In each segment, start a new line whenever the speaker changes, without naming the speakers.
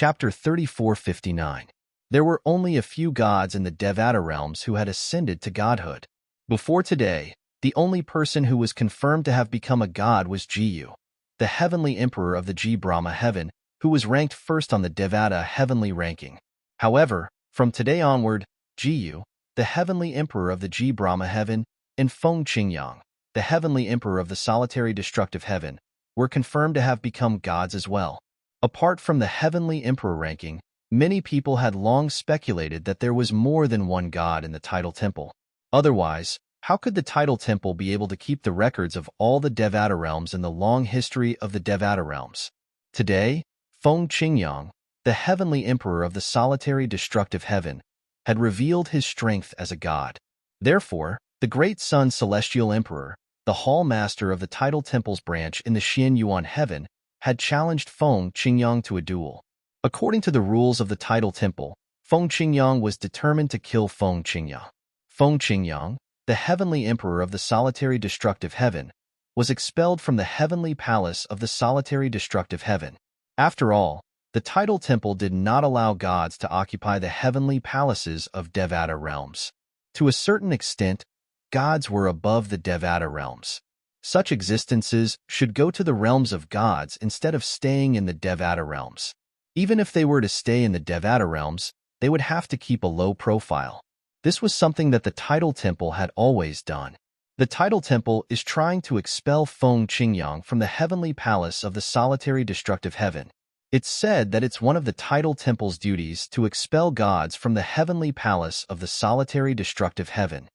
Chapter 3459. There were only a few gods in the Devata realms who had ascended to godhood. Before today, the only person who was confirmed to have become a god was Jiyu, the heavenly emperor of the G Brahma heaven, who was ranked first on the Devata heavenly ranking. However, from today onward, Jiyu, the heavenly emperor of the G Brahma heaven, and Feng Qingyang, the heavenly emperor of the solitary destructive heaven, were confirmed to have become gods as well. Apart from the heavenly emperor ranking, many people had long speculated that there was more than one god in the tidal temple. Otherwise, how could the tidal temple be able to keep the records of all the Devata realms in the long history of the Devata realms? Today, Feng Qingyang, the heavenly emperor of the solitary destructive heaven, had revealed his strength as a god. Therefore, the great sun celestial emperor, the hall master of the tidal temple's branch in the Xian Yuan heaven, had challenged Feng Qingyang to a duel. According to the rules of the tidal temple, Feng Qingyang was determined to kill Feng Qingyang. Feng Qingyang, the heavenly emperor of the solitary destructive heaven, was expelled from the heavenly palace of the solitary destructive heaven. After all, the tidal temple did not allow gods to occupy the heavenly palaces of Devata realms. To a certain extent, gods were above the Devata realms. Such existences should go to the realms of gods instead of staying in the Devata realms. Even if they were to stay in the Devata realms, they would have to keep a low profile. This was something that the tidal temple had always done. The tidal temple is trying to expel Feng Qingyang from the heavenly palace of the solitary destructive heaven. It's said that it's one of the tidal temple's duties to expel gods from the heavenly palace of the solitary destructive heaven.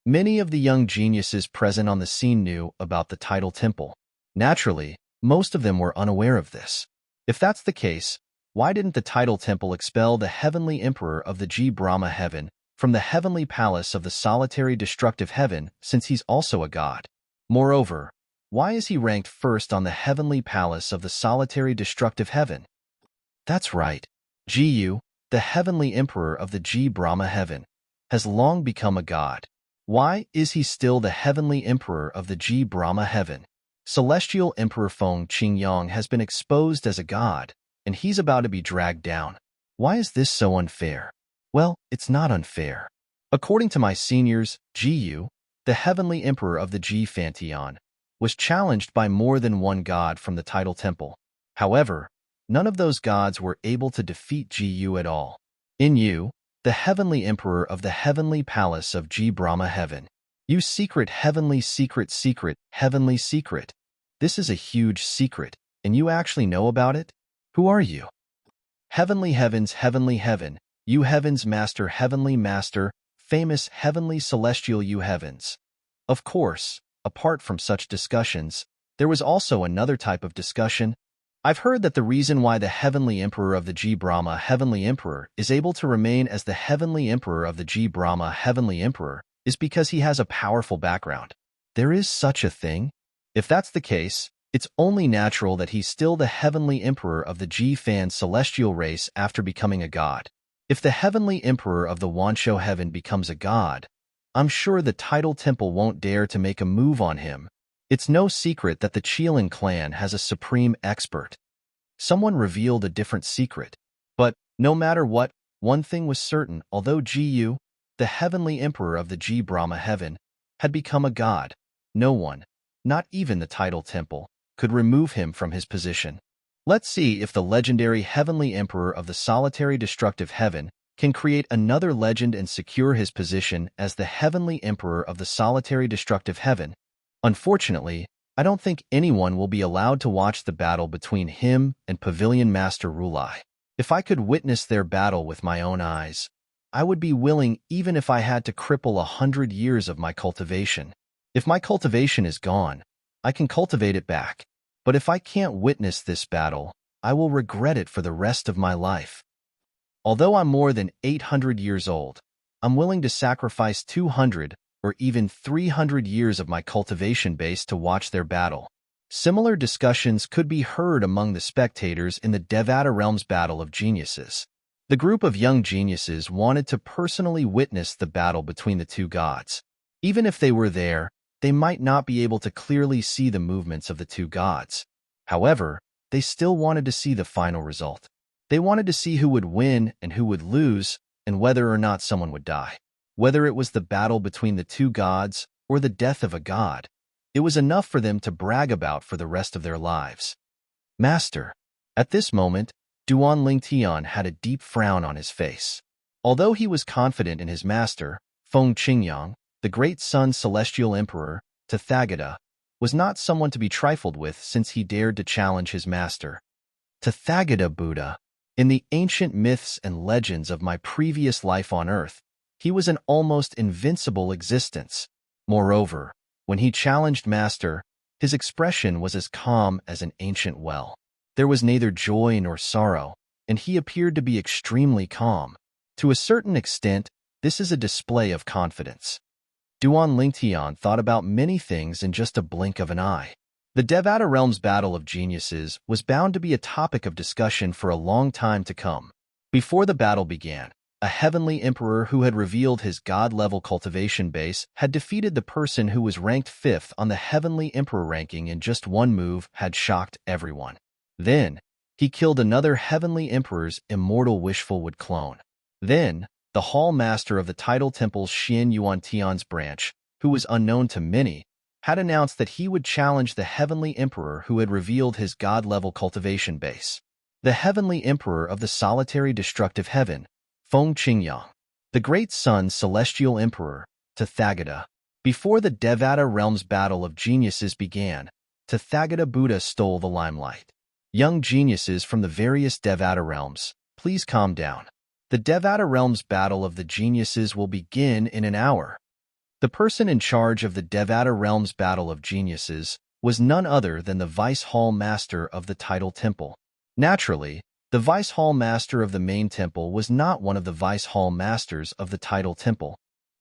Many of the young geniuses present on the scene knew about the tidal temple. Naturally, most of them were unaware of this. If that's the case, why didn't the tidal temple expel the heavenly emperor of the G Brahma heaven from the heavenly palace of the solitary destructive heaven, since he's also a god? Moreover, why is he ranked first on the heavenly palace of the solitary destructive heaven? That's right. Jiyu, the heavenly emperor of the G Brahma heaven, has long become a god. Why is he still the heavenly emperor of the G Brahma heaven? Celestial Emperor Feng Qingyang has been exposed as a god, and he's about to be dragged down. Why is this so unfair? Well, it's not unfair. According to my seniors, Jiyu, the heavenly emperor of the G Fantian, was challenged by more than one god from the tidal temple. However, none of those gods were able to defeat Jiyu at all. In you, the heavenly emperor of the heavenly palace of G Brahma heaven, you secret heavenly secret. This is a huge secret, and you actually know about it? Who are you? Heavenly heavens, heavenly heaven, you heavens master, heavenly master, famous heavenly celestial you heavens. Of course, apart from such discussions, there was also another type of discussion. I've heard that the reason why the heavenly emperor of the G Brahma heavenly emperor is able to remain as the heavenly emperor of the G Brahma heavenly emperor is because he has a powerful background. There is such a thing? If that's the case, it's only natural that he's still the heavenly emperor of the G Fan celestial race after becoming a god. If the heavenly emperor of the Wanshou heaven becomes a god, I'm sure the tidal temple won't dare to make a move on him. It's no secret that the Qilin clan has a supreme expert. Someone revealed a different secret. But, no matter what, one thing was certain: although Jiyu, the heavenly emperor of the G Brahma heaven, had become a god, no one, not even the tidal temple, could remove him from his position. Let's see if the legendary heavenly emperor of the solitary destructive heaven can create another legend and secure his position as the heavenly emperor of the solitary destructive heaven. Unfortunately, I don't think anyone will be allowed to watch the battle between him and Pavilion Master Rulai. If I could witness their battle with my own eyes, I would be willing even if I had to cripple 100 years of my cultivation. If my cultivation is gone, I can cultivate it back. But if I can't witness this battle, I will regret it for the rest of my life. Although I'm more than 800 years old, I'm willing to sacrifice 200 or even 300 years of my cultivation base to watch their battle. Similar discussions could be heard among the spectators in the Devata Realms Battle of Geniuses. The group of young geniuses wanted to personally witness the battle between the two gods. Even if they were there, they might not be able to clearly see the movements of the two gods. However, they still wanted to see the final result. They wanted to see who would win and who would lose, and whether or not someone would die. Whether it was the battle between the two gods or the death of a god, it was enough for them to brag about for the rest of their lives. Master. At this moment, Duan Lingtian had a deep frown on his face. Although he was confident in his master, Feng Qingyang, the great Sun Celestial Emperor, Tathagata, was not someone to be trifled with since he dared to challenge his master. Tathagata Buddha. In the ancient myths and legends of my previous life on Earth, he was an almost invincible existence. Moreover, when he challenged Master, his expression was as calm as an ancient well. There was neither joy nor sorrow, and he appeared to be extremely calm. To a certain extent, this is a display of confidence. Duan Lingtian thought about many things in just a blink of an eye. The Devata Realm's Battle of Geniuses was bound to be a topic of discussion for a long time to come. Before the battle began, a heavenly emperor who had revealed his god-level cultivation base had defeated the person who was ranked 5th on the heavenly emperor ranking in just one move had shocked everyone. Then, he killed another heavenly emperor's immortal wishful wood clone. Then, the hall master of the tidal temple's Xian Yuantian's branch, who was unknown to many, had announced that he would challenge the heavenly emperor who had revealed his god-level cultivation base. The heavenly emperor of the solitary destructive heaven, Feng Qingyang. The great Sun Celestial Emperor, Tathagata. Before the Devata Realm's Battle of Geniuses began, Tathagata Buddha stole the limelight. Young geniuses from the various Devata realms, please calm down. The Devata Realm's Battle of the Geniuses will begin in an hour. The person in charge of the Devata Realm's Battle of Geniuses was none other than the Vice Hall Master of the Tidal Temple. Naturally, the Vice Hall Master of the main temple was not one of the Vice Hall Masters of the Tidal Temple.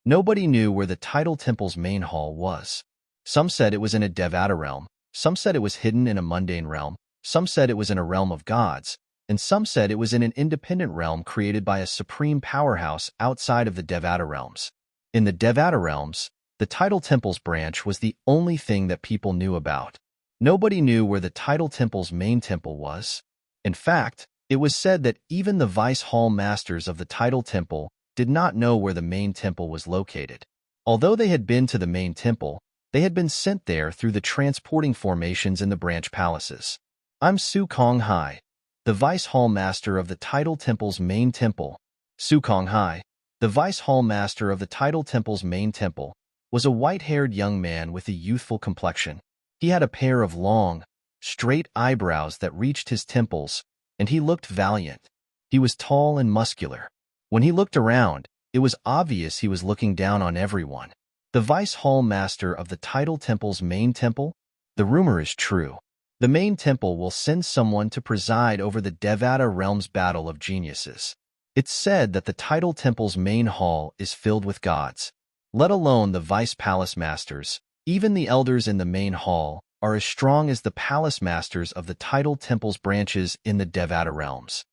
Nobody knew where the Tidal Temple's main hall was. Some said it was in a Devata realm, some said it was hidden in a mundane realm, some said it was in a realm of gods, and some said it was in an independent realm created by a supreme powerhouse outside of the Devata realms. In the Devata realms, the Tidal Temple's branch was the only thing that people knew about. Nobody knew where the Tidal Temple's main temple was. In fact, it was said that even the Vice Hall Masters of the Tidal Temple did not know where the main temple was located. Although they had been to the main temple, they had been sent there through the transporting formations in the branch palaces. I'm Su Konghai, the Vice Hall Master of the Tidal Temple's main temple. Su Konghai, the Vice Hall Master of the Tidal Temple's main temple, was a white-haired young man with a youthful complexion. He had a pair of long, straight eyebrows that reached his temples, and he looked valiant. He was tall and muscular. When he looked around, it was obvious he was looking down on everyone. The Vice Hall Master of the Tidal Temple's main temple? The rumor is true. The main temple will send someone to preside over the Devata Realm's Battle of Geniuses. It's said that the Tidal Temple's main hall is filled with gods. Let alone the Vice Palace Masters, even the elders in the main hall are as strong as the Palace Masters of the Tidal Temple's branches in the Devata realms.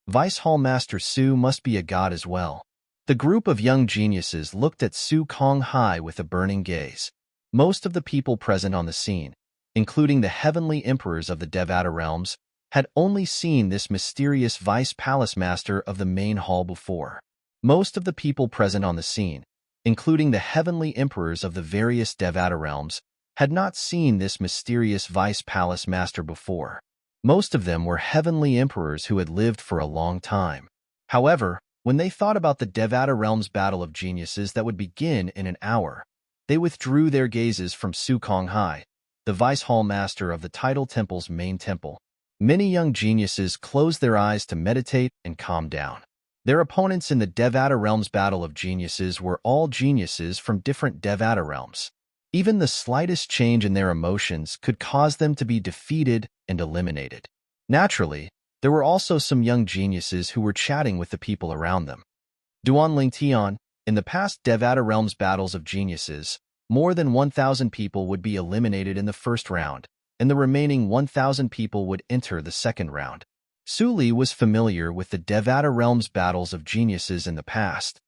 Vice Hall Master Su must be a god as well. The group of young geniuses looked at Su Konghai with a burning gaze. Most of the people present on the scene, including the heavenly emperors of the Devata realms, had only seen this mysterious Vice Palace Master of the main hall before. Most of the people present on the scene, including the heavenly emperors of the various Devata realms, had not seen this mysterious Vice Palace Master before. Most of them were heavenly emperors who had lived for a long time. However, when they thought about the Devata Realm's Battle of Geniuses that would begin in an hour, they withdrew their gazes from Su Konghai, the Vice Hall Master of the Tidal Temple's main temple. Many young geniuses closed their eyes to meditate and calm down. Their opponents in the Devata Realm's Battle of Geniuses were all geniuses from different Devata realms. Even the slightest change in their emotions could cause them to be defeated and eliminated. Naturally, there were also some young geniuses who were chatting with the people around them. Duan Lingtian, in the past Devata Realm's Battles of Geniuses, more than 1,000 people would be eliminated in the first round, and the remaining 1,000 people would enter the second round. Su Li was familiar with the Devata Realm's Battles of Geniuses in the past.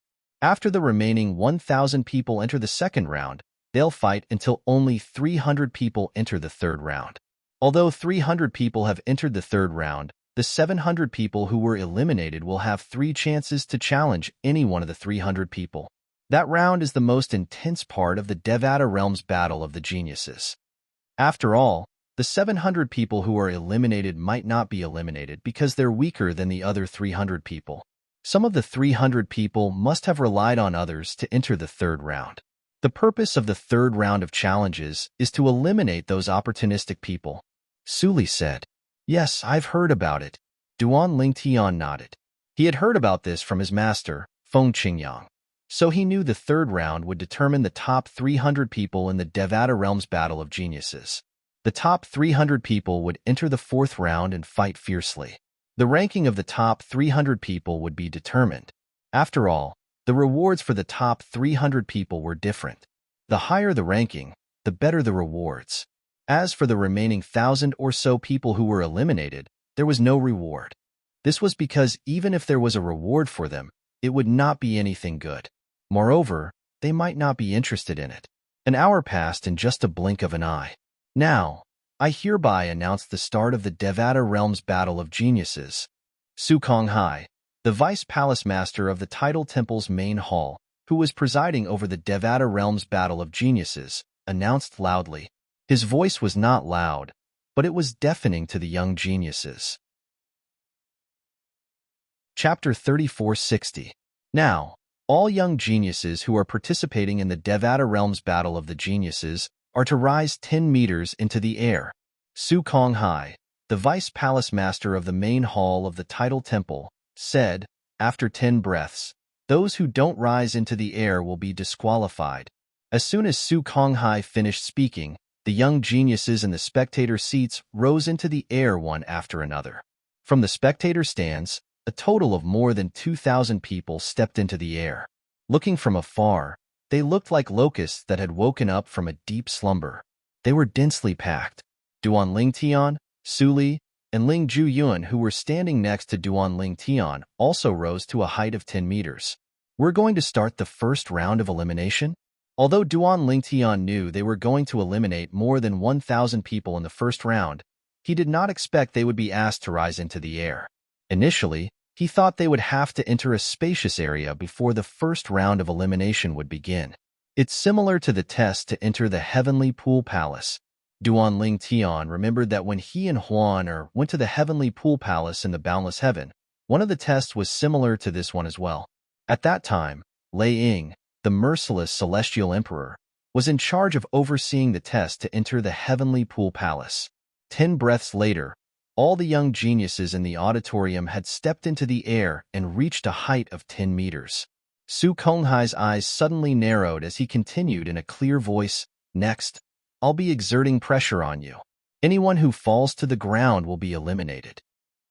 After the remaining 1,000 people enter the second round, they'll fight until only 300 people enter the third round. Although 300 people have entered the third round, The 700 people who were eliminated will have 3 chances to challenge any one of the 300 people. That round is the most intense part of the Devata Realms Battle of the Geniuses. After all, the 700 people who are eliminated might not be eliminated because they're weaker than the other 300 people. Some of the 300 people must have relied on others to enter the third round. The purpose of the third round of challenges is to eliminate those opportunistic people. Suli said, "Yes, I've heard about it." Duan Lingtian nodded. He had heard about this from his master, Feng Qingyang. So he knew the third round would determine the top 300 people in the Devata Realms Battle of Geniuses. The top 300 people would enter the fourth round and fight fiercely. The ranking of the top 300 people would be determined. After all, the rewards for the top 300 people were different. The higher the ranking, the better the rewards. As for the remaining 1,000 or so people who were eliminated, there was no reward. This was because even if there was a reward for them, it would not be anything good. Moreover, they might not be interested in it. An hour passed in just a blink of an eye. Now, I hereby announce the start of the Devata Realms Battle of Geniuses. Su Konghai, the Vice Palace Master of the Tidal Temple's main hall, who was presiding over the Devata Realms Battle of Geniuses, announced loudly. His voice was not loud, but it was deafening to the young geniuses. Chapter 3460. Now, all young geniuses who are participating in the Devata Realms Battle of the Geniuses are to rise 10 meters into the air. Su Konghai, the Vice Palace Master of the main hall of the Tidal Temple, said, after 10 breaths, those who don't rise into the air will be disqualified. As soon as Su Konghai finished speaking, the young geniuses in the spectator seats rose into the air one after another. From the spectator stands, a total of more than 2,000 people stepped into the air. Looking from afar, they looked like locusts that had woken up from a deep slumber. They were densely packed. Duan Lingtian, Suli, and Ling Juyuan, who were standing next to Duan Lingtian, also rose to a height of 10 meters. We're going to start the first round of elimination? Although Duan Lingtian knew they were going to eliminate more than 1,000 people in the first round, he did not expect they would be asked to rise into the air. Initially, he thought they would have to enter a spacious area before the first round of elimination would begin. It's similar to the test to enter the Heavenly Pool Palace. Duan Lingtian remembered that when he and Huan went to the Heavenly Pool Palace in the Boundless Heaven, one of the tests was similar to this one as well. At that time, Lei Ying, the merciless Celestial Emperor, was in charge of overseeing the test to enter the Heavenly Pool Palace. 10 breaths later, all the young geniuses in the auditorium had stepped into the air and reached a height of 10 meters. Su Konghai's eyes suddenly narrowed as he continued in a clear voice, "Next, I'll be exerting pressure on you. Anyone who falls to the ground will be eliminated.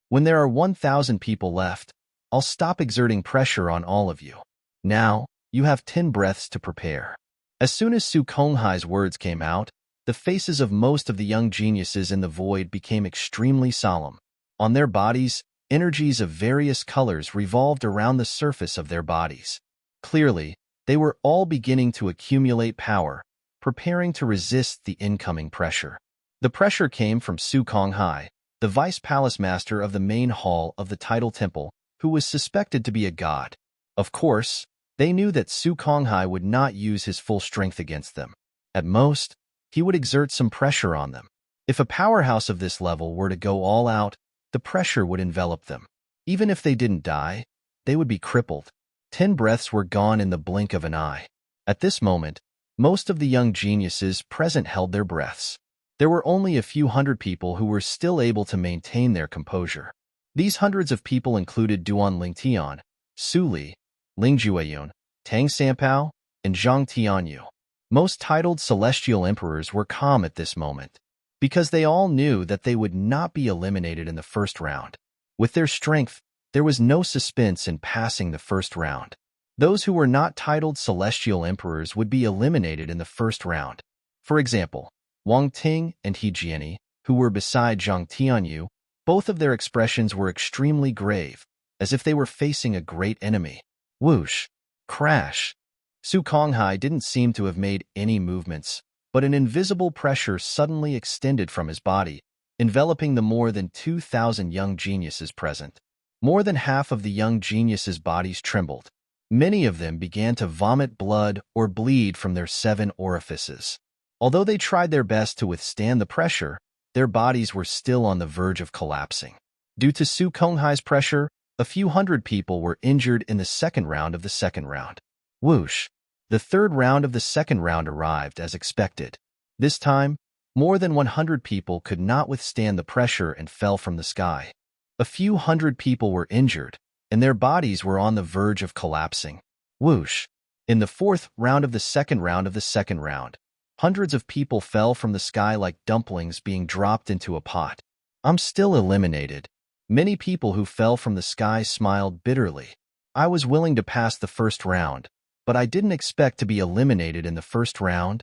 When there are 1,000 people left, I'll stop exerting pressure on all of you. Now, you have 10 breaths to prepare." As soon as Su Konghai's words came out, the faces of most of the young geniuses in the void became extremely solemn. On their bodies, energies of various colors revolved around the surface of their bodies. Clearly, they were all beginning to accumulate power, preparing to resist the incoming pressure. The pressure came from Su Konghai, the Vice Palace Master of the main hall of the Tidal Temple, who was suspected to be a god. Of course, they knew that Su Konghai would not use his full strength against them. At most, he would exert some pressure on them. If a powerhouse of this level were to go all out, the pressure would envelop them. Even if they didn't die, they would be crippled. 10 breaths were gone in the blink of an eye. At this moment, most of the young geniuses present held their breaths. There were only a few hundred people who were still able to maintain their composure. These hundreds of people included Duan Lingtian, Su Li, Ling Jueyun, Tang Sanpao, and Zhang Tianyu. Most titled celestial emperors were calm at this moment, because they all knew that they would not be eliminated in the first round. With their strength, there was no suspense in passing the first round. Those who were not titled celestial emperors would be eliminated in the first round. For example, Wang Ting and He Jiani, who were beside Zhang Tianyu, both of their expressions were extremely grave, as if they were facing a great enemy. Whoosh! Crash! Su Konghai didn't seem to have made any movements, but an invisible pressure suddenly extended from his body, enveloping the more than 2,000 young geniuses present. More than half of the young geniuses' bodies trembled. Many of them began to vomit blood or bleed from their 7 orifices. Although they tried their best to withstand the pressure, their bodies were still on the verge of collapsing. Due to Su Konghai's pressure, a few hundred people were injured in the second round of the second round. Whoosh! The third round of the second round arrived as expected. This time, more than 100 people could not withstand the pressure and fell from the sky. A few hundred people were injured, and their bodies were on the verge of collapsing. Whoosh! In the fourth round of the second round, hundreds of people fell from the sky like dumplings being dropped into a pot. I'm still eliminated. Many people who fell from the sky smiled bitterly. I was willing to pass the first round, but I didn't expect to be eliminated in the first round.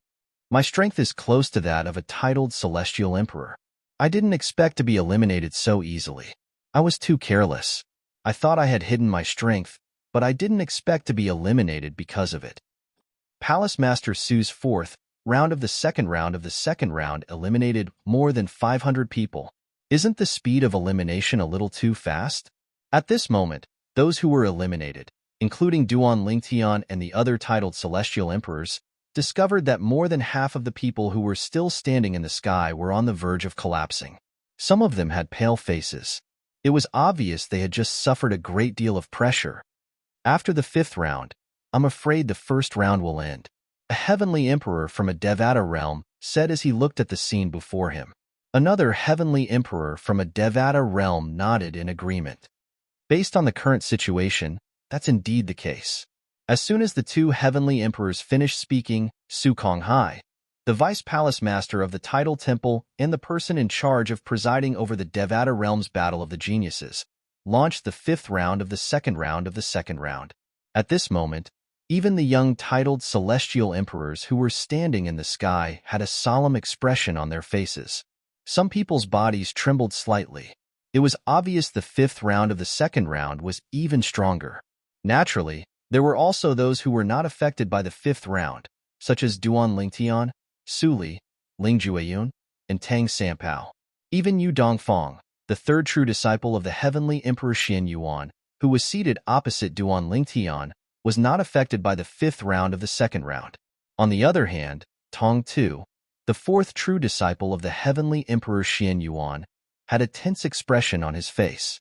My strength is close to that of a titled celestial emperor. I didn't expect to be eliminated so easily. I was too careless. I thought I had hidden my strength, but I didn't expect to be eliminated because of it. Palace Master Su's fourth round of the second round eliminated more than 500 people. Isn't the speed of elimination a little too fast? At this moment, those who were eliminated, including Duan Lingtian and the other titled celestial emperors, discovered that more than half of the people who were still standing in the sky were on the verge of collapsing. Some of them had pale faces. It was obvious they had just suffered a great deal of pressure. After the fifth round, I'm afraid the first round will end. A heavenly emperor from a Devata realm said as he looked at the scene before him. Another heavenly emperor from a Devata realm nodded in agreement. Based on the current situation, that's indeed the case. As soon as the 2 heavenly emperors finished speaking, Su Konghai, the vice palace master of the tidal temple and the person in charge of presiding over the Devata realm's battle of the geniuses, launched the 5th round of the second round. At this moment, even the young titled celestial emperors who were standing in the sky had a solemn expression on their faces. Some people's bodies trembled slightly. It was obvious the 5th round of the second round was even stronger. Naturally, there were also those who were not affected by the 5th round, such as Duan Lingtian, Su Li, Ling Jueyun, and Tang Sanpao. Even Yu Dongfang, the 3rd true disciple of the heavenly Emperor Xian Yuan, who was seated opposite Duan Lingtian, was not affected by the 5th round of the second round. On the other hand, Tong Tu, the 4th true disciple of the heavenly Emperor Xian Yuan, had a tense expression on his face.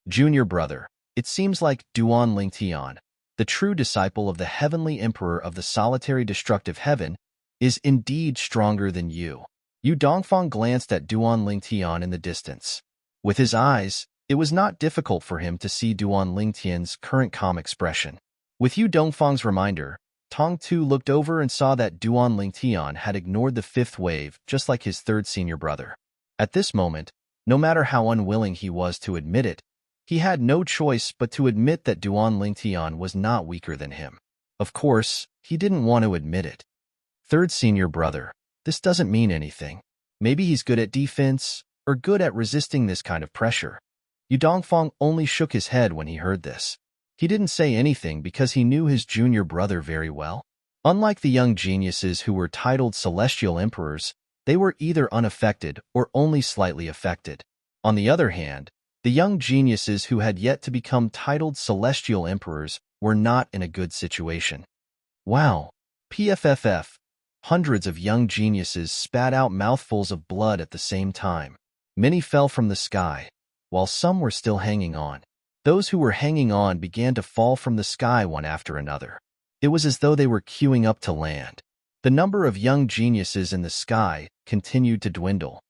Junior brother, it seems like Duan Lingtian, the true disciple of the heavenly emperor of the solitary destructive heaven, is indeed stronger than you. Yu Dongfang glanced at Duan Lingtian in the distance. With his eyes, it was not difficult for him to see Duan Lingtian's current calm expression. With Yu Dongfang's reminder, Tong Tu looked over and saw that Duan Lingtian had ignored the 5th wave just like his 3rd senior brother. At this moment, no matter how unwilling he was to admit it, he had no choice but to admit that Duan Lingtian was not weaker than him. Of course, he didn't want to admit it. 3rd senior brother, this doesn't mean anything. Maybe he's good at defense, or good at resisting this kind of pressure. Yu Dongfang only shook his head when he heard this. He didn't say anything because he knew his junior brother very well. Unlike the young geniuses who were titled celestial emperors, they were either unaffected or only slightly affected. On the other hand, the young geniuses who had yet to become titled celestial emperors were not in a good situation. Wow! PFFF! Hundreds of young geniuses spat out mouthfuls of blood at the same time. Many fell from the sky, while some were still hanging on. Those who were hanging on began to fall from the sky one after another. It was as though they were queuing up to land. The number of young geniuses in the sky continued to dwindle.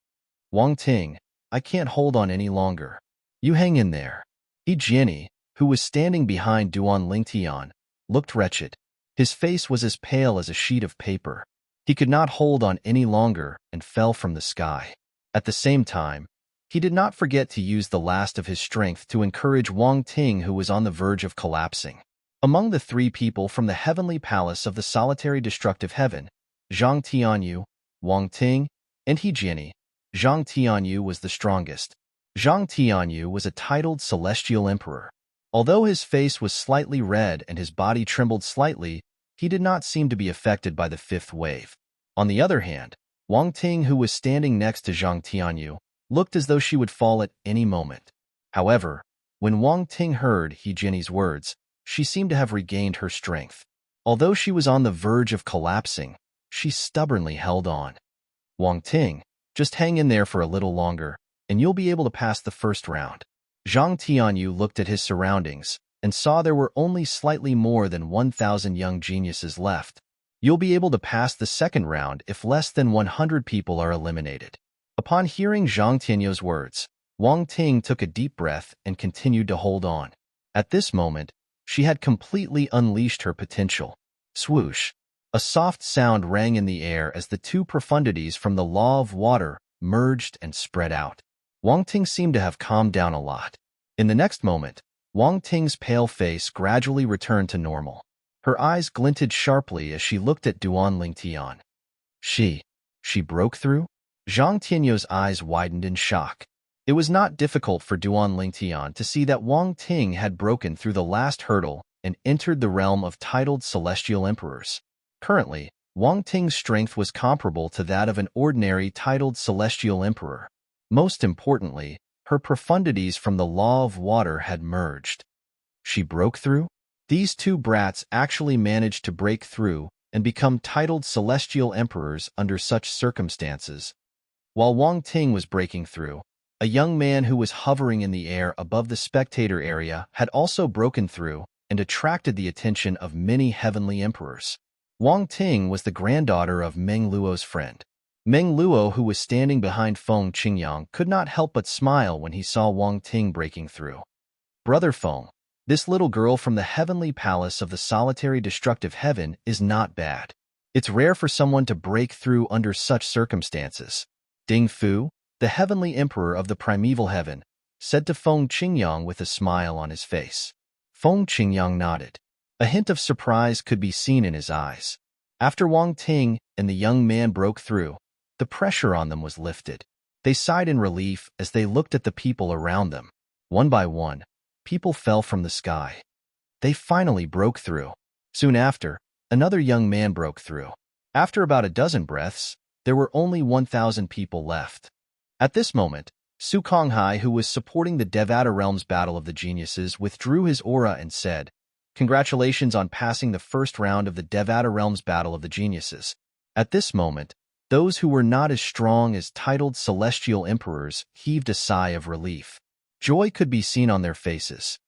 Wang Ting, I can't hold on any longer. You hang in there. Yi Jianni, who was standing behind Duan Lingtian, looked wretched. His face was as pale as a sheet of paper. He could not hold on any longer and fell from the sky. At the same time, he did not forget to use the last of his strength to encourage Wang Ting, who was on the verge of collapsing. Among the 3 people from the heavenly palace of the solitary destructive heaven, Zhang Tianyu, Wang Ting, and He Jianni, Zhang Tianyu was the strongest. Zhang Tianyu was a titled celestial emperor. Although his face was slightly red and his body trembled slightly, he did not seem to be affected by the 5th wave. On the other hand, Wang Ting, who was standing next to Zhang Tianyu, looked as though she would fall at any moment. However, when Wang Ting heard He Jinni's words, she seemed to have regained her strength. Although she was on the verge of collapsing, she stubbornly held on. Wang Ting, just hang in there for a little longer, and you'll be able to pass the first round. Zhang Tianyu looked at his surroundings and saw there were only slightly more than 1,000 young geniuses left. You'll be able to pass the second round if less than 100 people are eliminated. Upon hearing Zhang Tianyu's words, Wang Ting took a deep breath and continued to hold on. At this moment, she had completely unleashed her potential. Swoosh! A soft sound rang in the air as the two profundities from the law of water merged and spread out. Wang Ting seemed to have calmed down a lot. In the next moment, Wang Ting's pale face gradually returned to normal. Her eyes glinted sharply as she looked at Duan Lingtian. She broke through? Zhang Tianyu's eyes widened in shock. It was not difficult for Duan Lingtian to see that Wang Ting had broken through the last hurdle and entered the realm of titled celestial emperors. Currently, Wang Ting's strength was comparable to that of an ordinary titled celestial emperor. Most importantly, her profundities from the law of water had merged. She broke through? These two brats actually managed to break through and become titled celestial emperors under such circumstances. While Wang Ting was breaking through, a young man who was hovering in the air above the spectator area had also broken through and attracted the attention of many heavenly emperors. Wang Ting was the granddaughter of Meng Luo's friend. Meng Luo, who was standing behind Feng Qingyang, could not help but smile when he saw Wang Ting breaking through. Brother Feng, this little girl from the heavenly palace of the solitary destructive heaven is not bad. It's rare for someone to break through under such circumstances. Ding Fu, the heavenly emperor of the primeval heaven, said to Feng Qingyang with a smile on his face. Feng Qingyang nodded. A hint of surprise could be seen in his eyes. After Wang Ting and the young man broke through, the pressure on them was lifted. They sighed in relief as they looked at the people around them. One by one, people fell from the sky. They finally broke through. Soon after, another young man broke through. After about a dozen breaths, there were only 1,000 people left. At this moment, Su Konghai, who was supporting the Devata Realm's Battle of the Geniuses, withdrew his aura and said, "Congratulations on passing the first round of the Devata Realm's Battle of the Geniuses." At this moment, those who were not as strong as titled celestial emperors heaved a sigh of relief. Joy could be seen on their faces.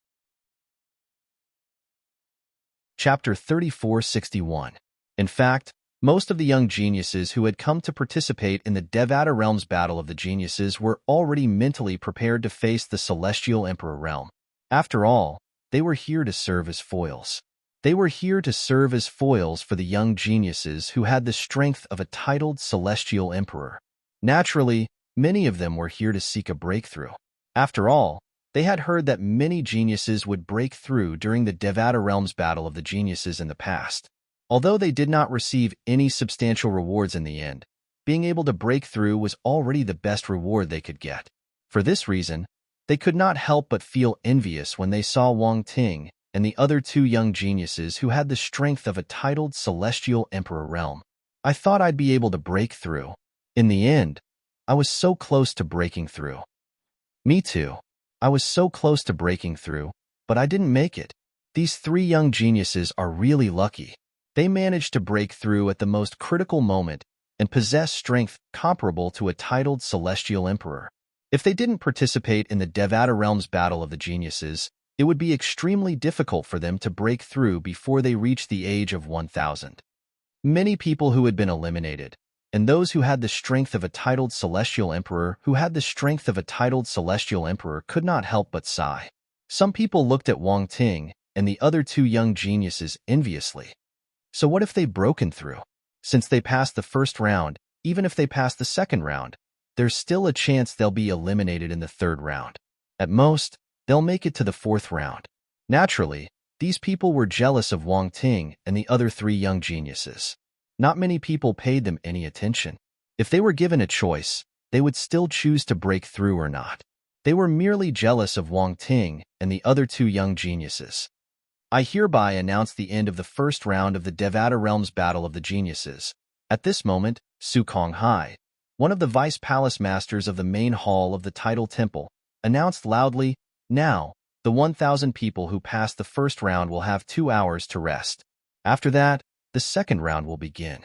Chapter 3461. In fact, most of the young geniuses who had come to participate in the Devata Realm's Battle of the Geniuses were already mentally prepared to face the Celestial Emperor realm. After all, they were here to serve as foils. They were here to serve as foils for the young geniuses who had the strength of a titled Celestial Emperor. Naturally, many of them were here to seek a breakthrough. After all, they had heard that many geniuses would break through during the Devata Realm's Battle of the Geniuses in the past. Although they did not receive any substantial rewards in the end, being able to break through was already the best reward they could get. For this reason, they could not help but feel envious when they saw Wang Ting and the other two young geniuses who had the strength of a titled Celestial Emperor realm. I thought I'd be able to break through. In the end, I was so close to breaking through. Me too. I was so close to breaking through, but I didn't make it. These three young geniuses are really lucky. They managed to break through at the most critical moment and possess strength comparable to a titled Celestial Emperor. If they didn't participate in the Devata Realm's Battle of the Geniuses, it would be extremely difficult for them to break through before they reached the age of 1,000. Many people who had been eliminated, and those who had the strength of a titled Celestial Emperor could not help but sigh. Some people looked at Wang Ting and the other two young geniuses enviously. So what if they've broken through? Since they passed the first round, even if they pass the second round, there's still a chance they'll be eliminated in the third round. At most, they'll make it to the fourth round. Naturally, these people were jealous of Wang Ting and the other three young geniuses. Not many people paid them any attention. If they were given a choice, they would still choose to break through or not. They were merely jealous of Wang Ting and the other two young geniuses. I hereby announce the end of the first round of the Devata Realm's Battle of the Geniuses. At this moment, Su Konghai, one of the vice palace masters of the main hall of the tidal temple, announced loudly, "Now, the 1,000 people who pass the first round will have 2 hours to rest. After that, the second round will begin."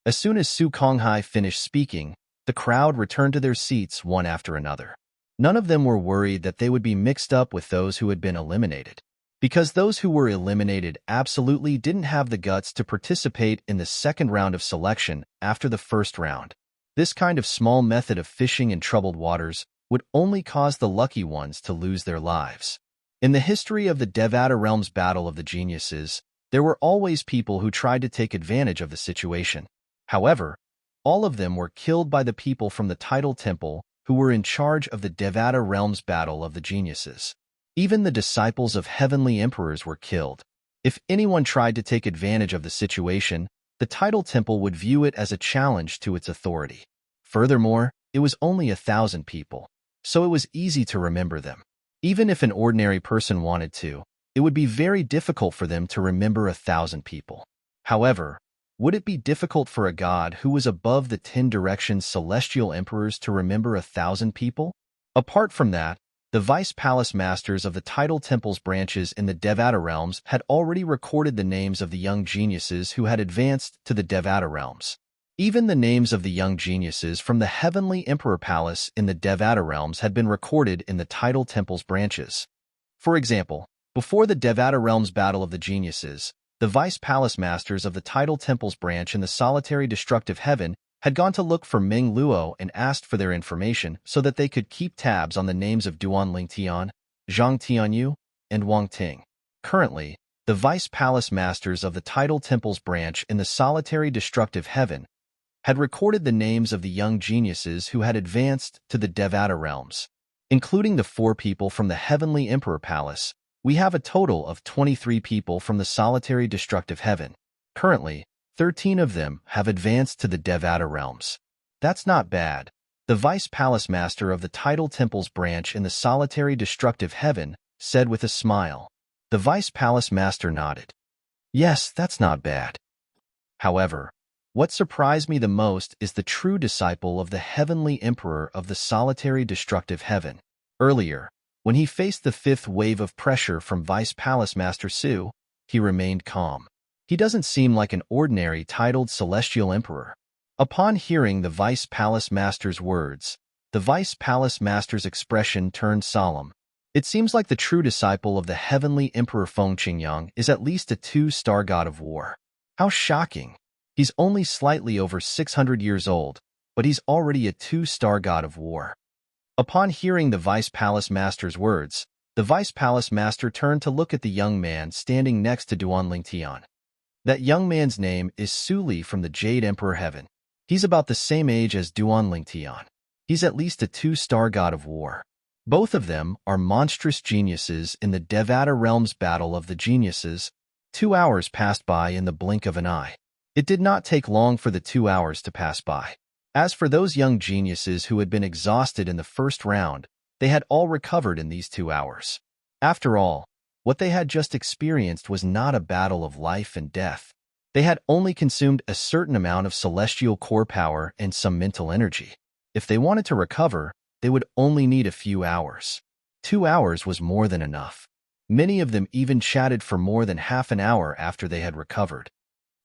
As soon as Su Konghai finished speaking, the crowd returned to their seats one after another. None of them were worried that they would be mixed up with those who had been eliminated, because those who were eliminated absolutely didn't have the guts to participate in the second round of selection after the first round. This kind of small method of fishing in troubled waters would only cause the lucky ones to lose their lives. In the history of the Devata Realm's Battle of the Geniuses, there were always people who tried to take advantage of the situation. However, all of them were killed by the people from the Tidal Temple who were in charge of the Devata Realm's Battle of the Geniuses. Even the disciples of heavenly emperors were killed. If anyone tried to take advantage of the situation, the Tidal Temple would view it as a challenge to its authority. Furthermore, it was only 1,000 people, so it was easy to remember them. Even if an ordinary person wanted to, it would be very difficult for them to remember 1,000 people. However, would it be difficult for a god who was above the 10 directions celestial emperors to remember 1,000 people? Apart from that, the vice palace masters of the Tidal Temple's branches in the Devata realms had already recorded the names of the young geniuses who had advanced to the Devata realms. Even the names of the young geniuses from the Heavenly Emperor Palace in the Devata realms had been recorded in the Tidal Temple's branches. For example, before the Devata realms Battle of the Geniuses, the vice palace masters of the Tidal Temple's branch in the solitary destructive heaven had gone to look for Ming Luo and asked for their information so that they could keep tabs on the names of Duan Lingtian, Zhang Tianyu, and Wang Ting. Currently, the vice palace masters of the Tidal Temple's branch in the solitary destructive heaven had recorded the names of the young geniuses who had advanced to the Devata realms. Including the 4 people from the Heavenly Emperor Palace, we have a total of 23 people from the solitary destructive heaven. Currently, 13 of them have advanced to the Devata realms. That's not bad. The vice palace master of the Tidal Temple's branch in the solitary destructive heaven said with a smile. The vice palace master nodded. Yes, that's not bad. However, what surprised me the most is the true disciple of the Heavenly Emperor of the solitary destructive heaven. Earlier, when he faced the 5th wave of pressure from Vice Palace Master Su, he remained calm. He doesn't seem like an ordinary titled celestial emperor. Upon hearing the Vice Palace Master's words, the Vice Palace Master's expression turned solemn. It seems like the true disciple of the Heavenly Emperor Feng Qingyang is at least a 2-star god of war. How shocking! He's only slightly over 600 years old, but he's already a 2-star god of war. Upon hearing the Vice Palace Master's words, the Vice Palace Master turned to look at the young man standing next to Duan Lingtian. That young man's name is Su Li from the Jade Emperor Heaven. He's about the same age as Duan Lingtian. He's at least a 2-star god of war. Both of them are monstrous geniuses in the Devata Realm's Battle of the Geniuses. 2 hours passed by in the blink of an eye. It did not take long for the 2 hours to pass by. As for those young geniuses who had been exhausted in the first round, they had all recovered in these 2 hours. After all, what they had just experienced was not a battle of life and death. They had only consumed a certain amount of celestial core power and some mental energy. If they wanted to recover, they would only need a few hours. 2 hours was more than enough. Many of them even chatted for more than half an hour after they had recovered.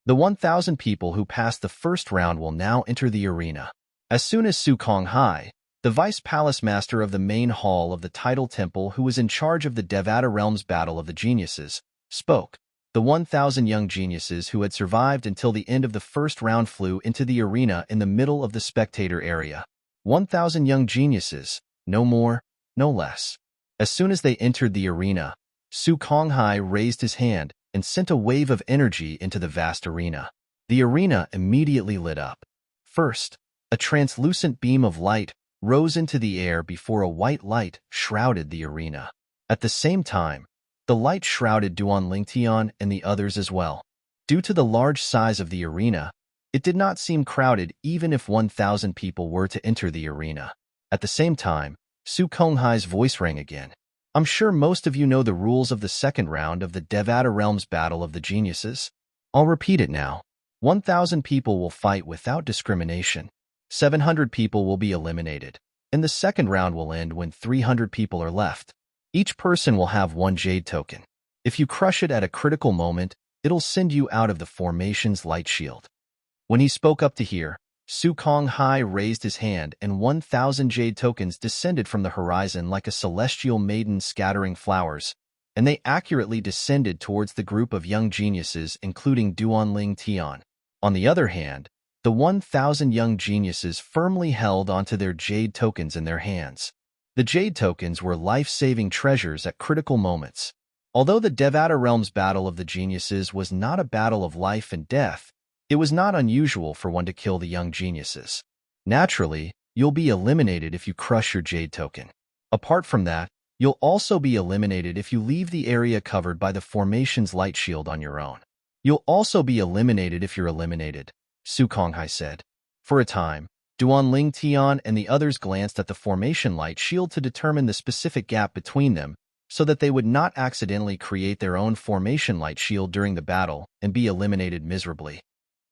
The 1,000 people who passed the first round will now enter the arena. As soon as Su Konghai, the Vice Palace Master of the main hall of the Tidal Temple who was in charge of the Devata Realm's Battle of the Geniuses, spoke. The 1,000 young geniuses who had survived until the end of the first round flew into the arena in the middle of the spectator area. 1,000 young geniuses, no more, no less. As soon as they entered the arena, Su Konghai raised his hand and sent a wave of energy into the vast arena. The arena immediately lit up. First, a translucent beam of light rose into the air before a white light shrouded the arena. At the same time, the light shrouded Duan Lingtian and the others as well. Due to the large size of the arena, it did not seem crowded even if 1,000 people were to enter the arena. At the same time, Su Konghai's voice rang again. I'm sure most of you know the rules of the second round of the Devata Realm's Battle of the Geniuses. I'll repeat it now. 1,000 people will fight without discrimination. 700 people will be eliminated, and the second round will end when 300 people are left. Each person will have one jade token. If you crush it at a critical moment, it'll send you out of the formation's light shield. When he spoke up to hear, Su Konghai raised his hand and 1,000 jade tokens descended from the horizon like a celestial maiden scattering flowers, and they accurately descended towards the group of young geniuses, including Duanling Tian. On the other hand, the 1,000 young geniuses firmly held onto their jade tokens in their hands. The jade tokens were life-saving treasures at critical moments. Although the Devata Realm's Battle of the Geniuses was not a battle of life and death, it was not unusual for one to kill the young geniuses. Naturally, you'll be eliminated if you crush your jade token. Apart from that, you'll also be eliminated if you leave the area covered by the formation's light shield on your own. You'll also be eliminated if you're eliminated, Su Konghai said. For a time, Duanling Tian and the others glanced at the formation light shield to determine the specific gap between them so that they would not accidentally create their own formation light shield during the battle and be eliminated miserably.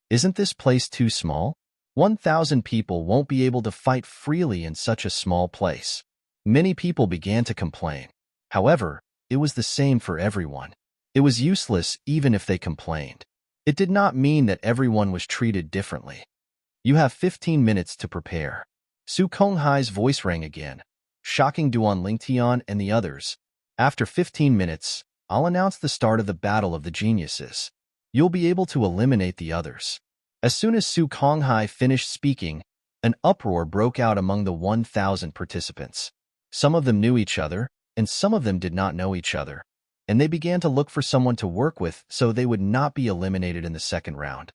Isn't this place too small? 1,000 people won't be able to fight freely in such a small place. Many people began to complain. However, it was the same for everyone. It was useless even if they complained. It did not mean that everyone was treated differently. You have 15 minutes to prepare. Su Konghai's voice rang again, shocking Duanling Tian and the others. After 15 minutes, I'll announce the start of the Battle of the Geniuses. You'll be able to eliminate the others. As soon as Su Konghai finished speaking, an uproar broke out among the 1,000 participants. Some of them knew each other, and some of them did not know each other, and they began to look for someone to work with so they would not be eliminated in the second round.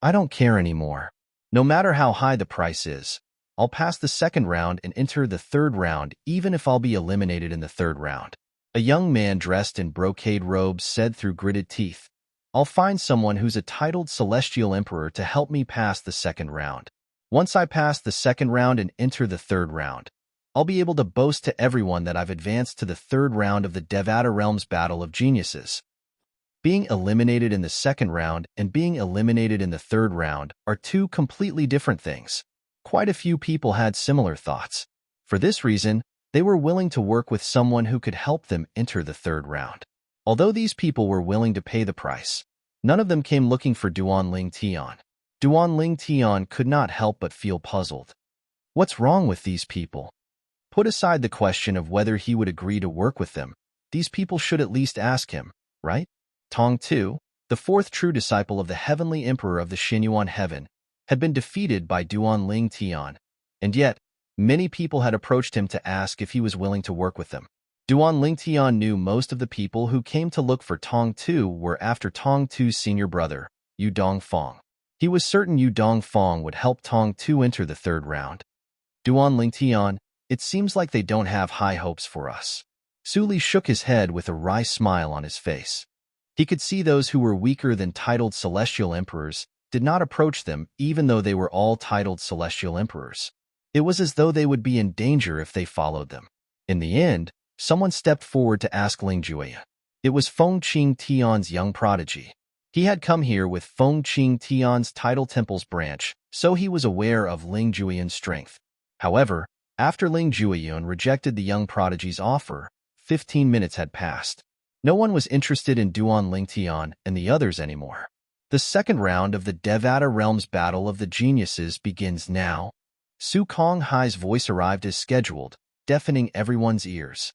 I don't care anymore. No matter how high the price is, I'll pass the second round and enter the third round even if I'll be eliminated in the third round. A young man dressed in brocade robes said through gritted teeth, I'll find someone who's a titled Celestial Emperor to help me pass the second round. Once I pass the second round and enter the third round, I'll be able to boast to everyone that I've advanced to the third round of the Devata Realm's Battle of Geniuses. Being eliminated in the second round and being eliminated in the third round are two completely different things. Quite a few people had similar thoughts. For this reason, they were willing to work with someone who could help them enter the third round. Although these people were willing to pay the price, none of them came looking for Duanling Tian. Duanling Tian could not help but feel puzzled. What's wrong with these people? Put aside the question of whether he would agree to work with them. These people should at least ask him, right? Tong Tu, the fourth true disciple of the heavenly emperor of the Xinyuan heaven, had been defeated by Duanling Tian, and yet, many people had approached him to ask if he was willing to work with them. Duanling Tian knew most of the people who came to look for Tong Tu were after Tong Tu's senior brother, Yu Dongfang. He was certain Yu Dongfang would help Tong Tu enter the third round. Duanling Tian, it seems like they don't have high hopes for us. Su Li shook his head with a wry smile on his face. He could see those who were weaker than titled Celestial Emperors did not approach them even though they were all titled Celestial Emperors. It was as though they would be in danger if they followed them. In the end, someone stepped forward to ask Ling Jueyan. It was Feng Qing Tian's young prodigy. He had come here with Feng Qing Tian's Tidal Temple's branch, so he was aware of Ling Jueyan's strength. However, after Ling Jueyan rejected the young prodigy's offer, 15 minutes had passed. No one was interested in Duanling Tian and the others anymore. The second round of the Devata Realm's Battle of the Geniuses begins now. Su Konghai's voice arrived as scheduled, deafening everyone's ears.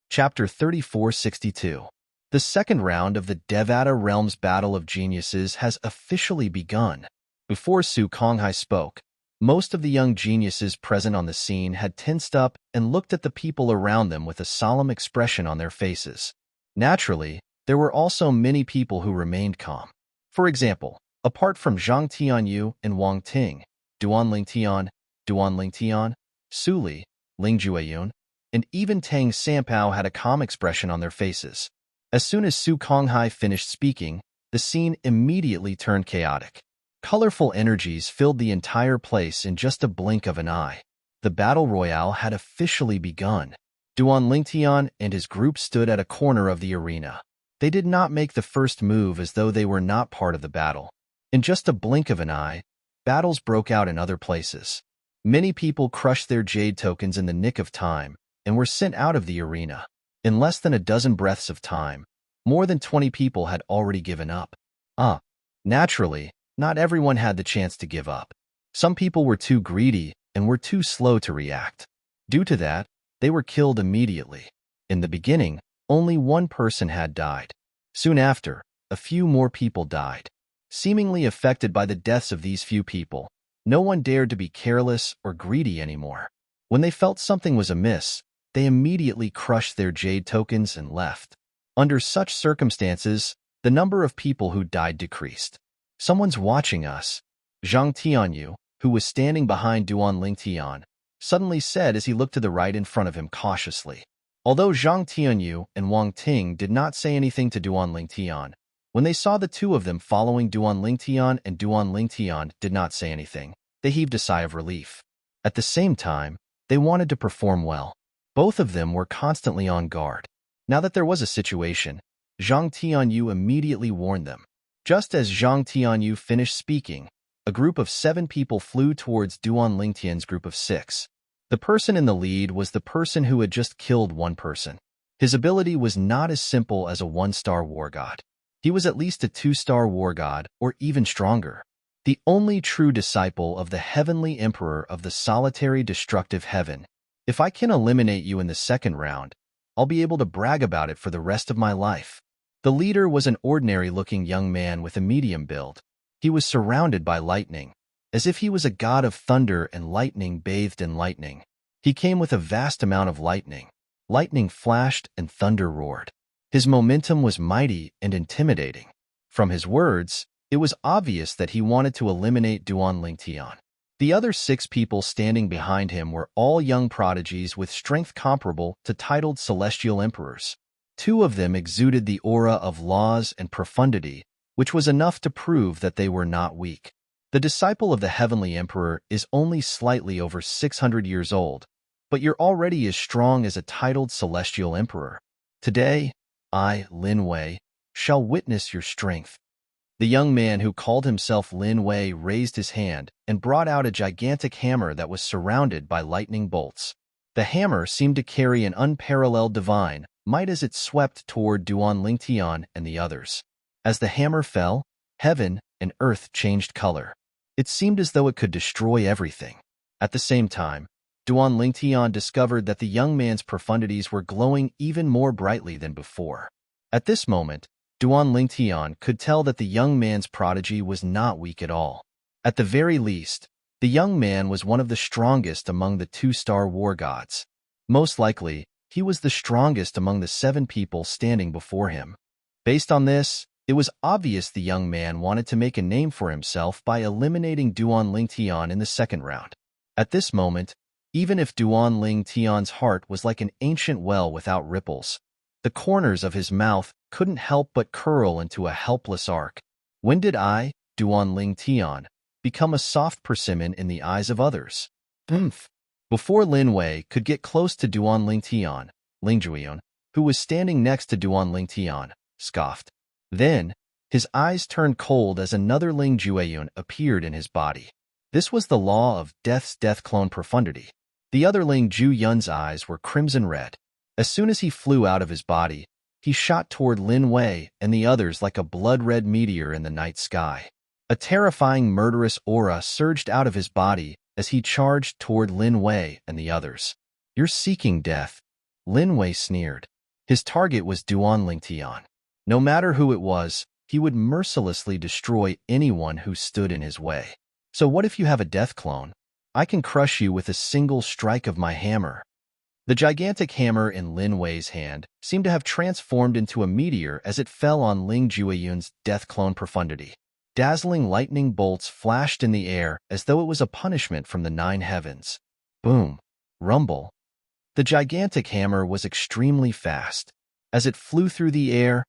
Chapter 3462. The second round of the Devata Realm's Battle of Geniuses has officially begun. Before Su Konghai spoke, most of the young geniuses present on the scene had tensed up and looked at the people around them with a solemn expression on their faces. Naturally, there were also many people who remained calm. For example, apart from Zhang Tianyu and Wang Ting, Duanling Tian, Su Li, Ling Jueyan, and even Tang Sanpao had a calm expression on their faces. As soon as Su Konghai finished speaking, the scene immediately turned chaotic. Colorful energies filled the entire place in just a blink of an eye. The battle royale had officially begun. Duanling Tian and his group stood at a corner of the arena. They did not make the first move as though they were not part of the battle. In just a blink of an eye, battles broke out in other places. Many people crushed their jade tokens in the nick of time and were sent out of the arena. In less than a dozen breaths of time, more than 20 people had already given up. Naturally, not everyone had the chance to give up. Some people were too greedy and were too slow to react. Due to that, they were killed immediately. In the beginning, only one person had died. Soon after, a few more people died. Seemingly affected by the deaths of these few people, no one dared to be careless or greedy anymore. When they felt something was amiss, they immediately crushed their jade tokens and left. Under such circumstances, the number of people who died decreased. Someone's watching us. Zhang Tianyu, who was standing behind Duan Tian, suddenly said as he looked to the right in front of him cautiously. Although Zhang Tianyu and Wang Ting did not say anything to Duan Tian, when they saw the two of them following Duan Tian and Duan Tian did not say anything, they heaved a sigh of relief. At the same time, they wanted to perform well. Both of them were constantly on guard. Now that there was a situation, Zhang Tianyu immediately warned them. Just as Zhang Tianyu finished speaking, a group of 7 people flew towards Duan Lingtian's group of 6. The person in the lead was the person who had just killed one person. His ability was not as simple as a 1-star war god. He was at least a 2-star war god, or even stronger. The only true disciple of the heavenly emperor of the solitary destructive heaven. If I can eliminate you in the second round, I'll be able to brag about it for the rest of my life. The leader was an ordinary-looking young man with a medium build. He was surrounded by lightning, as if he was a god of thunder and lightning bathed in lightning. He came with a vast amount of lightning. Lightning flashed and thunder roared. His momentum was mighty and intimidating. From his words, it was obvious that he wanted to eliminate Duan Lingtian. The other 6 people standing behind him were all young prodigies with strength comparable to titled celestial emperors. 2 of them exuded the aura of laws and profundity, which was enough to prove that they were not weak. The disciple of the heavenly emperor is only slightly over 600 years old, but you're already as strong as a titled celestial emperor. Today, I, Lin Wei, shall witness your strength. The young man who called himself Lin Wei raised his hand and brought out a gigantic hammer that was surrounded by lightning bolts. The hammer seemed to carry an unparalleled divine might as it swept toward Duan Lingtian and the others. As the hammer fell, heaven and earth changed color. It seemed as though it could destroy everything. At the same time, Duan Lingtian discovered that the young man's profundities were glowing even more brightly than before. At this moment, Duan Lingtian could tell that the young man's prodigy was not weak at all. At the very least, the young man was one of the strongest among the 2-star war gods. Most likely, he was the strongest among the 7 people standing before him. Based on this, it was obvious the young man wanted to make a name for himself by eliminating Duan Lingtian in the second round. At this moment, even if Duan Lingtian's heart was like an ancient well without ripples, the corners of his mouth couldn't help but curl into a helpless arc. When did I, Duan Lingtian, become a soft persimmon in the eyes of others? Before Lin Wei could get close to Duan Lingtian, Ling Jueyun, who was standing next to Duan Lingtian, scoffed. Then, his eyes turned cold as another Ling Jueyun appeared in his body. This was the law of death's death clone profundity. The other Ling Jueyun's eyes were crimson red. As soon as he flew out of his body, he shot toward Lin Wei and the others like a blood-red meteor in the night sky. A terrifying murderous aura surged out of his body as he charged toward Lin Wei and the others. You're seeking death, Lin Wei sneered. His target was Duan Lingtian. No matter who it was, he would mercilessly destroy anyone who stood in his way. So what if you have a death clone? I can crush you with a single strike of my hammer. The gigantic hammer in Lin Wei's hand seemed to have transformed into a meteor as it fell on Ling Jueyun's death clone profundity. Dazzling lightning bolts flashed in the air as though it was a punishment from the 9 heavens. Boom. Rumble. The gigantic hammer was extremely fast. As it flew through the air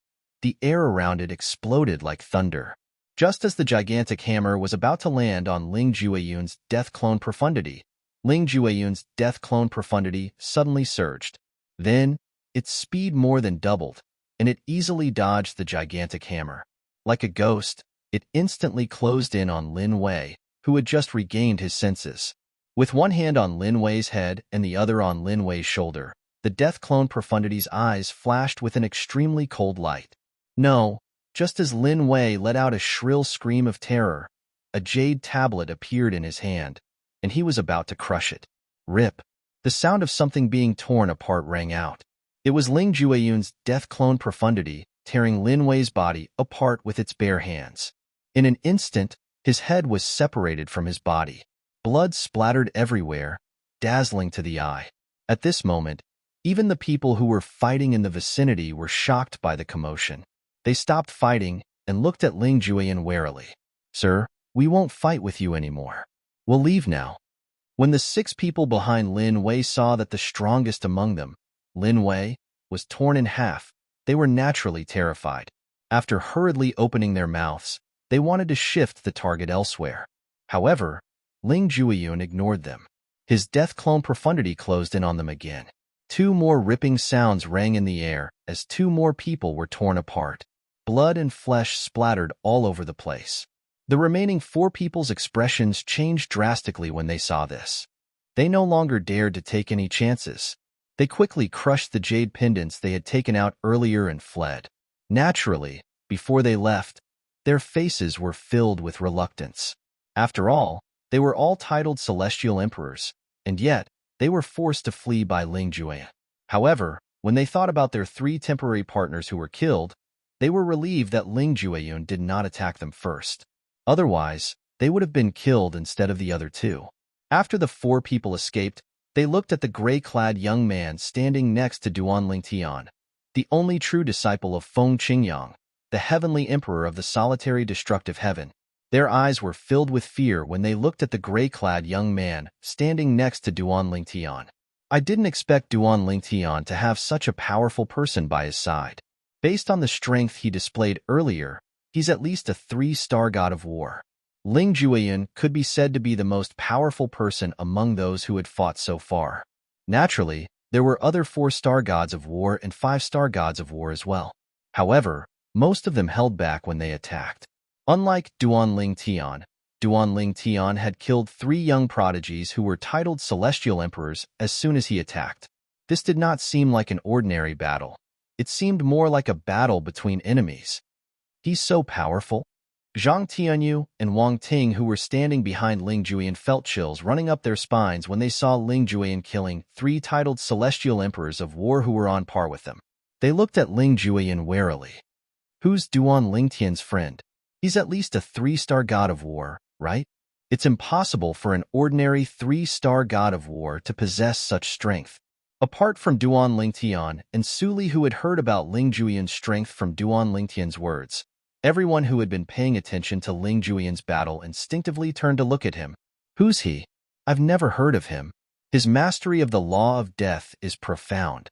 around it exploded like thunder. Just as the gigantic hammer was about to land on Ling Jueyun's death clone profundity, Ling Jueyun's death clone profundity suddenly surged. Then, its speed more than doubled, and it easily dodged the gigantic hammer. Like a ghost, it instantly closed in on Lin Wei, who had just regained his senses. With one hand on Lin Wei's head and the other on Lin Wei's shoulder, the death clone Profundity's eyes flashed with an extremely cold light. No, just as Lin Wei let out a shrill scream of terror, a jade tablet appeared in his hand, and he was about to crush it. Rip! The sound of something being torn apart rang out. It was Ling Jueyun's death clone Profundity, tearing Lin Wei's body apart with its bare hands. In an instant, his head was separated from his body. Blood splattered everywhere, dazzling to the eye. At this moment, even the people who were fighting in the vicinity were shocked by the commotion. They stopped fighting and looked at Ling Jueyun warily. "Sir, we won't fight with you anymore. We'll leave now." When the 6 people behind Lin Wei saw that the strongest among them, Lin Wei, was torn in half, they were naturally terrified. After hurriedly opening their mouths, they wanted to shift the target elsewhere. However, Ling Jueyun ignored them. His death clone Profundity closed in on them again. 2 more ripping sounds rang in the air as 2 more people were torn apart. Blood and flesh splattered all over the place. The remaining 4 people's expressions changed drastically when they saw this. They no longer dared to take any chances. They quickly crushed the jade pendants they had taken out earlier and fled. Naturally, before they left, their faces were filled with reluctance. After all, they were all titled Celestial Emperors, and yet they were forced to flee by Ling Jueyun. However, when they thought about their 3 temporary partners who were killed, they were relieved that Ling Jueyun did not attack them first. Otherwise, they would have been killed instead of the other 2. After the 4 people escaped, they looked at the gray-clad young man standing next to Duanling Tian, the only true disciple of Feng Qingyang, the heavenly emperor of the solitary destructive heaven. Their eyes were filled with fear when they looked at the gray-clad young man standing next to Duanling Tian. I didn't expect Duanling Tian to have such a powerful person by his side. Based on the strength he displayed earlier, he's at least a 3-star god of war. Ling Jueyun could be said to be the most powerful person among those who had fought so far. Naturally, there were other 4-star gods of war and 5-star gods of war as well. However, most of them held back when they attacked. Unlike Duanling Tian had killed 3 young prodigies who were titled Celestial Emperors as soon as he attacked. This did not seem like an ordinary battle. It seemed more like a battle between enemies. "He's so powerful." Zhang Tianyu and Wang Ting, who were standing behind Ling Jueyun, felt chills running up their spines when they saw Ling Jueyun killing 3 titled Celestial Emperors of War who were on par with them. They looked at Ling Jueyun warily. "Who's Duanling Tian's friend? He's at least a 3-star god of war, right? It's impossible for an ordinary 3-star god of war to possess such strength." Apart from Duanling Tian and Suli, who had heard about Ling Jueyun's strength from Duanling Tian's words, everyone who had been paying attention to Ling Jueyun's battle instinctively turned to look at him. "Who's he? I've never heard of him. His mastery of the law of death is profound.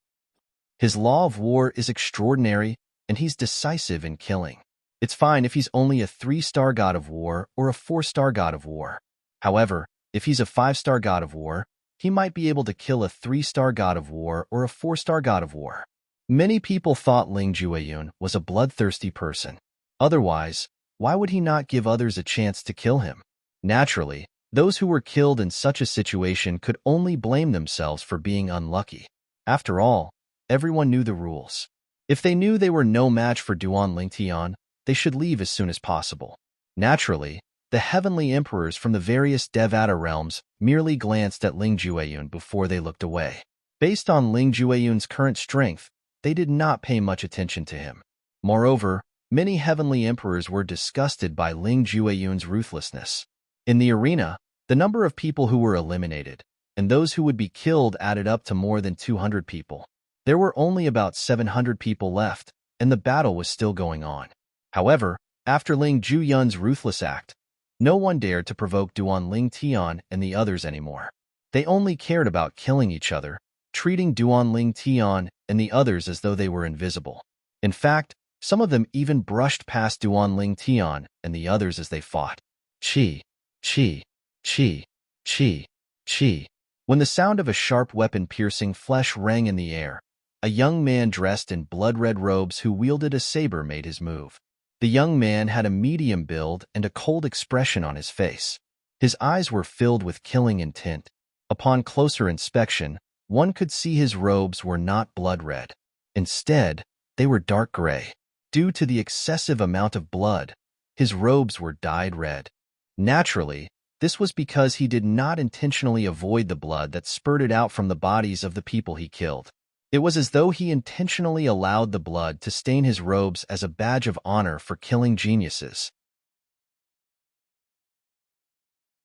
His law of war is extraordinary, and he's decisive in killing. It's fine if he's only a 3-star god of war or a 4-star god of war. However, if he's a 5-star god of war, he might be able to kill a 3-star god of war or a 4-star god of war." Many people thought Ling Jueyun was a bloodthirsty person. Otherwise, why would he not give others a chance to kill him? Naturally, those who were killed in such a situation could only blame themselves for being unlucky. After all, everyone knew the rules. If they knew they were no match for Duanling Tian, they should leave as soon as possible. Naturally, the heavenly emperors from the various Devata realms merely glanced at Ling Jueyun before they looked away. Based on Ling Jueyun's current strength, they did not pay much attention to him. Moreover, many heavenly emperors were disgusted by Ling Jueyun's ruthlessness. In the arena, the number of people who were eliminated, and those who would be killed added up to more than 200 people. There were only about 700 people left, and the battle was still going on. However, after Ling Jueyun's ruthless act, no one dared to provoke Duanling Tian and the others anymore. They only cared about killing each other, treating Duanling Tian and the others as though they were invisible. In fact, some of them even brushed past Duanling Tian and the others as they fought. Chi, chi, chi, chi, chi. When the sound of a sharp weapon piercing flesh rang in the air, a young man dressed in blood-red robes who wielded a saber made his move. The young man had a medium build and a cold expression on his face. His eyes were filled with killing intent. Upon closer inspection, one could see his robes were not blood red. Instead, they were dark gray. Due to the excessive amount of blood, his robes were dyed red. Naturally, this was because he did not intentionally avoid the blood that spurted out from the bodies of the people he killed. It was as though he intentionally allowed the blood to stain his robes as a badge of honor for killing geniuses.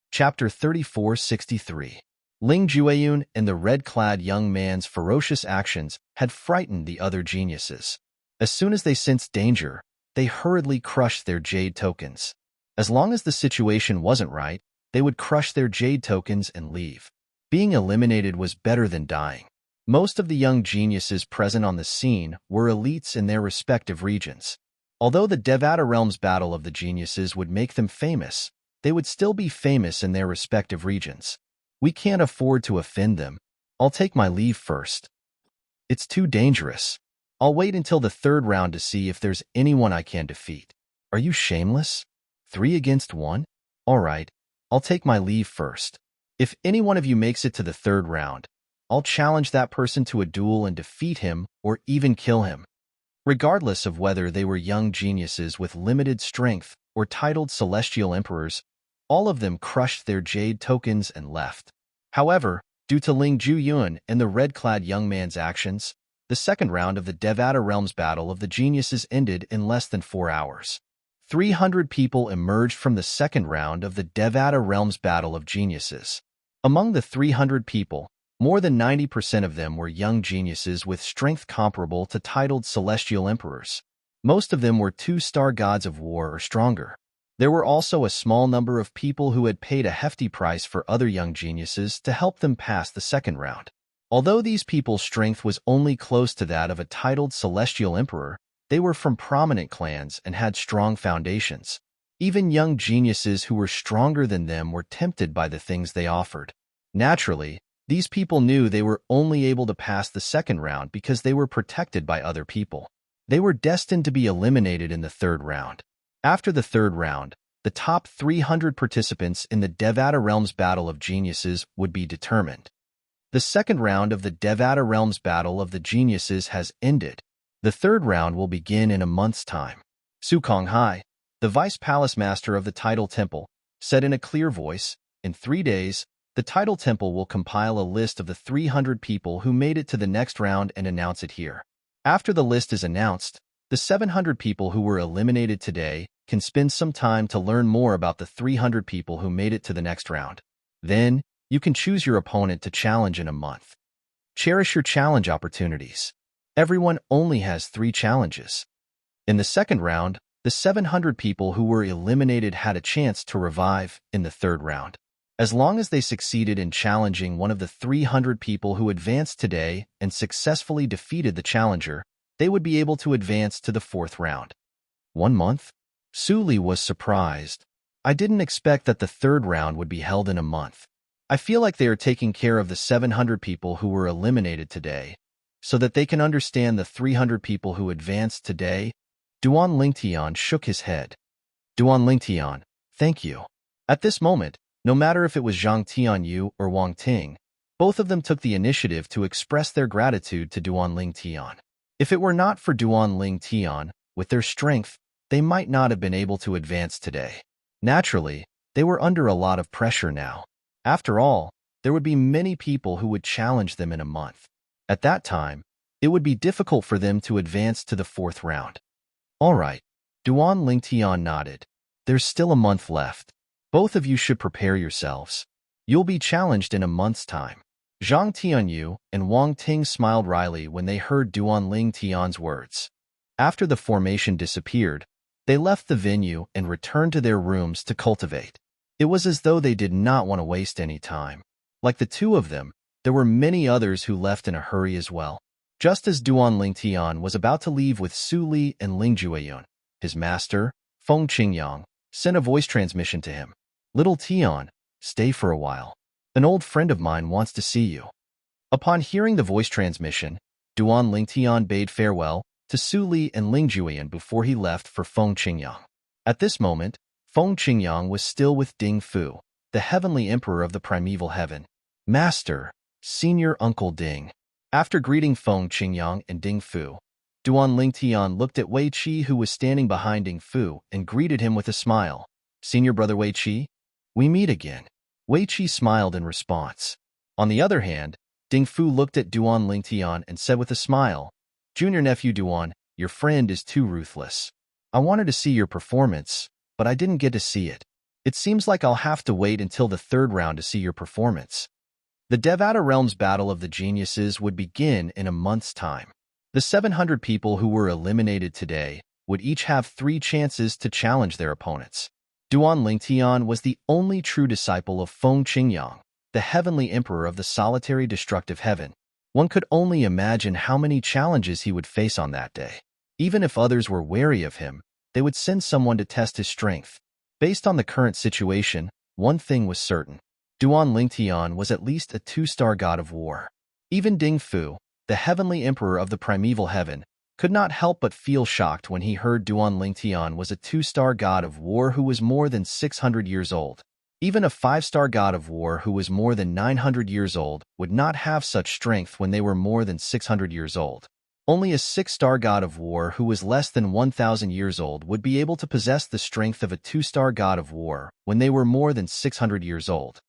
Chapter 3463. Ling Jueyun and the red-clad young man's ferocious actions had frightened the other geniuses. As soon as they sensed danger, they hurriedly crushed their jade tokens. As long as the situation wasn't right, they would crush their jade tokens and leave. Being eliminated was better than dying. Most of the young geniuses present on the scene were elites in their respective regions. Although the Devata Realms battle of the geniuses would make them famous, they would still be famous in their respective regions. We can't afford to offend them. I'll take my leave first. It's too dangerous. I'll wait until the third round to see if there's anyone I can defeat. Are you shameless? 3 against 1? All right, I'll take my leave first. If any one of you makes it to the third round, I'll challenge that person to a duel and defeat him or even kill him. Regardless of whether they were young geniuses with limited strength or titled celestial emperors, all of them crushed their jade tokens and left. However, due to Ling Jueyun and the red-clad young man's actions, the second round of the Devata Realms battle of the geniuses ended in less than 4 hours. 300 people emerged from the second round of the Devata Realms battle of geniuses. Among the 300 people, more than 90% of them were young geniuses with strength comparable to titled celestial emperors. Most of them were 2-star gods of war or stronger. There were also a small number of people who had paid a hefty price for other young geniuses to help them pass the second round. Although these people's strength was only close to that of a titled celestial emperor, they were from prominent clans and had strong foundations. Even young geniuses who were stronger than them were tempted by the things they offered. Naturally, these people knew they were only able to pass the second round because they were protected by other people. They were destined to be eliminated in the third round. After the third round, the top 300 participants in the Devata Realms battle of geniuses would be determined. The second round of the Devata Realms battle of the geniuses has ended. The third round will begin in a month's time. Su Konghai, the vice palace master of the Tidal Temple, said in a clear voice, "In 3 days, the Tidal Temple will compile a list of the 300 people who made it to the next round and announce it here. After the list is announced, the 700 people who were eliminated today can spend some time to learn more about the 300 people who made it to the next round. Then, you can choose your opponent to challenge in a month. Cherish your challenge opportunities. Everyone only has 3 challenges." In the second round, the 700 people who were eliminated had a chance to revive in the third round. As long as they succeeded in challenging one of the 300 people who advanced today and successfully defeated the challenger, they would be able to advance to the fourth round. 1 month? Su Li was surprised. I didn't expect that the third round would be held in a month. I feel like they are taking care of the 700 people who were eliminated today, so that they can understand the 300 people who advanced today. Duan Lingtian shook his head. Duan Lingtian, thank you. At this moment, no matter if it was Zhang Tianyu or Wang Ting, both of them took the initiative to express their gratitude to Duan Lingtian. If it were not for Duan Lingtian, with their strength, they might not have been able to advance today. Naturally, they were under a lot of pressure now. After all, there would be many people who would challenge them in a month. At that time, it would be difficult for them to advance to the fourth round. All right, Duan Lingtian nodded. There's still a month left. Both of you should prepare yourselves. You'll be challenged in a month's time. Zhang Tianyu and Wang Ting smiled wryly when they heard Duan Lingtian's words. After the formation disappeared, they left the venue and returned to their rooms to cultivate. It was as though they did not want to waste any time. Like the two of them, there were many others who left in a hurry as well. Just as Duan Lingtian was about to leave with Su Li and Ling Jueyun, his master, Feng Qingyang, sent a voice transmission to him. Little Tian, stay for a while. An old friend of mine wants to see you. Upon hearing the voice transmission, Duan Lingtian bade farewell, to Su Li and Ling Juiyan before he left for Feng Qingyang. At this moment, Feng Qingyang was still with Ding Fu, the heavenly emperor of the primeval heaven. Master, Senior Uncle Ding. After greeting Feng Qingyang and Ding Fu, Duan Lingtian looked at Wei Qi, who was standing behind Ding Fu, and greeted him with a smile. Senior brother Wei Qi, we meet again. Wei Qi smiled in response. On the other hand, Ding Fu looked at Duan Lingtian and said with a smile, Junior nephew Duan, your friend is too ruthless. I wanted to see your performance, but I didn't get to see it. It seems like I'll have to wait until the third round to see your performance. The Devata Realms Battle of the Geniuses would begin in a month's time. The 700 people who were eliminated today would each have 3 chances to challenge their opponents. Duan Lingtian was the only true disciple of Feng Qingyang, the heavenly emperor of the solitary destructive heaven. One could only imagine how many challenges he would face on that day. Even if others were wary of him, they would send someone to test his strength. Based on the current situation, one thing was certain. Duan Lingtian was at least a 2-star god of war. Even Ding Fu, the heavenly emperor of the primeval heaven, could not help but feel shocked when he heard Duan Lingtian was a 2-star god of war who was more than 600 years old. Even a 5-star god of war who was more than 900 years old would not have such strength when they were more than 600 years old. Only a 6-star god of war who was less than 1,000 years old would be able to possess the strength of a 2-star god of war when they were more than 600 years old.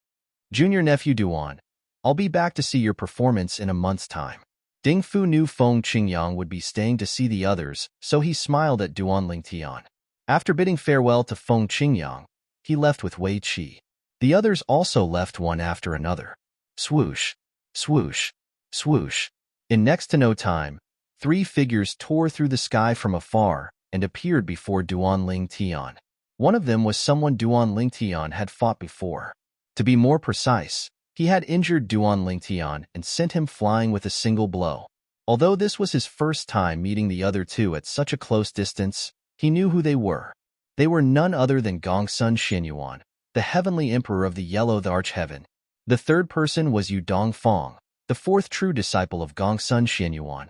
Junior nephew Duan, I'll be back to see your performance in a month's time. Ding Fu knew Feng Qingyang would be staying to see the others, so he smiled at Duan Lingtian. After bidding farewell to Feng Qingyang, he left with Wei Qi. The others also left one after another. Swoosh, swoosh, swoosh. In next to no time, 3 figures tore through the sky from afar and appeared before Duan Lingtian. One of them was someone Duan Lingtian had fought before. To be more precise, he had injured Duan Lingtian and sent him flying with a single blow. Although this was his first time meeting the other 2 at such a close distance, he knew who they were. They were none other than Gongsun Xianyuan, the heavenly emperor of the Yellow Arch-Heaven. The third person was Yu Dongfang, the 4th true disciple of Gongsun Xianyuan.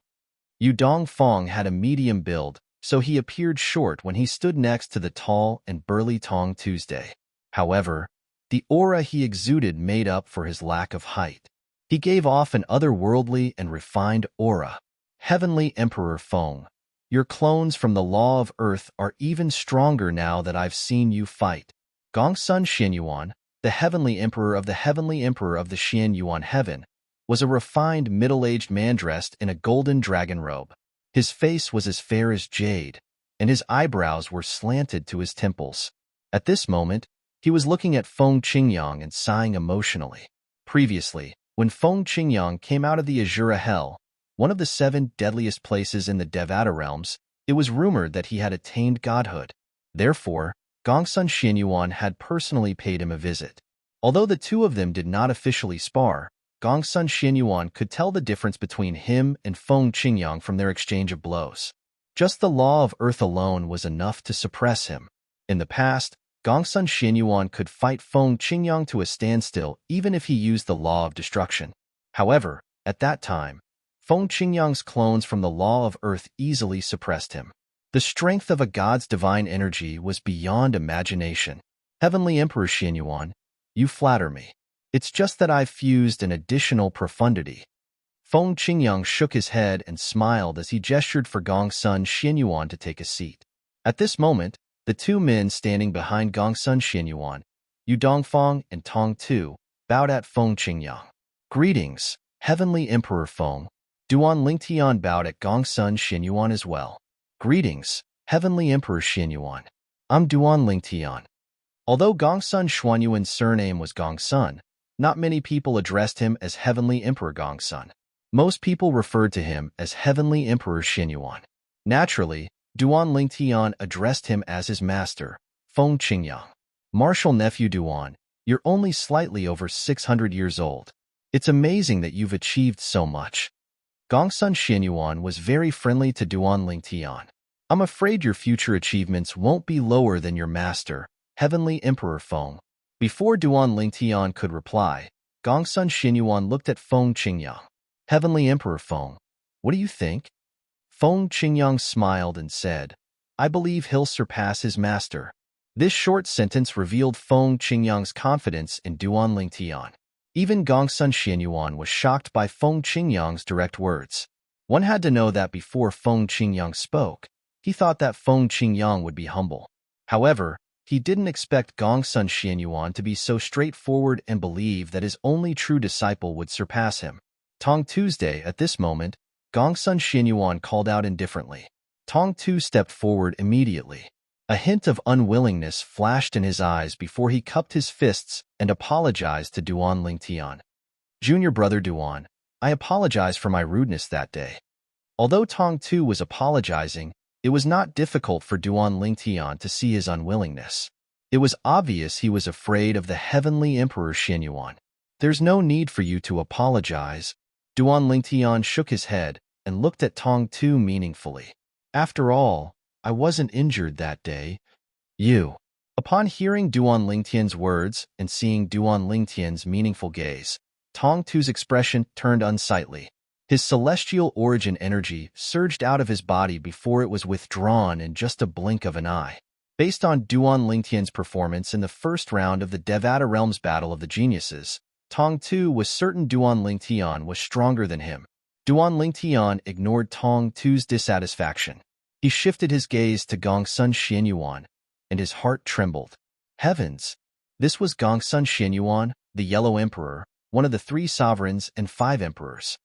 Yu Dongfang had a medium build, so he appeared short when he stood next to the tall and burly Tong Tuesday. However, the aura he exuded made up for his lack of height. He gave off an otherworldly and refined aura. Heavenly Emperor Feng, your clones from the Law of Earth are even stronger now that I've seen you fight. Gongsun Xianyuan, the heavenly emperor of the Xianyuan heaven, was a refined middle-aged man dressed in a golden dragon robe. His face was as fair as jade, and his eyebrows were slanted to his temples. At this moment, he was looking at Feng Qingyang and sighing emotionally. Previously, when Feng Qingyang came out of the Azura Hell, one of the 7 deadliest places in the Devata realms, it was rumored that he had attained godhood. Therefore, Gongsun Xianyuan had personally paid him a visit. Although the 2 of them did not officially spar, Gongsun Xianyuan could tell the difference between him and Feng Qingyang from their exchange of blows. Just the Law of Earth alone was enough to suppress him. In the past, Gongsun Xianyuan could fight Feng Qingyang to a standstill even if he used the Law of Destruction. However, at that time, Feng Qingyang's clones from the Law of Earth easily suppressed him. The strength of a god's divine energy was beyond imagination. Heavenly Emperor Xianyuan, you flatter me. It's just that I've fused an additional profundity. Feng Qingyang shook his head and smiled as he gestured for Gongsun Xianyuan to take a seat. At this moment, the 2 men standing behind Gongsun Xianyuan, Yu Dongfang and Tong Tu, bowed at Feng Qingyang. Greetings, Heavenly Emperor Feng. Duan Lingtian bowed at Gongsun Xianyuan as well. Greetings, Heavenly Emperor Xianyuan. I'm Duan Lingtian. Although Gongsun Xianyuan's surname was Gongsun, not many people addressed him as Heavenly Emperor Gongsun. Most people referred to him as Heavenly Emperor Xianyuan. Naturally, Duan Lingtian addressed him as his master, Feng Qingyang. Martial nephew Duan, you're only slightly over 600 years old. It's amazing that you've achieved so much. Gongsun Xianyuan was very friendly to Duan Lingtian. I'm afraid your future achievements won't be lower than your master, Heavenly Emperor Feng. Before Duan Lingtian could reply, Gongsun Xianyuan looked at Feng Qingyang. Heavenly Emperor Feng, what do you think? Feng Qingyang smiled and said, I believe he'll surpass his master. This short sentence revealed Feng Qingyang's confidence in Duan Lingtian. Even Gongsun Xianyuan was shocked by Feng Qingyang's direct words. One had to know that before Feng Qingyang spoke, he thought that Feng Qingyang would be humble. However, he didn't expect Gongsun Xianyuan to be so straightforward and believe that his only true disciple would surpass him. Tong Tuesday, at this moment, Gongsun Xianyuan called out indifferently. Tong Tu stepped forward immediately. A hint of unwillingness flashed in his eyes before he cupped his fists and apologized to Duan Lingtian. Junior brother Duan, I apologize for my rudeness that day. Although Tong Tu was apologizing, it was not difficult for Duan Lingtian to see his unwillingness. It was obvious he was afraid of the heavenly Emperor Xianyuan. There's no need for you to apologize. Duan Lingtian shook his head and looked at Tong Tu meaningfully. After all, I wasn't injured that day. You. Upon hearing Duan Lingtian's words and seeing Duan Lingtian's meaningful gaze, Tong Tu's expression turned unsightly. His celestial origin energy surged out of his body before it was withdrawn in just a blink of an eye. Based on Duan Lingtian's performance in the first round of the Devata Realms Battle of the Geniuses, Tong Tu was certain Duan Lingtian was stronger than him. Duan Lingtian ignored Tong Tu's dissatisfaction. He shifted his gaze to Gongsun Xianyuan, and his heart trembled. Heavens! This was Gongsun Xianyuan, the Yellow Emperor, one of the 3 sovereigns and 5 emperors.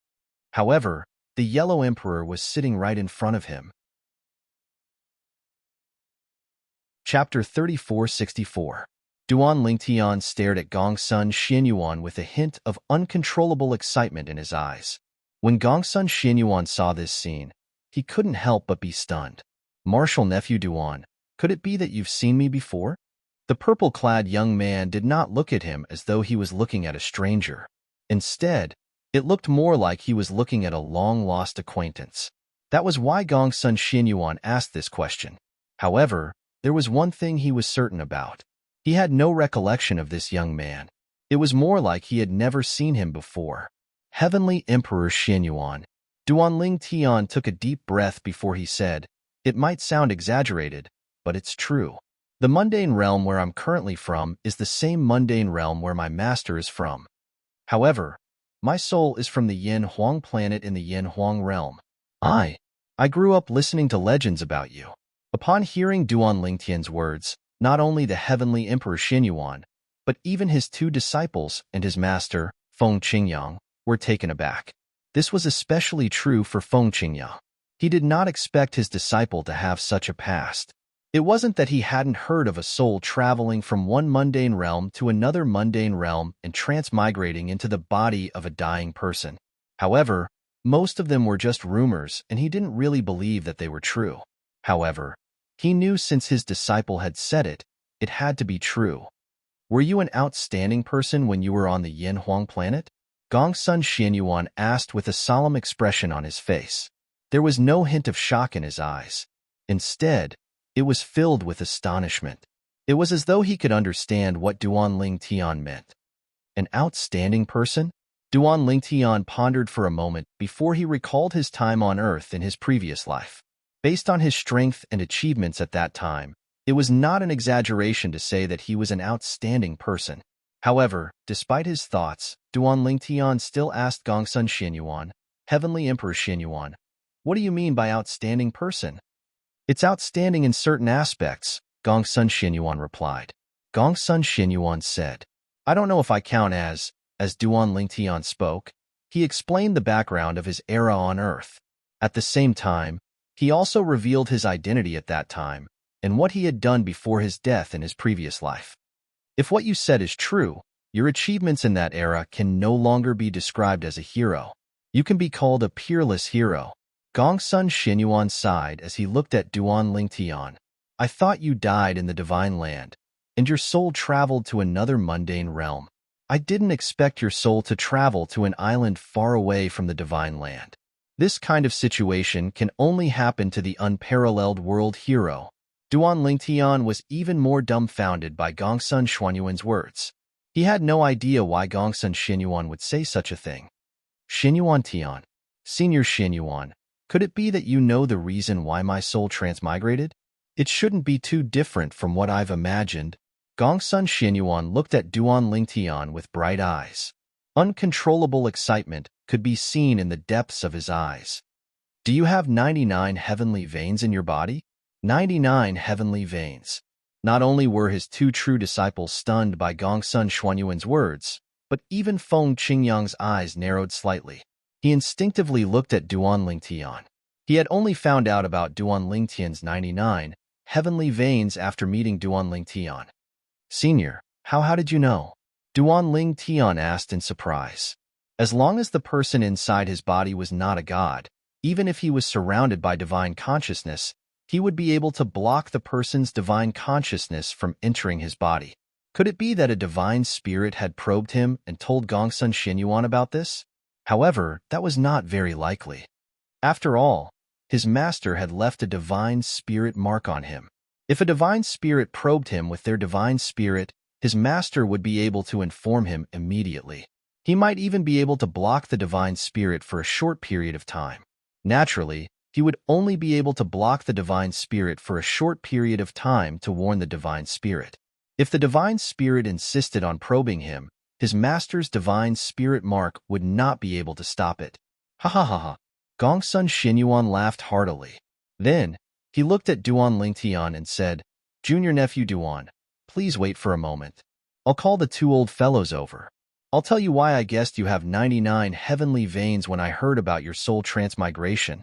However, the Yellow Emperor was sitting right in front of him. Chapter 3464. Duan Lingtian stared at Gongsun Xianyuan with a hint of uncontrollable excitement in his eyes. When Gongsun Xianyuan saw this scene, he couldn't help but be stunned. Martial nephew Duan, could it be that you've seen me before? The purple-clad young man did not look at him as though he was looking at a stranger. Instead, it looked more like he was looking at a long-lost acquaintance. That was why Gongsun Xianyuan asked this question. However, there was one thing he was certain about. He had no recollection of this young man. It was more like he had never seen him before. Heavenly Emperor Xianyuan. Duan Lingtian took a deep breath before he said, It might sound exaggerated, but it's true. The mundane realm where I'm currently from is the same mundane realm where my master is from. However, my soul is from the Yin Huang planet in the Yin Huang realm. I grew up listening to legends about you. Upon hearing Duan Lingtian's words, not only the heavenly Emperor Xianyuan, but even his 2 disciples and his master, Feng Qingyang, were taken aback. This was especially true for Feng Qingyang. He did not expect his disciple to have such a past. It wasn't that he hadn't heard of a soul traveling from one mundane realm to another mundane realm and transmigrating into the body of a dying person. However, most of them were just rumors, and he didn't really believe that they were true. However, he knew since his disciple had said it, it had to be true. Were you an outstanding person when you were on the Yin Huang planet? Gongsun Xianyuan asked with a solemn expression on his face. There was no hint of shock in his eyes. Instead, it was filled with astonishment. It was as though he could understand what Duan Lingtian meant. An outstanding person? Duan Lingtian pondered for a moment before he recalled his time on Earth in his previous life. Based on his strength and achievements at that time, it was not an exaggeration to say that he was an outstanding person. However, despite his thoughts, Duan Lingtian still asked Gongsun Xianyuan, Heavenly Emperor Xianyuan, what do you mean by outstanding person? It's outstanding in certain aspects, Gongsun Xianyuan replied. Gongsun Xianyuan said, I don't know if I count as Duan Lingtian spoke. He explained the background of his era on Earth. At the same time, he also revealed his identity at that time and what he had done before his death in his previous life. If what you said is true, your achievements in that era can no longer be described as a hero. You can be called a peerless hero. Gongsun Xianyuan sighed as he looked at Duan Lingtian. I thought you died in the divine land, and your soul traveled to another mundane realm. I didn't expect your soul to travel to an island far away from the divine land. This kind of situation can only happen to the unparalleled world hero. Duan Lingtian was even more dumbfounded by Gongsun Xianyuan's words. He had no idea why Gongsun Xianyuan would say such a thing. Xianyuan Tian, Senior Xianyuan, Could it be that you know the reason why my soul transmigrated? It shouldn't be too different from what I've imagined. Gongsun Xinyuan looked at Duan Lingtian with bright eyes. Uncontrollable excitement could be seen in the depths of his eyes. Do you have 99 heavenly veins in your body? 99 heavenly veins. Not only were his two true disciples stunned by Gongsun Xuanyuan's words, but even Feng Qingyang's eyes narrowed slightly. He instinctively looked at Duan Lingtian. He had only found out about Duan Lingtian's 99 heavenly veins after meeting Duan Lingtian. Senior, how did you know? Duan Lingtian asked in surprise. As long as the person inside his body was not a god, even if he was surrounded by divine consciousness, he would be able to block the person's divine consciousness from entering his body. Could it be that a divine spirit had probed him and told Gongsun Xinyuan about this? However, that was not very likely. After all, his master had left a divine spirit mark on him. If a divine spirit probed him with their divine spirit, his master would be able to inform him immediately. He might even be able to block the divine spirit for a short period of time. Naturally, he would only be able to block the divine spirit for a short period of time to warn the divine spirit. If the divine spirit insisted on probing him, his master's divine spirit mark would not be able to stop it. Ha ha ha ha. Gongsun Xinyuan laughed heartily. Then, he looked at Duan Lingtian and said, Junior nephew Duan, please wait for a moment. I'll call the two old fellows over. I'll tell you why I guessed you have 99 heavenly veins when I heard about your soul transmigration.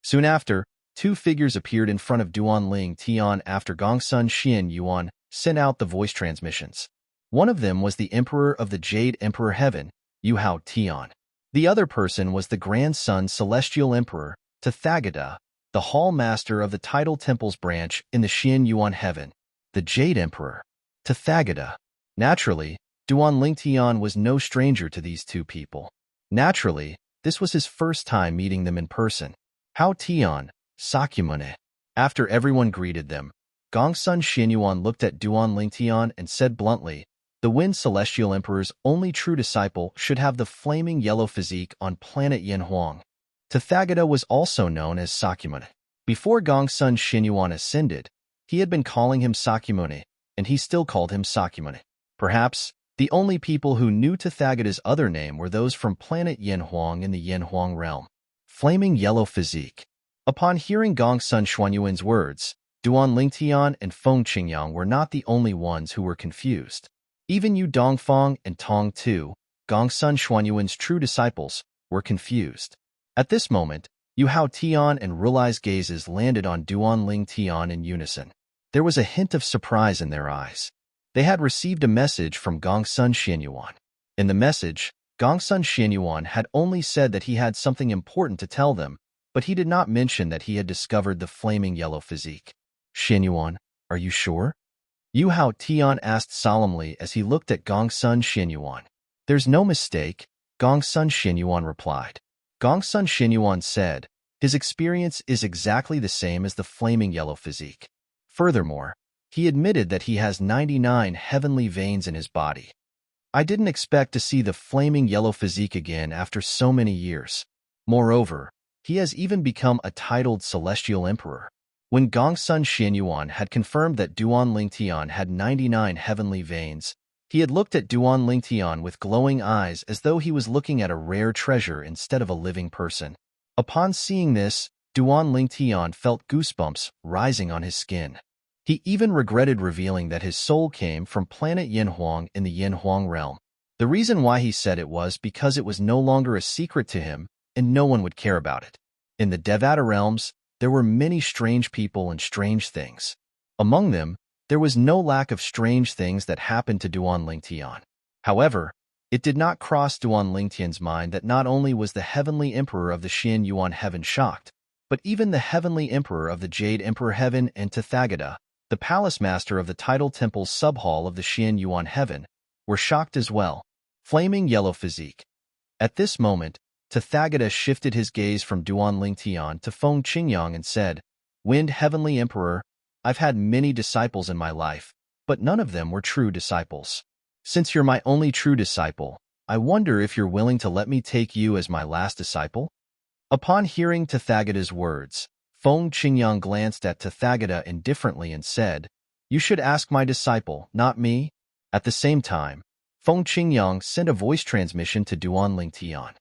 Soon after, two figures appeared in front of Duan Lingtian after Gongsun Xinyuan sent out the voice transmissions. One of them was the Emperor of the Jade Emperor Heaven, Yu Hao Tian. The other person was the grandson Celestial Emperor, Tathagata, the Hall Master of the Tidal Temples branch in the Xinyuan Heaven, the Jade Emperor, Tathagata. Naturally, Duan Lingtian was no stranger to these two people. Naturally, this was his first time meeting them in person. Hao Tian, Sakyamune. After everyone greeted them, Gongsun Xinyuan looked at Duan Lingtian and said bluntly, the Wind Celestial Emperor's only true disciple should have the flaming yellow physique on planet Yanhuang. Tathagata was also known as Sakyamune. Before Gongsun Xinyuan ascended, he had been calling him Sakyamune, and he still called him Sakyamune. Perhaps, the only people who knew Tathagata's other name were those from planet Yanhuang in the Yanhuang realm. Flaming yellow physique. Upon hearing Gongsun Xuanyuan's words, Duan Lingtian and Feng Qingyang were not the only ones who were confused. Even Yu Dongfang and Tong Tu, Gongsun Xuanyuan's true disciples, were confused. At this moment, Yu Hao Tian and Rulai's gazes landed on Duan Lingtian in unison. There was a hint of surprise in their eyes. They had received a message from Gongsun Xinyuan. In the message, Gongsun Xinyuan had only said that he had something important to tell them, but he did not mention that he had discovered the flaming yellow physique. Xinyuan, are you sure? Yu Hao Tian asked solemnly as he looked at Gongsun Xinyuan. There's no mistake, Gongsun Xinyuan replied. Gongsun Xinyuan said, his experience is exactly the same as the flaming yellow physique. Furthermore, he admitted that he has 99 heavenly veins in his body. I didn't expect to see the flaming yellow physique again after so many years. Moreover, he has even become a titled Celestial Emperor. When Gongsun Xinyuan had confirmed that Duan Lingtian had 99 heavenly veins, he had looked at Duan Lingtian with glowing eyes as though he was looking at a rare treasure instead of a living person. Upon seeing this, Duan Lingtian felt goosebumps rising on his skin. He even regretted revealing that his soul came from planet Yanhuang in the Yanhuang realm. The reason why he said it was because it was no longer a secret to him and no one would care about it. In the Devata realms, there were many strange people and strange things. Among them, there was no lack of strange things that happened to Duan Lingtian. However, it did not cross Duan Lingtian's mind that not only was the heavenly emperor of the Xinyuan heaven shocked, but even the heavenly emperor of the Jade Emperor heaven and Tathagata, the palace master of the Tidal Temple's sub-hall of the Xinyuan heaven, were shocked as well. Flaming yellow physique. At this moment, Tathagata shifted his gaze from Duan Lingtian to Feng Qingyang and said, Wind Heavenly Emperor, I've had many disciples in my life, but none of them were true disciples. Since you're my only true disciple, I wonder if you're willing to let me take you as my last disciple? Upon hearing Tathagata's words, Feng Qingyang glanced at Tathagata indifferently and said, "You should ask my disciple, not me." At the same time, Feng Qingyang sent a voice transmission to Duanling Tian.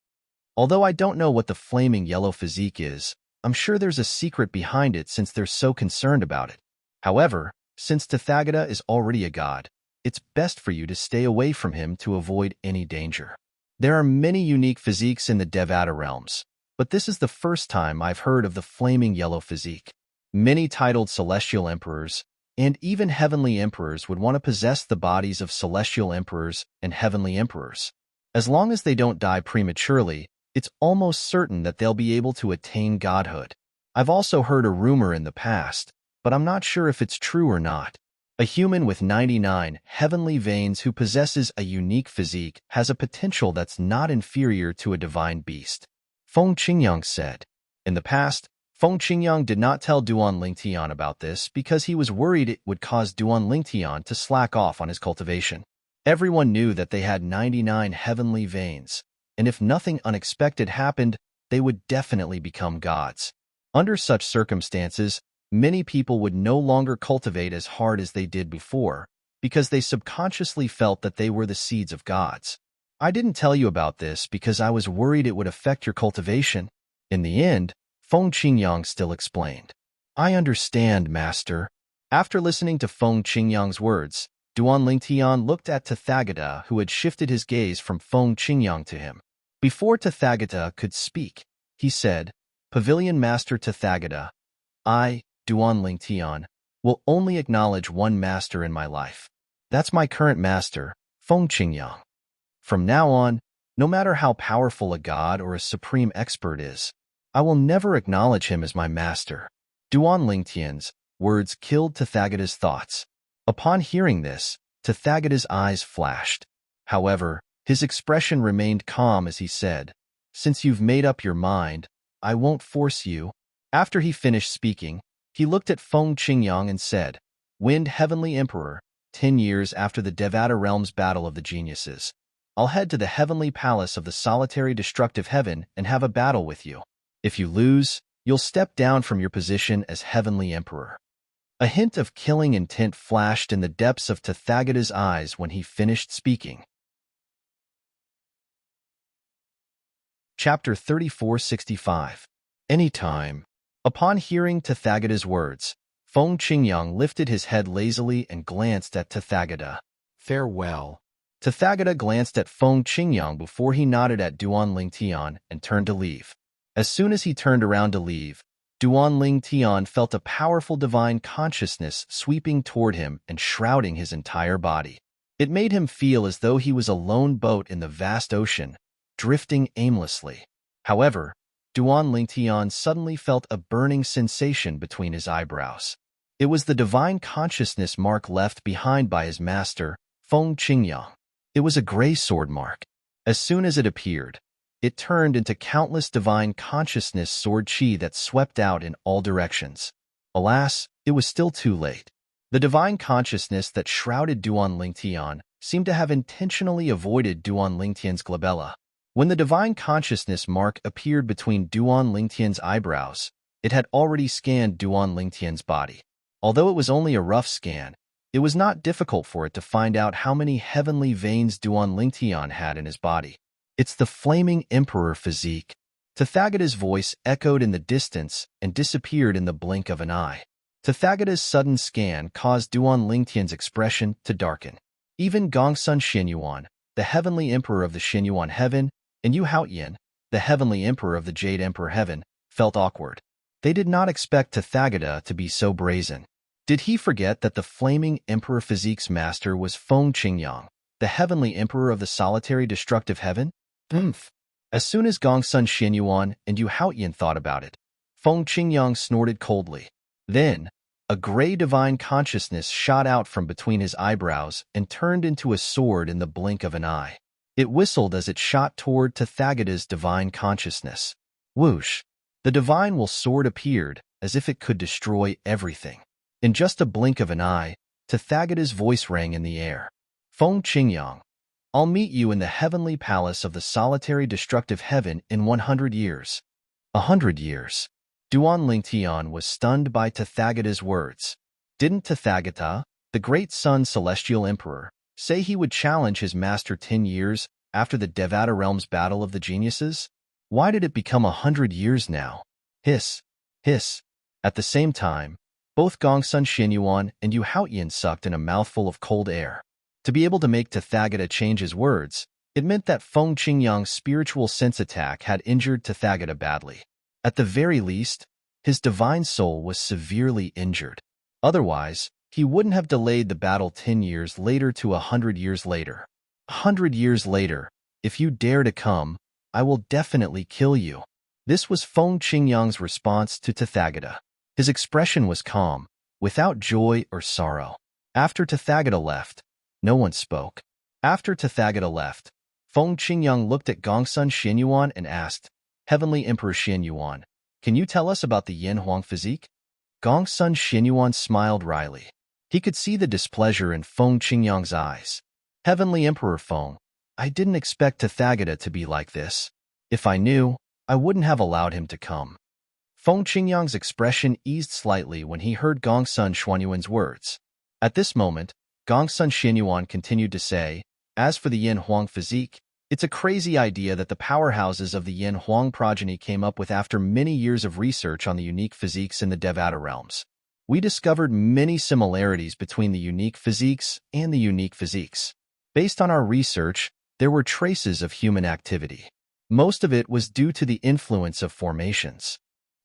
"Although I don't know what the flaming yellow physique is, I'm sure there's a secret behind it since they're so concerned about it. However, since Tathagata is already a god, it's best for you to stay away from him to avoid any danger. There are many unique physiques in the Devata realms, but this is the first time I've heard of the flaming yellow physique. Many titled celestial emperors, and even heavenly emperors would want to possess the bodies of celestial emperors and heavenly emperors. As long as they don't die prematurely, it's almost certain that they'll be able to attain godhood. I've also heard a rumor in the past, but I'm not sure if it's true or not. A human with 99 heavenly veins who possesses a unique physique has a potential that's not inferior to a divine beast," Feng Qingyang said. In the past, Feng Qingyang did not tell Duan Lingtian about this because he was worried it would cause Duan Lingtian to slack off on his cultivation. Everyone knew that they had 99 heavenly veins, and if nothing unexpected happened, they would definitely become gods. Under such circumstances, many people would no longer cultivate as hard as they did before because they subconsciously felt that they were the seeds of gods. "I didn't tell you about this because I was worried it would affect your cultivation." In the end, Feng Qingyang still explained, "I understand, Master." After listening to Feng Qingyang's words, Duan Lingtian looked at Tathagata, who had shifted his gaze from Feng Qingyang to him. Before Tathagata could speak, he said, "Pavilion Master Tathagata, I, Duan Lingtian, will only acknowledge one master in my life. That's my current master, Feng Qingyang. From now on, no matter how powerful a god or a supreme expert is, I will never acknowledge him as my master." Duan Lingtian's words killed Tathagata's thoughts. Upon hearing this, Tathagata's eyes flashed. However, his expression remained calm as he said, "Since you've made up your mind, I won't force you." After he finished speaking, he looked at Feng Qingyang and said, "Wind Heavenly Emperor, 10 years after the Devata Realm's Battle of the Geniuses, I'll head to the Heavenly Palace of the Solitary Destructive Heaven and have a battle with you. If you lose, you'll step down from your position as Heavenly Emperor." A hint of killing intent flashed in the depths of Tathagata's eyes when he finished speaking. Chapter 3465. Anytime. Upon hearing Tathagata's words, Feng Qingyang lifted his head lazily and glanced at Tathagata. "Farewell." Tathagata glanced at Feng Qingyang before he nodded at Duan Lingtian and turned to leave. As soon as he turned around to leave, Duan Lingtian felt a powerful divine consciousness sweeping toward him and shrouding his entire body. It made him feel as though he was a lone boat in the vast ocean, drifting aimlessly. However, Duan Lingtian suddenly felt a burning sensation between his eyebrows. It was the divine consciousness mark left behind by his master, Feng Qingyang. It was a gray sword mark. As soon as it appeared, it turned into countless divine consciousness sword chi that swept out in all directions. Alas, it was still too late. The divine consciousness that shrouded Duan Lingtian seemed to have intentionally avoided Duan Lingtian's glabella. When the divine consciousness mark appeared between Duan Lingtian's eyebrows, it had already scanned Duan Lingtian's body. Although it was only a rough scan, it was not difficult for it to find out how many heavenly veins Duan Lingtian had in his body. "It's the flaming emperor physique." Tathagata's voice echoed in the distance and disappeared in the blink of an eye. Tathagata's sudden scan caused Duan Lingtian's expression to darken. Even Gongsun Xinyuan, the heavenly emperor of the Xinyuan heaven, and Yu Haotian, the heavenly emperor of the Jade Emperor heaven, felt awkward. They did not expect Tathagata to be so brazen. Did he forget that the flaming emperor physique's master was Feng Qingyang, the heavenly emperor of the solitary destructive heaven? As soon as Gongsun Xinyuan and Yu Haotian thought about it, Feng Qingyang snorted coldly. Then, a gray divine consciousness shot out from between his eyebrows and turned into a sword in the blink of an eye. It whistled as it shot toward Tathagata's divine consciousness. Whoosh! The divine sword appeared, as if it could destroy everything. In just a blink of an eye, Tathagata's voice rang in the air. "Feng Qingyang, I'll meet you in the heavenly palace of the solitary destructive heaven in 100 years. 100 years. Duan Lingtian was stunned by Tathagata's words. Didn't Tathagata, the great Sun Celestial Emperor, say he would challenge his master 10 years after the Devata Realm's Battle of the Geniuses? Why did it become 100 years now? Hiss, hiss. At the same time, both Gongsun Xinyuan and Yu Haotian sucked in a mouthful of cold air. To be able to make Tathagata change his words, it meant that Feng Qingyang's spiritual sense attack had injured Tathagata badly. At the very least, his divine soul was severely injured. Otherwise, he wouldn't have delayed the battle 10 years later to 100 years later. 100 years later, if you dare to come, I will definitely kill you. This was Feng Qingyang's response to Tathagata. His expression was calm, without joy or sorrow. After Tathagata left, no one spoke. After Tathagata left, Feng Qingyang looked at Gongsun Xinyuan and asked, Heavenly Emperor Xinyuan, can you tell us about the Yin Huang physique? Gongsun Xinyuan smiled wryly. He could see the displeasure in Feng Qingyang's eyes. Heavenly Emperor Feng, I didn't expect Tathagata to be like this. If I knew, I wouldn't have allowed him to come. Feng Qingyang's expression eased slightly when he heard Gongsun Xinyuan's words. At this moment, Gongsun Xinyuan continued to say, as for the Yin Huang physique, it's a crazy idea that the powerhouses of the Yin Huang progeny came up with after many years of research on the unique physiques in the Devata realms. We discovered many similarities between the unique physiques and the unique physiques. Based on our research, there were traces of human activity. Most of it was due to the influence of formations.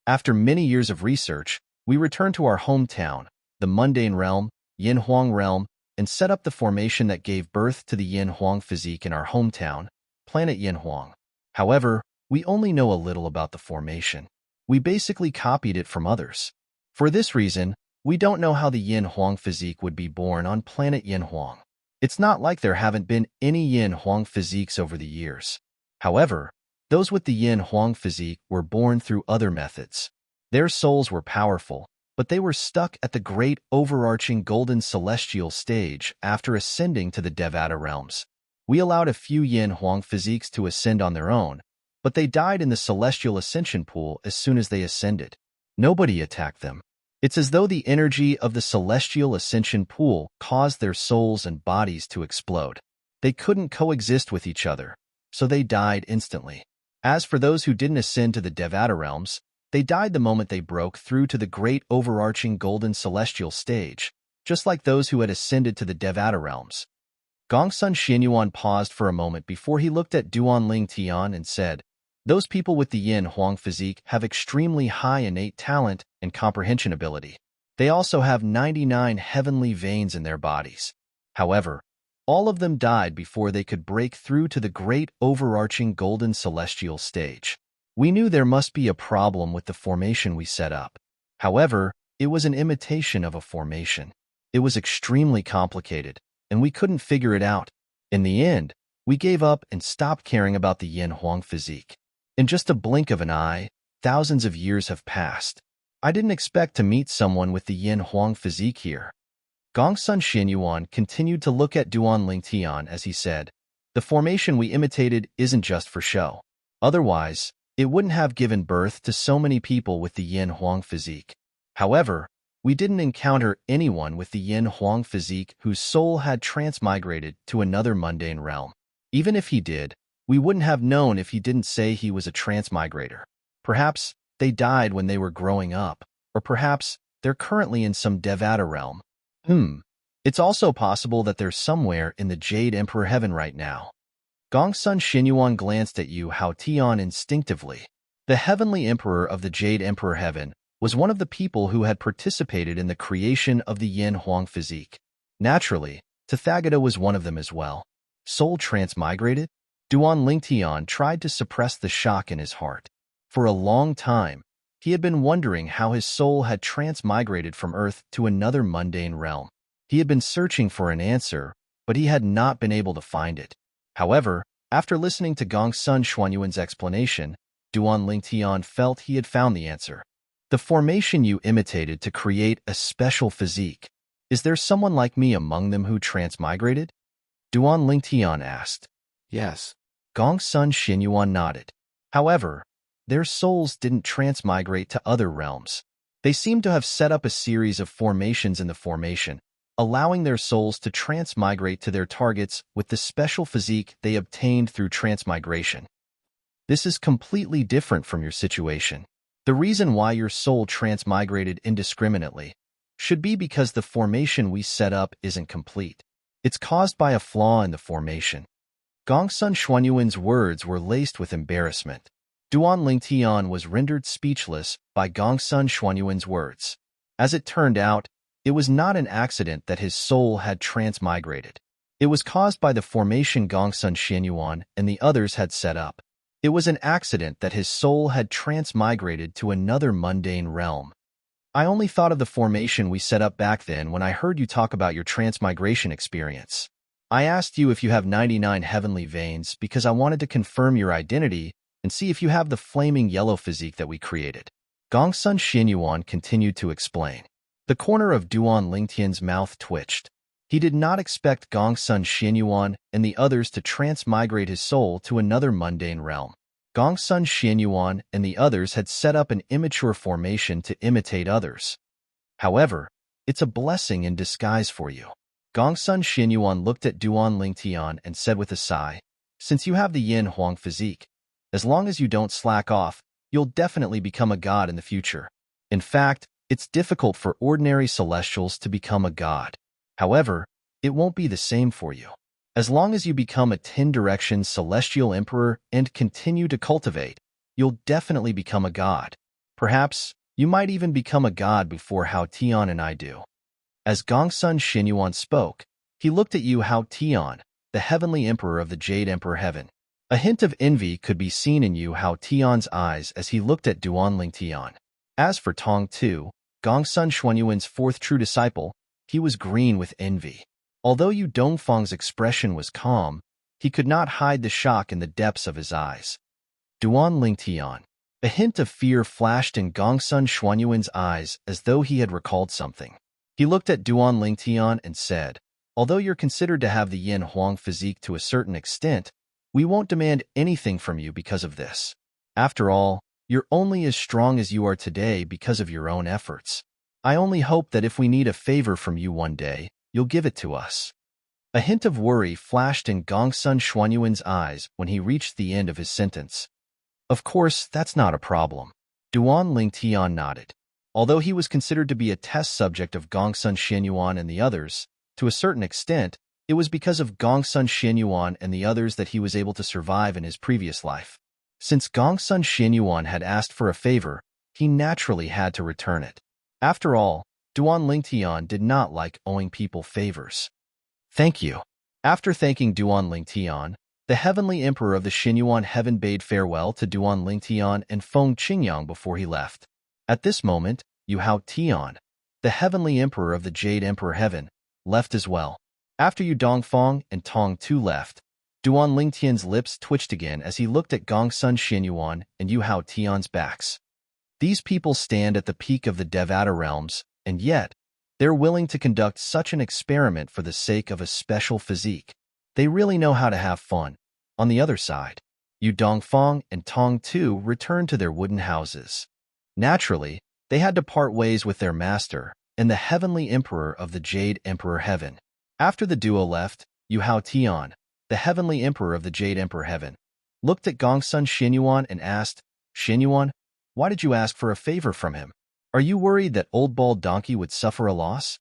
After many years of research, we returned to our hometown, the mundane realm, Yin Huang realm, and set up the formation that gave birth to the Yin Huang physique in our hometown, planet Yin Huang. However, we only know a little about the formation. We basically copied it from others. For this reason, we don't know how the Yin Huang physique would be born on planet Yin Huang. It's not like there haven't been any Yin Huang physiques over the years. However, those with the Yin Huang physique were born through other methods. Their souls were powerful, but they were stuck at the great overarching golden celestial stage after ascending to the Devata realms. We allowed a few Yin Huang physiques to ascend on their own, but they died in the celestial ascension pool as soon as they ascended. Nobody attacked them. It's as though the energy of the celestial ascension pool caused their souls and bodies to explode. They couldn't coexist with each other, so they died instantly. As for those who didn't ascend to the Devata realms, they died the moment they broke through to the great overarching golden celestial stage, just like those who had ascended to the Devata realms. Gongsun Xinyuan paused for a moment before he looked at Duan Lingtian and said, those people with the Yin Huang physique have extremely high innate talent and comprehension ability. They also have 99 heavenly veins in their bodies. However, all of them died before they could break through to the great overarching golden celestial stage. We knew there must be a problem with the formation we set up. However, it was an imitation of a formation. It was extremely complicated, and we couldn't figure it out. In the end, we gave up and stopped caring about the Yin Huang physique. In just a blink of an eye, thousands of years have passed. I didn't expect to meet someone with the Yin Huang physique here. Gongsun Xinyuan continued to look at Duan Lingtian as he said, the formation we imitated isn't just for show. Otherwise, it wouldn't have given birth to so many people with the Yin Huang physique. However, we didn't encounter anyone with the Yin Huang physique whose soul had transmigrated to another mundane realm. Even if he did, we wouldn't have known if he didn't say he was a transmigrator. Perhaps they died when they were growing up, or perhaps they're currently in some Devata realm. It's also possible that they're somewhere in the Jade Emperor Heaven right now. Gongsun Xinyuan glanced at Yu Haotian instinctively. The Heavenly Emperor of the Jade Emperor Heaven was one of the people who had participated in the creation of the Yin Huang physique. Naturally, Tathagata was one of them as well. Soul transmigrated? Duan Lingtian tried to suppress the shock in his heart. For a long time, he had been wondering how his soul had transmigrated from Earth to another mundane realm. He had been searching for an answer, but he had not been able to find it. However, after listening to Gongsun Xinyuan's explanation, Duan Lingtian felt he had found the answer. The formation you imitated to create a special physique. Is there someone like me among them who transmigrated? Duan Lingtian asked.
Yes.
Gongsun Xinyuan nodded. However, their souls didn't transmigrate to other realms. They seemed to have set up a series of formations in the formation, allowing their souls to transmigrate to their targets with the special physique they obtained through transmigration. This is completely different from your situation. The reason why your soul transmigrated indiscriminately should be because the formation we set up isn't complete. It's caused by a flaw in the formation. Gongsun Xuanyuan's words were laced with embarrassment. Duan Lingtian was rendered speechless by Gongsun Xuanyuan's words. As it turned out, it was not an accident that his soul had transmigrated. It was caused by the formation Gongsun Xuanyuan and the others had set up. It was an accident that his soul had transmigrated to another mundane realm. I only thought of the formation we set up back then when I heard you talk about your transmigration experience. I asked you if you have 99 heavenly veins because I wanted to confirm your identity and see if you have the flaming yellow physique that we created. Gongsun Xuanyuan continued to explain. The corner of Duan Lingtian's mouth twitched. He did not expect Gongsun Xuanyuan and the others to transmigrate his soul to another mundane realm. Gongsun Xuanyuan and the others had set up an immature formation to imitate others. However, it's a blessing in disguise for you. Gongsun Xuanyuan looked at Duan Lingtian and said with a sigh, "Since you have the yin huang physique, as long as you don't slack off, you'll definitely become a god in the future. In fact, it's difficult for ordinary celestials to become a god. However, it won't be the same for you. As long as you become a 10-direction celestial emperor and continue to cultivate, you'll definitely become a god. Perhaps, you might even become a god before Hao Tian and I do." As Gongsun Xuanyuan spoke, he looked at Yu Hao Tian, the heavenly emperor of the Jade Emperor Heaven. A hint of envy could be seen in Yu Hao Tian's eyes as he looked at Duan Lingtian. As for Tong Tu, Gongsun Xuanyuan's fourth true disciple, he was green with envy. Although Yu Dongfang's expression was calm, he could not hide the shock in the depths of his eyes. Duan Lingtian. A hint of fear flashed in Gongsun Xuanyuan's eyes as though he had recalled something. He looked at Duan Lingtian and said, "Although you're considered to have the yin huang physique to a certain extent, we won't demand anything from you because of this. After all, you're only as strong as you are today because of your own efforts. I only hope that if we need a favor from you one day, you'll give it to us." A hint of worry flashed in Gongsun Xuanyuan's eyes when he reached the end of his sentence. "Of course, that's not a problem." Duan Lingtian nodded. Although he was considered to be a test subject of Gongsun Xuanyuan and the others, to a certain extent, it was because of Gongsun Xuanyuan and the others that he was able to survive in his previous life. Since Gongsun Xuanyuan had asked for a favor, he naturally had to return it. After all, Duan Lingtian did not like owing people favors. "Thank you." After thanking Duan Lingtian, the heavenly emperor of the Xuanyuan heaven bade farewell to Duan Lingtian and Feng Qingyang before he left. At this moment, Yu Hao Tian, the heavenly emperor of the Jade Emperor Heaven, left as well. After Yu Dongfang and Tong Tu left, Duan Lingtian's lips twitched again as he looked at Gongsun Xuanyuan and Yu Hao Tian's backs. These people stand at the peak of the Devata realms, and yet, they're willing to conduct such an experiment for the sake of a special physique. They really know how to have fun. On the other side, Yu Dongfang and Tong Tu returned to their wooden houses. Naturally, they had to part ways with their master and the heavenly emperor of the Jade Emperor Heaven. After the duo left, Yu Hao Tian, the heavenly emperor of the Jade Emperor Heaven, looked at Gongsun Xuanyuan and asked, "Xuanyuan, why did you ask for a favor from him? Are you worried that Old Bald Donkey would suffer a loss?"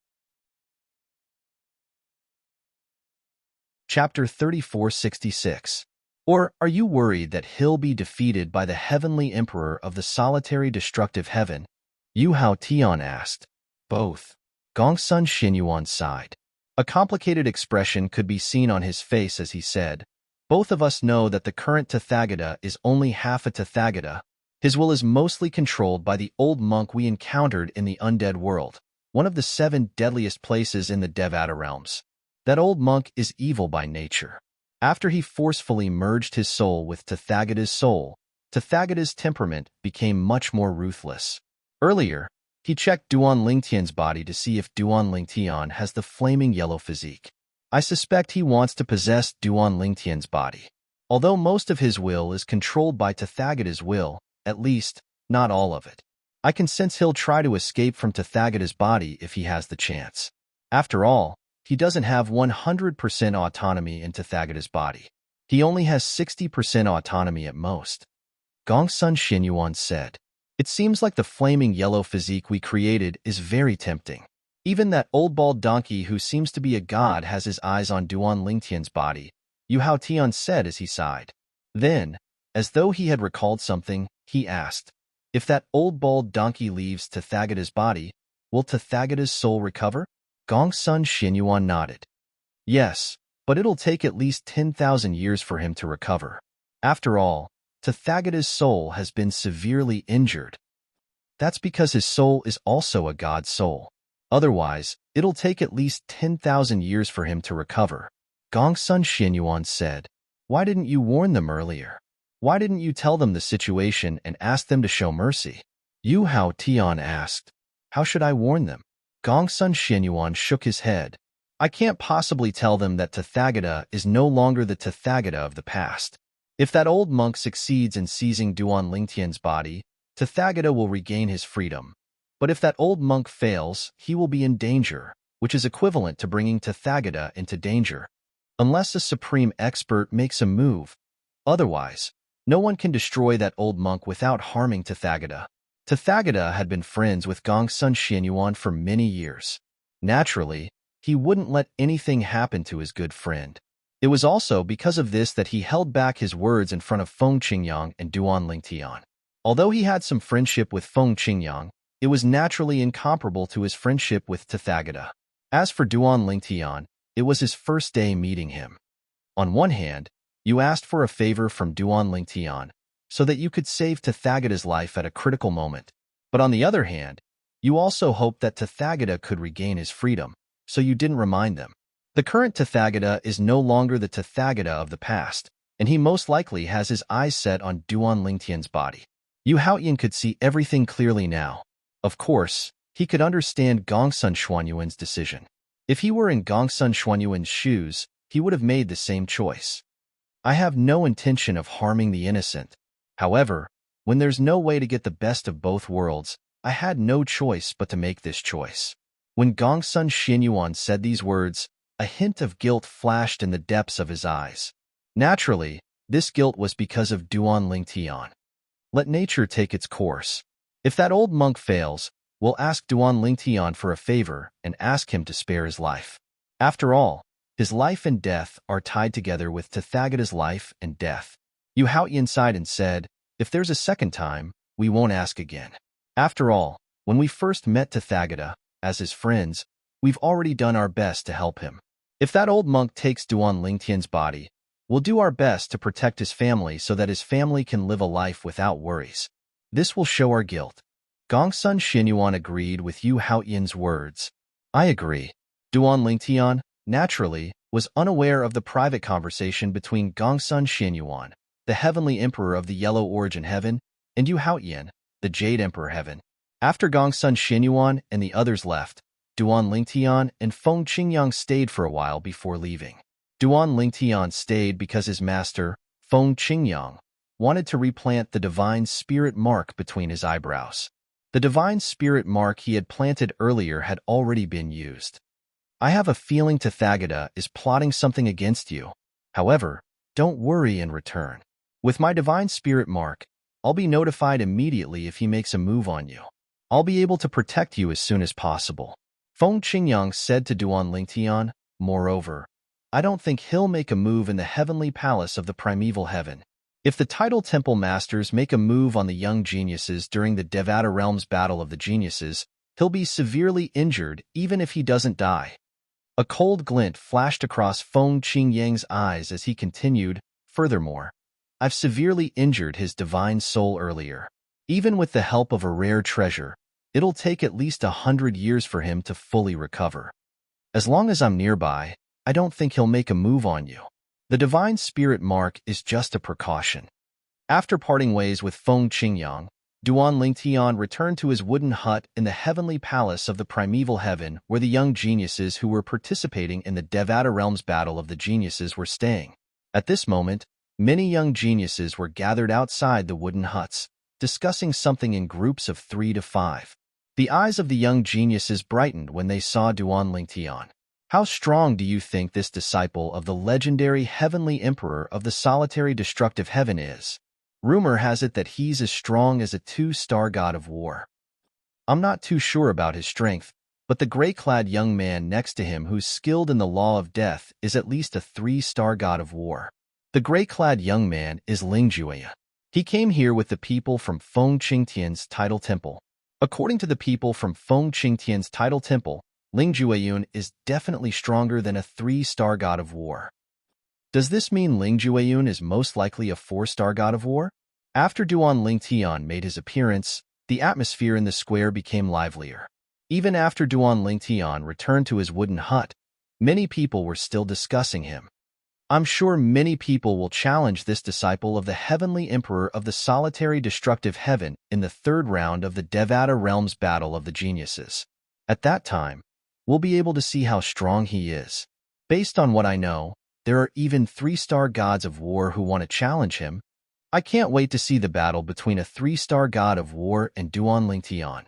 Chapter 3466. Or are you worried that he'll be defeated by the heavenly emperor of the solitary destructive heaven? Yu Hao Tian asked. Both. Gongsun Xuanyuan sighed. A complicated expression could be seen on his face as he said, "Both of us know that the current Tathagata is only half a Tathagata. His will is mostly controlled by the old monk we encountered in the undead world, one of the 7 deadliest places in the Devata realms. That old monk is evil by nature. After he forcefully merged his soul with Tathagata's soul, Tathagata's temperament became much more ruthless. Earlier, he checked Duan Lingtian's body to see if Duan Lingtian has the flaming yellow physique. I suspect he wants to possess Duan Lingtian's body. Although most of his will is controlled by Tathagata's will, At least, not all of it. I can sense he'll try to escape from Tathagata's body if he has the chance. After all, he doesn't have 100% autonomy in Tathagata's body. He only has 60% autonomy at most. Gongsun Xinyuan said. It seems like the flaming yellow physique we created is very tempting. Even that old bald donkey who seems to be a god has his eyes on Duan Lingtian's body, Yu Hao Tian said as he sighed. Then, as though he had recalled something, he asked, if that old bald donkey leaves Tathagata's body, will Tathagata's soul recover? Gongsun Xinyuan nodded. Yes, but it'll take at least 10,000 years for him to recover. After all, Tathagata's soul has been severely injured. That's because his soul is also a god's soul. Otherwise, it'll take at least 10,000 years for him to recover. Gongsun Xinyuan said, why didn't you warn them earlier? Why didn't you tell them the situation and ask them to show mercy? Yu Hao Tian asked, how should I warn them? Gongsun Xinyuan shook his head. I can't possibly tell them that Tathagata is no longer the Tathagata of the past. If that old monk succeeds in seizing Duan Lingtian's body, Tathagata will regain his freedom. But if that old monk fails, he will be in danger, which is equivalent to bringing Tathagata into danger. Unless a supreme expert makes a move. Otherwise, no one can destroy that old monk without harming Tathagata. Tathagata had been friends with Gongsun Xinyuan for many years. Naturally, he wouldn't let anything happen to his good friend. It was also because of this that he held back his words in front of Feng Qingyang and Duan Lingtian. Although he had some friendship with Feng Qingyang, it was naturally incomparable to his friendship with Tathagata. As for Duan Lingtian, it was his first day meeting him. On one hand, you asked for a favor from Duan Lingtian, so that you could save Tathagata's life at a critical moment. But on the other hand, you also hoped that Tathagata could regain his freedom, so you didn't remind them. The current Tathagata is no longer the Tathagata of the past, and he most likely has his eyes set on Duan Lingtian's body. Yu Haoyan could see everything clearly now. Of course, he could understand Gongsun Xuanyuan's decision. If he were in Gongsun Xuanyuan's shoes, he would have made the same choice. I have no intention of harming the innocent. However, when there's no way to get the best of both worlds, I had no choice but to make this choice. When Gongsun Xinyuan said these words, a hint of guilt flashed in the depths of his eyes. Naturally, this guilt was because of Duan Lingtian. Let nature take its course. If that old monk fails, we'll ask Duan Lingtian for a favor and ask him to spare his life. After all, his life and death are tied together with Tathagata's life and death. Yu Haoyan sighed and said, if there's a second time, we won't ask again. After all, when we first met Tathagata, as his friends, we've already done our best to help him. If that old monk takes Duan Lingtian's body, we'll do our best to protect his family so that his family can live a life without worries. This will show our guilt. Gongsun Xinyuan agreed with Yu Haoyan's words. I agree. Duan Lingtian, naturally, was unaware of the private conversation between Gongsun Xinyuan, the heavenly emperor of the Yellow Origin Heaven, and Yu Haoyan, the Jade Emperor Heaven. After Gongsun Xinyuan and the others left, Duan Lingtian and Feng Qingyang stayed for a while before leaving. Duan Lingtian stayed because his master, Feng Qingyang, wanted to replant the divine spirit mark between his eyebrows. The divine spirit mark he had planted earlier had already been used. I have a feeling Tathagata is plotting something against you. However, don't worry in return. With my divine spirit mark, I'll be notified immediately if he makes a move on you. I'll be able to protect you as soon as possible. Feng Qingyang said to Duan Lingtian, moreover, I don't think he'll make a move in the heavenly palace of the primeval heaven. If the title temple masters make a move on the young geniuses during the Devata realm's battle of the geniuses, he'll be severely injured even if he doesn't die. A cold glint flashed across Feng Qingyang's eyes as he continued, furthermore, I've severely injured his divine soul earlier. Even with the help of a rare treasure, it'll take at least 100 years for him to fully recover. As long as I'm nearby, I don't think he'll make a move on you. The divine spirit mark is just a precaution. After parting ways with Feng Qingyang, Duan Lingtian returned to his wooden hut in the heavenly palace of the primeval heaven where the young geniuses who were participating in the Devata realm's battle of the geniuses were staying. At this moment, many young geniuses were gathered outside the wooden huts. discussing something in groups of 3 to 5. The eyes of the young geniuses brightened when they saw Duan Lingtian. How strong do you think this disciple of the legendary heavenly emperor of the solitary destructive heaven is? Rumor has it that he's as strong as a 2-star god of war. I'm not too sure about his strength, but the gray-clad young man next to him who's skilled in the law of death is at least a 3-star god of war. The gray-clad young man is Ling Jueyan. He came here with the people from Feng Qingtian's Tidal Temple. According to the people from Feng Qingtian's Tidal Temple, Ling Jueyan is definitely stronger than a 3-star god of war. Does this mean Ling Jueyan is most likely a 4-star god of war? After Duan Lingtian made his appearance, the atmosphere in the square became livelier. Even after Duan Lingtian returned to his wooden hut, many people were still discussing him. I'm sure many people will challenge this disciple of the heavenly emperor of the solitary destructive heaven in the 3rd round of the Devata Realms Battle of the Geniuses. At that time, we'll be able to see how strong he is. Based on what I know, there are even 3-star gods of war who want to challenge him. I can't wait to see the battle between a 3-star god of war and Duan Lingtian.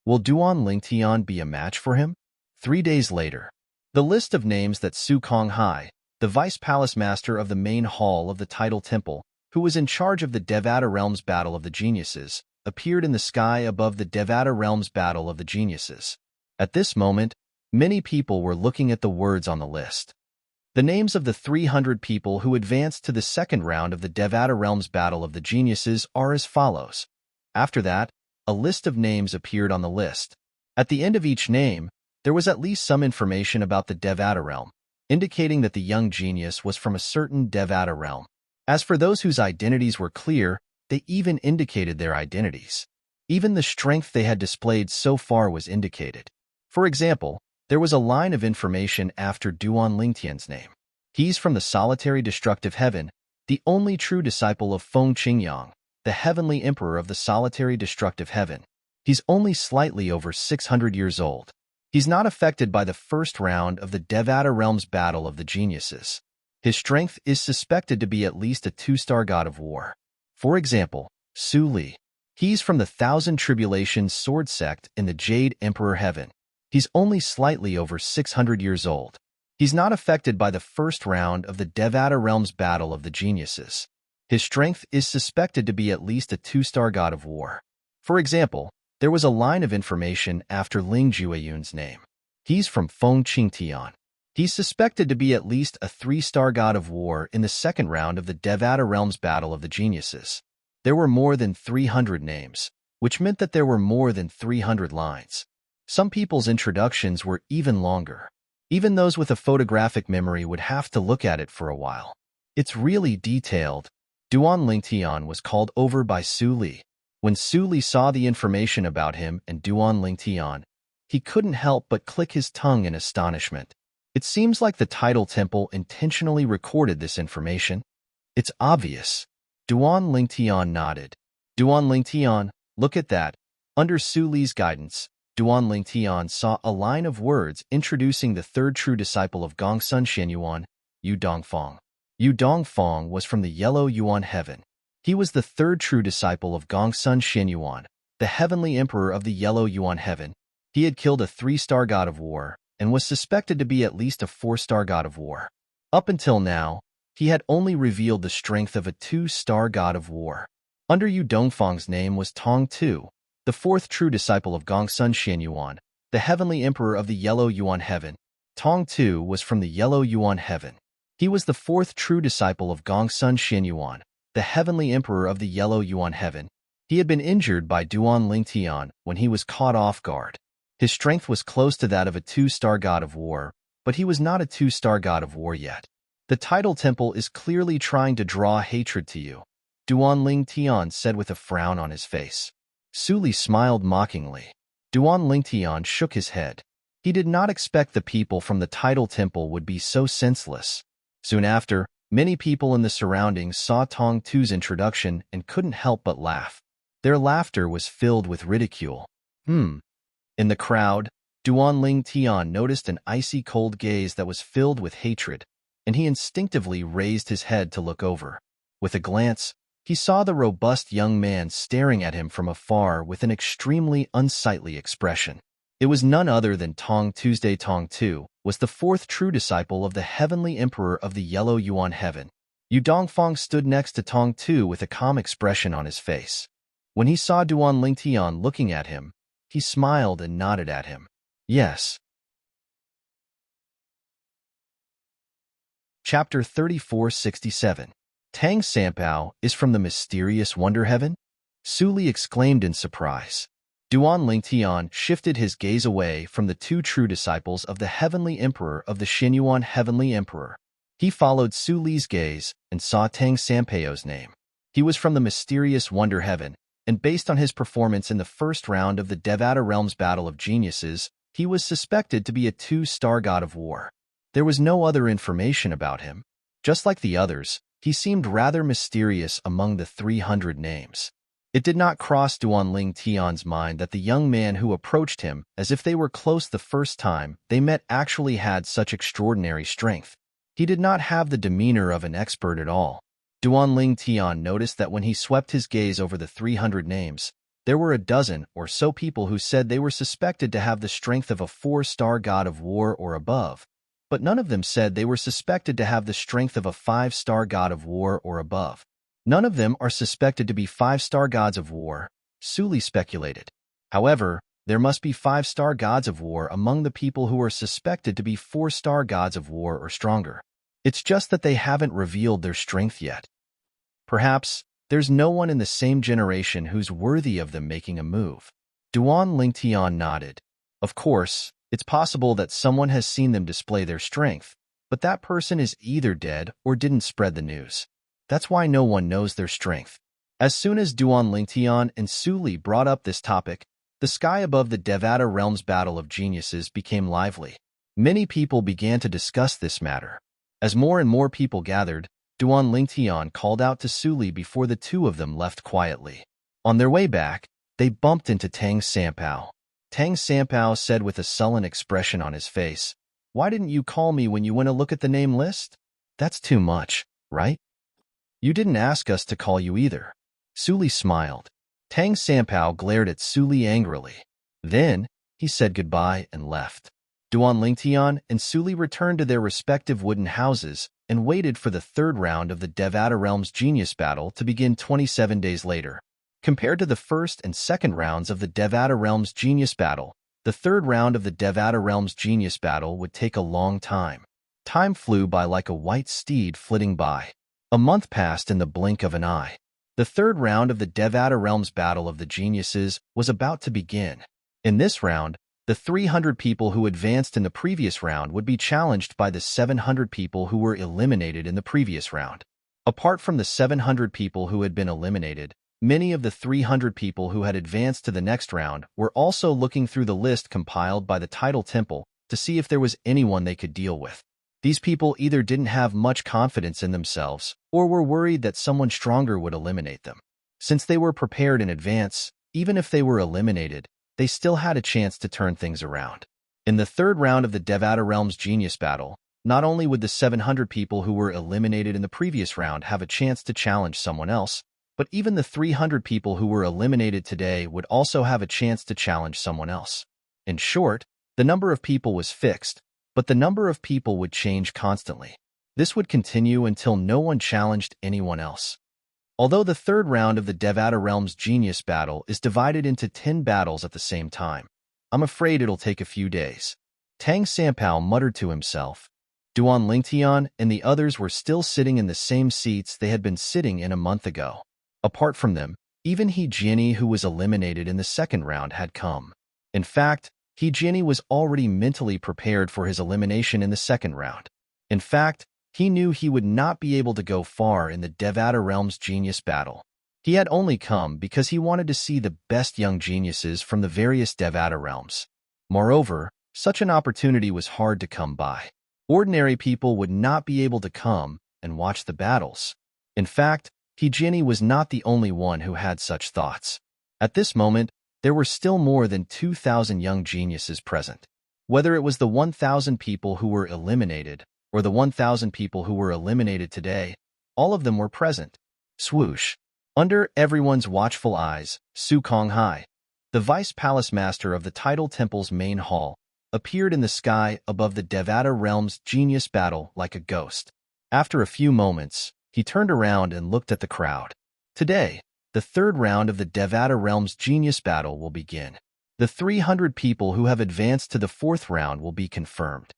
Will Duan Lingtian be a match for him? 3 days later, the list of names that Su Konghai, the vice palace master of the main hall of the Tidal Temple, who was in charge of the Devata Realms Battle of the Geniuses, appeared in the sky above the Devata Realms Battle of the Geniuses. At this moment, many people were looking at the words on the list. The names of the 300 people who advanced to the 2nd round of the Devata Realms Battle of the Geniuses are as follows. After that, a list of names appeared on the list. At the end of each name, there was at least some information about the Devata realm, indicating that the young genius was from a certain Devata realm. As for those whose identities were clear, they even indicated their identities. Even the strength they had displayed so far was indicated. For example, there was a line of information after Duan Lingtian's name. He's from the solitary destructive heaven, the only true disciple of Feng Qingyang, the heavenly emperor of the solitary destructive heaven. He's only slightly over 600 years old. He's not affected by the 1st round of the Devata Realms Battle of the Geniuses. His strength is suspected to be at least a 2-star god of war. For example, Su Li. He's from the Thousand Tribulations Sword Sect in the Jade Emperor Heaven. He's only slightly over 600 years old. He's not affected by the 1st round of the Devata Realms Battle of the Geniuses. His strength is suspected to be at least a 2-star god of war. For example, there was a line of information after Ling Jueyan's name. He's from Feng Qingtian. He's suspected to be at least a 3-star god of war in the 2nd round of the Devata Realms Battle of the Geniuses. There were more than 300 names, which meant that there were more than 300 lines. Some people's introductions were even longer. Even those with a photographic memory would have to look at it for a while. It's really detailed. Duan Lingtian was called over by Su Li. When Su Li saw the information about him and Duan Lingtian, he couldn't help but click his tongue in astonishment. It seems like the Tidal Temple intentionally recorded this information. It's obvious. Duan Lingtian nodded. Duan Lingtian, look at that. Under Su Li's guidance, Duan Lingtian saw a line of words introducing the 3rd true disciple of Gongsun Shenyuan, Yu Dongfang. Yu Dongfang was from the Yellow Yuan Heaven. He was the 3rd true disciple of Gongsun Shenyuan, the heavenly emperor of the Yellow Yuan Heaven. He had killed a 3-star god of war and was suspected to be at least a 4-star god of war. Up until now, he had only revealed the strength of a 2-star god of war. Under Yu Dongfang's name was Tong Tu, the 4th true disciple of Gongsun Shenyuan, the heavenly emperor of the Yellow Yuan Heaven. Tong Tu was from the Yellow Yuan Heaven. He was the 4th true disciple of Gongsun Shenyuan, the heavenly emperor of the Yellow Yuan Heaven. He had been injured by Duan Lingtian when he was caught off guard. His strength was close to that of a 2-star god of war, but he was not a 2-star god of war yet. The Tidal Temple is clearly trying to draw hatred to you, Duan Lingtian said with a frown on his face. Su Li smiled mockingly. Duan Lingtian shook his head. He did not expect the people from the Tidal Temple would be so senseless. Soon after, many people in the surroundings saw Tong Tu's introduction and couldn't help but laugh. Their laughter was filled with ridicule. In the crowd, Duan Lingtian noticed an icy cold gaze that was filled with hatred, and he instinctively raised his head to look over. With a glance, He saw the robust young man staring at him from afar with an extremely unsightly expression. It was none other than Tong Tuesday. Tong Tu was the fourth true disciple of the heavenly emperor of the Yellow Yuan Heaven. Yu Dongfang stood next to Tong Tu with a calm expression on his face. When he saw Duan Lingtian looking at him, he smiled and nodded at him. Yes. Chapter 3467. Tang Sanpao is from the mysterious Wonder Heaven? Su Li exclaimed in surprise. Duan Lingtian shifted his gaze away from the two true disciples of the Heavenly Emperor of the Xinyuan Heavenly Emperor. He followed Su Li's gaze and saw Tang Sanpao's name. He was from the mysterious Wonder Heaven, and based on his performance in the first round of the Devata Realms Battle of Geniuses, he was suspected to be a two-star god of war. There was no other information about him. Just like the others, he seemed rather mysterious among the 300 names. It did not cross Duan Lingtian's mind that the young man who approached him as if they were close the first time they met actually had such extraordinary strength. He did not have the demeanor of an expert at all. Duan Lingtian noticed that when he swept his gaze over the 300 names, there were a dozen or so people who said they were suspected to have the strength of a 4-star god of war or above, but none of them said they were suspected to have the strength of a 5-star god of war or above. None of them are suspected to be 5-star gods of war, Su Li speculated. However, there must be 5-star gods of war among the people who are suspected to be 4-star gods of war or stronger. It's just that they haven't revealed their strength yet. Perhaps there's no one in the same generation who's worthy of them making a move. Duan Lingtian nodded. Of course, it's possible that someone has seen them display their strength, but that person is either dead or didn't spread the news. That's why no one knows their strength. As soon as Duan Lingtian and Su Li brought up this topic, the sky above the Devata Realms Battle of Geniuses became lively. Many people began to discuss this matter. As more and more people gathered, Duan Lingtian called out to Su Li before the two of them left quietly. On their way back, they bumped into Tang Sanpao. Tang Sanpao said with a sullen expression on his face, "Why didn't you call me when you went to look at the name list? That's too much, right? You didn't ask us to call you either." Su Li smiled. Tang Sanpao glared at Su Li angrily. Then, he said goodbye and left. Duan Lingtian and Su Li returned to their respective wooden houses and waited for the third round of the Devata Realms Genius Battle to begin 27 days later. Compared to the first and second rounds of the Devata Realms Genius Battle, the third round of the Devata Realms Genius Battle would take a long time. Time flew by like a white steed flitting by. A month passed in the blink of an eye. The third round of the Devata Realms Battle of the Geniuses was about to begin. In this round, the 300 people who advanced in the previous round would be challenged by the 700 people who were eliminated in the previous round. Apart from the 700 people who had been eliminated, many of the 300 people who had advanced to the next round were also looking through the list compiled by the Title Temple to see if there was anyone they could deal with. These people either didn't have much confidence in themselves or were worried that someone stronger would eliminate them. Since they were prepared in advance, even if they were eliminated, they still had a chance to turn things around. In the third round of the Devata Realms Genius Battle, not only would the 700 people who were eliminated in the previous round have a chance to challenge someone else, but even the 300 people who were eliminated today would also have a chance to challenge someone else. In short, the number of people was fixed, but the number of people would change constantly. This would continue until no one challenged anyone else. Although the third round of the Devata Realms Genius Battle is divided into 10 battles at the same time, I'm afraid it'll take a few days. Tang Sanpao muttered to himself. Duan Lingtian and the others were still sitting in the same seats they had been sitting in a month ago. Apart from them, even He Jianyi, who was eliminated in the second round, had come. In fact, He Jianyi was already mentally prepared for his elimination in the second round. In fact, he knew he would not be able to go far in the Devata Realms Genius Battle. He had only come because he wanted to see the best young geniuses from the various Devata realms. Moreover, such an opportunity was hard to come by. Ordinary people would not be able to come and watch the battles. In fact, He Jianyi was not the only one who had such thoughts. At this moment, there were still more than 2,000 young geniuses present. Whether it was the 1,000 people who were eliminated or the 1,000 people who were eliminated today, all of them were present. Swoosh. Under everyone's watchful eyes, Su Konghai, the vice palace master of the Tidal Temple's main hall, appeared in the sky above the Devata realm's genius battle like a ghost. After a few moments, he turned around and looked at the crowd. Today, the third round of the Devata realm's genius battle will begin. The 300 people who have advanced to the fourth round will be confirmed.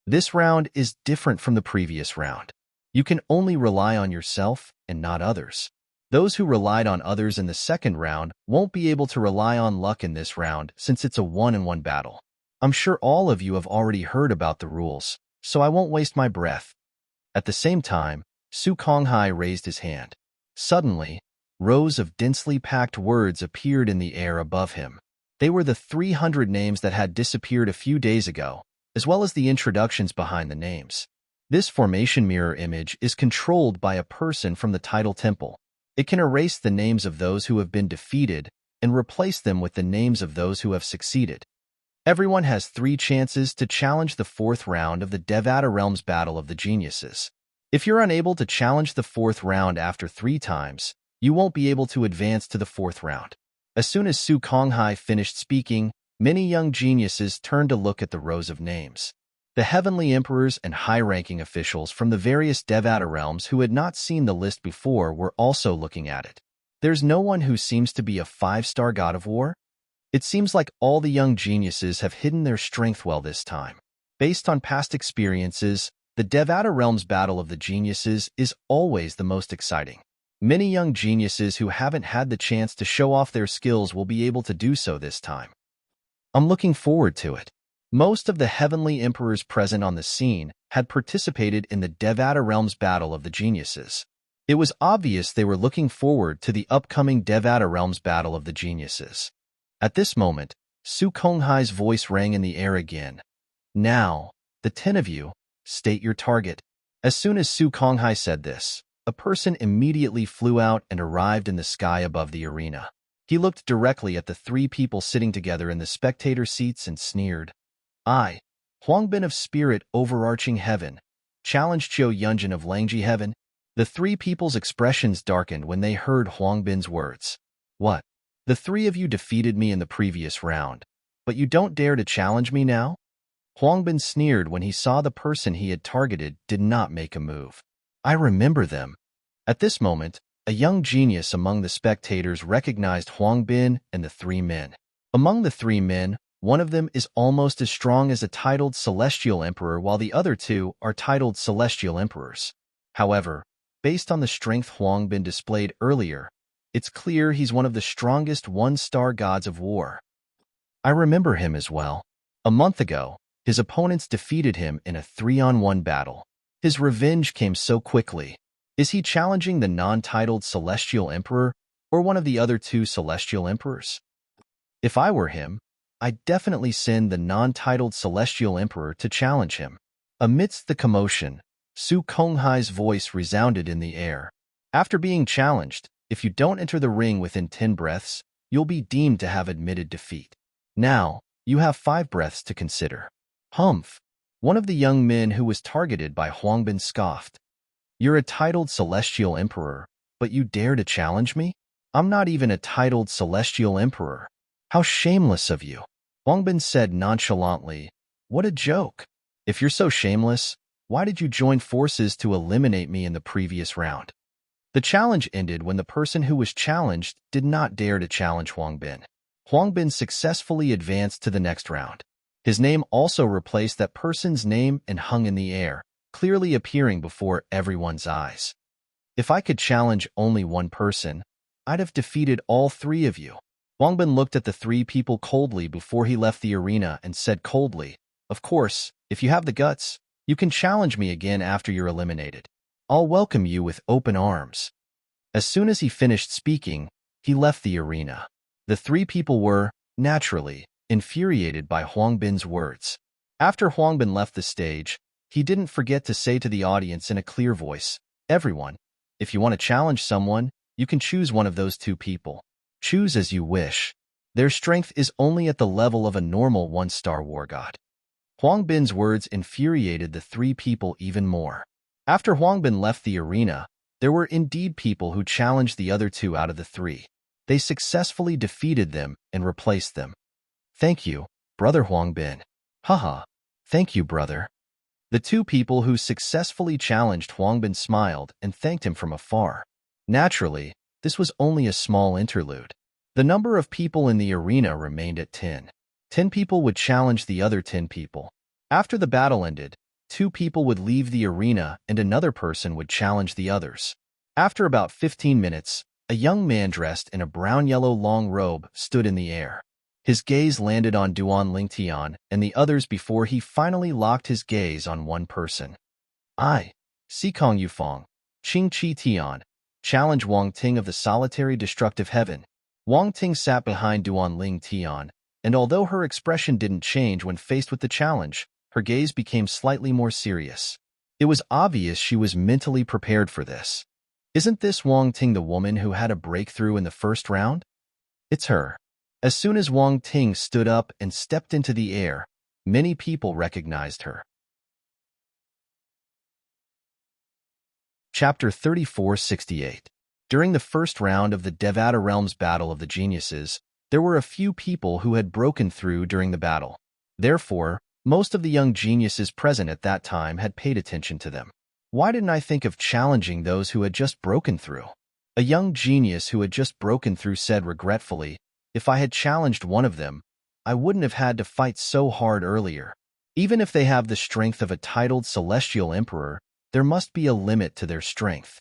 This round is different from the previous round. You can only rely on yourself and not others. Those who relied on others in the second round won't be able to rely on luck in this round since it's a one-on-one battle. I'm sure all of you have already heard about the rules, so I won't waste my breath. At the same time, Su Konghai raised his hand. Suddenly, rows of densely packed words appeared in the air above him. They were the 300 names that had disappeared a few days ago, as well as the introductions behind the names. This formation mirror image is controlled by a person from the Tidal Temple. It can erase the names of those who have been defeated and replace them with the names of those who have succeeded. Everyone has 3 chances to challenge the fourth round of the Devata Realm's Battle of the Geniuses. If you're unable to challenge the fourth round after 3 times, you won't be able to advance to the fourth round. As soon as Su Konghai finished speaking, many young geniuses turned to look at the rows of names. The heavenly emperors and high-ranking officials from the various Devata realms who had not seen the list before were also looking at it. There's no one who seems to be a 5-star god of war. It seems like all the young geniuses have hidden their strength well this time. Based on past experiences, the Devata Realm's Battle of the Geniuses is always the most exciting. Many young geniuses who haven't had the chance to show off their skills will be able to do so this time. I'm looking forward to it. Most of the heavenly emperors present on the scene had participated in the Devata Realm's Battle of the Geniuses. It was obvious they were looking forward to the upcoming Devata Realm's Battle of the Geniuses. At this moment, Su Konghai's voice rang in the air again. Now, the 10 of you, state your target. As soon as Su Konghai said this, a person immediately flew out and arrived in the sky above the arena. He looked directly at the 3 people sitting together in the spectator seats and sneered. I, Huangbin of Spirit Overarching Heaven, challenged Zhou Yunjin of Langji Heaven. The 3 people's expressions darkened when they heard Huangbin's words. What? The 3 of you defeated me in the previous round, but you don't dare to challenge me now? Huangbin sneered when he saw the person he had targeted did not make a move. I remember them. At this moment, a young genius among the spectators recognized Huangbin and the 3 men. Among the 3 men, one of them is almost as strong as a titled Celestial Emperor while the other 2 are titled Celestial Emperors. However, based on the strength Huangbin displayed earlier, it's clear he's one of the strongest 1-star gods of war. I remember him as well. A month ago, his opponents defeated him in a 3-on-1 battle. His revenge came so quickly. Is he challenging the non-titled Celestial Emperor or one of the other 2 Celestial Emperors? If I were him, I'd definitely send the non-titled Celestial Emperor to challenge him. Amidst the commotion, Su Konghai's voice resounded in the air. After being challenged, if you don't enter the ring within 10 breaths, you'll be deemed to have admitted defeat. Now, you have 5 breaths to consider. Humph! One of the young men who was targeted by Huangbin scoffed. You're a titled Celestial Emperor, but you dare to challenge me? I'm not even a titled Celestial Emperor. How shameless of you! Huangbin said nonchalantly. What a joke! If you're so shameless, why did you join forces to eliminate me in the previous round? The challenge ended when the person who was challenged did not dare to challenge Huangbin. Huangbin successfully advanced to the next round. His name also replaced that person's name and hung in the air, clearly appearing before everyone's eyes. If I could challenge only one person, I'd have defeated all 3 of you. Huangbin looked at the 3 people coldly before he left the arena and said coldly, Of course, if you have the guts, you can challenge me again after you're eliminated. I'll welcome you with open arms. As soon as he finished speaking, he left the arena. The 3 people were, naturally, infuriated by Huangbin's words. After Huangbin left the stage, he didn't forget to say to the audience in a clear voice, Everyone, if you want to challenge someone, you can choose one of those 2 people. Choose as you wish. Their strength is only at the level of a normal 1-star war god. Huangbin's words infuriated the 3 people even more. After Huangbin left the arena, There were indeed people who challenged the other two out of the three. They successfully defeated them and replaced them. Thank you, Brother Huangbin. Haha. Thank you, brother. The two people who successfully challenged Huangbin smiled and thanked him from afar. Naturally, this was only a small interlude. The number of people in the arena remained at 10. 10 people would challenge the other 10 people. After the battle ended, 2 people would leave the arena and another person would challenge the others. After about 15 minutes, a young man dressed in a brown-yellow long robe stood in the air. His gaze landed on Duan Lingtian and the others before he finally locked his gaze on one person. I, Sikong Yufeng, Qing Qi Tian, challenge Wang Ting of the solitary destructive heaven. Wang Ting sat behind Duan Ling Tian, and although her expression didn't change when faced with the challenge, her gaze became slightly more serious. It was obvious she was mentally prepared for this. Isn't this Wang Ting the woman who had a breakthrough in the first round? It's her. As soon as Wang Ting stood up and stepped into the air, many people recognized her. Chapter 3468. During the first round of the Devata Realms Battle of the Geniuses, there were a few people who had broken through during the battle. Therefore, most of the young geniuses present at that time had paid attention to them. Why didn't I think of challenging those who had just broken through? A young genius who had just broken through said regretfully, if I had challenged one of them, I wouldn't have had to fight so hard earlier. Even if they have the strength of a titled celestial emperor, there must be a limit to their strength.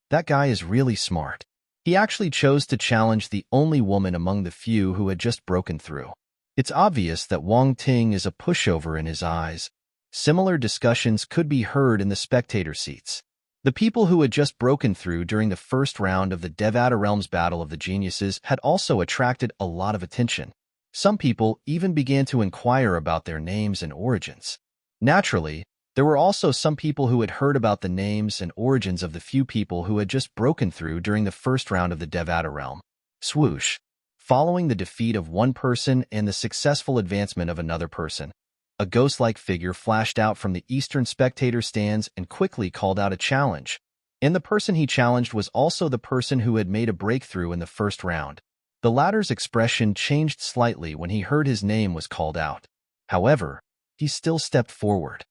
That guy is really smart. He actually chose to challenge the only woman among the few who had just broken through. It's obvious that Wang Ting is a pushover in his eyes. Similar discussions could be heard in the spectator seats. The people who had just broken through during the first round of the Devata Realms Battle of the Geniuses had also attracted a lot of attention. Some people even began to inquire about their names and origins. Naturally, there were also some people who had heard about the names and origins of the few people who had just broken through during the first round of the Devata Realm. Swoosh. Following the defeat of one person and the successful advancement of another person, a ghost-like figure flashed out from the eastern spectator stands and quickly called out a challenge. And the person he challenged was also the person who had made a breakthrough in the first round. The latter's expression changed slightly when he heard his name was called out. However, he still stepped forward.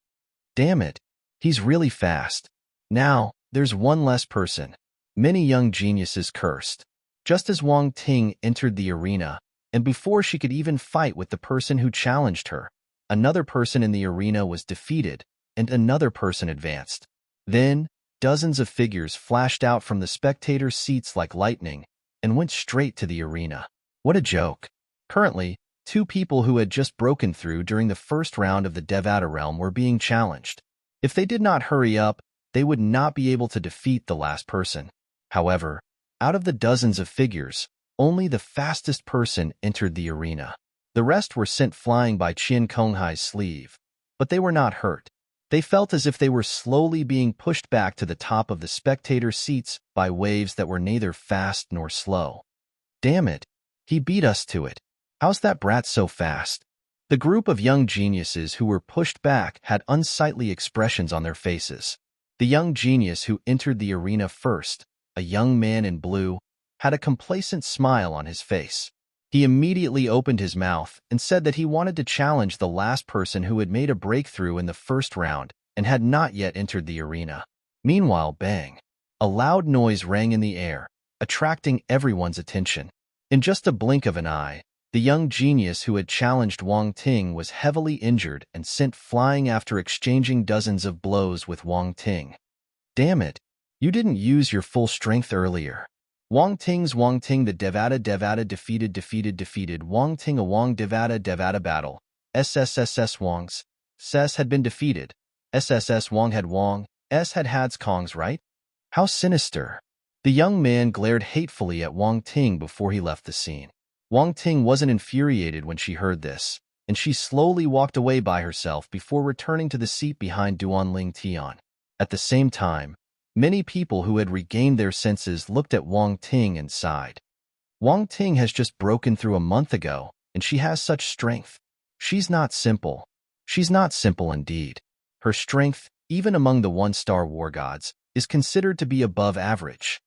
Damn it, he's really fast. Now, there's one less person. Many young geniuses cursed. Just as Wang Ting entered the arena, and before she could even fight with the person who challenged her, another person in the arena was defeated, and another person advanced. Then, dozens of figures flashed out from the spectator seats like lightning and went straight to the arena. What a joke. Currently, 2 people who had just broken through during the first round of the Devata Realm were being challenged. If they did not hurry up, they would not be able to defeat the last person. However, out of the dozens of figures, only the fastest person entered the arena. The rest were sent flying by Qian Konghai's sleeve, but they were not hurt. They felt as if they were slowly being pushed back to the top of the spectator seats by waves that were neither fast nor slow. Damn it, he beat us to it. How's that brat so fast? The group of young geniuses who were pushed back had unsightly expressions on their faces. The young genius who entered the arena first, a young man in blue, had a complacent smile on his face. He immediately opened his mouth and said that he wanted to challenge the last person who had made a breakthrough in the first round and had not yet entered the arena. Meanwhile, bang! A loud noise rang in the air, attracting everyone's attention. In just a blink of an eye, the young genius who had challenged Wang Ting was heavily injured and sent flying after exchanging dozens of blows with Wang Ting. Damn it! You didn't use your full strength earlier. Wang Ting the Devata defeated Wang Ting a Wang Devata battle. SSSS Wang's Ses had been defeated. SSS Wang had Wang, S had Kong's right? How sinister. The young man glared hatefully at Wang Ting before he left the scene. Wang Ting wasn't infuriated when she heard this, and she slowly walked away by herself before returning to the seat behind Duan Ling Tian. At the same time, many people who had regained their senses looked at Wang Ting and sighed. Wang Ting has just broken through a month ago, and she has such strength. She's not simple. She's not simple indeed. Her strength, even among the one-star war gods, is considered to be above average.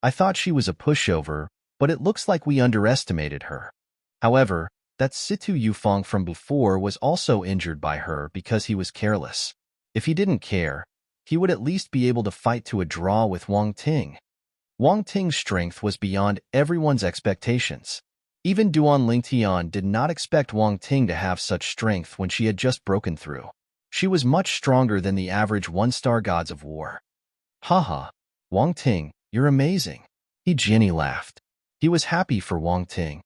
I thought she was a pushover, but it looks like we underestimated her. However, that Situ Yufeng from before was also injured by her because he was careless. If he didn't care, he would at least be able to fight to a draw with Wang Ting. Wang Ting's strength was beyond everyone's expectations. Even Duan Lingtian did not expect Wang Ting to have such strength when she had just broken through. She was much stronger than the average one-star gods of war. Haha, Wang Ting, you're amazing. Jenny laughed. He was happy for Wang Ting.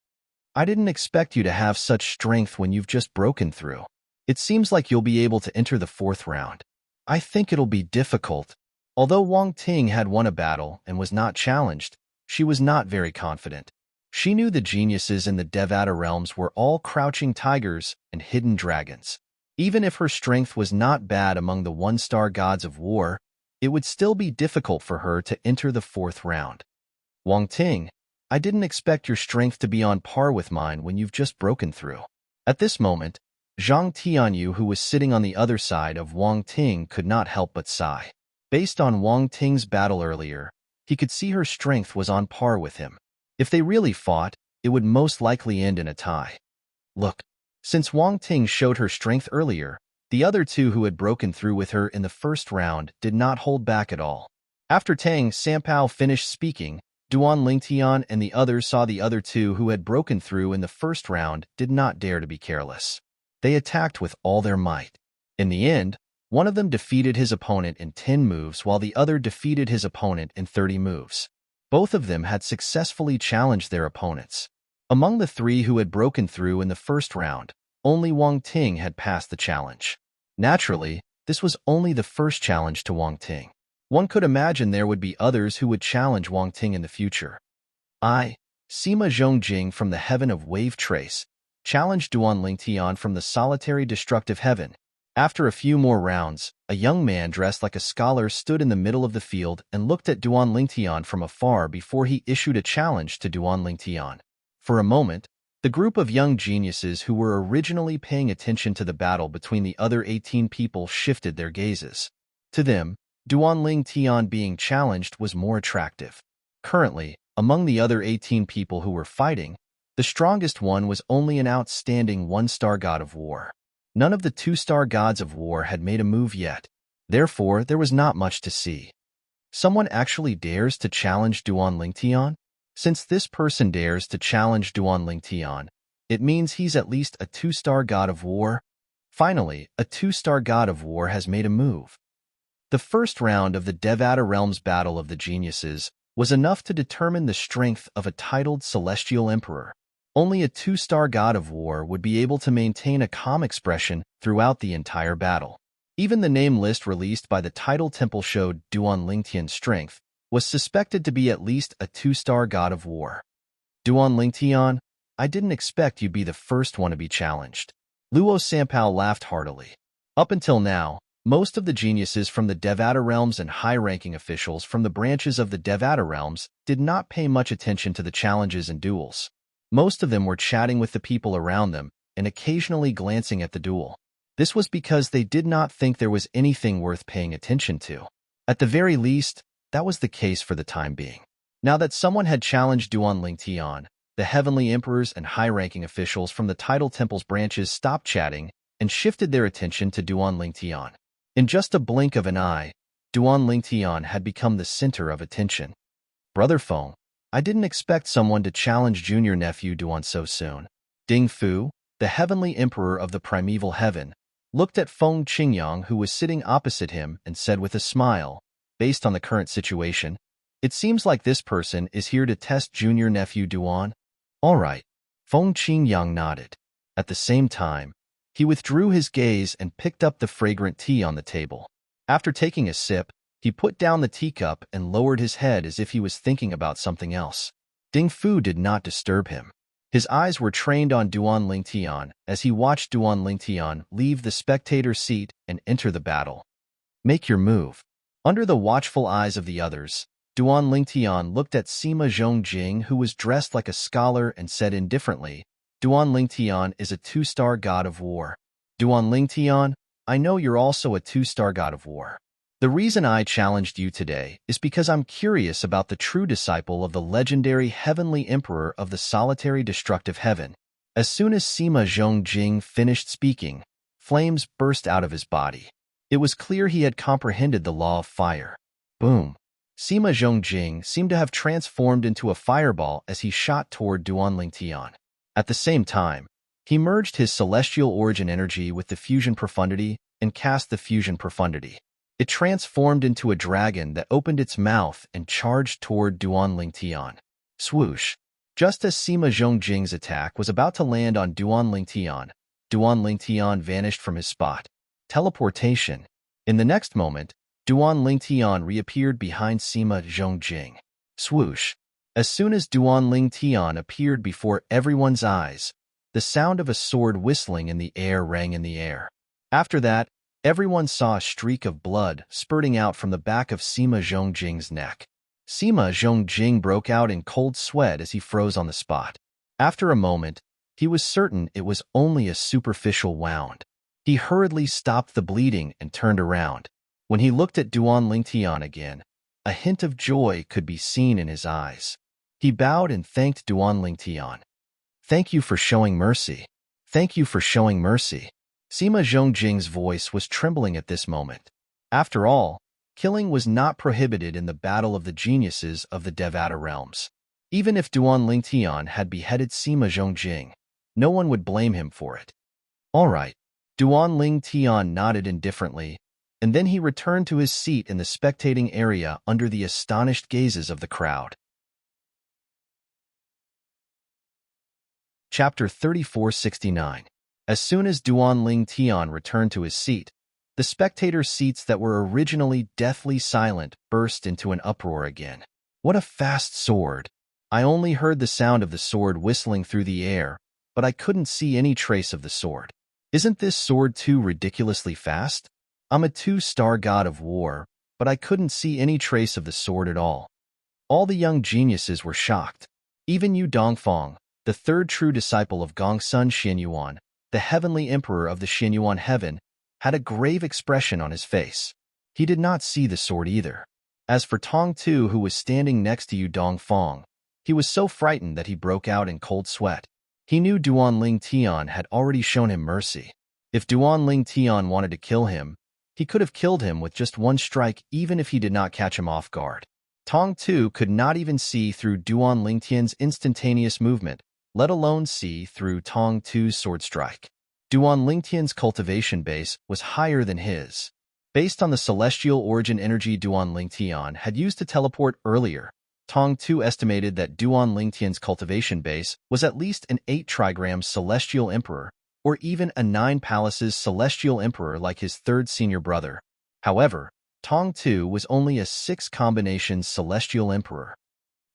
I didn't expect you to have such strength when you've just broken through. It seems like you'll be able to enter the 4th round. I think it'll be difficult. Although Wang Ting had won a battle and was not challenged, she was not very confident. She knew the geniuses in the Devata realms were all crouching tigers and hidden dragons. Even if her strength was not bad among the one-star gods of war, it would still be difficult for her to enter the 4th round. Wang Ting, I didn't expect your strength to be on par with mine when you've just broken through. At this moment, Zhang Tianyu, who was sitting on the other side of Wang Ting, could not help but sigh. Based on Wang Ting's battle earlier, he could see her strength was on par with him. If they really fought, it would most likely end in a tie. Look, since Wang Ting showed her strength earlier, the other two who had broken through with her in the 1st round did not hold back at all. After Tang Sampao finished speaking, Duan Lingtian and the others saw the other two who had broken through in the 1st round did not dare to be careless. They attacked with all their might. In the end, one of them defeated his opponent in 10 moves while the other defeated his opponent in 30 moves. Both of them had successfully challenged their opponents. Among the 3 who had broken through in the 1st round, only Wang Ting had passed the challenge. Naturally, this was only the first challenge to Wang Ting. One could imagine there would be others who would challenge Wang Ting in the future. Sima Zhongjing from the heaven of Wave Trace, challenged Duan Lingtian from the solitary destructive heaven. After a few more rounds, a young man dressed like a scholar stood in the middle of the field and looked at Duan Lingtian from afar before he issued a challenge to Duan Lingtian. For a moment, the group of young geniuses who were originally paying attention to the battle between the other 18 people shifted their gazes. To them, Duan Lingtian being challenged was more attractive. Currently, among the other 18 people who were fighting, the strongest one was only an outstanding one-star god of war. None of the 2-star gods of war had made a move yet. Therefore, there was not much to see. Someone actually dares to challenge Duan Lingtian? Since this person dares to challenge Duan Lingtian, it means he's at least a 2-star god of war. Finally, a 2-star god of war has made a move. The 1st round of the Devata Realms Battle of the Geniuses was enough to determine the strength of a titled Celestial Emperor. Only a 2-star god of war would be able to maintain a calm expression throughout the entire battle. Even the name list released by the title temple showed Duan Lingtian's strength was suspected to be at least a 2-star god of war. Duan Lingtian, I didn't expect you'd be the first one to be challenged. Luo Sampao laughed heartily. Up until now, most of the geniuses from the Devata realms and high-ranking officials from the branches of the Devata realms did not pay much attention to the challenges and duels. Most of them were chatting with the people around them and occasionally glancing at the duel. This was because they did not think there was anything worth paying attention to. At the very least, that was the case for the time being. Now that someone had challenged Duan Lingtian, the heavenly emperors and high-ranking officials from the title temple's branches stopped chatting and shifted their attention to Duan Lingtian. In just a blink of an eye, Duan Lingtian had become the center of attention. Brother Feng, I didn't expect someone to challenge junior nephew Duan so soon. Ding Fu, the heavenly emperor of the primeval heaven, looked at Feng Qingyang, who was sitting opposite him, and said with a smile, based on the current situation, it seems like this person is here to test junior nephew Duan. All right. Feng Qingyang nodded. At the same time, he withdrew his gaze and picked up the fragrant tea on the table. After taking a sip, he put down the teacup and lowered his head as if he was thinking about something else. Ding Fu did not disturb him. His eyes were trained on Duan Lingtian as he watched Duan Lingtian leave the spectator seat and enter the battle. Make your move. Under the watchful eyes of the others, Duan Lingtian looked at Sima Zhongjing, who was dressed like a scholar, and said indifferently, Duan Lingtian is a 2-star god of war. Duan Lingtian, I know you're also a 2-star god of war. The reason I challenged you today is because I'm curious about the true disciple of the legendary heavenly emperor of the solitary destructive heaven. As soon as Sima Zhongjing finished speaking, flames burst out of his body. It was clear he had comprehended the law of fire. Boom! Sima Zhongjing seemed to have transformed into a fireball as he shot toward Duanling Tian. At the same time, he merged his celestial origin energy with the fusion profundity and cast the fusion profundity. It transformed into a dragon that opened its mouth and charged toward Duanling Tian. Swoosh! Just as Sima Zhongjing's attack was about to land on Duanling Tian vanished from his spot. Teleportation. In the next moment, Duanling Tian reappeared behind Sima Zhongjing. Swoosh! As soon as Duanling Tian appeared before everyone's eyes, the sound of a sword whistling in the air rang in the air. After that, everyone saw a streak of blood spurting out from the back of Sima Zhongjing's neck. Sima Zhongjing broke out in cold sweat as he froze on the spot. After a moment, he was certain it was only a superficial wound. He hurriedly stopped the bleeding and turned around. When he looked at Duanling Tian again, a hint of joy could be seen in his eyes. He bowed and thanked Duanling Tian. "Thank you for showing mercy. Thank you for showing mercy." Sima Zhongjing's voice was trembling at this moment. After all, killing was not prohibited in the battle of the geniuses of the Devata realms. Even if Duanling Tian had beheaded Sima Zhongjing, no one would blame him for it. All right. Duanling Tian nodded indifferently, and then he returned to his seat in the spectating area under the astonished gazes of the crowd. Chapter 3469. As soon as Duanling Tian returned to his seat, the spectator seats that were originally deathly silent burst into an uproar again. What a fast sword! I only heard the sound of the sword whistling through the air, but I couldn't see any trace of the sword. Isn't this sword too ridiculously fast? I'm a 2-star god of war, but I couldn't see any trace of the sword at all. All the young geniuses were shocked. Even Yu Dongfang, the third true disciple of Gongsun Xianyuan, the heavenly emperor of the Xianyuan heaven, had a grave expression on his face. He did not see the sword either. As for Tong Tu, who was standing next to Yu Dongfang, he was so frightened that he broke out in cold sweat. He knew Duanling Tian had already shown him mercy. If Duanling Tian wanted to kill him, he could have killed him with just one strike even if he did not catch him off guard. Tong Tu could not even see through Duanling Tian's instantaneous movement, let alone see through Tong Tu's sword strike. Duanling Tian's cultivation base was higher than his. Based on the celestial origin energy Duanling Tian had used to teleport earlier, Tong Tu estimated that Duanling Tian's cultivation base was at least an 8 trigram celestial emperor, or even a 9 palaces celestial emperor like his third senior brother. However, Tong Tu was only a 6 combination celestial emperor.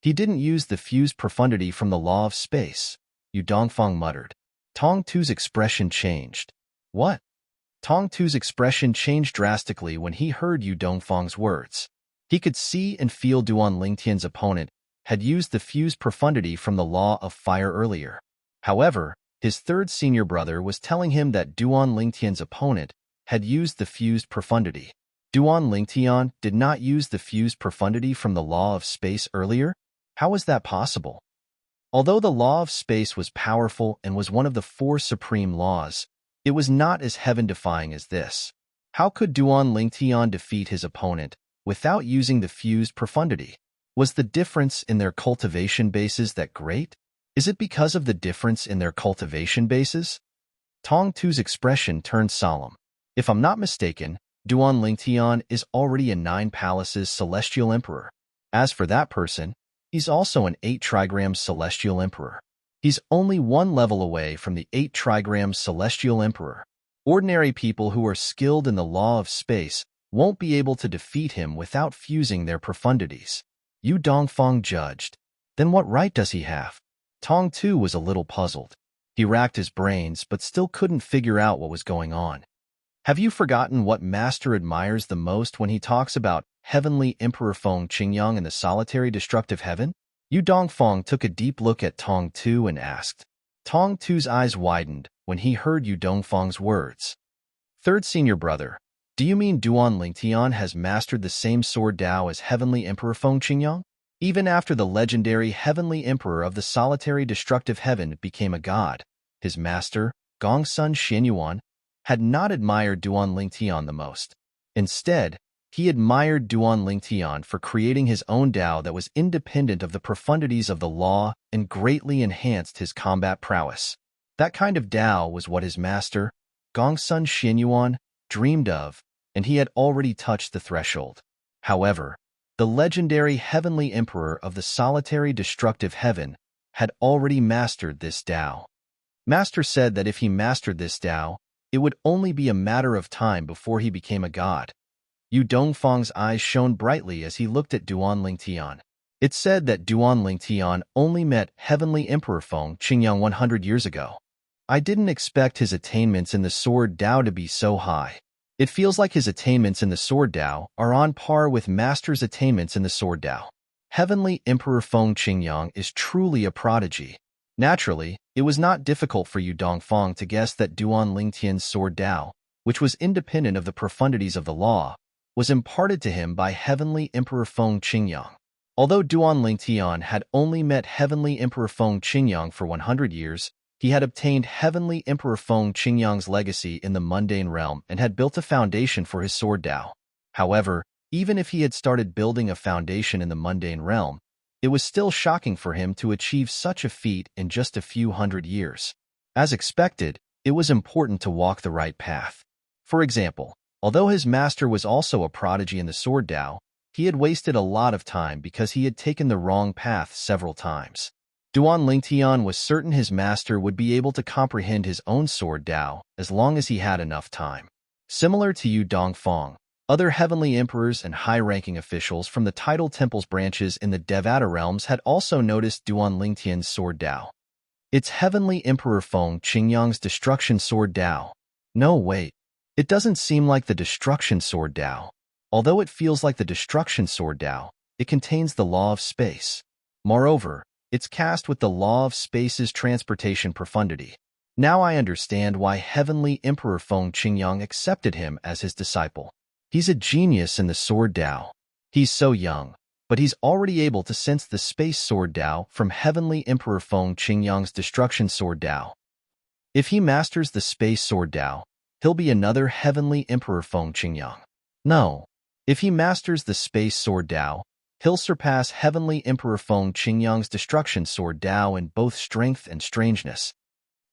He didn't use the fused profundity from the law of space, Yu Dongfang muttered. Tong Tu's expression changed. What? Tong Tu's expression changed drastically when he heard Yu Dongfang's words. He could see and feel Duanling Tian's opponent had used the fused profundity from the law of fire earlier. However, his third senior brother was telling him that Duanling Tian's opponent had used the fused profundity. Duanling Tian did not use the fused profundity from the law of space earlier? How was that possible? Although the law of space was powerful and was one of the 4 supreme laws, it was not as heaven-defying as this. How could Duanling Tian defeat his opponent without using the fused profundity? Was the difference in their cultivation bases that great? Is it because of the difference in their cultivation bases? Tong Tu's expression turned solemn. If I'm not mistaken, Duanling Tian is already a 9 palaces celestial emperor. As for that person, he's also an 8 trigram celestial emperor. He's only 1 level away from the 8 trigram celestial emperor. Ordinary people who are skilled in the law of space won't be able to defeat him without fusing their profundities. Yu Dongfang judged. Then what right does he have? Tong Tu was a little puzzled. He racked his brains but still couldn't figure out what was going on. Have you forgotten what Master admires the most when he talks about Heavenly Emperor Feng Qingyang in the solitary destructive heaven? Yu Dongfang took a deep look at Tong Tu and asked. Tong Tu's eyes widened when he heard Yu Dongfang's words. Third senior brother, Do you mean Duan Lingtian has mastered the same sword Dao as Heavenly Emperor Feng Qingyang? Even after the legendary Heavenly Emperor of the solitary destructive heaven became a god, his master, Gongsun Xianyuan, had not admired Duan Lingtian the most. Instead, he admired Duan Lingtian for creating his own Dao that was independent of the profundities of the law and greatly enhanced his combat prowess. That kind of Dao was what his master, Gongsun Xianyuan, dreamed of, and he had already touched the threshold. However, the legendary Heavenly Emperor of the solitary destructive heaven had already mastered this Dao. Master said that if he mastered this Dao, it would only be a matter of time before he became a god. Yu Dongfang's eyes shone brightly as he looked at Duan Lingtian. It said that Duan Lingtian only met Heavenly Emperor Feng Qingyang 100 years ago. I didn't expect his attainments in the Sword Dao to be so high. It feels like his attainments in the Sword Dao are on par with Master's attainments in the Sword Dao. Heavenly Emperor Feng Qingyang is truly a prodigy. Naturally, it was not difficult for Yu Dongfang to guess that Duan Lingtian's Sword Dao, which was independent of the profundities of the law, was imparted to him by Heavenly Emperor Feng Qingyang. Although Duan Lingtian had only met Heavenly Emperor Feng Qingyang for 100 years, he had obtained Heavenly Emperor Feng Qingyang's legacy in the mundane realm and had built a foundation for his Sword Dao. However, even if he had started building a foundation in the mundane realm, it was still shocking for him to achieve such a feat in just a few hundred years. As expected, it was important to walk the right path. For example, although his master was also a prodigy in the Sword Dao, he had wasted a lot of time because he had taken the wrong path several times. Duan Lingtian was certain his master would be able to comprehend his own Sword Dao as long as he had enough time. Similar to Yu Dongfang, other heavenly emperors and high-ranking officials from the tidal temple's branches in the Devata realms had also noticed Duan Lingtian's Sword Dao. It's Heavenly Emperor Feng Qingyang's Destruction Sword Dao. No, wait. It doesn't seem like the Destruction Sword Dao. Although it feels like the Destruction Sword Dao, it contains the law of space. Moreover, it's cast with the law of space's transportation profundity. Now I understand why Heavenly Emperor Feng Qingyang accepted him as his disciple. He's a genius in the Sword Dao. He's so young, but he's already able to sense the Space Sword Dao from Heavenly Emperor Feng Qingyang's Destruction Sword Dao. If he masters the Space Sword Dao, he'll be another Heavenly Emperor Feng Qingyang. No. If he masters the Space Sword Dao, he'll surpass Heavenly Emperor Feng Qingyang's Destruction Sword Dao in both strength and strangeness.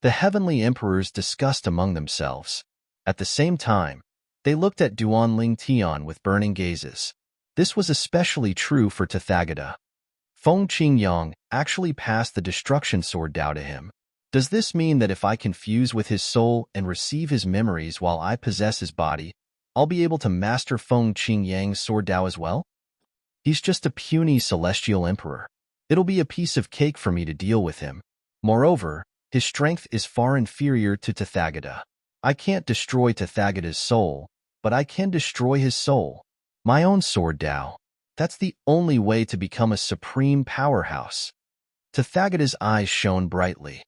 The Heavenly Emperors discussed among themselves. At the same time, they looked at Duan Lingtian with burning gazes. This was especially true for Tathagata. Feng Qingyang actually passed the Destruction Sword Dao to him. Does this mean that if I confuse with his soul and receive his memories while I possess his body, I'll be able to master Feng Qingyang's Sword Dao as well? He's just a puny celestial emperor. It'll be a piece of cake for me to deal with him. Moreover, his strength is far inferior to Tathagata. I can't destroy Tathagata's soul, but I can destroy his soul. My own Sword Dao. That's the only way to become a supreme powerhouse. Tathagata's eyes shone brightly.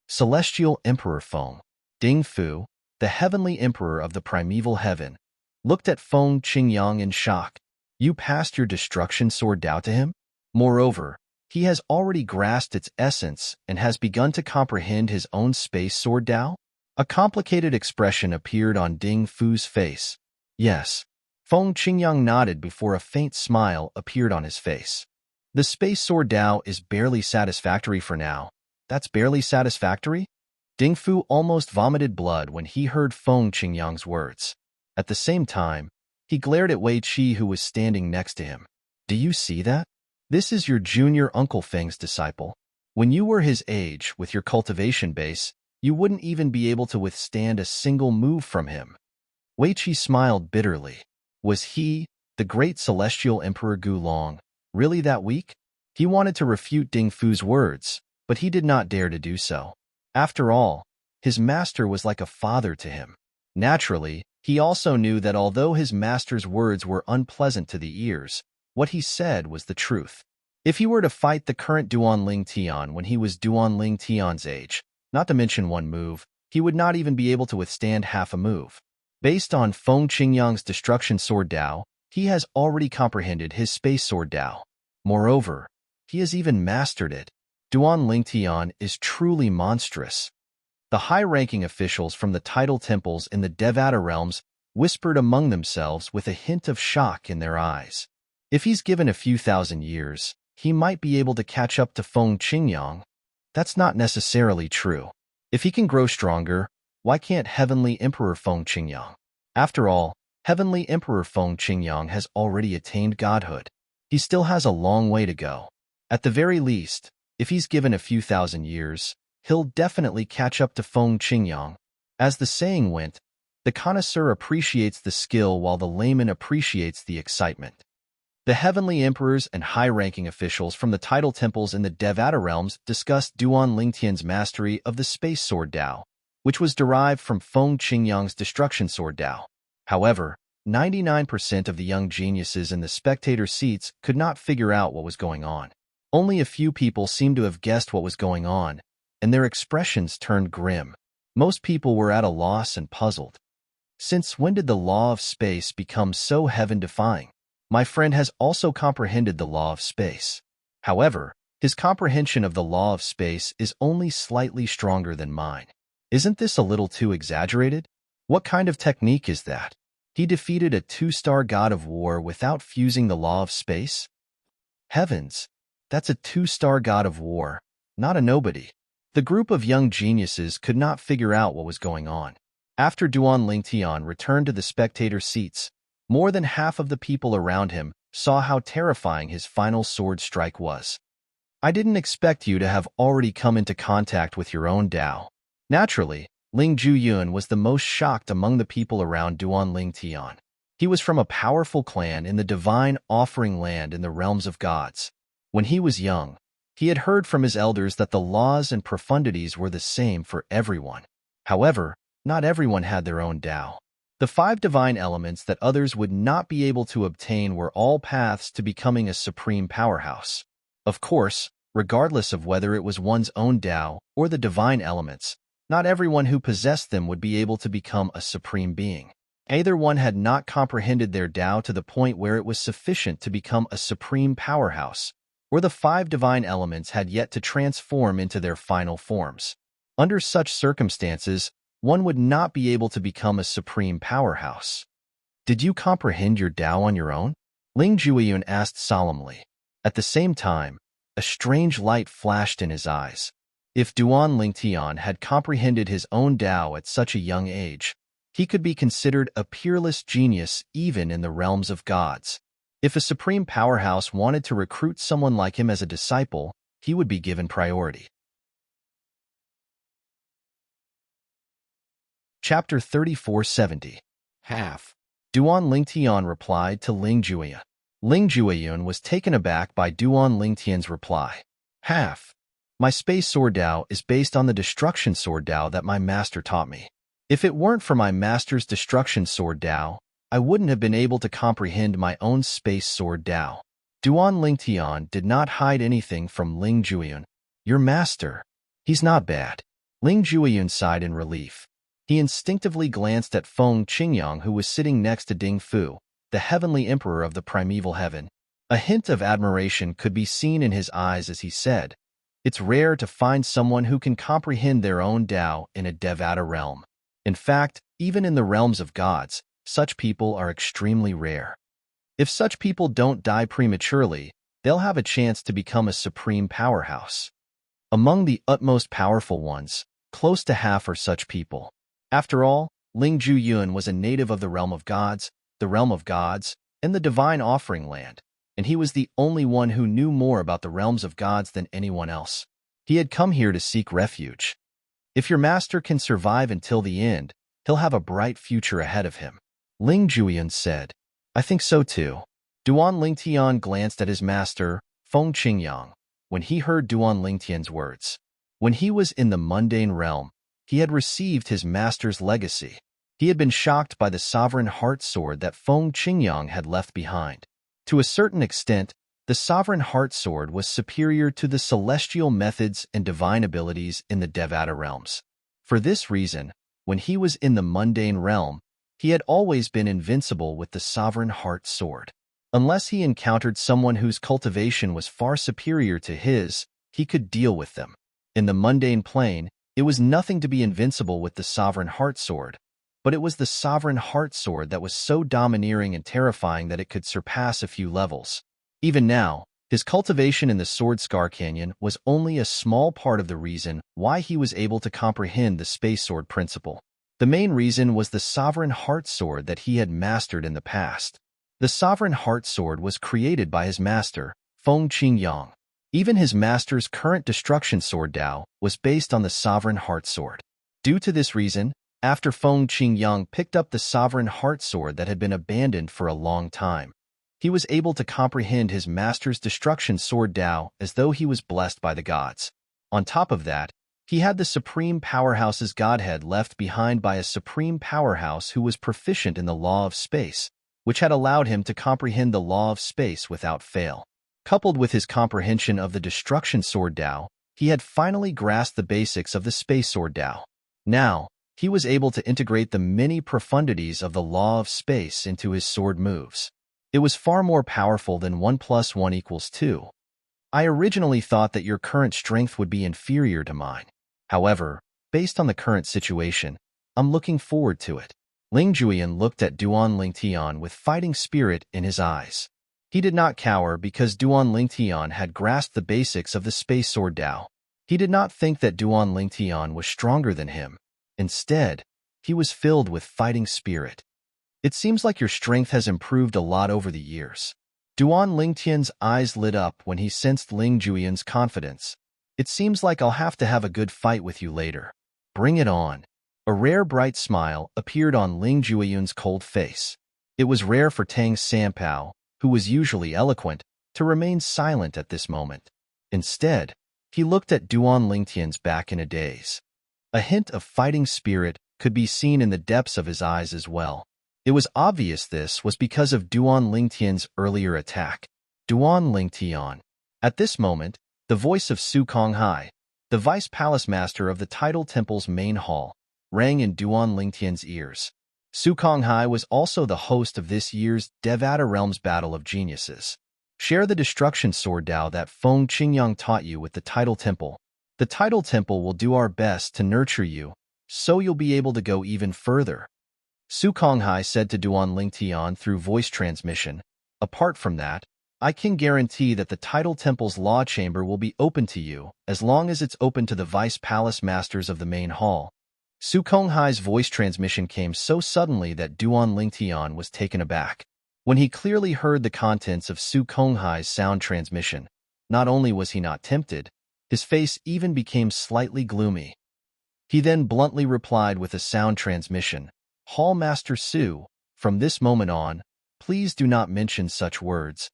Celestial Emperor Feng, Dingfu, the heavenly emperor of the primeval heaven, looked at Feng Qingyang in shock. You passed your Destruction Sword Dao to him? Moreover, he has already grasped its essence and has begun to comprehend his own Space Sword Dao? A complicated expression appeared on Ding Fu's face. Yes. Feng Qingyang nodded before a faint smile appeared on his face. The Space Sword Dao is barely satisfactory for now. That's barely satisfactory? Ding Fu almost vomited blood when he heard Feng Qingyang's words. At the same time, he glared at Wei Qi who was standing next to him. Do you see that? This is your junior Uncle Feng's disciple. When you were his age, with your cultivation base, you wouldn't even be able to withstand a single move from him. Wei Qi smiled bitterly. Was he, the great celestial Emperor Gulong, really that weak? He wanted to refute Ding Fu's words, but he did not dare to do so. After all, his master was like a father to him. Naturally, he also knew that although his master's words were unpleasant to the ears, what he said was the truth. If he were to fight the current Duan Lingtian when he was Duan Lingtian's age, not to mention one move, he would not even be able to withstand half a move. Based on Feng Qingyang's Destruction Sword Dao, he has already comprehended his Space Sword Dao. Moreover, he has even mastered it. Duan Lingtian is truly monstrous. The high-ranking officials from the tidal temples in the Devata realms whispered among themselves with a hint of shock in their eyes. If he's given a few thousand years, he might be able to catch up to Feng Qingyang. That's not necessarily true. If he can grow stronger, why can't Heavenly Emperor Feng Qingyang? After all, Heavenly Emperor Feng Qingyang has already attained godhood. He still has a long way to go. At the very least, if he's given a few thousand years, he'll definitely catch up to Feng Qingyang. As the saying went, the connoisseur appreciates the skill while the layman appreciates the excitement. The heavenly emperors and high-ranking officials from the tidal temples in the Devata realms discussed Duan Lingtian's mastery of the Space Sword Dao, which was derived from Feng Qingyang's Destruction Sword Dao. However, 99% of the young geniuses in the spectator seats could not figure out what was going on. Only a few people seemed to have guessed what was going on, and their expressions turned grim. Most people were at a loss and puzzled. Since when did the law of space become so heaven-defying? My friend has also comprehended the law of space. However, his comprehension of the law of space is only slightly stronger than mine. Isn't this a little too exaggerated? What kind of technique is that? He defeated a 2-star god of war without fusing the law of space? Heavens! That's a 2-star god of war, not a nobody. The group of young geniuses could not figure out what was going on. After Duan Lingtian returned to the spectator seats, more than half of the people around him saw how terrifying his final sword strike was. I didn't expect you to have already come into contact with your own Dao. Naturally, Ling Zhuyun was the most shocked among the people around Duan Lingtian. He was from a powerful clan in the divine offering land in the realms of gods. When he was young, he had heard from his elders that the laws and profundities were the same for everyone. However, not everyone had their own Dao. The 5 divine elements that others would not be able to obtain were all paths to becoming a supreme powerhouse. Of course, regardless of whether it was one's own Dao or the divine elements, not everyone who possessed them would be able to become a supreme being. Either one had not comprehended their Dao to the point where it was sufficient to become a supreme powerhouse, or the 5 divine elements had yet to transform into their final forms. Under such circumstances, one would not be able to become a supreme powerhouse. Did you comprehend your Dao on your own? Ling Zhuiyun asked solemnly. At the same time, a strange light flashed in his eyes. If Duan Lingtian had comprehended his own Dao at such a young age, he could be considered a peerless genius even in the realms of gods. If a supreme powerhouse wanted to recruit someone like him as a disciple, he would be given priority. Chapter 3470. Half. Duan Lingtian replied to Ling Zhuiyun. Ling Zhuiyun was taken aback by Duan Lingtian's reply. Half. My Space Sword Dao is based on the Destruction Sword Dao that my master taught me. If it weren't for my master's Destruction Sword Dao, I wouldn't have been able to comprehend my own Space Sword Dao. Duan Lingtian did not hide anything from Ling Zhuiyun. Your master. He's not bad. Ling Zhuiyun sighed in relief. He instinctively glanced at Feng Qingyang, who was sitting next to Ding Fu, the heavenly emperor of the primeval heaven. A hint of admiration could be seen in his eyes as he said, "It's rare to find someone who can comprehend their own Dao in a Devata realm. In fact, even in the realms of gods, such people are extremely rare. If such people don't die prematurely, they'll have a chance to become a supreme powerhouse. Among the utmost powerful ones, close to half are such people. After all, Ling Zhuiyun was a native of the realm of gods, and the divine offering land, and he was the only one who knew more about the realms of gods than anyone else. He had come here to seek refuge. If your master can survive until the end, he'll have a bright future ahead of him." Ling Zhuiyun said. "I think so too." Duan Lingtian glanced at his master, Feng Qingyang, when he heard Duan Lingtian's words. When he was in the mundane realm, he had received his master's legacy. He had been shocked by the sovereign heart sword that Feng Qingyang had left behind. To a certain extent, the sovereign heart sword was superior to the celestial methods and divine abilities in the Devata realms. For this reason, when he was in the mundane realm, He had always been invincible with the sovereign heart sword. Unless he encountered someone whose cultivation was far superior to his, he could deal with them. In the mundane plane, it was nothing to be invincible with the sovereign heart sword, but it was the sovereign heart sword that was so domineering and terrifying that it could surpass a few levels. Even now, his cultivation in the Sword Scar Canyon was only a small part of the reason why he was able to comprehend the space sword principle. The main reason was the sovereign heart sword that he had mastered in the past. The sovereign heart sword was created by his master, Feng Qingyang. Even his master's current destruction sword Dao was based on the sovereign heart sword. Due to this reason, after Feng Qingyang picked up the sovereign heart sword that had been abandoned for a long time, he was able to comprehend his master's destruction sword Dao as though he was blessed by the gods. On top of that, he had the supreme powerhouse's godhead left behind by a supreme powerhouse who was proficient in the law of space, which had allowed him to comprehend the law of space without fail. Coupled with his comprehension of the destruction sword Dao, he had finally grasped the basics of the space sword Dao. Now, he was able to integrate the many profundities of the law of space into his sword moves. It was far more powerful than 1 + 1 = 2. I originally thought that your current strength would be inferior to mine. However, based on the current situation, I'm looking forward to it. Ling Juyan looked at Duan Lingtian with fighting spirit in his eyes. He did not cower because Duan Lingtian had grasped the basics of the space sword Dao. He did not think that Duan Lingtian was stronger than him. Instead, he was filled with fighting spirit. It seems like your strength has improved a lot over the years. Duan Lingtian's eyes lit up when he sensed Ling Juyan's confidence. It seems like I'll have to have a good fight with you later. Bring it on. A rare bright smile appeared on Ling Juyan's cold face. It was rare for Tang Sanpao, who was usually eloquent, to remain silent at this moment. Instead, he looked at Duan Lingtian's back in a daze. A hint of fighting spirit could be seen in the depths of his eyes as well. It was obvious this was because of Duan Lingtian's earlier attack. Duan Lingtian. At this moment, the voice of Su Konghai, the vice palace master of the Tidal Temple's main hall, rang in Duan Lingtian's ears. Su Konghai was also the host of this year's Devata Realms Battle of Geniuses. Share the destruction sword Dao that Feng Qingyang taught you with the Tidal Temple. The Tidal Temple will do our best to nurture you, so you'll be able to go even further. Su Konghai said to Duan Lingtian through voice transmission. Apart from that, I can guarantee that the Tidal Temple's law chamber will be open to you as long as it's open to the vice palace masters of the main hall. Su Konghai's voice transmission came so suddenly that Duan Lingtian was taken aback. When he clearly heard the contents of Su Konghai's sound transmission, not only was he not tempted, his face even became slightly gloomy. He then bluntly replied with a sound transmission, Hall Master Su, from this moment on, please do not mention such words.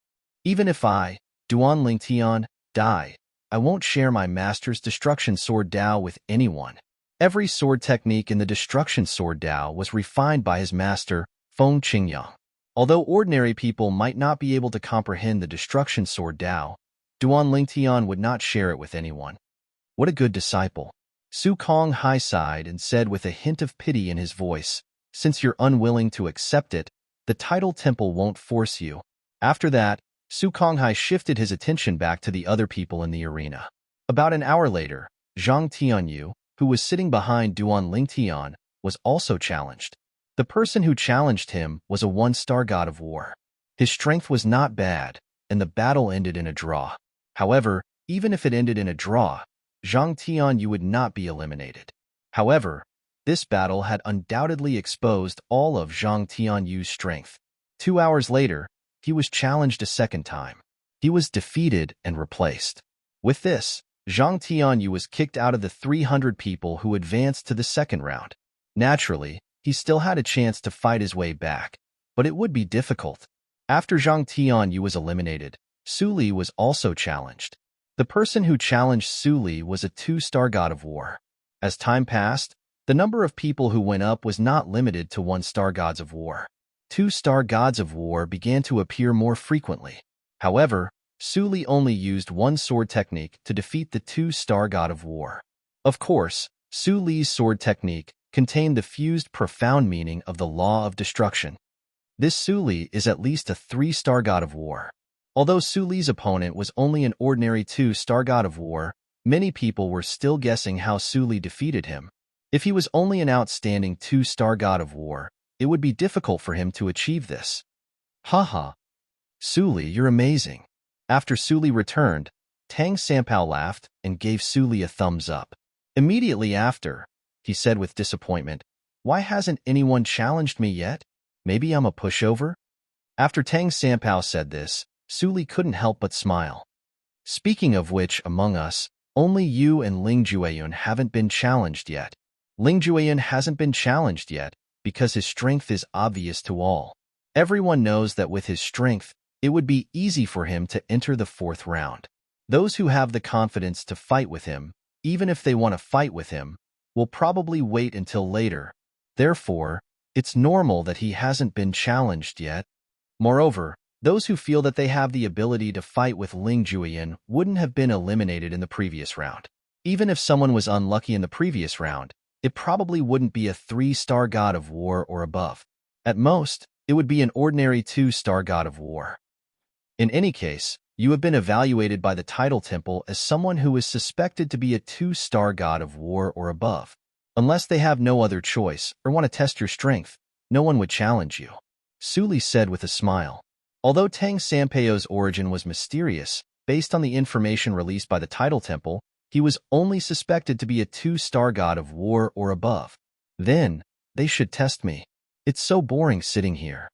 Even if I, Duan Lingtian, die, I won't share my master's destruction sword Dao with anyone. Every sword technique in the destruction sword Dao was refined by his master, Feng Qingyang. Although ordinary people might not be able to comprehend the destruction sword Dao, Duan Lingtian would not share it with anyone. What a good disciple. Su Konghai sighed and said with a hint of pity in his voice, since you're unwilling to accept it, the Tidal Temple won't force you. After that, Su Konghai shifted his attention back to the other people in the arena. About an hour later, Zhang Tianyu, who was sitting behind Duan Lingtian, was also challenged. The person who challenged him was a one-star god of war. His strength was not bad, and the battle ended in a draw. However, even if it ended in a draw, Zhang Tianyu would not be eliminated. However, this battle had undoubtedly exposed all of Zhang Tianyu's strength. 2 hours later, he was challenged a second time. He was defeated and replaced. With this, Zhang Tianyu was kicked out of the 300 people who advanced to the second round. Naturally, he still had a chance to fight his way back, but it would be difficult. After Zhang Tianyu was eliminated, Su Li was also challenged. The person who challenged Su Li was a 2-star god of war. As time passed, the number of people who went up was not limited to 1-star gods of war. 2-star gods of war began to appear more frequently. However, Su Li only used one sword technique to defeat the 2-star god of war. Of course, Su Li's sword technique contained the fused profound meaning of the law of destruction. This Suli is at least a 3-star god of war. Although Suli's opponent was only an ordinary 2-star god of war, many people were still guessing how Suli defeated him. If he was only an outstanding 2-star god of war, it would be difficult for him to achieve this. Haha. Suli, you're amazing. After Suli returned, Tang Sampao laughed and gave Suli a thumbs up. Immediately after, he said with disappointment, "Why hasn't anyone challenged me yet? Maybe I'm a pushover?" After Tang Sampao said this, Suli couldn't help but smile. Speaking of which, among us, only you and Ling Jueyun haven't been challenged yet. Ling Jueyun hasn't been challenged yet because his strength is obvious to all. Everyone knows that with his strength, it would be easy for him to enter the 4th round. Those who have the confidence to fight with him, even if they want to fight with him, will probably wait until later. Therefore, it's normal that he hasn't been challenged yet. Moreover, those who feel that they have the ability to fight with Ling Jueyun wouldn't have been eliminated in the previous round. Even if someone was unlucky in the previous round, it probably wouldn't be a 3-star god of war or above. At most, it would be an ordinary 2-star god of war. In any case, you have been evaluated by the title temple as someone who is suspected to be a 2-star god of war or above. Unless they have no other choice or want to test your strength, no one would challenge you. Suli said with a smile. Although Tang Sampao's origin was mysterious, based on the information released by the title temple, he was only suspected to be a 2-star god of war or above. Then, they should test me. It's so boring sitting here.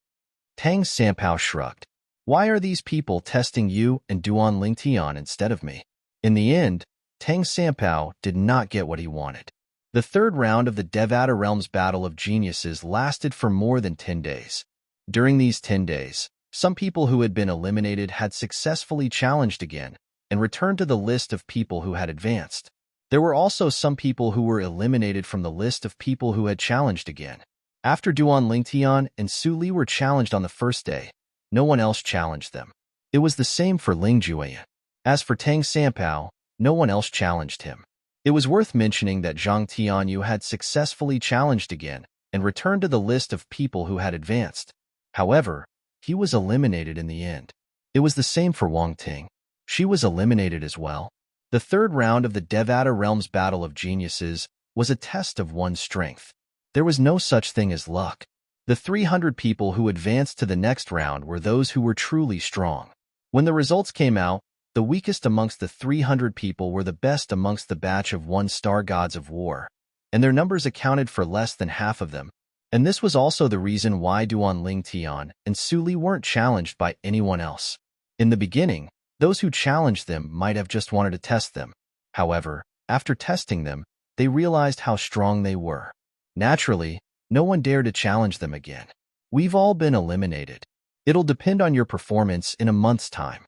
Tang Sampao shrugged. Why are these people testing you and Duan Lingtian instead of me? In the end, Tang Sampao did not get what he wanted. The 3rd round of the Devata Realms Battle of Geniuses lasted for more than 10 days. During these 10 days, some people who had been eliminated had successfully challenged again and returned to the list of people who had advanced. There were also some people who were eliminated from the list of people who had challenged again. After Duan Lingtian and Su Li were challenged on the first day, no one else challenged them. It was the same for Ling Jueyun. As for Tang Sampao, no one else challenged him. It was worth mentioning that Zhang Tianyu had successfully challenged again and returned to the list of people who had advanced. However, he was eliminated in the end. It was the same for Wang Ting. She was eliminated as well. The 3rd round of the Devata Realms Battle of Geniuses was a test of one's strength. There was no such thing as luck. The 300 people who advanced to the next round were those who were truly strong. When the results came out, the weakest amongst the 300 people were the best amongst the batch of 1-star gods of war, and their numbers accounted for less than half of them. And this was also the reason why Duan Lingtian and Su Li weren't challenged by anyone else. In the beginning, those who challenged them might have just wanted to test them. However, after testing them, they realized how strong they were. Naturally, no one dared to challenge them again. We've all been eliminated. It'll depend on your performance in a month's time.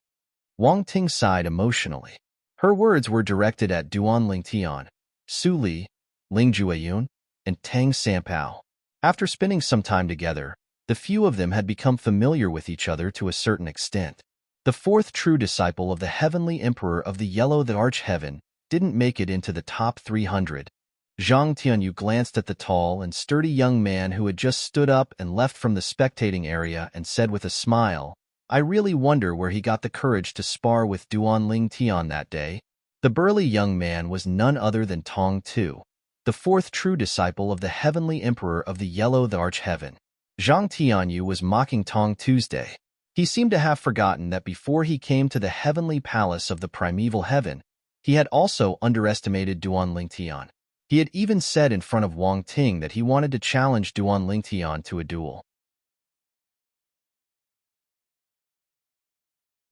Wang Ting sighed emotionally. Her words were directed at Duan Lingtian, Su Li, Ling Jueyun, and Tang Sampao. After spending some time together, the few of them had become familiar with each other to a certain extent. The 4th true disciple of the Heavenly Emperor of the Yellow the Arch-Heaven didn't make it into the top 300. Zhang Tianyu glanced at the tall and sturdy young man who had just stood up and left from the spectating area and said with a smile, "I really wonder where he got the courage to spar with Duan Lingtian that day." The burly young man was none other than Tong Tu, the 4th true disciple of the Heavenly Emperor of the Yellow the Arch-Heaven. Zhang Tianyu was mocking Tong Tuesday. He seemed to have forgotten that before he came to the heavenly palace of the primeval heaven, he had also underestimated Duan Lingtian. He had even said in front of Wang Ting that he wanted to challenge Duan Lingtian to a duel.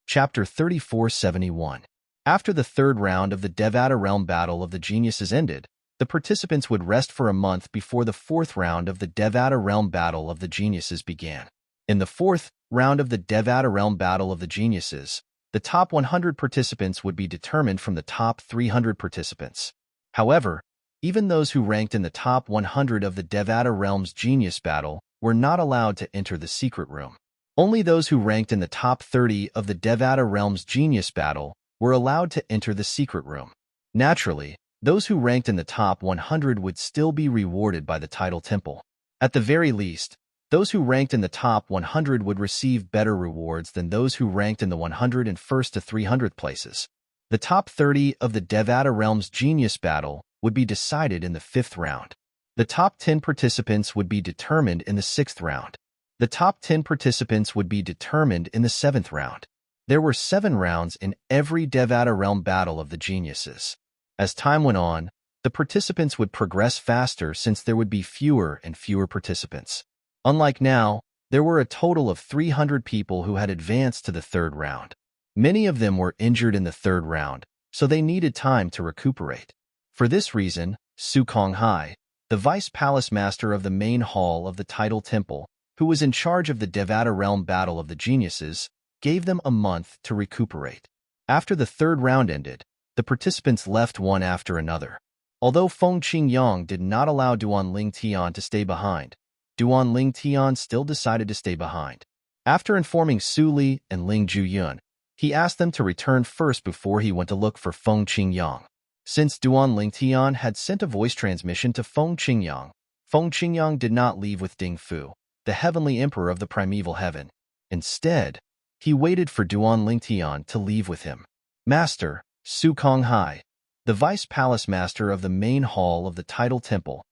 Chapter 3471. After the 3rd round of the Devata Realm Battle of the Geniuses ended, the participants would rest for a month before the 4th round of the Devata Realm Battle of the Geniuses began. In the 4th round of the Devata Realm Battle of the Geniuses, the top 100 participants would be determined from the top 300 participants. However, even those who ranked in the top 100 of the Devata Realms Genius Battle were not allowed to enter the secret room. Only those who ranked in the top 30 of the Devata Realms Genius Battle were allowed to enter the secret room. Naturally, Those who ranked in the top 100 would still be rewarded by the title temple. At the very least, those who ranked in the top 100 would receive better rewards than those who ranked in the 101st to 300th places. The top 30 of the Devata Realms Genius Battle would be decided in the 5th round. The top 10 participants would be determined in the 6th round. The top 10 participants would be determined in the 7th round. There were 7 rounds in every Devata Realm Battle of the Geniuses. As time went on, the participants would progress faster since there would be fewer and fewer participants. Unlike now, there were a total of 300 people who had advanced to the 3rd round. Many of them were injured in the 3rd round, so they needed time to recuperate. For this reason, Su Konghai, the Vice Palace Master of the main hall of the Title Temple, who was in charge of the Devata Realm Battle of the Geniuses, gave them a month to recuperate. After the 3rd round ended, the participants left one after another. Although Feng Qingyang did not allow Duan Ling Tian to stay behind, Duan Ling Tian still decided to stay behind. After informing Su Li and Ling Juyun, he asked them to return first before he went to look for Feng Qingyang. Since Duan Ling Tian had sent a voice transmission to Feng Qingyang did not leave with Ding Fu, the heavenly emperor of the primeval heaven. Instead, he waited for Duan Ling Tian to leave with him. Master, Su Konghai, the Vice Palace Master of the main hall of the Title Temple,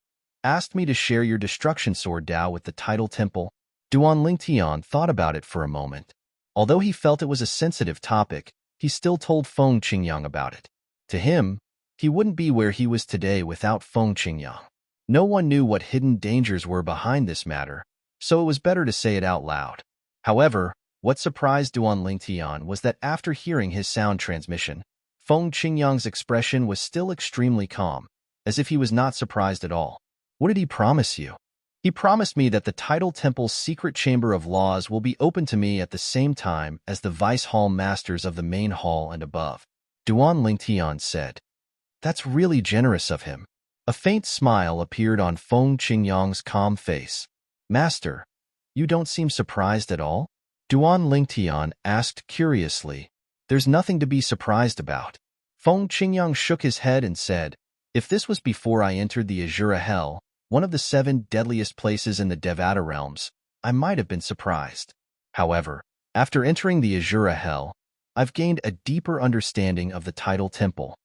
asked me to share your destruction sword Dao with the Title Temple. Duan Ling Tian thought about it for a moment. Although he felt it was a sensitive topic, he still told Feng Qingyang about it. To him, he wouldn't be where he was today without Feng Qingyang. No one knew what hidden dangers were behind this matter, so it was better to say it out loud. However, what surprised Duan Ling Tian was that after hearing his sound transmission, Feng Qingyang's expression was still extremely calm, as if he was not surprised at all. What did he promise you? He promised me that the Title Temple's secret chamber of laws will be open to me at the same time as the Vice Hall Masters of the main hall and above. Duan Ling Tian said. That's really generous of him. A faint smile appeared on Feng Qingyang's calm face. Master, you don't seem surprised at all? Duan Ling Tian asked curiously. There's nothing to be surprised about. Feng Qingyang shook his head and said, if this was before I entered the Azura Hell, one of the 7 deadliest places in the Devata realms, I might have been surprised. However, after entering the Azura Hell, I've gained a deeper understanding of the Title Temple.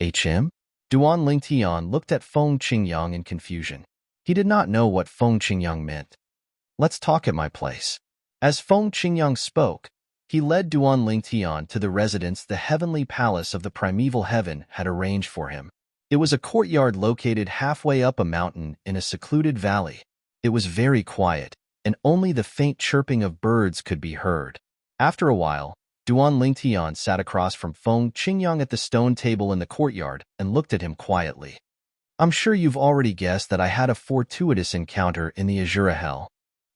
HM? Duan Ling Tian looked at Feng Qingyang in confusion. He did not know what Feng Qingyang meant. Let's talk at my place. As Feng Qingyang spoke, he led Duan Ling Tian to the residence the heavenly palace of the primeval heaven had arranged for him. It was a courtyard located halfway up a mountain in a secluded valley. It was very quiet, and only the faint chirping of birds could be heard. After a while, Duan Ling Tian sat across from Feng Qingyang at the stone table in the courtyard and looked at him quietly. I'm sure you've already guessed that I had a fortuitous encounter in the Azura Hell.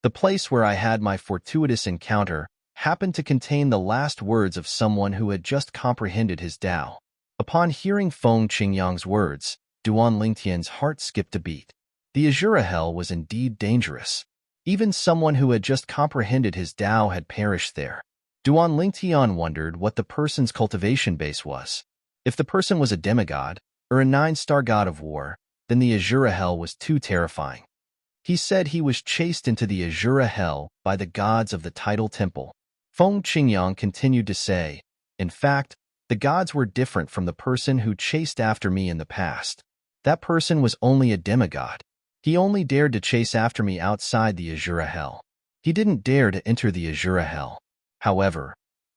The place where I had my fortuitous encounter happened to contain the last words of someone who had just comprehended his Tao. Upon hearing Feng Qingyang's words, Duan Ling Tian's heart skipped a beat. The Azura Hell was indeed dangerous. Even someone who had just comprehended his Tao had perished there. Duan Ling Tian wondered what the person's cultivation base was. If the person was a demigod, or a 9-star god of war, then the Azura Hell was too terrifying. He said he was chased into the Azura Hell by the gods of the Title Temple. Feng Qingyang continued to say, in fact, the gods were different from the person who chased after me in the past. That person was only a demigod. He only dared to chase after me outside the Azura Hell. He didn't dare to enter the Azura Hell. However,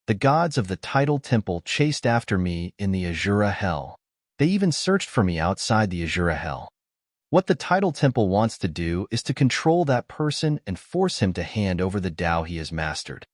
the gods of the Title Temple chased after me in the Azura Hell. They even searched for me outside the Azura Hell. What the Title Temple wants to do is to control that person and force him to hand over the Tao he has mastered.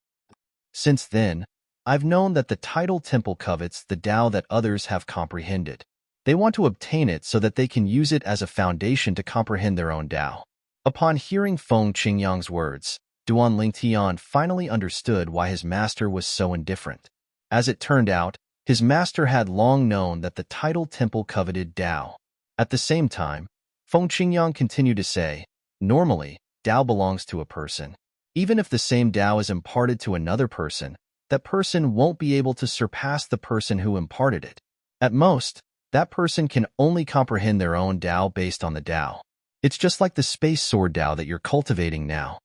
Since then, I've known that the Title Temple covets the Tao that others have comprehended. They want to obtain it so that they can use it as a foundation to comprehend their own Tao. Upon hearing Feng Qingyang's words, Duan Ling Tian finally understood why his master was so indifferent. As it turned out, his master had long known that the Title Temple coveted Tao. At the same time, Feng Qingyang continued to say, normally, Tao belongs to a person. Even if the same Tao is imparted to another person, that person won't be able to surpass the person who imparted it. At most, That person can only comprehend their own Tao based on the Tao. It's just like the space sword Tao that you're cultivating now.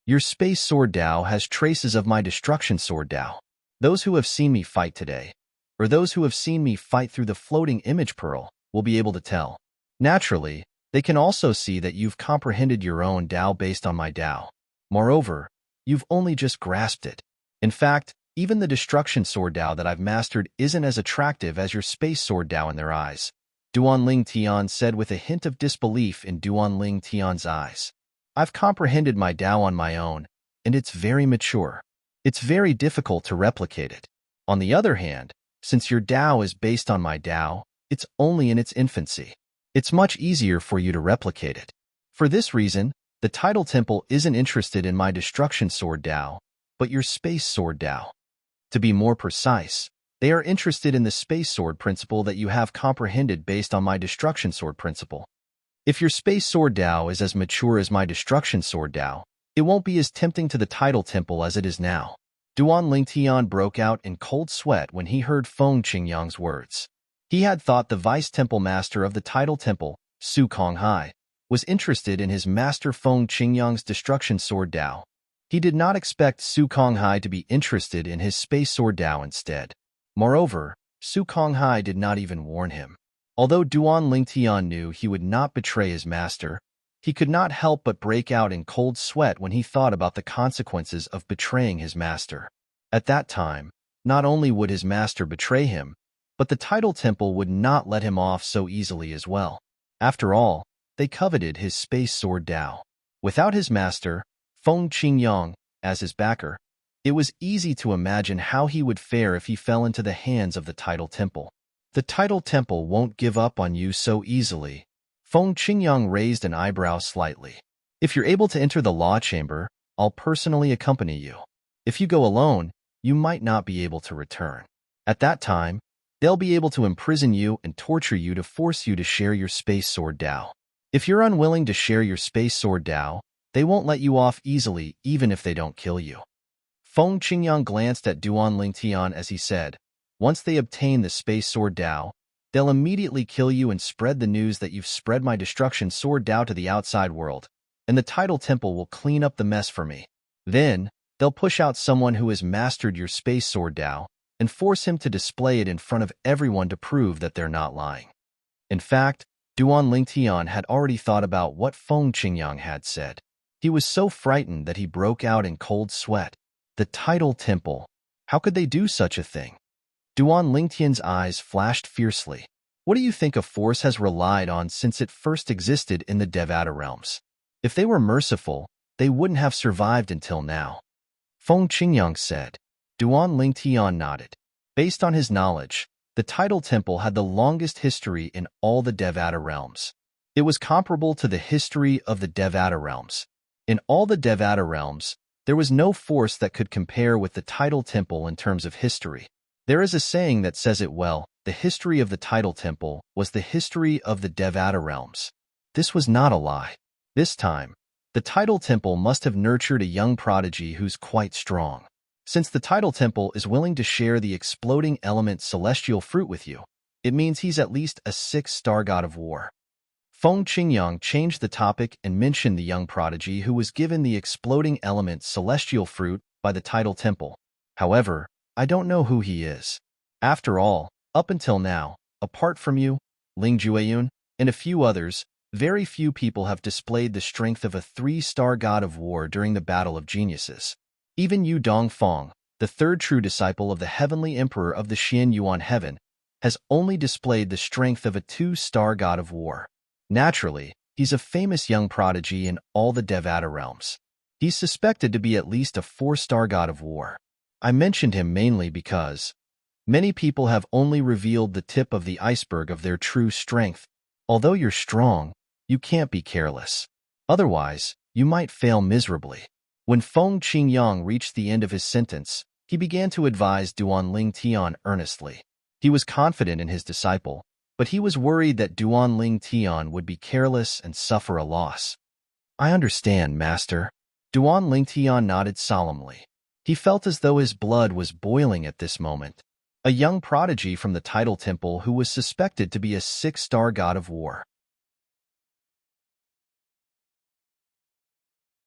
Your space sword Tao has traces of my destruction sword Tao. Those who have seen me fight today, or those who have seen me fight through the floating image pearl, will be able to tell. Naturally, they can also see that you've comprehended your own Tao based on my Tao. Moreover, you've only just grasped it. In fact, even the destruction sword Tao that I've mastered isn't as attractive as your space sword Tao in their eyes, Duanling Tian said with a hint of disbelief in Duanling Tian's eyes. I've comprehended my Tao on my own, and it's very mature. It's very difficult to replicate it. On the other hand, since your Tao is based on my Tao, it's only in its infancy. It's much easier for you to replicate it. For this reason, the Tidal Temple isn't interested in my destruction sword Tao, but your space sword Tao. To be more precise, they are interested in the space sword principle that you have comprehended based on my destruction sword principle. If your space sword Tao is as mature as my destruction sword Tao, it won't be as tempting to the Tidal Temple as it is now. Duan Lingtian broke out in cold sweat when he heard Feng Qingyang's words. He had thought the vice temple master of the Tidal Temple, Su Konghai, was interested in his master Feng Qingyang's destruction sword Tao. He did not expect Su Konghai to be interested in his space sword Tao instead. Moreover, Su Konghai did not even warn him. Although Duan Lingtian knew he would not betray his master, he could not help but break out in cold sweat when he thought about the consequences of betraying his master. At that time, not only would his master betray him, but the Tidal Temple would not let him off so easily as well. After all, they coveted his space sword Tao. Without his master, Feng Qingyang, as his backer, it was easy to imagine how he would fare if he fell into the hands of the Tidal Temple. The Tidal Temple won't give up on you so easily. Feng Qingyang raised an eyebrow slightly. If you're able to enter the law chamber, I'll personally accompany you. If you go alone, you might not be able to return. At that time, they'll be able to imprison you and torture you to force you to share your space sword Tao. If you're unwilling to share your space sword Tao, they won't let you off easily even if they don't kill you. Feng Qingyang glanced at Duan Lingtian as he said, once they obtain the space sword Tao, they'll immediately kill you and spread the news that you've spread my destruction sword Tao to the outside world, and the Tidal Temple will clean up the mess for me. Then, they'll push out someone who has mastered your space sword Tao and force him to display it in front of everyone to prove that they're not lying. In fact, Duan Lingtian had already thought about what Feng Qingyang had said. He was so frightened that he broke out in cold sweat. The Tidal Temple. How could they do such a thing? Duan Lingtian's eyes flashed fiercely. What do you think a force has relied on since it first existed in the Devata realms? If they were merciful, they wouldn't have survived until now. Feng Qingyang said. Duan Lingtian nodded. Based on his knowledge, the Tidal Temple had the longest history in all the Devata realms. It was comparable to the history of the Devata realms. In all the Devata realms, there was no force that could compare with the Tidal Temple in terms of history. There is a saying that says it well, the history of the Tidal Temple was the history of the Devata realms. This was not a lie. This time, the Tidal Temple must have nurtured a young prodigy who's quite strong. Since the Tidal Temple is willing to share the exploding element celestial fruit with you, it means he's at least a 6-star god of war. Feng Qingyang changed the topic and mentioned the young prodigy who was given the exploding element celestial fruit by the Tidal Temple. However, I don't know who he is. After all, up until now, apart from you, Ling Jueyun, and a few others, very few people have displayed the strength of a 3-star god of war during the Battle of Geniuses. Even Yu Dongfang, the third true disciple of the Heavenly Emperor of the Xian Yuan Heaven, has only displayed the strength of a 2-star god of war. Naturally, he's a famous young prodigy in all the Devata realms. He's suspected to be at least a 4-star god of war. I mentioned him mainly because many people have only revealed the tip of the iceberg of their true strength. Although you're strong, you can't be careless. Otherwise, you might fail miserably. When Feng Qingyang reached the end of his sentence, he began to advise Duan Lingtian earnestly. He was confident in his disciple, but he was worried that Duan Lingtian would be careless and suffer a loss. I understand, Master. Duan Lingtian nodded solemnly. He felt as though his blood was boiling at this moment. a young prodigy from the Tidal Temple who was suspected to be a six-star god of war.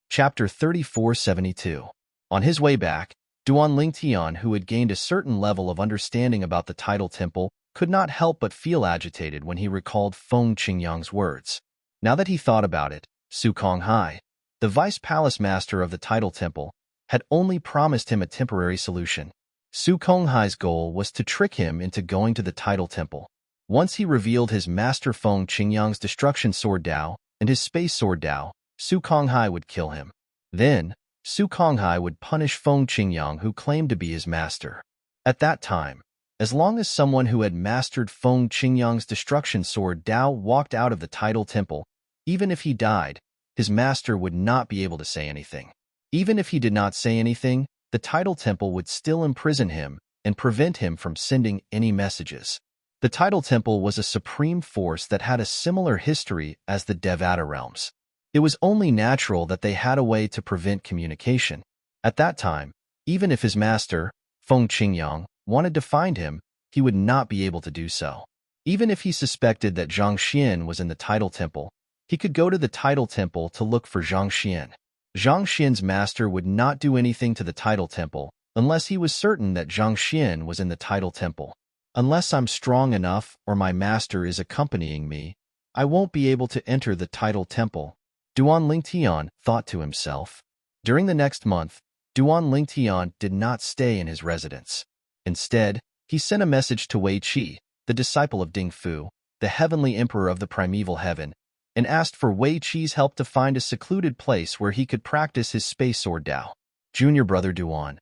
Chapter 3472. On his way back, Duan Lingtian, who had gained a certain level of understanding about the Tidal Temple, could not help but feel agitated when he recalled Feng Qingyang's words. Now that he thought about it, Su Konghai, the vice palace master of the Tidal Temple, had only promised him a temporary solution. Su Konghai's goal was to trick him into going to the Tidal Temple. Once he revealed his master Feng Qingyang's destruction sword Dao and his space sword Dao, Su Konghai would kill him. Then, Su Konghai would punish Feng Qingyang, who claimed to be his master. At that time, as long as someone who had mastered Feng Qingyang's destruction sword Dao walked out of the Tidal Temple, even if he died, his master would not be able to say anything. Even if he did not say anything, the Tidal Temple would still imprison him and prevent him from sending any messages. The Tidal Temple was a supreme force that had a similar history as the Devata realms. It was only natural that they had a way to prevent communication. At that time, even if his master, Feng Qingyang, wanted to find him, he would not be able to do so. Even if he suspected that Zhang Xian was in the Tidal Temple, he could go to the Tidal Temple to look for Zhang Xian. Zhang Xian's master would not do anything to the Tidal Temple unless he was certain that Zhang Xian was in the Tidal Temple. Unless I'm strong enough or my master is accompanying me, I won't be able to enter the Tidal Temple, Duan Lingtian thought to himself. During the next month, Duan Lingtian did not stay in his residence. Instead, he sent a message to Wei Qi, the disciple of Ding Fu, the heavenly emperor of the primeval heaven, and asked for Wei Qi's help to find a secluded place where he could practice his space sword Dao. Junior brother Duan,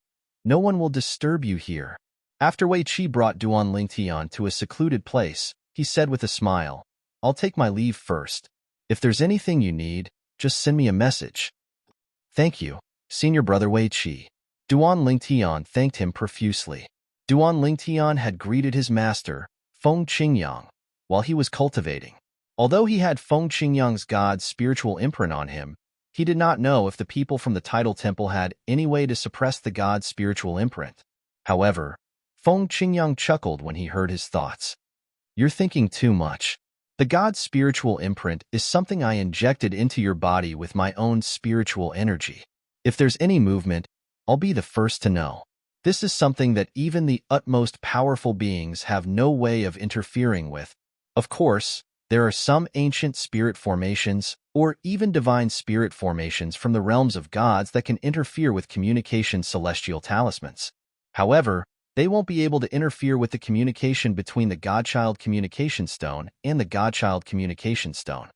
no one will disturb you here. After Wei Qi brought Duan Lingtian to a secluded place, he said with a smile, I'll take my leave first. If there's anything you need, just send me a message. Thank you, senior brother Wei Qi. Duan Lingtian thanked him profusely. Duan Lingtian had greeted his master, Feng Qingyang, while he was cultivating. Although he had Feng Qingyang's god's spiritual imprint on him, he did not know if the people from the Tidal Temple had any way to suppress the god's spiritual imprint. However, Feng Qingyang chuckled when he heard his thoughts. You're thinking too much. The god's spiritual imprint is something I injected into your body with my own spiritual energy. If there's any movement, I'll be the first to know. This is something that even the utmost powerful beings have no way of interfering with. Of course, there are some ancient spirit formations, or even divine spirit formations from the realms of gods that can interfere with communication celestial talismans. However, they won't be able to interfere with the communication between the Godchild Communication Stone and the Godchild Communication Stone.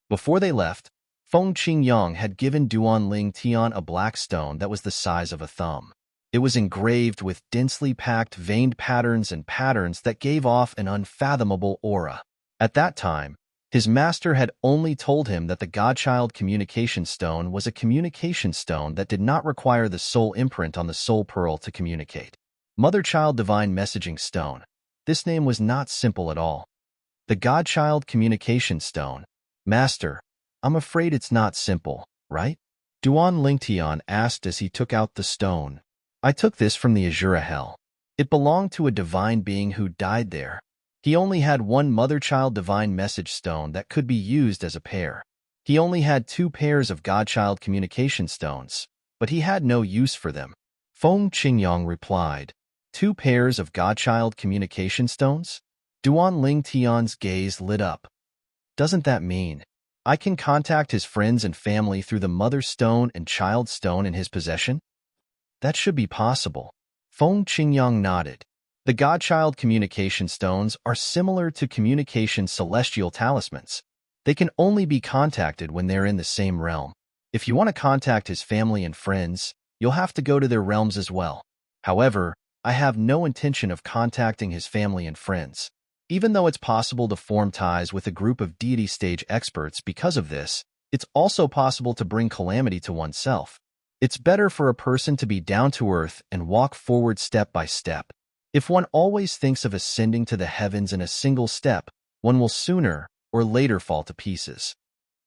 Before they left, Feng Qingyang had given Duan Lingtian a black stone that was the size of a thumb. It was engraved with densely packed veined patterns and patterns that gave off an unfathomable aura. At that time, his master had only told him that the Godchild Communication Stone was a communication stone that did not require the soul imprint on the soul pearl to communicate. Mother-Child Divine Messaging Stone. This name was not simple at all. The Godchild Communication Stone. Master, I'm afraid it's not simple, right? Duan Lingtian asked as he took out the stone. I took this from the Azura Hell. It belonged to a divine being who died there. He only had one Mother-Child Divine Message Stone that could be used as a pair. He only had 2 pairs of Godchild Communication Stones, but he had no use for them. Feng Qingyang replied, 2 pairs of Godchild Communication Stones? Duan Lingtian's gaze lit up. Doesn't that mean I can contact his friends and family through the Mother Stone and Child Stone in his possession? That should be possible. Feng Qingyang nodded. The Godchild Communication Stones are similar to communication celestial talismans. They can only be contacted when they're in the same realm. If you want to contact his family and friends, you'll have to go to their realms as well. However, I have no intention of contacting his family and friends. Even though it's possible to form ties with a group of deity stage experts because of this, it's also possible to bring calamity to oneself. It's better for a person to be down to earth and walk forward step by step. If one always thinks of ascending to the heavens in a single step, one will sooner or later fall to pieces.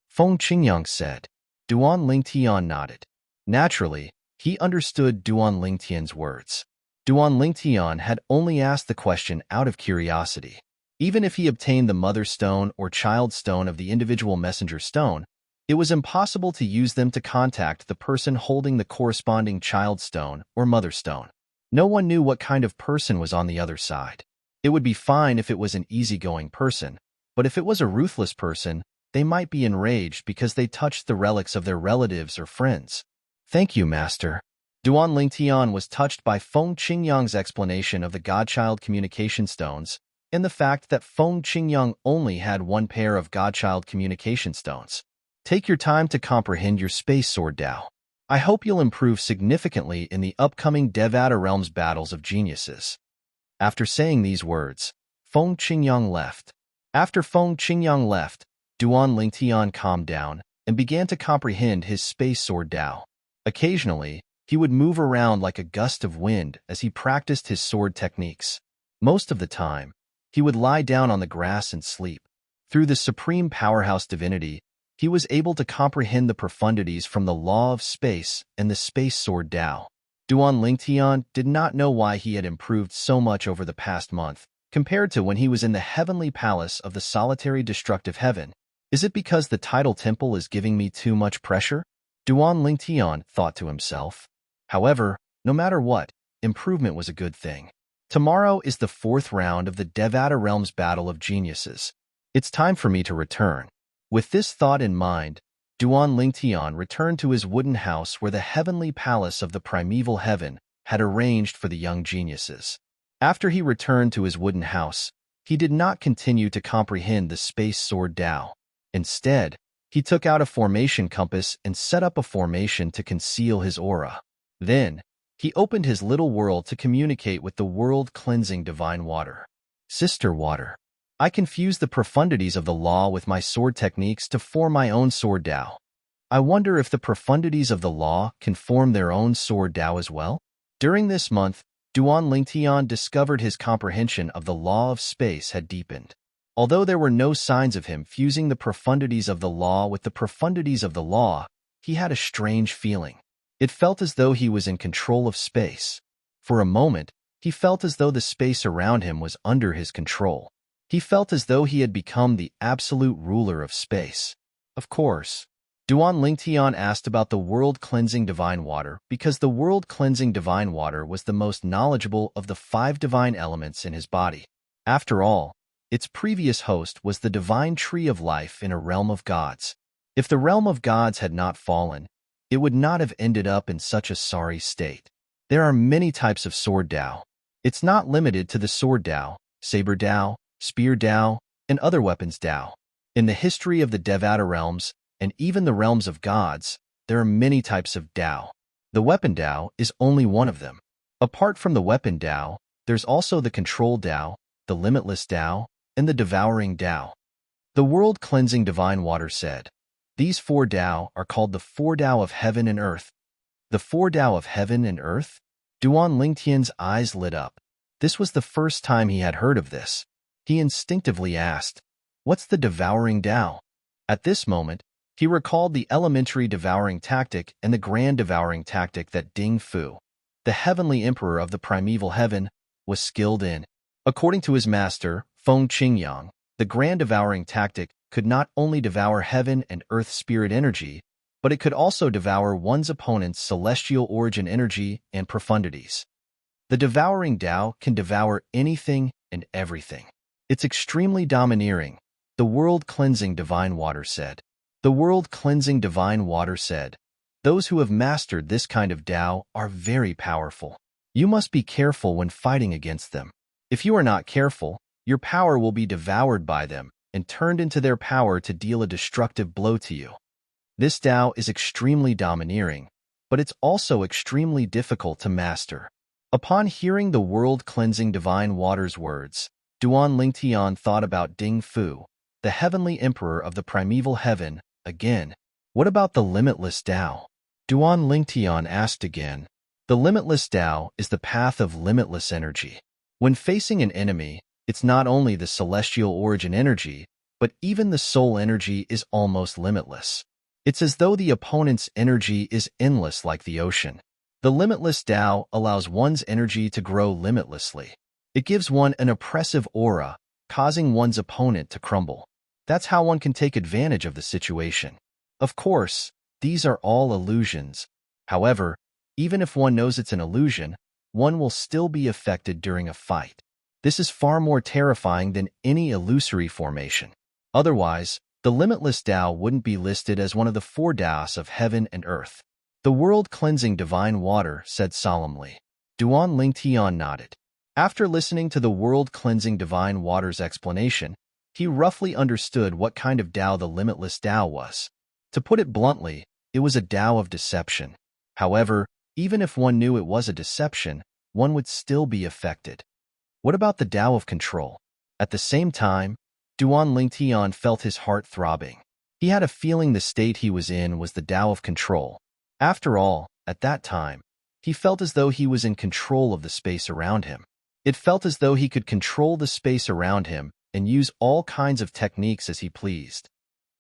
Feng Qingyang said. Duan Lingtian nodded. Naturally, he understood Duan Lingtian's words. Duan Lingtian had only asked the question out of curiosity. Even if he obtained the mother stone or child stone of the individual messenger stone, it was impossible to use them to contact the person holding the corresponding child stone or mother stone. No one knew what kind of person was on the other side. It would be fine if it was an easygoing person, but if it was a ruthless person, they might be enraged because they touched the relics of their relatives or friends. Thank you, Master. Duan Lingtian was touched by Feng Qingyang's explanation of the Godchild communication stones and the fact that Feng Qingyang only had one pair of Godchild communication stones. Take your time to comprehend your space sword Dao. I hope you'll improve significantly in the upcoming Devata Realms battles of geniuses. After saying these words, Feng Qingyang left. After Feng Qingyang left, Duan Lingtian calmed down and began to comprehend his space sword Dao. Occasionally, he would move around like a gust of wind as he practiced his sword techniques. Most of the time, he would lie down on the grass and sleep. Through the supreme powerhouse divinity, he was able to comprehend the profundities from the law of space and the space sword Dao. Duan Lingtian did not know why he had improved so much over the past month, compared to when he was in the heavenly palace of the solitary destructive heaven. Is it because the tidal temple is giving me too much pressure? Duan Lingtian thought to himself. However, no matter what, improvement was a good thing. Tomorrow is the 4th round of the Devata Realms Battle of Geniuses. It's time for me to return. With this thought in mind, Duan Lingtian returned to his wooden house where the heavenly palace of the primeval heaven had arranged for the young geniuses. After he returned to his wooden house, he did not continue to comprehend the space sword Dao. Instead, he took out a formation compass and set up a formation to conceal his aura. Then, he opened his little world to communicate with the world-cleansing divine water. Sister water. I confuse the profundities of the law with my sword techniques to form my own sword Dao. I wonder if the profundities of the law can form their own sword Dao as well? During this month, Duan Lingtian discovered his comprehension of the law of space had deepened. Although there were no signs of him fusing the profundities of the law with the profundities of the law, he had a strange feeling. It felt as though he was in control of space. For a moment, he felt as though the space around him was under his control. He felt as though he had become the absolute ruler of space. Of course, Duan Lingtian asked about the world-cleansing divine water because the world-cleansing divine water was the most knowledgeable of the 5 divine elements in his body. After all, its previous host was the divine tree of life in a realm of gods. If the realm of gods had not fallen, it would not have ended up in such a sorry state. There are many types of sword Dao. It's not limited to the sword Dao, saber Dao, spear Dao, and other weapons Dao. In the history of the Devata realms, and even the realms of gods, there are many types of Dao. The weapon Dao is only one of them. Apart from the weapon Dao, there's also the control Dao, the limitless Dao, and the devouring Dao. The world-cleansing divine water said, these 4 Dao are called the 4 Dao of heaven and earth. The 4 Dao of heaven and earth? Duan Lingtian's eyes lit up. This was the first time he had heard of this. He instinctively asked, what's the devouring Dao? At this moment, he recalled the elementary devouring tactic and the grand devouring tactic that Ding Fu, the heavenly emperor of the primeval heaven, was skilled in. According to his master, Feng Qingyang, the grand devouring tactic could not only devour heaven and earth spirit energy, but it could also devour one's opponent's celestial origin energy and profundities. The devouring Dao can devour anything and everything. It's extremely domineering, the world-cleansing divine water said. The world-cleansing divine water said, those who have mastered this kind of Dao are very powerful. You must be careful when fighting against them. If you are not careful, your power will be devoured by them and turned into their power to deal a destructive blow to you. This Dao is extremely domineering, but it's also extremely difficult to master. Upon hearing the world-cleansing divine water's words, Duan Lingtian thought about Ding Fu, the heavenly emperor of the primeval heaven, again. What about the limitless Dao? Duan Lingtian asked again. The limitless Dao is the path of limitless energy. When facing an enemy, it's not only the celestial origin energy, but even the soul energy is almost limitless. It's as though the opponent's energy is endless like the ocean. The limitless Tao allows one's energy to grow limitlessly. It gives one an oppressive aura, causing one's opponent to crumble. That's how one can take advantage of the situation. Of course, these are all illusions. However, even if one knows it's an illusion, one will still be affected during a fight. This is far more terrifying than any illusory formation. Otherwise, the limitless Tao wouldn't be listed as one of the four Taos of heaven and earth. The world-cleansing divine water said solemnly. Duan Lingtian nodded. After listening to the world-cleansing divine water's explanation, he roughly understood what kind of Tao the limitless Tao was. To put it bluntly, it was a Tao of deception. However, even if one knew it was a deception, one would still be affected. What about the Tao of control? At the same time, Duan Lingtian felt his heart throbbing. He had a feeling the state he was in was the Tao of control. After all, at that time, he felt as though he was in control of the space around him. It felt as though he could control the space around him and use all kinds of techniques as he pleased.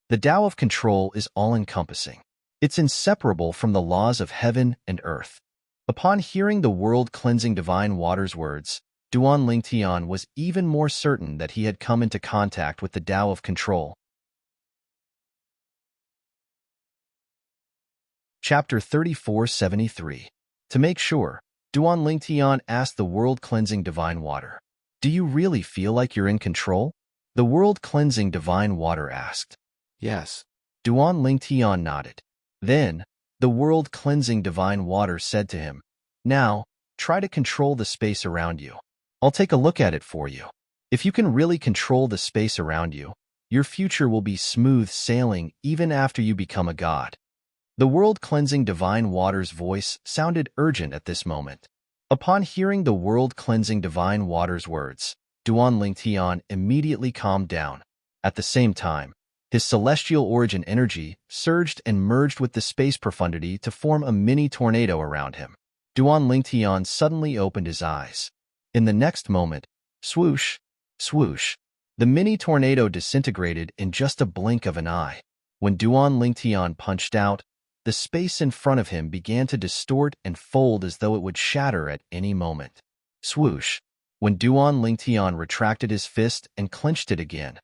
The Tao of control is all-encompassing. It's inseparable from the laws of heaven and earth. Upon hearing the world-cleansing divine water's words, Duan Lingtian was even more certain that he had come into contact with the Tao of control. Chapter 3473. To make sure, Duan Lingtian asked the world-cleansing divine water, "Do you really feel like you're in control?" The world-cleansing divine water asked.
Yes.
Duan Lingtian nodded. Then, the world-cleansing divine water said to him, "Now, try to control the space around you. I'll take a look at it for you. If you can really control the space around you, your future will be smooth sailing even after you become a god." The world-cleansing divine water's voice sounded urgent at this moment. Upon hearing the world-cleansing divine water's words, Duan Lingtian immediately calmed down. At the same time, his celestial origin energy surged and merged with the space profundity to form a mini tornado around him. Duan Lingtian suddenly opened his eyes. In the next moment, swoosh, swoosh, the mini tornado disintegrated in just a blink of an eye. When Duan Lingtian punched out, the space in front of him began to distort and fold as though it would shatter at any moment. Swoosh. When Duan Lingtian retracted his fist and clenched it again,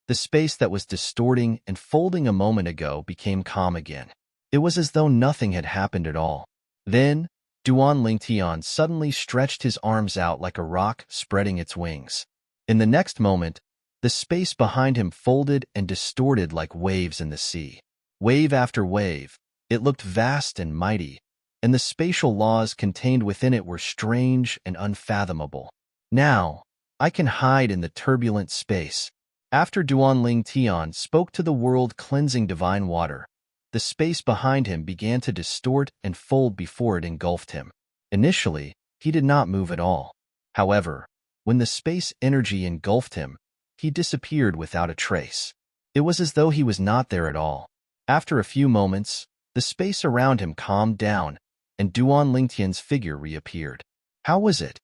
the space that was distorting and folding a moment ago became calm again. It was as though nothing had happened at all. Then, Duan Lingtian suddenly stretched his arms out like a rock spreading its wings. In the next moment, the space behind him folded and distorted like waves in the sea. Wave after wave, it looked vast and mighty, and the spatial laws contained within it were strange and unfathomable. Now, I can hide in the turbulent space. After Duan Lingtian spoke to the world-cleansing divine water, the space behind him began to distort and fold before it engulfed him. Initially, he did not move at all. However, when the space energy engulfed him, he disappeared without a trace. It was as though he was not there at all. After a few moments, the space around him calmed down, and Duan Lingtian's figure reappeared. How was it?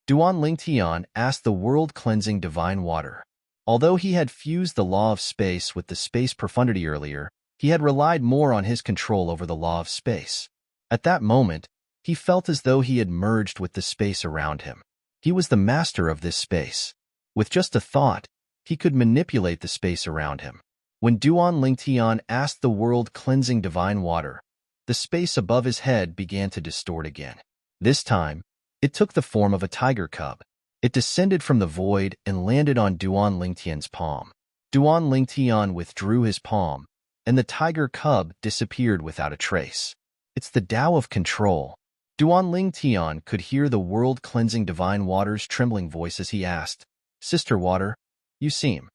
Duan Lingtian asked the world-cleansing divine water. Although he had fused the law of space with the space profundity earlier, he had relied more on his control over the law of space. At that moment, he felt as though he had merged with the space around him. He was the master of this space. With just a thought, he could manipulate the space around him. When Duan Lingtian asked the world-cleansing divine water, the space above his head began to distort again. This time, it took the form of a tiger cub. It descended from the void and landed on Duan Lingtian's palm. Duan Lingtian withdrew his palm, and the tiger cub disappeared without a trace. It's the Tao of control. Duan Lingtian could hear the world-cleansing divine water's trembling voice as he asked, "Sister Water, you seem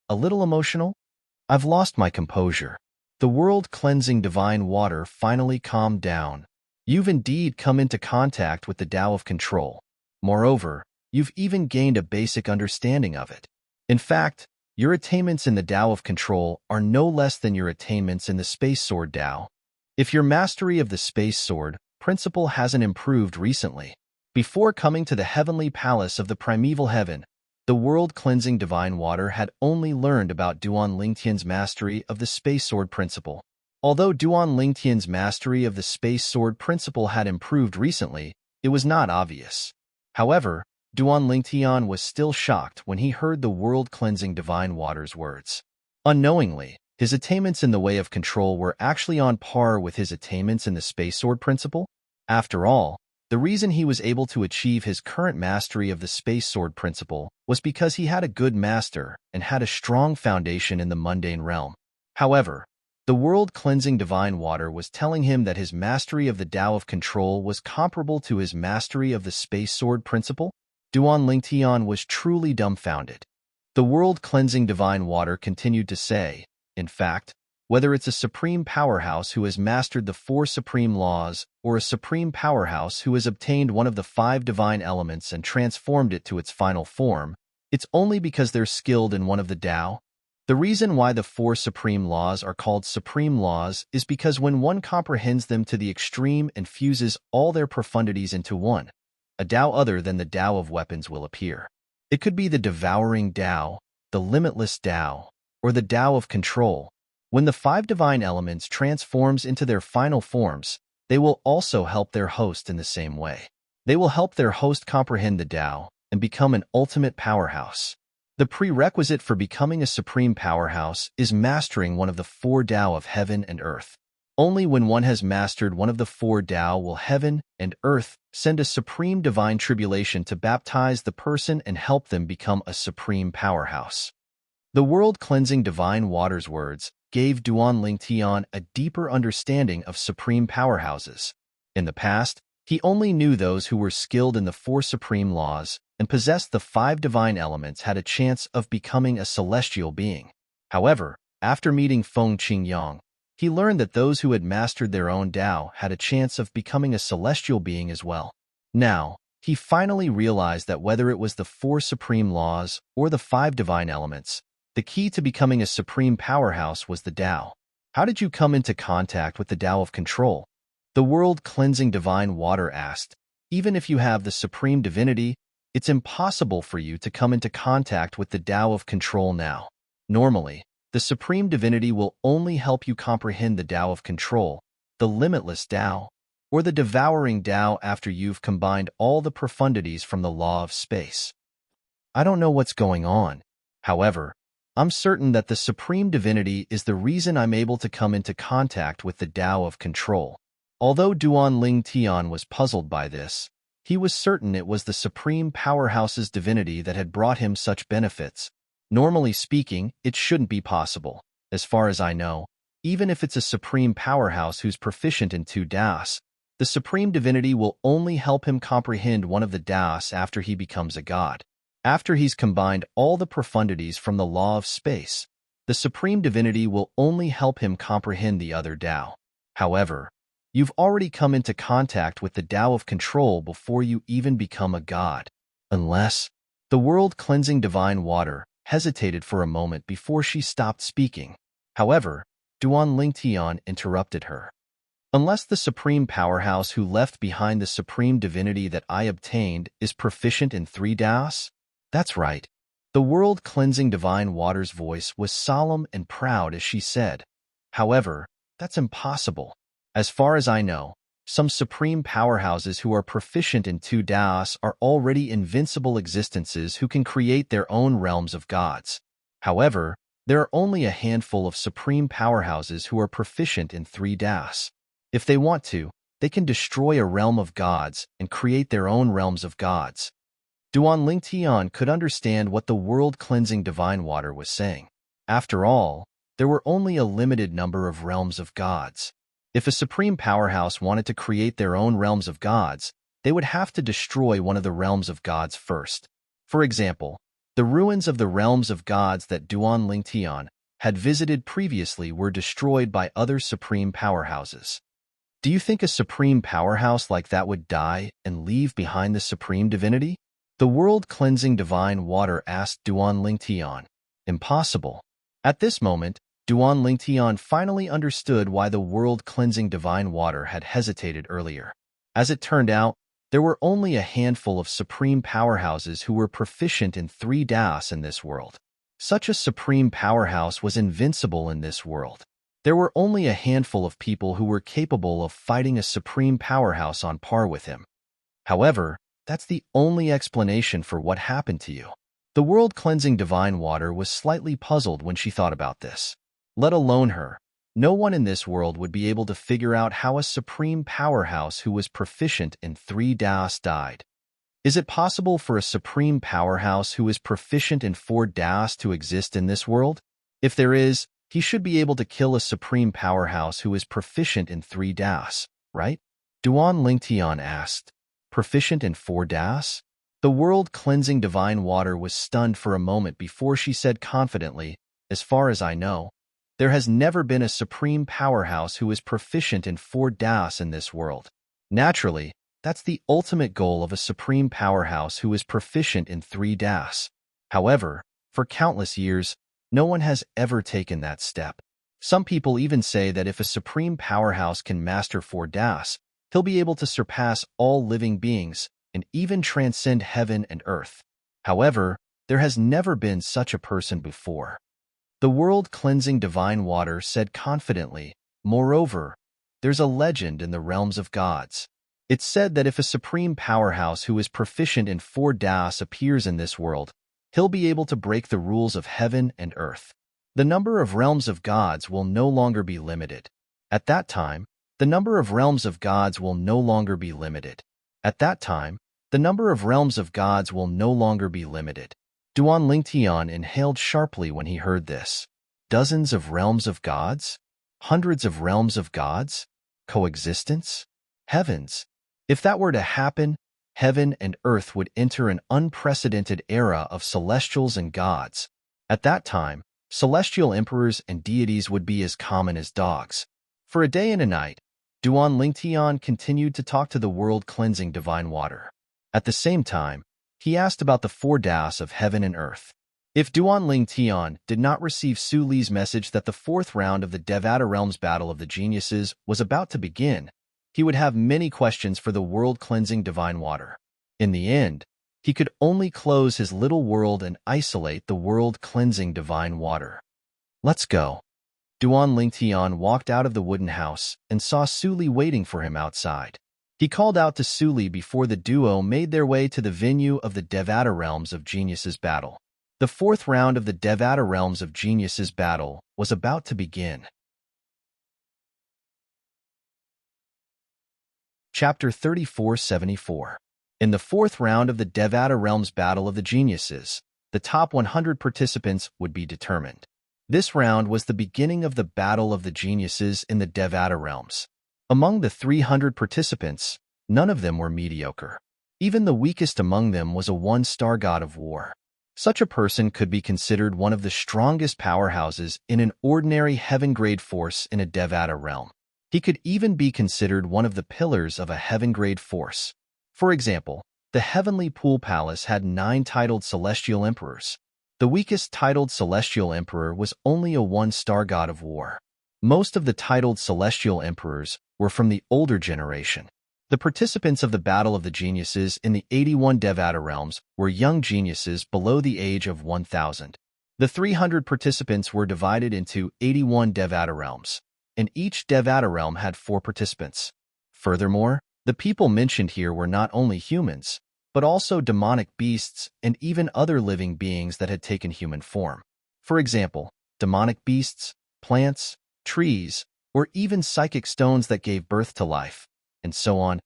a little emotional?" "I've lost my composure." The world-cleansing divine water finally calmed down. "You've indeed come into contact with the Tao of control. Moreover, you've even gained a basic understanding of it. In fact, your attainments in the Tao of control are no less than your attainments in the Space Sword Tao. If your mastery of the Space Sword principle hasn't improved recently, before coming to the heavenly palace of the primeval heaven, the world-cleansing divine water had only learned about Duan Lingtian's mastery of the Space Sword principle. Although Duan Lingtian's mastery of the space sword principle had improved recently, it was not obvious. However, Duan Lingtian was still shocked when he heard the world-cleansing divine water's words. Unknowingly, his attainments in the way of control were actually on par with his attainments in the space sword principle. After all, the reason he was able to achieve his current mastery of the space sword principle was because he had a good master and had a strong foundation in the mundane realm. However, the world-cleansing divine water was telling him that his mastery of the Tao of control was comparable to his mastery of the space sword principle. Duan Lingtian was truly dumbfounded. The world-cleansing divine water continued to say, in fact, whether it's a supreme powerhouse who has mastered the 4 supreme laws or a supreme powerhouse who has obtained one of the 5 divine elements and transformed it to its final form, it's only because they're skilled in one of the Tao. The reason why the 4 supreme laws are called supreme laws is because when one comprehends them to the extreme and fuses all their profundities into one, a Tao other than the Tao of weapons will appear. It could be the devouring Tao, the limitless Tao, or the Tao of control. When the 5 divine elements transforms into their final forms, they will also help their host in the same way. They will help their host comprehend the Tao and become an ultimate powerhouse. The prerequisite for becoming a supreme powerhouse is mastering one of the 4 Tao of heaven and earth. Only when one has mastered one of the 4 Tao will heaven and earth send a supreme divine tribulation to baptize the person and help them become a supreme powerhouse. The world-cleansing divine water's words gave Duan Lingtian a deeper understanding of supreme powerhouses. In the past, he only knew those who were skilled in the 4 supreme laws and possessed the 5 divine elements had a chance of becoming a celestial being. However, after meeting Feng Qingyang, he learned that those who had mastered their own Tao had a chance of becoming a celestial being as well. Now, he finally realized that whether it was the 4 supreme laws or the 5 divine elements, the key to becoming a supreme powerhouse was the Tao. How did you come into contact with the Tao of control? The world-cleansing divine water asked. Even if you have the supreme divinity, it's impossible for you to come into contact with the Tao of control now. Normally, the supreme divinity will only help you comprehend the Tao of control, the limitless Tao, or the devouring Tao after you've combined all the profundities from the law of space. I don't know what's going on. However, I'm certain that the supreme divinity is the reason I'm able to come into contact with the Tao of control. Although Duan Lingtian was puzzled by this, he was certain it was the supreme powerhouse's divinity that had brought him such benefits. Normally speaking, it shouldn't be possible. As far as I know, even if it's a supreme powerhouse who's proficient in 2 Taos, the supreme divinity will only help him comprehend one of the Taos after he becomes a god. After he's combined all the profundities from the law of space, the supreme divinity will only help him comprehend the other Tao. However, you've already come into contact with the Tao of control before you even become a god. Unless, the world-cleansing divine water hesitated for a moment before she stopped speaking. However, Duan Lingtian interrupted her. Unless the supreme powerhouse who left behind the supreme divinity that I obtained is proficient in 3 Taos? That's right. The world-cleansing divine water's voice was solemn and proud as she said. However, that's impossible. As far as I know, some supreme powerhouses who are proficient in 2 Taos are already invincible existences who can create their own realms of gods. However, there are only a handful of supreme powerhouses who are proficient in 3 Taos. If they want to, they can destroy a realm of gods and create their own realms of gods. Duan Lingtian could understand what the world-cleansing divine water was saying. After all, there were only a limited number of realms of gods. If a supreme powerhouse wanted to create their own realms of gods, they would have to destroy one of the realms of gods first. For example, the ruins of the realms of gods that Duan Lingtian had visited previously were destroyed by other supreme powerhouses. Do you think a supreme powerhouse like that would die and leave behind the supreme divinity? The world-cleansing divine water asked Duan Lingtian. Impossible. At this moment, Duan Lingtian finally understood why the world-cleansing divine water had hesitated earlier. As it turned out, there were only a handful of supreme powerhouses who were proficient in 3 Taos in this world. Such a supreme powerhouse was invincible in this world. There were only a handful of people who were capable of fighting a supreme powerhouse on par with him. However, that's the only explanation for what happened to you. The world-cleansing divine water was slightly puzzled when she thought about this. Let alone her, no one in this world would be able to figure out how a supreme powerhouse who was proficient in 3 Das died. Is it possible for a supreme powerhouse who is proficient in 4 Das to exist in this world? If there is, he should be able to kill a supreme powerhouse who is proficient in 3 Das, right? Duan Lingtian asked. Proficient in 4 Das? The world-cleansing divine water was stunned for a moment before she said confidently, as far as I know, there has never been a supreme powerhouse who is proficient in 4 Das in this world. Naturally, that's the ultimate goal of a supreme powerhouse who is proficient in 3 Das. However, for countless years, no one has ever taken that step. Some people even say that if a supreme powerhouse can master 4 Das, he'll be able to surpass all living beings and even transcend heaven and earth. However, there has never been such a person before. The world-cleansing divine water said confidently, moreover, there's a legend in the realms of gods. It's said that if a supreme powerhouse who is proficient in 4 Das appears in this world, he'll be able to break the rules of heaven and earth. The number of realms of gods will no longer be limited. At that time, the number of realms of gods will no longer be limited. At that time, the number of realms of gods will no longer be limited. Duan Lingtian inhaled sharply when he heard this. Dozens of realms of gods? Hundreds of realms of gods? Coexistence? Heavens! If that were to happen, heaven and earth would enter an unprecedented era of celestials and gods. At that time, celestial emperors and deities would be as common as dogs. For a day and a night, Duan Lingtian continued to talk to the world-cleansing divine water. At the same time, he asked about the 4 Das of heaven and earth. If Duan Lingtian did not receive Su Li's message that the 4th round of the Devata Realms Battle of the Geniuses was about to begin, he would have many questions for the world-cleansing divine water. In the end, he could only close his little world and isolate the world-cleansing divine water. Let's go. Duan Lingtian walked out of the wooden house and saw Su Li waiting for him outside. He called out to Su Li before the duo made their way to the venue of the Devata Realms of Geniuses battle. The 4th round of the Devata Realms of Geniuses battle was about to begin. Chapter 3474. In the 4th round of the Devata Realms Battle of the Geniuses, the top 100 participants would be determined. This round was the beginning of the Battle of the Geniuses in the Devata Realms. Among the 300 participants, none of them were mediocre. Even the weakest among them was a 1-star god of war. Such a person could be considered one of the strongest powerhouses in an ordinary heaven-grade force in a Devata realm. He could even be considered one of the pillars of a heaven-grade force. For example, the Heavenly Pool Palace had 9 titled celestial emperors. The weakest titled celestial emperor was only a 1-star god of war. Most of the titled celestial emperors were from the older generation. The participants of the Battle of the Geniuses in the 81 Devata realms were young geniuses below the age of 1,000. The 300 participants were divided into 81 Devata realms, and each Devata realm had 4 participants. Furthermore, the people mentioned here were not only humans, but also demonic beasts and even other living beings that had taken human form. For example, demonic beasts, plants, trees, or even psychic stones that gave birth to life, and so on.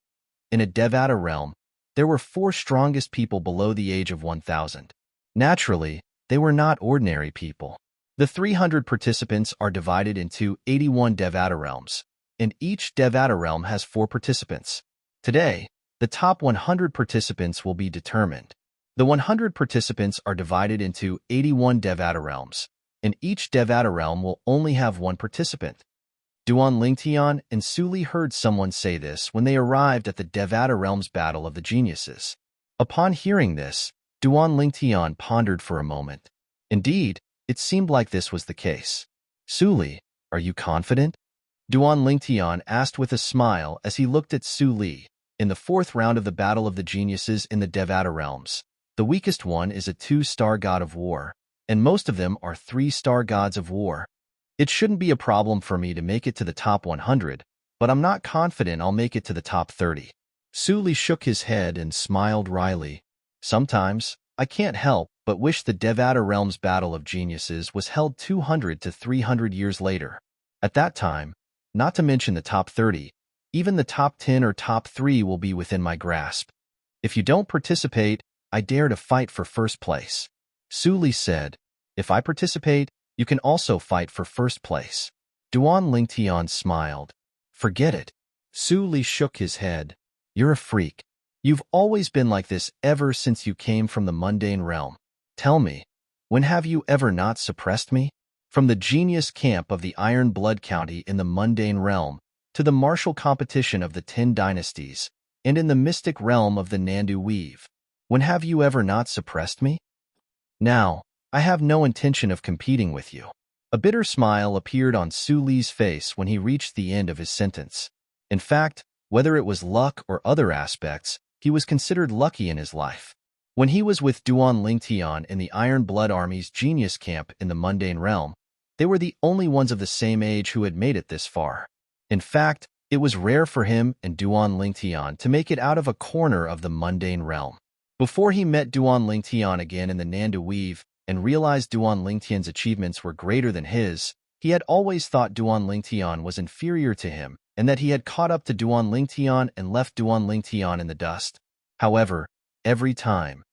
In a Devata realm, there were 4 strongest people below the age of 1,000. Naturally, they were not ordinary people. The 300 participants are divided into 81 Devata realms, and each Devata realm has 4 participants. Today, the top 100 participants will be determined. The 100 participants are divided into 81 Devata realms, and each Devata realm will only have 1 participant. Duan Lingtian and Su Li heard someone say this when they arrived at the Devata Realms Battle of the Geniuses. Upon hearing this, Duan Lingtian pondered for a moment. Indeed, it seemed like this was the case. Su Li, are you confident? Duan Lingtian asked with a smile as he looked at Su Li. In the 4th round of the Battle of the Geniuses in the Devata Realms, the weakest one is a 2-star god of war, and most of them are 3-star gods of war. It shouldn't be a problem for me to make it to the top 100, but I'm not confident I'll make it to the top 30. Su Li shook his head and smiled wryly. Sometimes, I can't help but wish the Devata Realm's Battle of Geniuses was held 200 to 300 years later. At that time, not to mention the top 30, even the top 10 or top 3 will be within my grasp. If you don't participate, I dare to fight for first place. Su Li said, if I participate, you can also fight for first place. Duan Lingtian smiled. Forget it. Su Li shook his head. You're a freak. You've always been like this ever since you came from the mundane realm. Tell me, when have you ever not suppressed me? From the genius camp of the Iron Blood County in the mundane realm, to the martial competition of the 10 dynasties, and in the mystic realm of the Nandu Weave, when have you ever not suppressed me? Now, I have no intention of competing with you. A bitter smile appeared on Su Li's face when he reached the end of his sentence. In fact, whether it was luck or other aspects, he was considered lucky in his life. When he was with Duan Lingtian in the Iron Blood Army's genius camp in the mundane realm, they were the only ones of the same age who had made it this far. In fact, it was rare for him and Duan Lingtian to make it out of a corner of the mundane realm. Before he met Duan Lingtian again in the Nandu Weave and realized Duan Lingtian's achievements were greater than his, he had always thought Duan Lingtian was inferior to him and that he had caught up to Duan Lingtian and left Duan Lingtian in the dust. However, every time,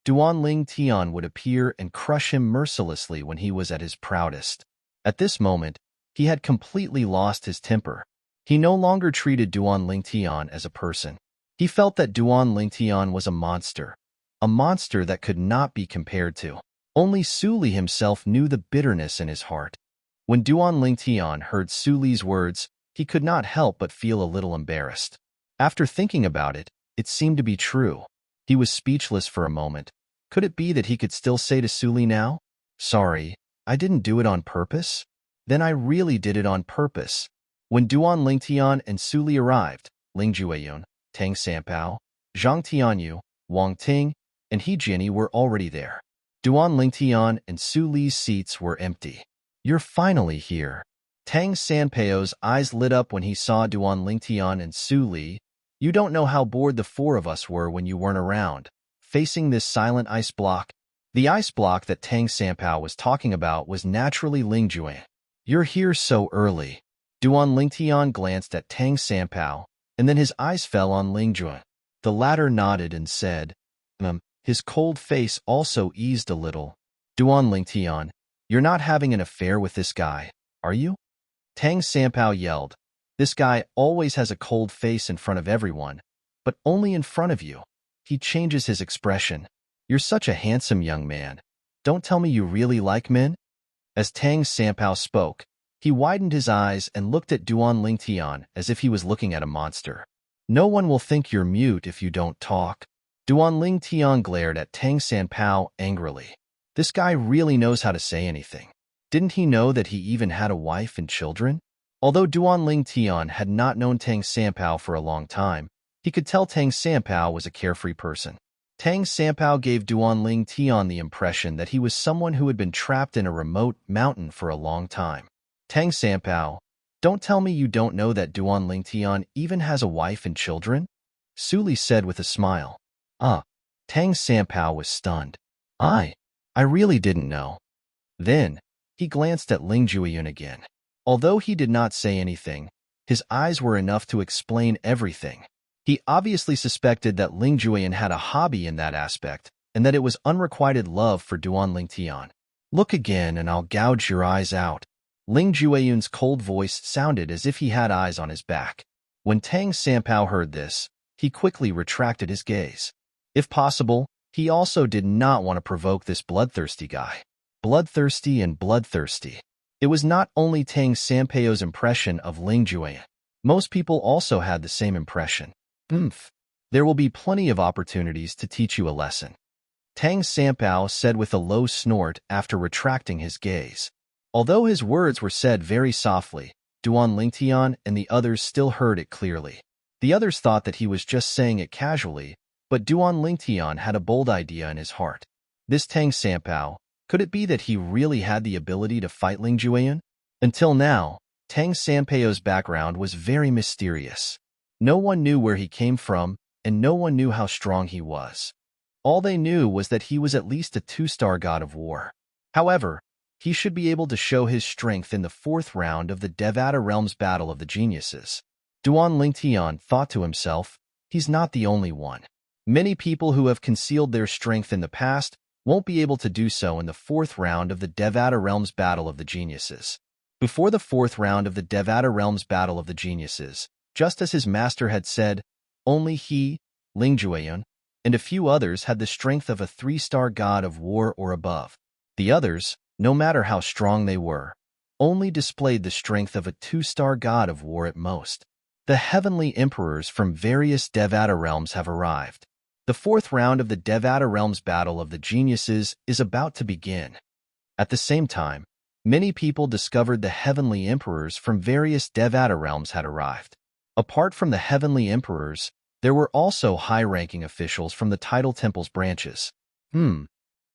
Duan Lingtian would appear and crush him mercilessly when he was at his proudest. At this moment, he had completely lost his temper. He no longer treated Duan Lingtian as a person. He felt that Duan Lingtian was a monster that could not be compared to. Only Su Li himself knew the bitterness in his heart. When Duan Lingtian heard Su Li's words, he could not help but feel a little embarrassed. After thinking about it, it seemed to be true. He was speechless for a moment. Could it be that he could still say to Su Li now, "Sorry, I didn't do it on purpose"? Then I really did it on purpose. When Duan Lingtian and Su Li arrived, Ling Jueyun, Tang Sanpao, Zhang Tianyu, Wang Ting, and He Jianyi were already there. Duan Lingtian and Su Li's seats were empty. You're finally here. Tang Sanpao's eyes lit up when he saw Duan Lingtian and Su Li. You don't know how bored the four of us were when you weren't around, facing this silent ice block. The ice block that Tang Sanpao was talking about was naturally Ling Jueyun. You're here so early. Duan Lingtian glanced at Tang Sanpao, and then his eyes fell on Ling Jueyun. The latter nodded and said, His cold face also eased a little. Duan Lingtian, you're not having an affair with this guy, are you? Tang Sanpao yelled. This guy always has a cold face in front of everyone, but only in front of you. He changes his expression. You're such a handsome young man. Don't tell me you really like men? As Tang Sanpao spoke, he widened his eyes and looked at Duan Lingtian as if he was looking at a monster. No one will think you're mute if you don't talk. Duan Lingtian glared at Tang Sanpao angrily. This guy really knows how to say anything. Didn't he know that he even had a wife and children? Although Duan Lingtian had not known Tang Sanpao for a long time, he could tell Tang Sanpao was a carefree person. Tang Sanpao gave Duan Lingtian the impression that he was someone who had been trapped in a remote mountain for a long time. Tang Sanpao, don't tell me you don't know that Duan Lingtian even has a wife and children? Su Li said with a smile. Tang Sanpao was stunned. I really didn't know. Then, he glanced at Ling Jueyun again. Although he did not say anything, his eyes were enough to explain everything. He obviously suspected that Ling Jueyun had a hobby in that aspect, and that it was unrequited love for Duan Lingtian. Look again and I'll gouge your eyes out. Ling Jueyun's cold voice sounded as if he had eyes on his back. When Tang Sanpao heard this, he quickly retracted his gaze. If possible, he also did not want to provoke this bloodthirsty guy. Bloodthirsty and bloodthirsty. It was not only Tang Sanpao's impression of Ling Jueyun. Most people also had the same impression. There will be plenty of opportunities to teach you a lesson. Tang Sanpao said with a low snort after retracting his gaze. Although his words were said very softly, Duan Lingtian and the others still heard it clearly. The others thought that he was just saying it casually, but Duan Lingtian had a bold idea in his heart. This Tang Sanpao, could it be that he really had the ability to fight Ling Jueyun? Until now, Tang Sanpeio's background was very mysterious. No one knew where he came from, and no one knew how strong he was. All they knew was that he was at least a 2-star god of war. However, he should be able to show his strength in the 4th round of the Devata Realms Battle of the Geniuses. Duan Lingtian thought to himself, he's not the only one. Many people who have concealed their strength in the past won't be able to do so in the 4th round of the Devata Realms Battle of the Geniuses. Before the 4th round of the Devata Realms Battle of the Geniuses, just as his master had said, only he, Ling Jueyun, and a few others had the strength of a 3-star god of war or above. The others, no matter how strong they were, only displayed the strength of a 2-star god of war at most. The heavenly emperors from various Devata realms have arrived. The 4th round of the Devata Realms Battle of the Geniuses is about to begin. At the same time, many people discovered the heavenly emperors from various Devata realms had arrived. Apart from the heavenly emperors, there were also high-ranking officials from the Tidal Temple's branches. Duan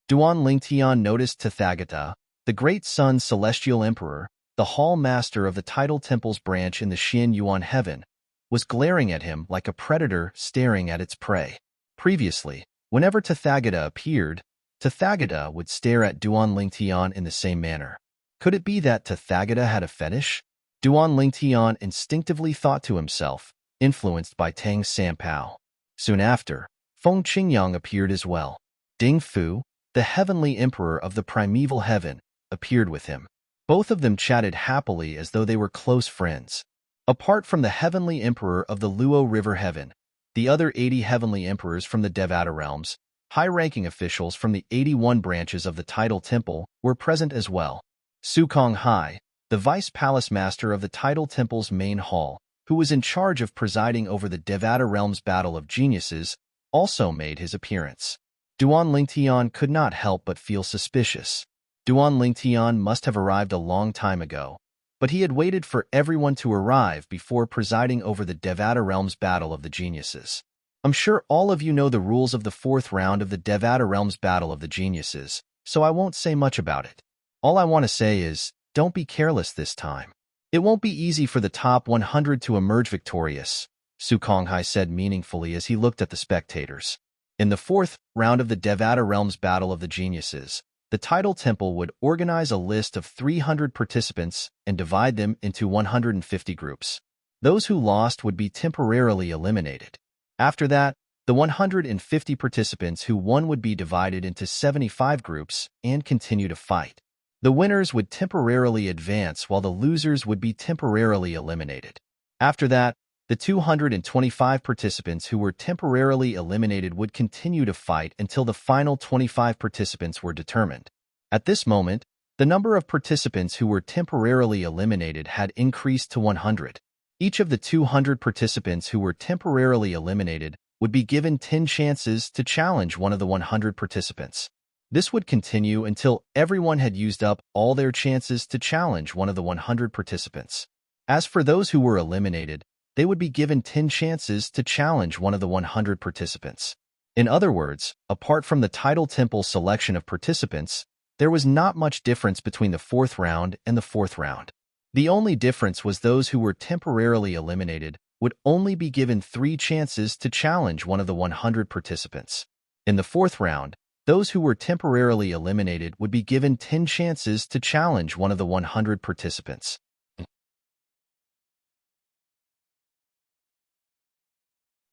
Lingtian noticed Tathagata, the Great Sun Celestial Emperor, the Hall Master of the Tidal Temple's branch in the Xian Yuan Heaven, was glaring at him like a predator staring at its prey. Previously, whenever Tathagata appeared, Tathagata would stare at Duan Lingtian in the same manner. Could it be that Tathagata had a fetish? Duan Lingtian instinctively thought to himself, influenced by Tang Sanpao. Soon after, Feng Qingyang appeared as well. Ding Fu, the heavenly emperor of the primeval heaven, appeared with him. Both of them chatted happily as though they were close friends. Apart from the heavenly emperor of the Luo River Heaven, the other 80 heavenly emperors from the Devata realms, high-ranking officials from the 81 branches of the Tidal Temple, were present as well. Su Konghai, the vice palace master of the Tidal Temple's main hall, who was in charge of presiding over the Devata Realms Battle of Geniuses, also made his appearance. Duan Lingtian could not help but feel suspicious. Duan Lingtian must have arrived a long time ago, but he had waited for everyone to arrive before presiding over the Devata Realms Battle of the Geniuses. I'm sure all of you know the rules of the 4th round of the Devata Realms Battle of the Geniuses, so I won't say much about it. All I want to say is, don't be careless this time. It won't be easy for the top 100 to emerge victorious, Su Konghai said meaningfully as he looked at the spectators. In the 4th round of the Devata Realms Battle of the Geniuses, the Tidal Temple would organize a list of 300 participants and divide them into 150 groups. Those who lost would be temporarily eliminated. After that, the 150 participants who won would be divided into 75 groups and continue to fight. The winners would temporarily advance while the losers would be temporarily eliminated. After that, the 225 participants who were temporarily eliminated would continue to fight until the final 25 participants were determined. At this moment, the number of participants who were temporarily eliminated had increased to 100. Each of the 200 participants who were temporarily eliminated would be given 10 chances to challenge one of the 100 participants. This would continue until everyone had used up all their chances to challenge one of the 100 participants. As for those who were eliminated, they would be given 10 chances to challenge one of the 100 participants. In other words, apart from the Tidal Temple selection of participants, there was not much difference between the 4th round and the 4th round. The only difference was those who were temporarily eliminated would only be given 3 chances to challenge one of the 100 participants. In the 4th round, those who were temporarily eliminated would be given 10 chances to challenge one of the 100 participants.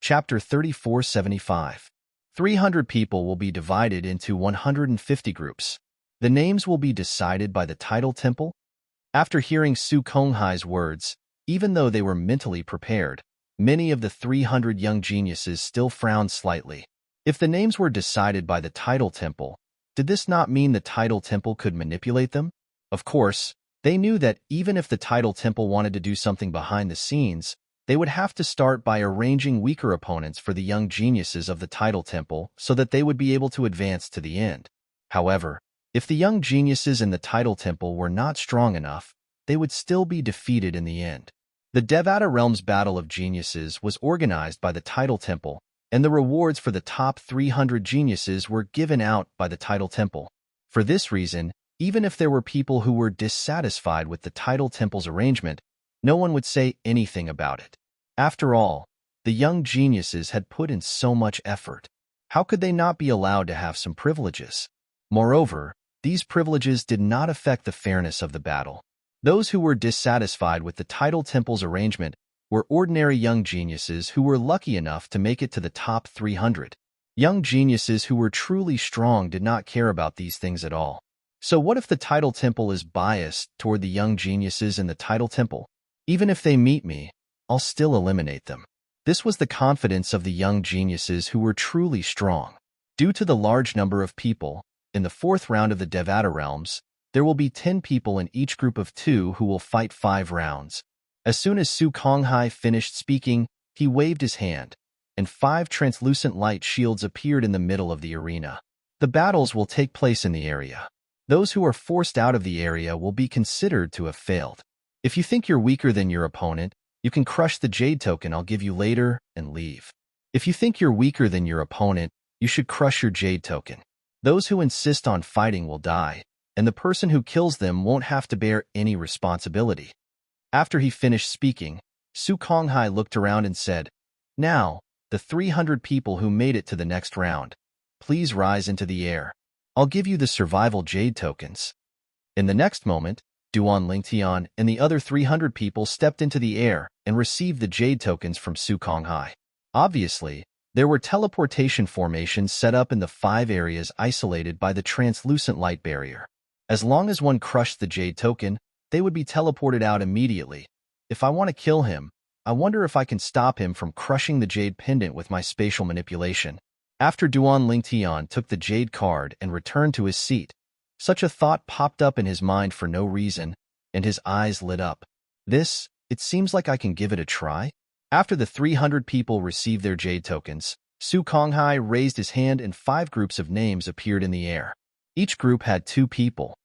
Chapter 3475. 300 people will be divided into 150 groups. The names will be decided by the Tidal Temple. After hearing Su Konghai's words, even though they were mentally prepared, many of the 300 young geniuses still frowned slightly. If the names were decided by the Tidal Temple, did this not mean the Tidal Temple could manipulate them? Of course, they knew that even if the Tidal Temple wanted to do something behind the scenes, they would have to start by arranging weaker opponents for the young geniuses of the Tidal Temple so that they would be able to advance to the end. However, if the young geniuses in the Tidal Temple were not strong enough, they would still be defeated in the end. The Devata Realms Battle of Geniuses was organized by the Tidal Temple, and the rewards for the top 300 geniuses were given out by the Tidal Temple. For this reason, Even if there were people who were dissatisfied with the title temple's arrangement, no one would say anything about it. After all, the young geniuses had put in so much effort. How could they not be allowed to have some privileges? Moreover, these privileges did not affect the fairness of the battle. Those who were dissatisfied with the title temple's arrangement were ordinary young geniuses who were lucky enough to make it to the top 300. Young geniuses who were truly strong did not care about these things at all. So what if the title temple is biased toward the young geniuses in the title temple? Even if they meet me, I'll still eliminate them. This was the confidence of the young geniuses who were truly strong. Due to the large number of people, in the fourth round of the Devata realms, there will be 10 people in each group of 2 who will fight 5 rounds. As soon as Su Konghai finished speaking, he waved his hand, and 5 translucent light shields appeared in the middle of the arena. The battles will take place in the area. Those who are forced out of the area will be considered to have failed. If you think you're weaker than your opponent, you can crush the jade token I'll give you later and leave. If you think you're weaker than your opponent, you should crush your jade token. Those who insist on fighting will die, and the person who kills them won't have to bear any responsibility. After he finished speaking, Su Konghai looked around and said, "Now, the 300 people who made it to the next round, please rise into the air. I'll give you the survival jade tokens." In the next moment, Duan Lingtian and the other 300 people stepped into the air and received the jade tokens from Su Konghai. Obviously, there were teleportation formations set up in the 5 areas isolated by the translucent light barrier. As long as one crushed the jade token, they would be teleported out immediately. If I want to kill him, I wonder if I can stop him from crushing the jade pendant with my spatial manipulation. After Duan Lingtian took the jade card and returned to his seat, such a thought popped up in his mind for no reason, and his eyes lit up. It seems like I can give it a try. After the 300 people received their jade tokens, Su Konghai raised his hand and 5 groups of names appeared in the air. Each group had 2 people.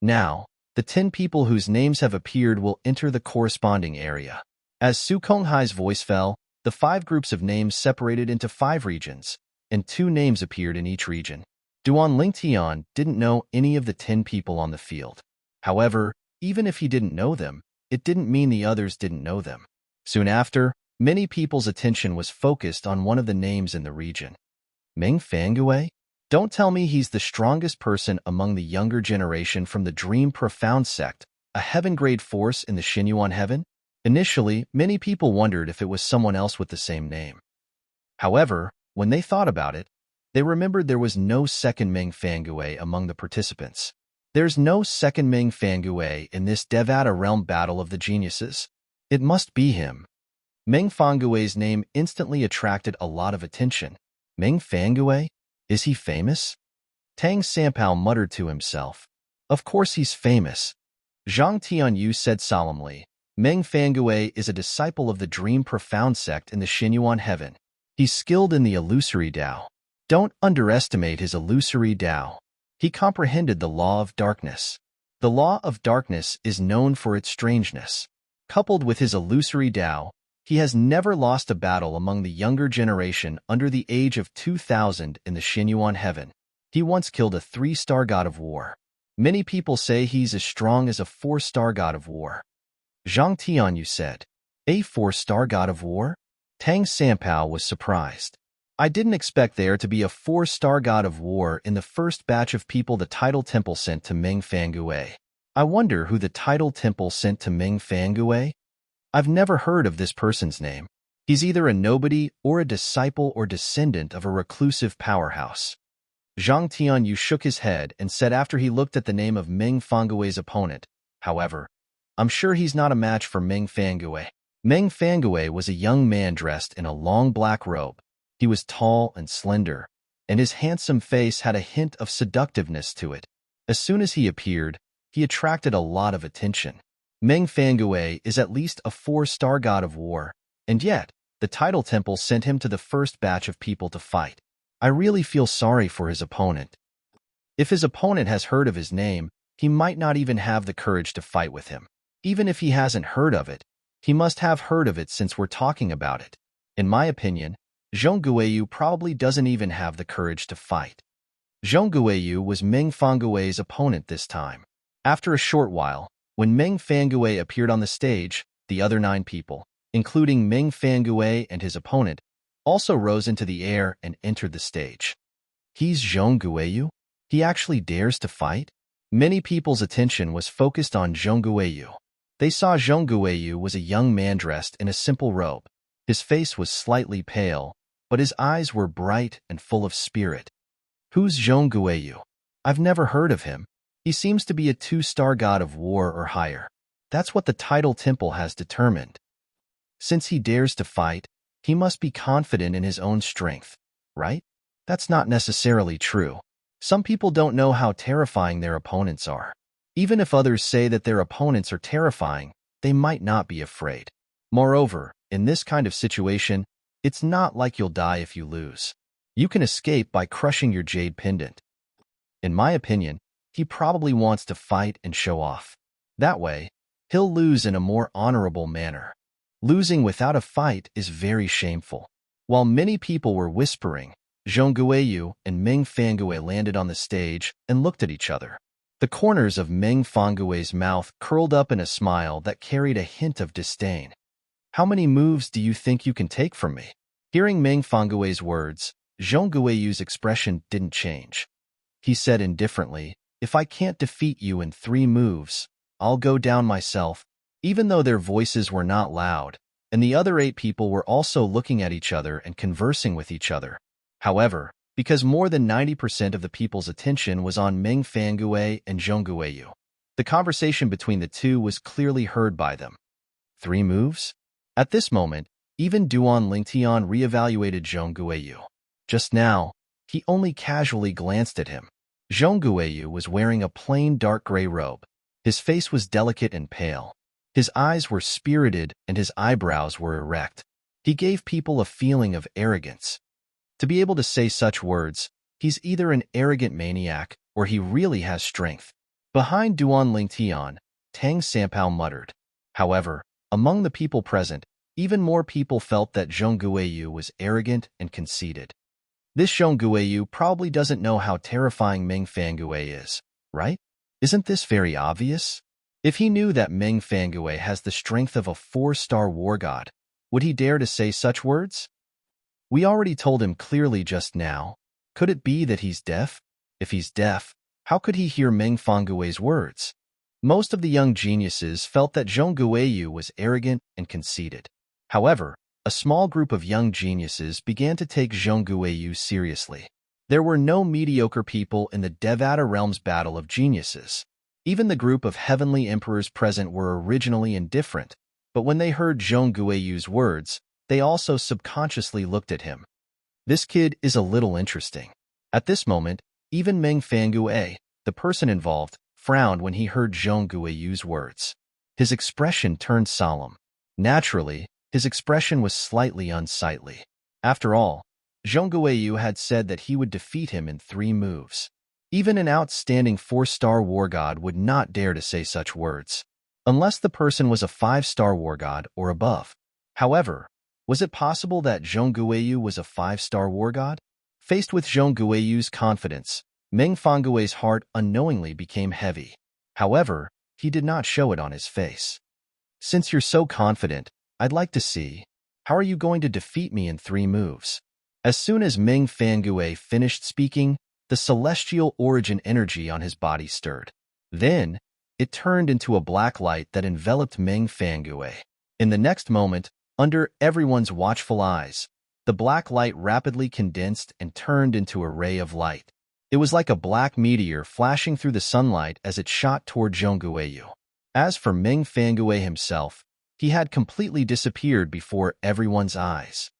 Now, the 10 people whose names have appeared will enter the corresponding area. As Su Konghai's voice fell, the 5 groups of names separated into 5 regions, and 2 names appeared in each region. Duan Lingtian didn't know any of the 10 people on the field. However, even if he didn't know them, it didn't mean the others didn't know them. Soon after, many people's attention was focused on one of the names in the region. Meng Fangue? Don't tell me he's the strongest person among the younger generation from the Dream Profound sect, a heaven-grade force in the Xinyuan heaven? Initially, many people wondered if it was someone else with the same name. However, when they thought about it, they remembered there was no second Meng Fangue among the participants. There's no second Meng Fangue in this Devata realm battle of the geniuses. It must be him. Meng Fangue's name instantly attracted a lot of attention. Meng Fangue? Is he famous? Tang Sanpao muttered to himself. Of course he's famous. Zhang Tianyu said solemnly, Meng Fangue is a disciple of the Dream Profound sect in the Xinyuan heaven. He's skilled in the illusory Tao. Don't underestimate his illusory Tao. He comprehended the law of darkness. The law of darkness is known for its strangeness. Coupled with his illusory Tao, he has never lost a battle among the younger generation under the age of 2000 in the Xinyuan heaven. He once killed a 3-star god of war. Many people say he's as strong as a 4-star god of war. Zhang Tianyu said, "A 4-star god of war?" Tang Sanpao was surprised. I didn't expect there to be a 4-star god of war in the first batch of people the title temple sent to Meng Fangue. I wonder who the title temple sent to Meng Fangue? I've never heard of this person's name. He's either a nobody or a disciple or descendant of a reclusive powerhouse. Zhang Tianyu shook his head and said after he looked at the name of Meng Fangue's opponent, however, I'm sure he's not a match for Meng Fangue. Meng Fangue was a young man dressed in a long black robe. He was tall and slender, and his handsome face had a hint of seductiveness to it. As soon as he appeared, he attracted a lot of attention. Meng Fangue is at least a 4-star god of war, and yet, the title temple sent him to the first batch of people to fight. I really feel sorry for his opponent. If his opponent has heard of his name, he might not even have the courage to fight with him. Even if he hasn't heard of it, he must have heard of it since we're talking about it. In my opinion, Zhong Guiyu probably doesn't even have the courage to fight. Zhong Guiyu was Meng Fangui's opponent this time. After a short while, when Meng Fangui appeared on the stage, the other 9 people, including Meng Fangui and his opponent, also rose into the air and entered the stage. He's Zhong Guiyu? He actually dares to fight? Many people's attention was focused on Zhong Guiyu. They saw Zhong Guiyu was a young man dressed in a simple robe. His face was slightly pale, but his eyes were bright and full of spirit. Who's Zhong Guiyu? I've never heard of him. He seems to be a 2-star god of war or higher. That's what the title temple has determined. Since he dares to fight, he must be confident in his own strength, right? That's not necessarily true. Some people don't know how terrifying their opponents are. Even if others say that their opponents are terrifying, they might not be afraid. Moreover, in this kind of situation, it's not like you'll die if you lose. You can escape by crushing your jade pendant. In my opinion, he probably wants to fight and show off. That way, he'll lose in a more honorable manner. Losing without a fight is very shameful. While many people were whispering, Zhong Guiyu and Meng Fangui landed on the stage and looked at each other. The corners of Meng Fangui's mouth curled up in a smile that carried a hint of disdain. How many moves do you think you can take from me? Hearing Meng Fangui's words, Zhong Guiyu's expression didn't change. He said indifferently, if I can't defeat you in 3 moves, I'll go down myself. Even though their voices were not loud, and the other 8 people were also looking at each other and conversing with each other. However, because more than 90% of the people's attention was on Meng Fangui and Zhong Guiyu, the conversation between the two was clearly heard by them. 3 moves? At this moment, even Duan Lingtian reevaluated Zhong Guiyu. Just now, he only casually glanced at him. Zhong Guiyu was wearing a plain dark gray robe. His face was delicate and pale. His eyes were spirited and his eyebrows were erect. He gave people a feeling of arrogance. To be able to say such words, he's either an arrogant maniac or he really has strength. Behind Duan Lingtian, Tang Sampao muttered. However, among the people present, even more people felt that Zhong Guiyu was arrogant and conceited. This Zhong Guiyu probably doesn't know how terrifying Meng Fangui is, right? Isn't this very obvious? If he knew that Meng Fangui has the strength of a 4-star war god, would he dare to say such words? We already told him clearly just now. Could it be that he's deaf? If he's deaf, how could he hear Meng Fangui's words? Most of the young geniuses felt that Zhong Guiyu was arrogant and conceited. However, a small group of young geniuses began to take Zhong Guiyu seriously. There were no mediocre people in the Devata Realm's battle of geniuses. Even the group of heavenly emperors present were originally indifferent, but when they heard Zhong Guiyu's words, they also subconsciously looked at him. This kid is a little interesting. At this moment, even Meng Fangui, the person involved, frowned when he heard Zhong Guiyu's words. His expression turned solemn. Naturally, his expression was slightly unsightly. After all, Zhong Guiyu had said that he would defeat him in 3 moves. Even an outstanding 4-star war god would not dare to say such words, unless the person was a 5-star war god or above. However, was it possible that Zhong Guiyu was a 5-star war god? Faced with Zhong Guiyu's confidence, Meng Fangui's heart unknowingly became heavy. However, he did not show it on his face. Since you're so confident, I'd like to see, how are you going to defeat me in 3 moves? As soon as Meng Fangui finished speaking, the celestial origin energy on his body stirred. Then, it turned into a black light that enveloped Meng Fangui. In the next moment, under everyone's watchful eyes, the black light rapidly condensed and turned into a ray of light. It was like a black meteor flashing through the sunlight as it shot toward Zhong Guiyu. As for Meng Fangui himself, he had completely disappeared before everyone's eyes.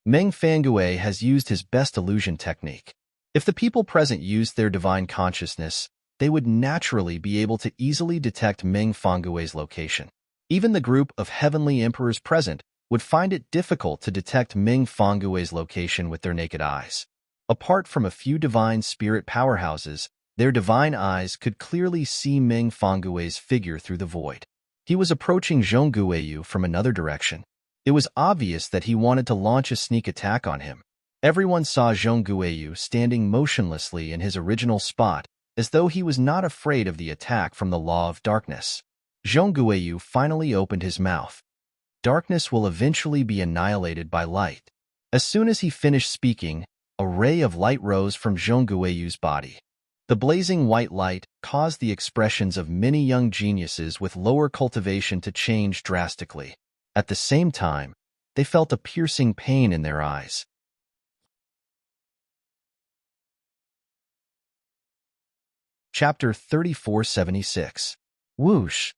Meng Fangui has used his best illusion technique. If the people present used their divine consciousness, they would naturally be able to easily detect Meng Fangui's location. Even the group of heavenly emperors present would find it difficult to detect Meng Fangui's location with their naked eyes. Apart from a few divine spirit powerhouses, their divine eyes could clearly see Meng Fangui's figure through the void. He was approaching Zhong Guiyu from another direction. It was obvious that he wanted to launch a sneak attack on him. Everyone saw Zhongguoyu standing motionlessly in his original spot, as though he was not afraid of the attack from the law of darkness. Zhongguoyu finally opened his mouth. Darkness will eventually be annihilated by light. As soon as he finished speaking, a ray of light rose from Zhongguoyu's body. The blazing white light caused the expressions of many young geniuses with lower cultivation to change drastically. At the same time, they felt a piercing pain in their eyes. Chapter 3476. Whoosh!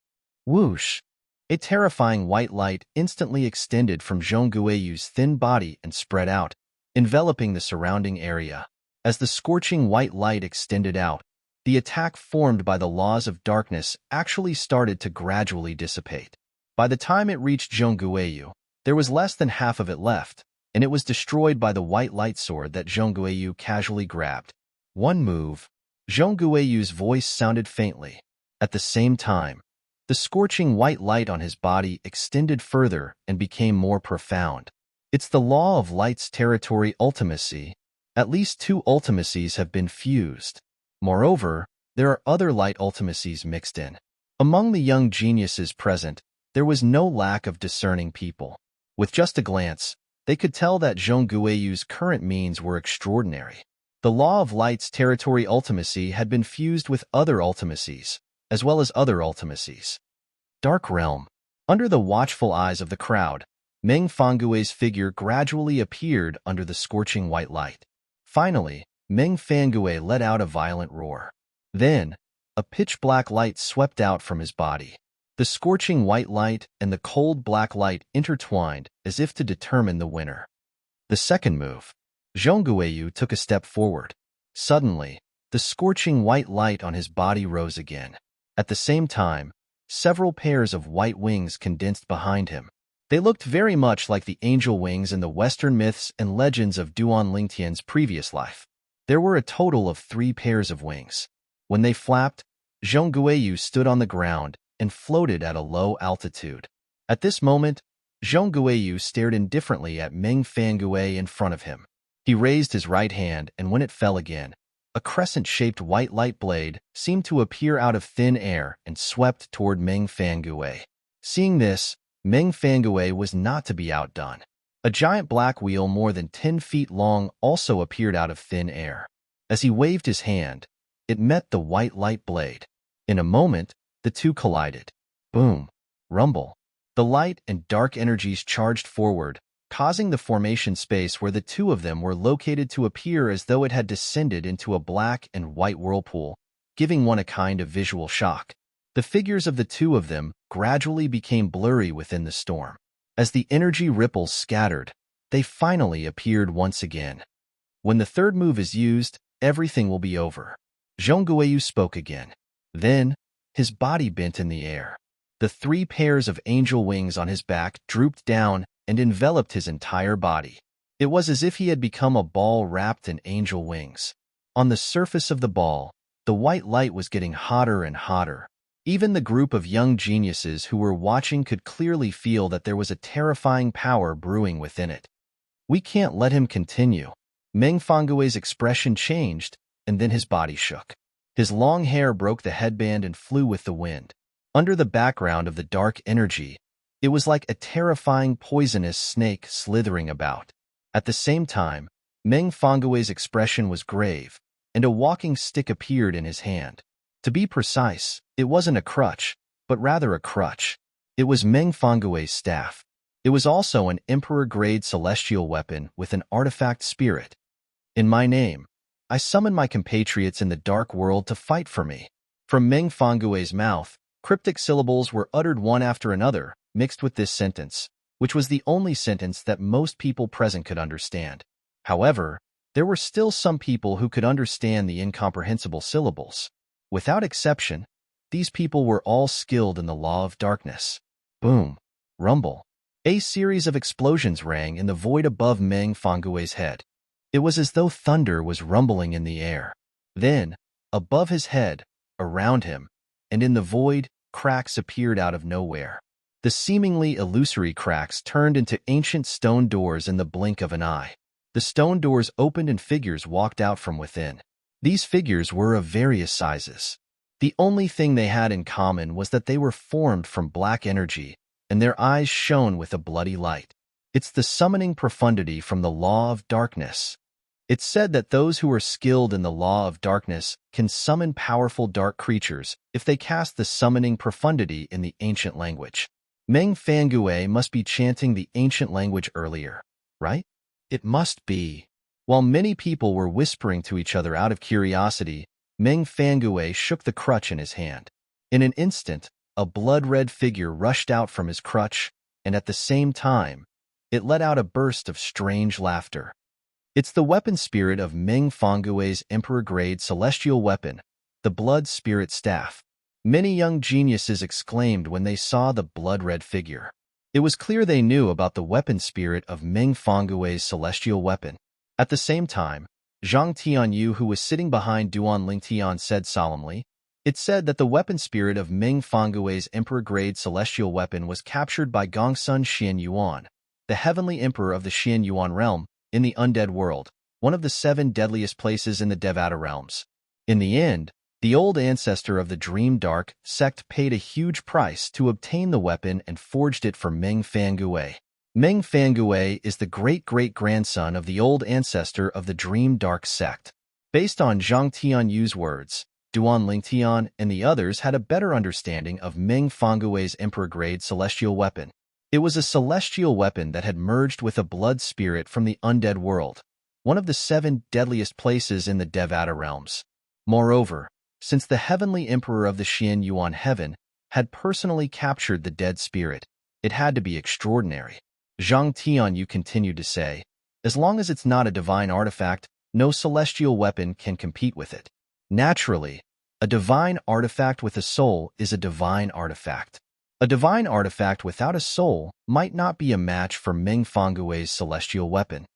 Whoosh! A terrifying white light instantly extended from Zhongguoyu's thin body and spread out, enveloping the surrounding area. As the scorching white light extended out, the attack formed by the laws of darkness actually started to gradually dissipate. By the time it reached Zhongguoyu, there was less than half of it left, and it was destroyed by the white light sword that Zhongguoyu casually grabbed. One move. Zhongguoyu's voice sounded faintly. At the same time, the scorching white light on his body extended further and became more profound. It's the law of light's territory ultimacy. At least 2 ultimacies have been fused. Moreover, there are other light ultimacies mixed in. Among the young geniuses present, there was no lack of discerning people. With just a glance, they could tell that Zhongguoyu's current means were extraordinary. The law of light's territory ultimacy had been fused with other ultimacies, as well as other ultimacies. Dark Realm. Under the watchful eyes of the crowd, Meng Fangui's figure gradually appeared under the scorching white light. Finally, Meng Fangui let out a violent roar. Then, a pitch-black light swept out from his body. The scorching white light and the cold black light intertwined as if to determine the winner. The second move. Zhongguoyu took a step forward. Suddenly, the scorching white light on his body rose again. At the same time, several pairs of white wings condensed behind him. They looked very much like the angel wings in the Western myths and legends of Duan Lingtian's previous life. There were a total of 3 pairs of wings. When they flapped, Zhongguoyu stood on the ground and floated at a low altitude. At this moment, Zhongguoyu stared indifferently at Meng Fangui in front of him. He raised his right hand, and when it fell again, a crescent-shaped white light blade seemed to appear out of thin air and swept toward Meng Fangui. Seeing this, Meng Fangui was not to be outdone. A giant black wheel more than 10 feet long also appeared out of thin air. As he waved his hand, it met the white light blade. In a moment, the two collided. Boom! Rumble! The light and dark energies charged forward, causing the formation space where the two of them were located to appear as though it had descended into a black and white whirlpool, giving one a kind of visual shock. The figures of the two of them gradually became blurry within the storm. As the energy ripples scattered, they finally appeared once again. When the third move is used, everything will be over. Zhongguoyu spoke again. Then, his body bent in the air. The 3 pairs of angel wings on his back drooped down and enveloped his entire body. It was as if he had become a ball wrapped in angel wings. On the surface of the ball, the white light was getting hotter and hotter. Even the group of young geniuses who were watching could clearly feel that there was a terrifying power brewing within it. We can't let him continue. Meng Fangui's expression changed, and then his body shook. His long hair broke the headband and flew with the wind. Under the background of the dark energy, it was like a terrifying poisonous snake slithering about. At the same time, Meng Fangui's expression was grave, and a walking stick appeared in his hand. To be precise, it wasn't a crutch, but rather a crutch. It was Meng Fangui's staff. It was also an emperor-grade celestial weapon with an artifact spirit. In my name, I summon my compatriots in the dark world to fight for me. From Meng Fangui's mouth, cryptic syllables were uttered one after another, mixed with this sentence, which was the only sentence that most people present could understand. However, there were still some people who could understand the incomprehensible syllables. Without exception, these people were all skilled in the law of darkness. Boom! Rumble! A series of explosions rang in the void above Meng Fangui's head. It was as though thunder was rumbling in the air. Then, above his head, around him, and in the void, cracks appeared out of nowhere. The seemingly illusory cracks turned into ancient stone doors in the blink of an eye. The stone doors opened and figures walked out from within. These figures were of various sizes. The only thing they had in common was that they were formed from black energy, and their eyes shone with a bloody light. It's the summoning profundity from the law of darkness. It's said that those who are skilled in the law of darkness can summon powerful dark creatures if they cast the summoning profundity in the ancient language. Meng Fangue must be chanting the ancient language earlier, right? It must be. While many people were whispering to each other out of curiosity, Meng Fangue shook the crutch in his hand. In an instant, a blood-red figure rushed out from his crutch, and at the same time, it let out a burst of strange laughter. It's the weapon spirit of Meng Fangue's Emperor-grade celestial weapon, the Blood Spirit Staff. Many young geniuses exclaimed when they saw the blood-red figure. It was clear they knew about the weapon spirit of Meng Fangue's celestial weapon. At the same time, Zhang Tianyu, who was sitting behind Duan Lingtian, said solemnly, "It said that the weapon spirit of Meng Fangue's Emperor-grade celestial weapon was captured by Gongsun Xian Yuan, the heavenly emperor of the Xian Yuan realm, in the undead world, one of the 7 deadliest places in the Devata realms. In the end, the old ancestor of the Dream Dark sect paid a huge price to obtain the weapon and forged it for Meng Fangue. Meng Fangue is the great-great-grandson of the old ancestor of the Dream Dark sect." Based on Zhang Tianyu's words, Duan Lingtian and the others had a better understanding of Meng Fangue's Emperor-grade celestial weapon. It was a celestial weapon that had merged with a blood spirit from the undead world, one of the 7 deadliest places in the Devata realms. Moreover, since the heavenly emperor of the Xian Yuan heaven had personally captured the dead spirit, it had to be extraordinary. Zhang Tianyu continued to say, "As long as it's not a divine artifact, no celestial weapon can compete with it. Naturally, a divine artifact with a soul is a divine artifact. A divine artifact without a soul might not be a match for Meng Fangue's celestial weapon."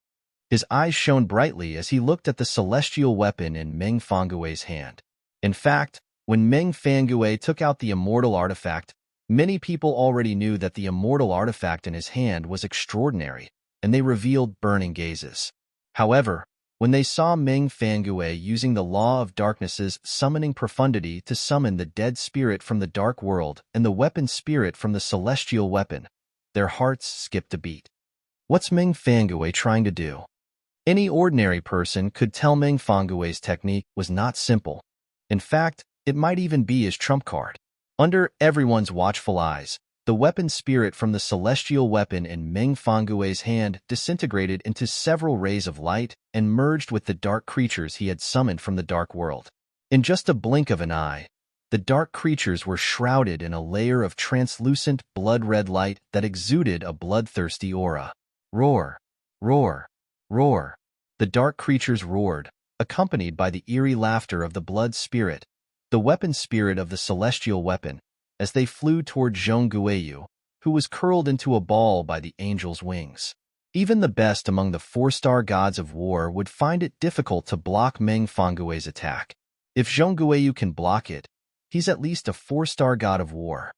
His eyes shone brightly as he looked at the celestial weapon in Meng Fangue's hand. In fact, when Meng Fangue took out the immortal artifact, many people already knew that the immortal artifact in his hand was extraordinary, and they revealed burning gazes. However, when they saw Meng Fangue using the law of darkness's summoning profundity to summon the dead spirit from the dark world and the weapon spirit from the celestial weapon, their hearts skipped a beat. What's Meng Fangue trying to do? Any ordinary person could tell Meng Fangue's technique was not simple. In fact, it might even be his trump card. Under everyone's watchful eyes, the weapon spirit from the celestial weapon in Meng Fangue's hand disintegrated into several rays of light and merged with the dark creatures he had summoned from the dark world. In just a blink of an eye, the dark creatures were shrouded in a layer of translucent blood-red light that exuded a bloodthirsty aura. Roar! Roar! Roar! The dark creatures roared, accompanied by the eerie laughter of the blood spirit, the weapon spirit of the celestial weapon, as they flew toward Zhong Guiyu, who was curled into a ball by the angel's wings. Even the best among the 4-star gods of war would find it difficult to block Meng Fangue's attack. If Zhong Guiyu can block it, he's at least a 4-star god of war.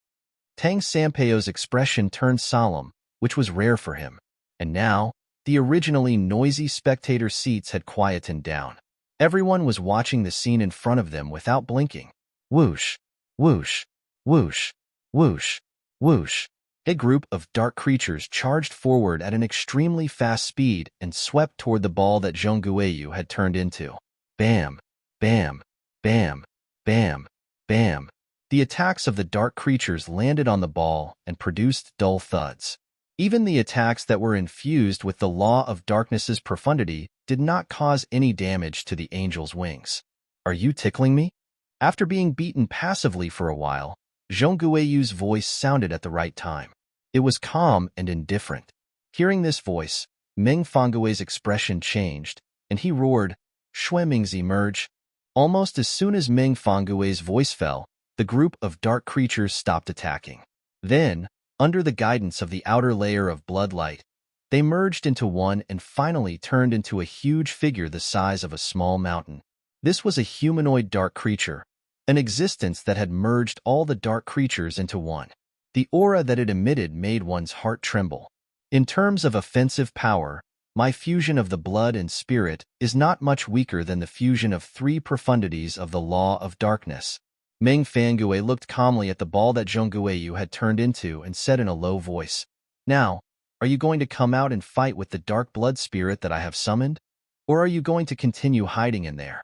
Tang Sampeo's expression turned solemn, which was rare for him, and now, the originally noisy spectator seats had quietened down. Everyone was watching the scene in front of them without blinking. Whoosh! Whoosh! Whoosh! Whoosh! Whoosh! A group of dark creatures charged forward at an extremely fast speed and swept toward the ball that Zhong Guiyu had turned into. Bam! Bam! Bam! Bam! Bam! The attacks of the dark creatures landed on the ball and produced dull thuds. Even the attacks that were infused with the law of darkness's profundity did not cause any damage to the angel's wings. Are you tickling me? After being beaten passively for a while, Zhong Guiyu's voice sounded at the right time. It was calm and indifferent. Hearing this voice, Meng Fangue's expression changed, and he roared, "Shueming's emerge." Almost as soon as Meng Fangue's voice fell, the group of dark creatures stopped attacking. Then, under the guidance of the outer layer of blood light, they merged into one and finally turned into a huge figure the size of a small mountain. This was a humanoid dark creature, an existence that had merged all the dark creatures into one. The aura that it emitted made one's heart tremble. In terms of offensive power, My fusion of the blood and spirit is not much weaker than the fusion of 3 profundities of the law of darkness. Meng Fangue looked calmly at the ball that Zhong Guiyu had turned into and said in a low voice, "Now, are you going to come out and fight with the dark blood spirit that I have summoned? Or are you going to continue hiding in there?"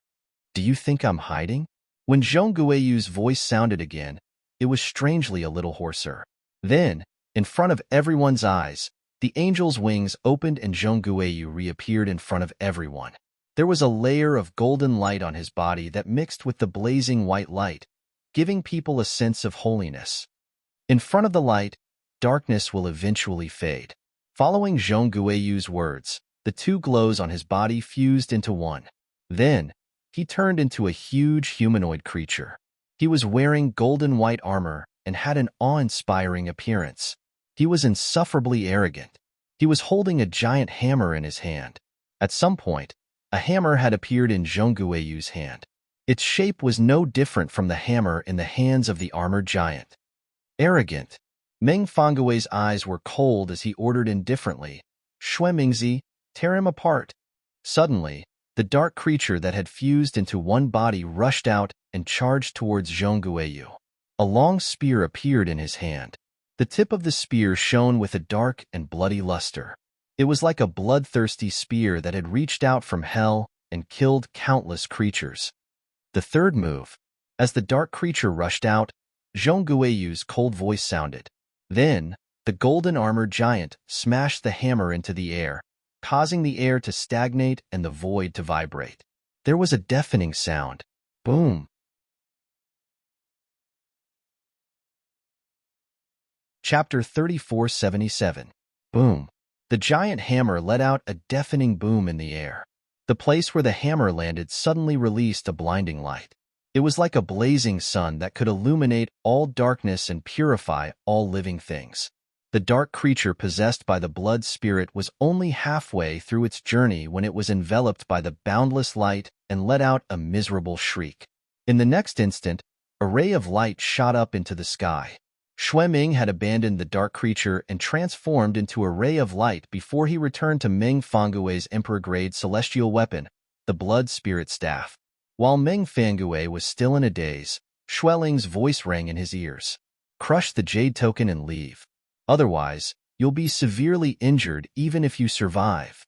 "Do you think I'm hiding?" When Zhong Guiyu's voice sounded again, it was strangely a little hoarser. Then, in front of everyone's eyes, the angel's wings opened and Zhong Guiyu reappeared in front of everyone. There was a layer of golden light on his body that mixed with the blazing white light, giving people a sense of holiness. In front of the light, darkness will eventually fade. Following Zhong Guiyu's words, the 2 glows on his body fused into one. Then, he turned into a huge humanoid creature. He was wearing golden white armor and had an awe-inspiring appearance. He was insufferably arrogant. He was holding a giant hammer in his hand. At some point, a hammer had appeared in Zhong Guiyu's hand. Its shape was no different from the hammer in the hands of the armored giant. Arrogant. Meng Fangue's eyes were cold as he ordered indifferently, "Shui Mingzi, tear him apart." Suddenly, the dark creature that had fused into one body rushed out and charged towards Zhong Guiyu. A long spear appeared in his hand. The tip of the spear shone with a dark and bloody luster. It was like a bloodthirsty spear that had reached out from hell and killed countless creatures. The third move. As the dark creature rushed out, Zhong Guiyu's cold voice sounded. Then, the golden armored giant smashed the hammer into the air, causing the air to stagnate and the void to vibrate. There was a deafening sound. Boom. Chapter 3477. Boom. The giant hammer let out a deafening boom in the air. The place where the hammer landed suddenly released a blinding light. It was like a blazing sun that could illuminate all darkness and purify all living things. The dark creature possessed by the blood spirit was only halfway through its journey when it was enveloped by the boundless light and let out a miserable shriek. In the next instant, a ray of light shot up into the sky. Shui Ming had abandoned the dark creature and transformed into a ray of light before he returned to Meng Fangue's emperor-grade celestial weapon, the blood spirit staff. While Meng Fangue was still in a daze, Shueling's voice rang in his ears. "Crush the jade token and leave. Otherwise, you'll be severely injured even if you survive."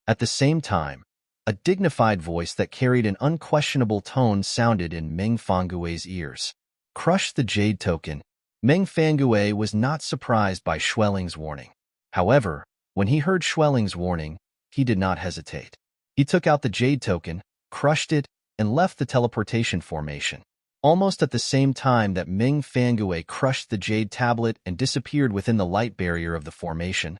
At the same time, a dignified voice that carried an unquestionable tone sounded in Meng Fangue's ears. "Crush the jade token." Meng Fangue was not surprised by Shueling's warning. However, when he heard Shueling's warning, he did not hesitate. He took out the jade token, crushed it, and left the teleportation formation. Almost at the same time that Meng Fangue crushed the jade tablet and disappeared within the light barrier of the formation,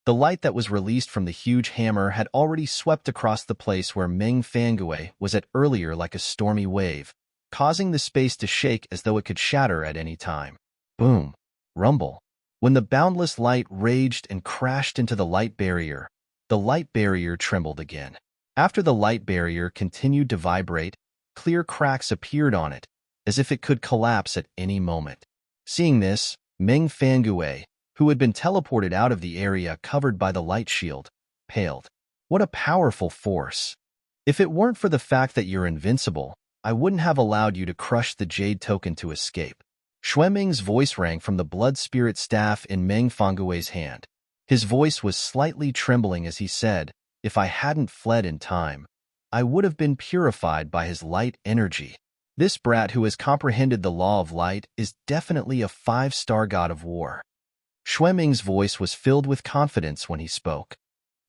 the light that was released from the huge hammer had already swept across the place where Meng Fangue was at earlier like a stormy wave, causing the space to shake as though it could shatter at any time. Boom. Rumble. When the boundless light raged and crashed into the light barrier trembled again. After the light barrier continued to vibrate, clear cracks appeared on it, as if it could collapse at any moment. Seeing this, Meng Fangue, who had been teleported out of the area covered by the light shield, paled. "What a powerful force. If it weren't for the fact that you're invincible, I wouldn't have allowed you to crush the jade token to escape." Shui Ming's voice rang from the blood spirit staff in Meng Fangue's hand. His voice was slightly trembling as he said, "If I hadn't fled in time, I would have been purified by his light energy. This brat who has comprehended the law of light is definitely a 5-star god of war." Shui Ming's voice was filled with confidence when he spoke.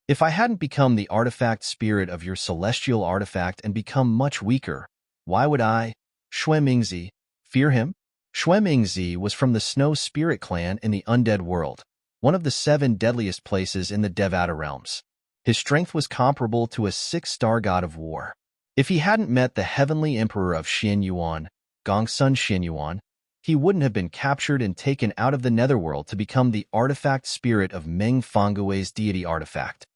"If I hadn't become the artifact spirit of your celestial artifact and become much weaker, why would I, Shui Mingzi, fear him?" Shui Mingzi was from the Snow Spirit clan in the undead world, one of the 7 deadliest places in the Devata realms. His strength was comparable to a 6-star god of war. If he hadn't met the heavenly emperor of Xianyuan, Gongsun Xianyuan, he wouldn't have been captured and taken out of the netherworld to become the artifact spirit of Meng Fangue's deity artifact.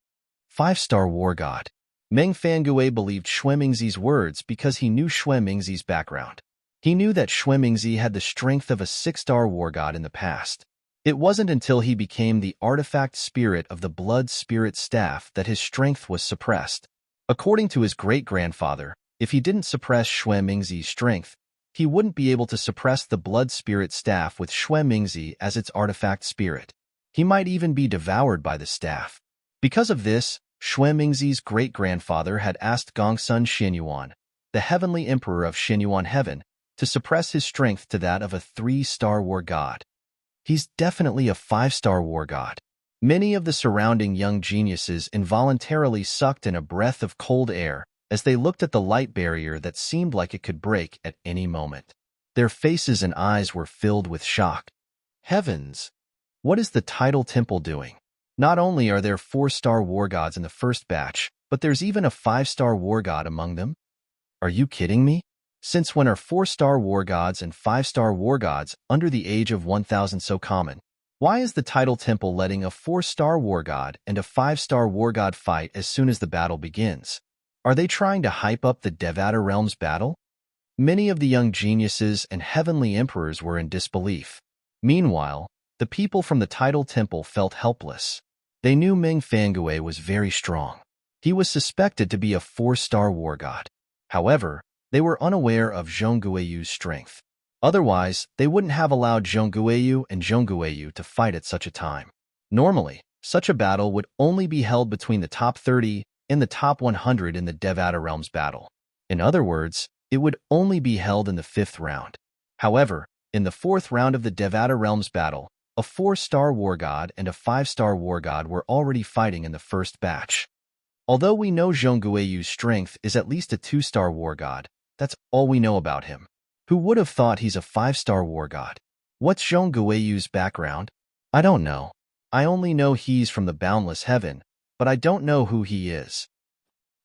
5-star war god. Meng Fangue believed Shui Mingzi's words because he knew Shui Mingzi's background. He knew that Shui Mingzi had the strength of a 6-star war god in the past. It wasn't until he became the artifact spirit of the blood spirit staff that his strength was suppressed. According to his great-grandfather, if he didn't suppress Xue Mingzi's strength, he wouldn't be able to suppress the blood spirit staff with Xue Mingzi as its artifact spirit. He might even be devoured by the staff. Because of this, Xue Mingzi's great-grandfather had asked Gongsun Xinyuan, the heavenly emperor of Xinyuan heaven, to suppress his strength to that of a 3-star war god. He's definitely a 5-star war god. Many of the surrounding young geniuses involuntarily sucked in a breath of cold air as they looked at the light barrier that seemed like it could break at any moment. Their faces and eyes were filled with shock. Heavens! What is the Tidal Temple doing? Not only are there 4-star war gods in the first batch, but there's even a 5-star war god among them? Are you kidding me? Since when are 4-star war gods and 5-star war gods under the age of 1,000 so common? Why is the Tidal Temple letting a 4-star war god and a 5-star war god fight as soon as the battle begins? Are they trying to hype up the Devata Realms battle? Many of the young geniuses and heavenly emperors were in disbelief. Meanwhile, the people from the Tidal Temple felt helpless. They knew Ming Fangui was very strong. He was suspected to be a 4-star war god. However, they were unaware of Zhong Guiyu's strength. Otherwise, they wouldn't have allowed Zhong Guiyu and Zhong Guiyu to fight at such a time. Normally, such a battle would only be held between the top 30 and the top 100 in the Devata Realms battle. In other words, it would only be held in the 5th round. However, in the 4th round of the Devata Realms battle, a 4-star war god and a 5-star war god were already fighting in the first batch. Although we know Zhong Guiyu's strength is at least a 2-star war god, that's all we know about him. Who would have thought he's a 5-star war god? What's Zhong Guiyu's background? I don't know. I only know he's from the boundless heaven, but I don't know who he is.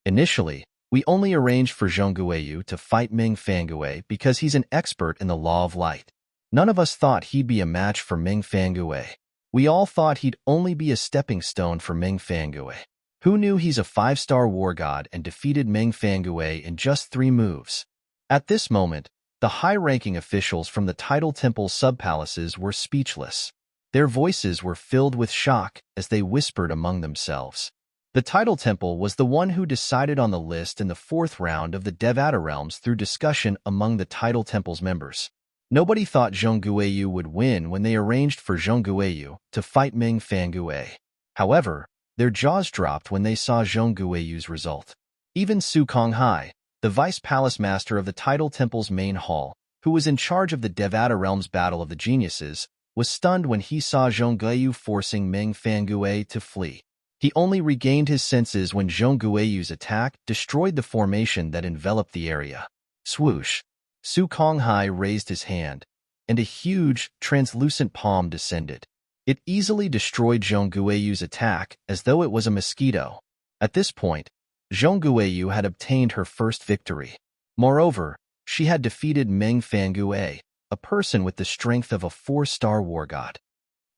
Initially, we only arranged for Zhong Guiyu to fight Ming Fangui because he's an expert in the law of light. None of us thought he'd be a match for Ming Fangui. We all thought he'd only be a stepping stone for Ming Fangui. Who knew he's a 5-star war god and defeated Ming Fangui in just 3 moves? At this moment, the high-ranking officials from the Tidal Temple sub-palaces were speechless. Their voices were filled with shock as they whispered among themselves. The Tidal Temple was the one who decided on the list in the 4th round of the Devata Realms through discussion among the Tidal Temple's members. Nobody thought Zhong Guiyu would win when they arranged for Zhong Guiyu to fight Ming Fangui. However, their jaws dropped when they saw Zhong Guiyu's result. Even Su Konghai, the vice palace master of the Tidal Temple's main hall, who was in charge of the Devata Realms Battle of the Geniuses, was stunned when he saw Zhong Guiyu forcing Ming Fangui to flee. He only regained his senses when Zhong Guiyu's attack destroyed the formation that enveloped the area. Swoosh! Su Konghai raised his hand, and a huge, translucent palm descended. It easily destroyed Zhong Guiyu's attack as though it was a mosquito. At this point, Zhong Guiyu had obtained her first victory. Moreover, she had defeated Ming Fangui, a person with the strength of a 4-star war god.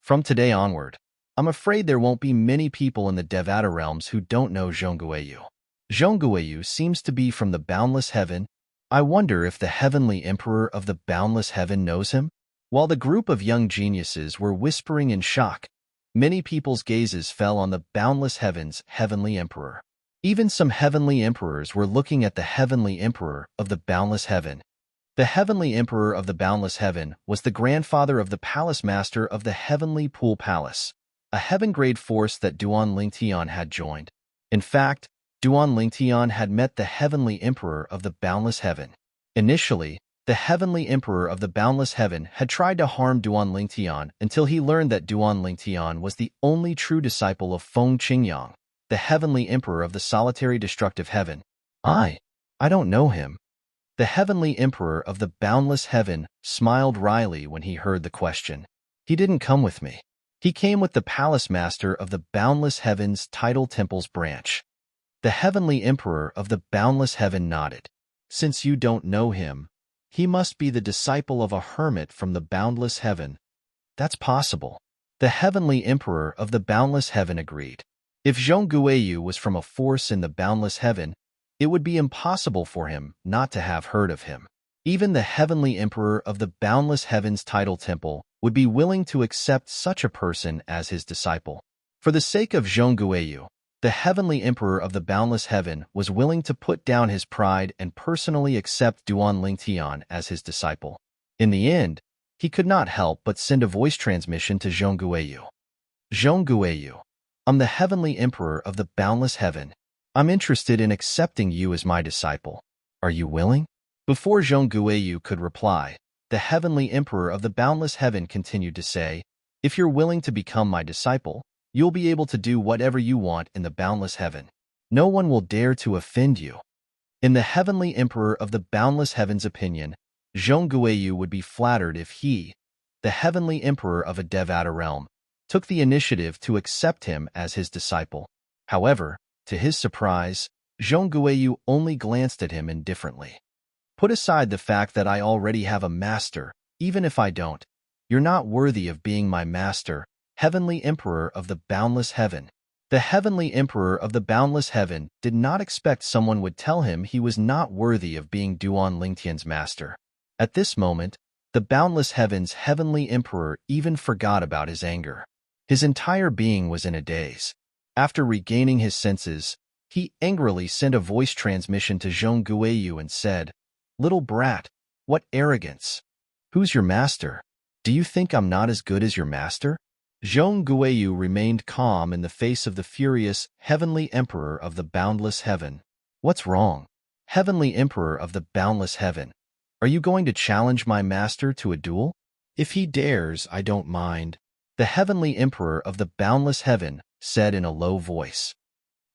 From today onward, I'm afraid there won't be many people in the Devata Realms who don't know Zhong Guiyu. Zhong Guiyu seems to be from the boundless heaven. I wonder if the heavenly emperor of the boundless heaven knows him? While the group of young geniuses were whispering in shock, many people's gazes fell on the boundless heaven's heavenly emperor. Even some heavenly emperors were looking at the heavenly emperor of the boundless heaven. The heavenly emperor of the boundless heaven was the grandfather of the palace master of the heavenly pool palace, a heaven-grade force that Duan Lingtian had joined. In fact, Duan Lingtian had met the heavenly emperor of the boundless heaven. Initially, the heavenly emperor of the boundless heaven had tried to harm Duan Lingtian until he learned that Duan Lingtian was the only true disciple of Feng Qingyang, the heavenly emperor of the solitary destructive heaven. I don't know him. The heavenly emperor of the boundless heaven smiled wryly when he heard the question. He didn't come with me. He came with the palace master of the boundless heaven's Tidal Temple's branch. The heavenly emperor of the boundless heaven nodded. Since you don't know him, he must be the disciple of a hermit from the boundless heaven. That's possible. The heavenly emperor of the boundless heaven agreed. If Zhong Guiyu was from a force in the boundless heaven, it would be impossible for him not to have heard of him. Even the heavenly emperor of the boundless heavens title temple would be willing to accept such a person as his disciple. For the sake of Zhongguoyu, the heavenly emperor of the boundless heaven was willing to put down his pride and personally accept Duan Lingtian as his disciple. In the end, he could not help but send a voice transmission to Zhongguoyu. Zhongguoyu, I'm the heavenly emperor of the boundless heaven. I'm interested in accepting you as my disciple. Are you willing? Before Zhongguoyu could reply, the heavenly emperor of the boundless heaven continued to say, if you're willing to become my disciple, you'll be able to do whatever you want in the boundless heaven. No one will dare to offend you. In the heavenly emperor of the boundless heaven's opinion, Zhongguoyu would be flattered if he, the heavenly emperor of a Devata realm, took the initiative to accept him as his disciple. However, to his surprise, Zhongguoyu only glanced at him indifferently. Put aside the fact that I already have a master, even if I don't. You're not worthy of being my master, heavenly emperor of the boundless heaven. The heavenly emperor of the boundless heaven did not expect someone would tell him he was not worthy of being Duan Lingtian's master. At this moment, the boundless heaven's heavenly emperor even forgot about his anger. His entire being was in a daze. After regaining his senses, he angrily sent a voice transmission to Zhongguoyu and said, Little brat, what arrogance! Who's your master? Do you think I'm not as good as your master? Zhongguoyu remained calm in the face of the furious heavenly emperor of the boundless heaven. What's wrong? Heavenly emperor of the boundless heaven, are you going to challenge my master to a duel? If he dares, I don't mind. The heavenly emperor of the boundless heaven said in a low voice.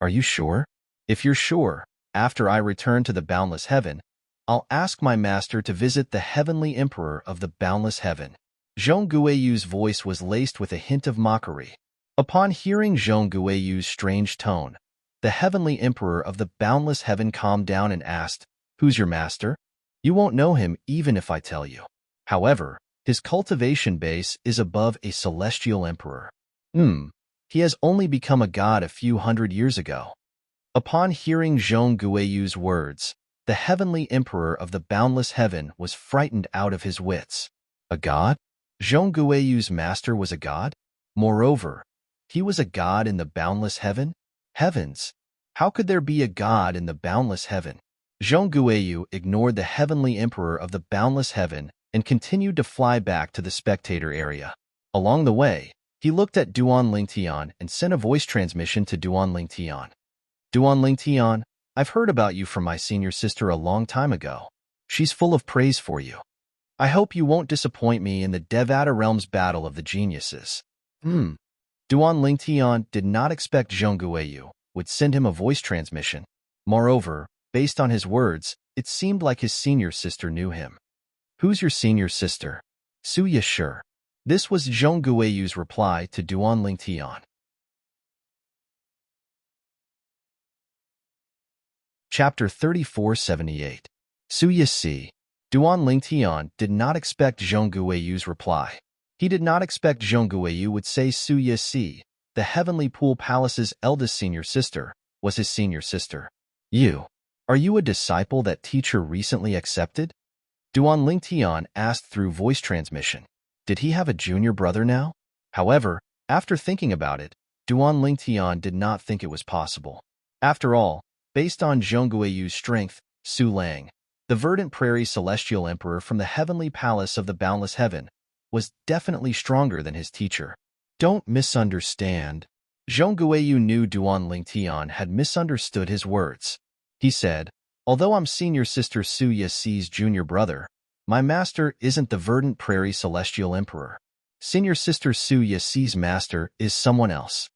Are you sure? If you're sure, after I return to the boundless heaven, I'll ask my master to visit the heavenly emperor of the boundless heaven. Zhongguoyu's voice was laced with a hint of mockery. Upon hearing Zhongguoyu's strange tone, the heavenly emperor of the boundless heaven calmed down and asked, Who's your master? You won't know him even if I tell you. However, his cultivation base is above a celestial emperor. He has only become a god a few hundred years ago. Upon hearing Zhongguoyu's words, the heavenly emperor of the boundless heaven was frightened out of his wits. A god? Zhongguoyu's master was a god? Moreover, he was a god in the boundless heaven? Heavens! How could there be a god in the boundless heaven? Zhongguoyu ignored the heavenly emperor of the boundless heaven and continued to fly back to the spectator area. Along the way, he looked at Duan Lingtian and sent a voice transmission to Duan Lingtian. Duan Lingtian, I've heard about you from my senior sister a long time ago. She's full of praise for you. I hope you won't disappoint me in the Devata Realm's battle of the geniuses. Duan Lingtian did not expect Zhongguoyu would send him a voice transmission. Moreover, based on his words, it seemed like his senior sister knew him. Who's your senior sister? Suya sure. This was Zhongguoyu's reply to Duan Lingtian. Chapter 3478. Suya Si. Duan Lingtian did not expect Zhongguoyu's reply. He did not expect Zhongguoyu would say Suya Si, the Heavenly Pool Palace's eldest senior sister, was his senior sister. Are you a disciple that teacher recently accepted? Duan Lingtian asked through voice transmission. Did he have a junior brother now? However, after thinking about it, Duan Lingtian did not think it was possible. After all, based on Zhongguoyu's strength, Su Lang, the verdant prairie celestial emperor from the heavenly palace of the boundless heaven, was definitely stronger than his teacher. Don't misunderstand. Zhongguoyu knew Duan Lingtian had misunderstood his words. He said, although I'm senior sister Suya Si's junior brother, my master isn't the verdant prairie celestial emperor. Senior sister Suya Si's master is someone else.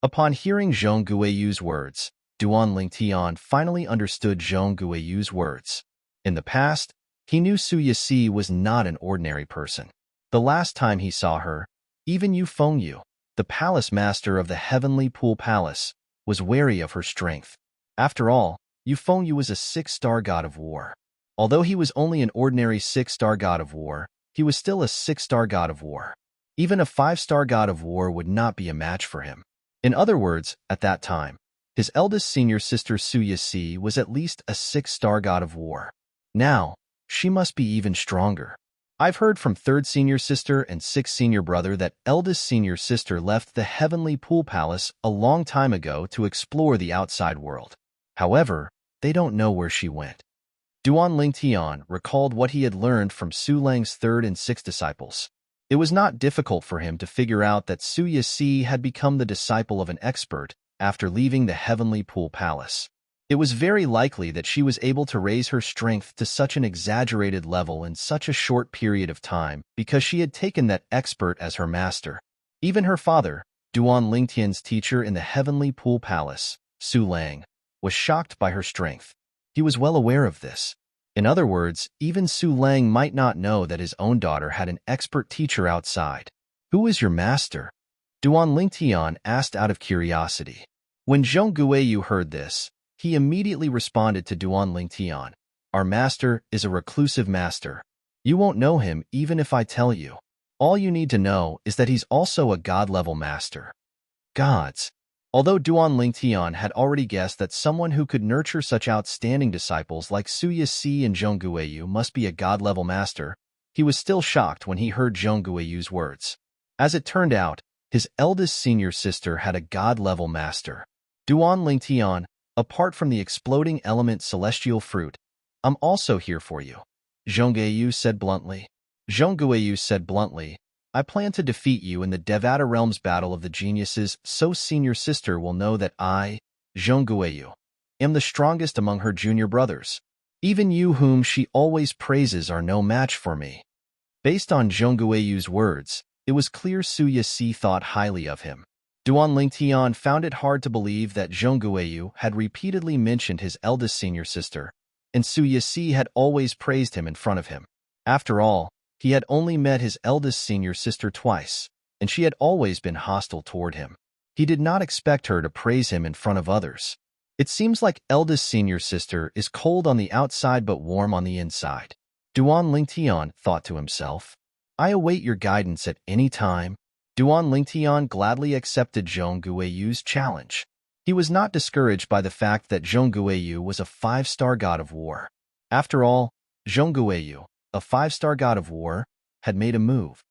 Upon hearing Zhongguoyu's words, Duan Lingtian finally understood Zhongguoyu's words. In the past, he knew Suya Si was not an ordinary person. The last time he saw her, even Yu Fengyu, the palace master of the Heavenly Pool Palace, was wary of her strength. After all, Yu Fengyu was a 6-star god of war. Although he was only an ordinary 6-star god of war, he was still a 6-star god of war. Even a 5-star god of war would not be a match for him. In other words, at that time, his eldest senior sister Suya Si was at least a 6-star god of war. Now, She must be even stronger. I've heard from third senior sister and sixth senior brother that eldest senior sister left the heavenly pool palace a long time ago to explore the outside world. However, they don't know where she went. Duan Lingtian recalled what he had learned from Su Lang's third and sixth disciples. It was not difficult for him to figure out that Su Yixi had become the disciple of an expert after leaving the heavenly pool palace. It was very likely that she was able to raise her strength to such an exaggerated level in such a short period of time because she had taken that expert as her master. Even her father, Duan Lingtian's teacher in the heavenly pool palace, Su Lang, was shocked by her strength. He was well aware of this. In other words, even Su Lang might not know that his own daughter had an expert teacher outside. "Who is your master?" Duan Lingtian asked out of curiosity. When Zhong Guiyu heard this, he immediately responded to Duan Lingtian, "Our master is a reclusive master. You won't know him even if I tell you. All you need to know is that he's also a god-level master." Gods. Although Duan Lingtian had already guessed that someone who could nurture such outstanding disciples like Su Yixi and Zhong Guiyu must be a god-level master, he was still shocked when he heard Zhong Guiyu's words. As it turned out, his eldest senior sister had a god-level master. Duan Lingtian, apart from the exploding element celestial fruit, "I'm also here for you," Zhong Guiyu said bluntly. Zhong Guiyu said bluntly, "I plan to defeat you in the Devata Realms battle of the geniuses, so senior sister will know that I, Zhong Guiyu, am the strongest among her junior brothers. Even you whom she always praises are no match for me." Based on Zhong Guiyu's words, it was clear Su Yixi thought highly of him. Duan Lingtian found it hard to believe that Zhong Guiyu had repeatedly mentioned his eldest senior sister, and Su Yixi had always praised him in front of him. After all, he had only met his eldest senior sister twice, and she had always been hostile toward him. He did not expect her to praise him in front of others. It seems like eldest senior sister is cold on the outside but warm on the inside. Duan Lingtian thought to himself. "I await your guidance at any time." Duan Lingtian gladly accepted Zhong Guiyu's challenge. He was not discouraged by the fact that Zhong Guiyu was a 5-star god of war. After all, Zhong Guiyu, a 5-star god of war, had made a move.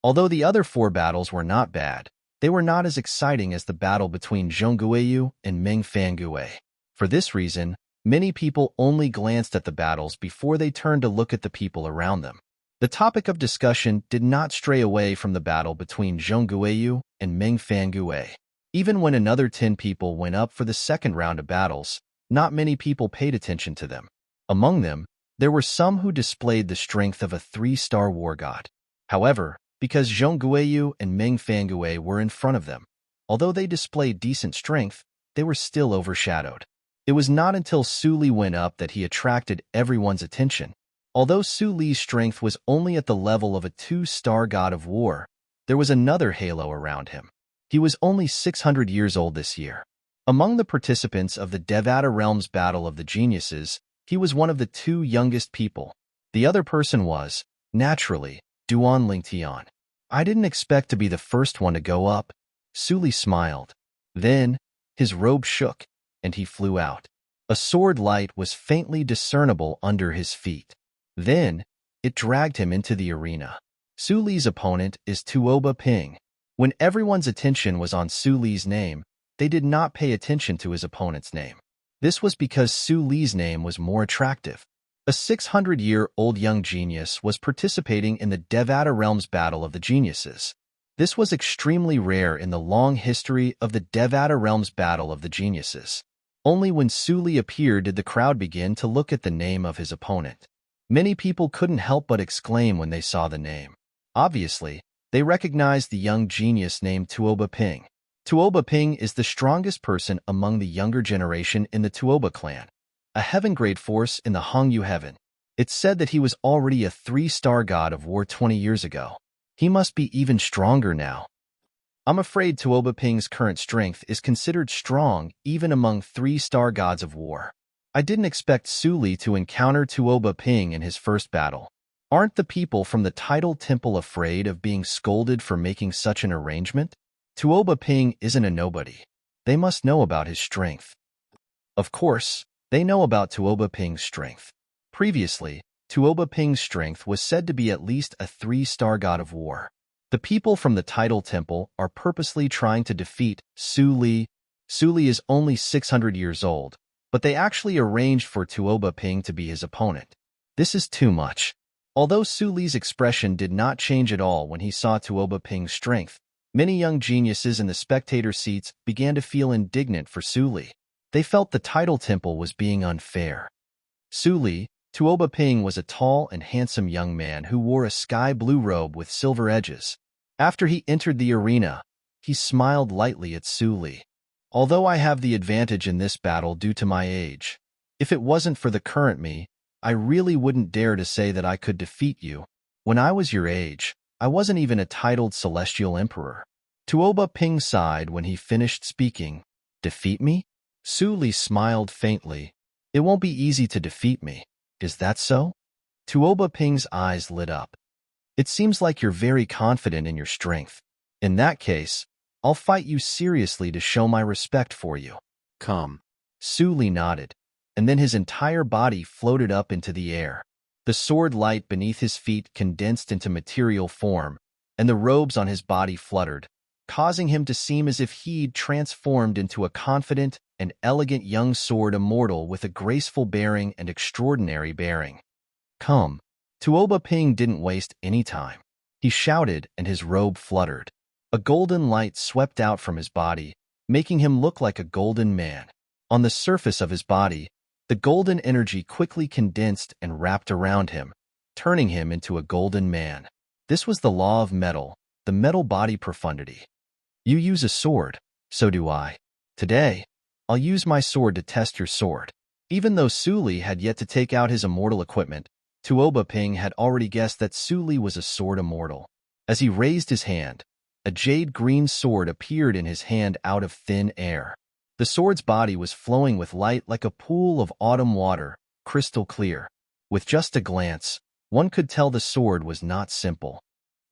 Although the other 4 battles were not bad, they were not as exciting as the battle between Zhong Guiyu and Meng Fangui. For this reason, many people only glanced at the battles before they turned to look at the people around them. The topic of discussion did not stray away from the battle between Zhong Guiyu and Meng Fangui. Even when another 10 people went up for the second round of battles, not many people paid attention to them. Among them, there were some who displayed the strength of a 3-star war god. However, because Zhong Guiyu and Meng Fangui were in front of them, although they displayed decent strength, they were still overshadowed. It was not until Su Li went up that he attracted everyone's attention. Although Su Li's strength was only at the level of a 2-star god of war, there was another halo around him. He was only 600 years old this year. Among the participants of the Devata Realms Battle of the Geniuses, he was one of the 2 youngest people. The other person was, naturally, Duan Lingtian. "I didn't expect to be the first one to go up." Su Li smiled. Then, his robe shook, and he flew out. A sword light was faintly discernible under his feet. Then, it dragged him into the arena. Su Li's opponent is Tuoba Ping. When everyone's attention was on Su Li's name, they did not pay attention to his opponent's name. This was because Su Li's name was more attractive. A 600-year-old young genius was participating in the Devata Realms Battle of the Geniuses. This was extremely rare in the long history of the Devata Realms Battle of the Geniuses. Only when Su Li appeared did the crowd begin to look at the name of his opponent. Many people couldn't help but exclaim when they saw the name. Obviously, they recognized the young genius named Tuoba Ping. Tuoba Ping is the strongest person among the younger generation in the Tuoba clan, a heaven-grade force in the Hongyu heaven. It's said that he was already a 3-star god of war 20 years ago. He must be even stronger now. I'm afraid Tuoba Ping's current strength is considered strong even among 3-star gods of war. I didn't expect Su Li to encounter Tuoba Ping in his first battle. Aren't the people from the Tidal Temple afraid of being scolded for making such an arrangement? Tuoba Ping isn't a nobody. They must know about his strength. Of course, they know about Tuoba Ping's strength. Previously, Tuoba Ping's strength was said to be at least a 3-star god of war. The people from the Tidal Temple are purposely trying to defeat Su Li. Su Li is only 600 years old, but they actually arranged for Tuoba Ping to be his opponent. This is too much. Although Su Li's expression did not change at all when he saw Tuoba Ping's strength, many young geniuses in the spectator seats began to feel indignant for Su Li. They felt the Tidal Temple was being unfair. Su Li, Tuoba Ping was a tall and handsome young man who wore a sky-blue robe with silver edges. After he entered the arena, he smiled lightly at Su Li. Although I have the advantage in this battle due to my age, if it wasn't for the current me, I really wouldn't dare to say that I could defeat you. When I was your age, I wasn't even a titled celestial emperor. Tuoba Ping sighed when he finished speaking. Defeat me? Su Li smiled faintly. It won't be easy to defeat me. Is that so? Tuoba Ping's eyes lit up. It seems like you're very confident in your strength. In that case, I'll fight you seriously to show my respect for you. Come. Su Li nodded, and then his entire body floated up into the air. The sword light beneath his feet condensed into material form, and the robes on his body fluttered, causing him to seem as if he'd transformed into a confident and elegant young sword immortal with a graceful bearing and extraordinary bearing. Come. Tuoba Ping didn't waste any time. He shouted, and his robe fluttered. A golden light swept out from his body, making him look like a golden man. On the surface of his body, the golden energy quickly condensed and wrapped around him, turning him into a golden man. This was the law of metal, the metal body profundity. You use a sword, so do I. Today, I'll use my sword to test your sword. Even though Su Li had yet to take out his immortal equipment, Tuoba Ping had already guessed that Su Li was a sword immortal. As he raised his hand, a jade-green sword appeared in his hand out of thin air. The sword's body was flowing with light like a pool of autumn water, crystal clear. With just a glance, one could tell the sword was not simple.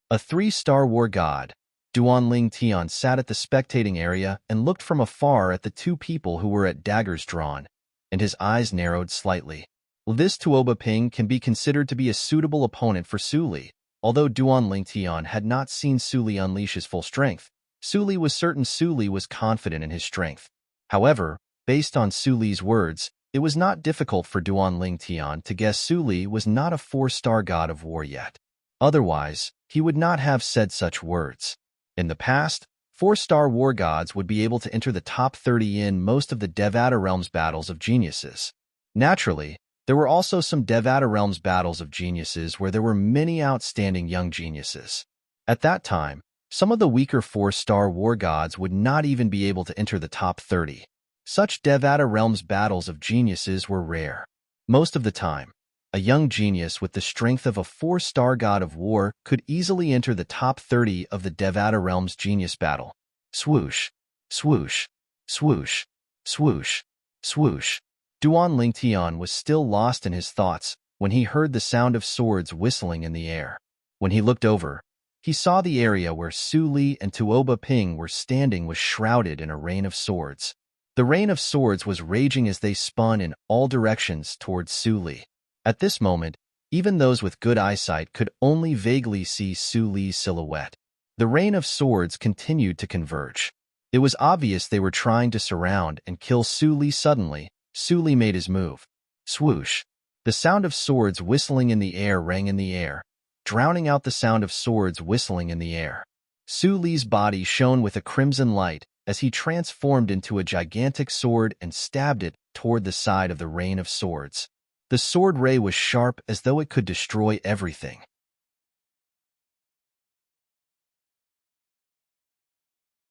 A 3-star war god, Duanling Tian, sat at the spectating area and looked from afar at the two people who were at daggers drawn, and his eyes narrowed slightly. This Tuoba Ping can be considered to be a suitable opponent for Su Li. Although Duanling Tian had not seen Su Li unleash his full strength, Su Li was certain Su Li was confident in his strength. However, based on Su Li's words, it was not difficult for Duanling Tian to guess Su Li was not a 4-star god of war yet. Otherwise, he would not have said such words. In the past, 4-star war gods would be able to enter the top 30 in most of the Devata Realms battles of geniuses. Naturally, there were also some Devata Realms battles of geniuses where there were many outstanding young geniuses. At that time, some of the weaker 4-star war gods would not even be able to enter the top 30. Such Devata Realms battles of geniuses were rare. Most of the time, a young genius with the strength of a 4-star god of war could easily enter the top 30 of the Devata Realms genius battle. Swoosh, swoosh, swoosh, swoosh, swoosh. Duanling Tian was still lost in his thoughts when he heard the sound of swords whistling in the air. When he looked over, he saw the area where Su Li and Tuoba Ping were standing was shrouded in a rain of swords. The rain of swords was raging as they spun in all directions towards Su Li. At this moment, even those with good eyesight could only vaguely see Su Li's silhouette. The rain of swords continued to converge. It was obvious they were trying to surround and kill Su Li. Suddenly, Su Li made his move. Swoosh. The sound of swords whistling in the air rang in the air, drowning out the sound of swords whistling in the air. Su Li's body shone with a crimson light as he transformed into a gigantic sword and stabbed it toward the side of the rain of swords. The sword ray was sharp as though it could destroy everything.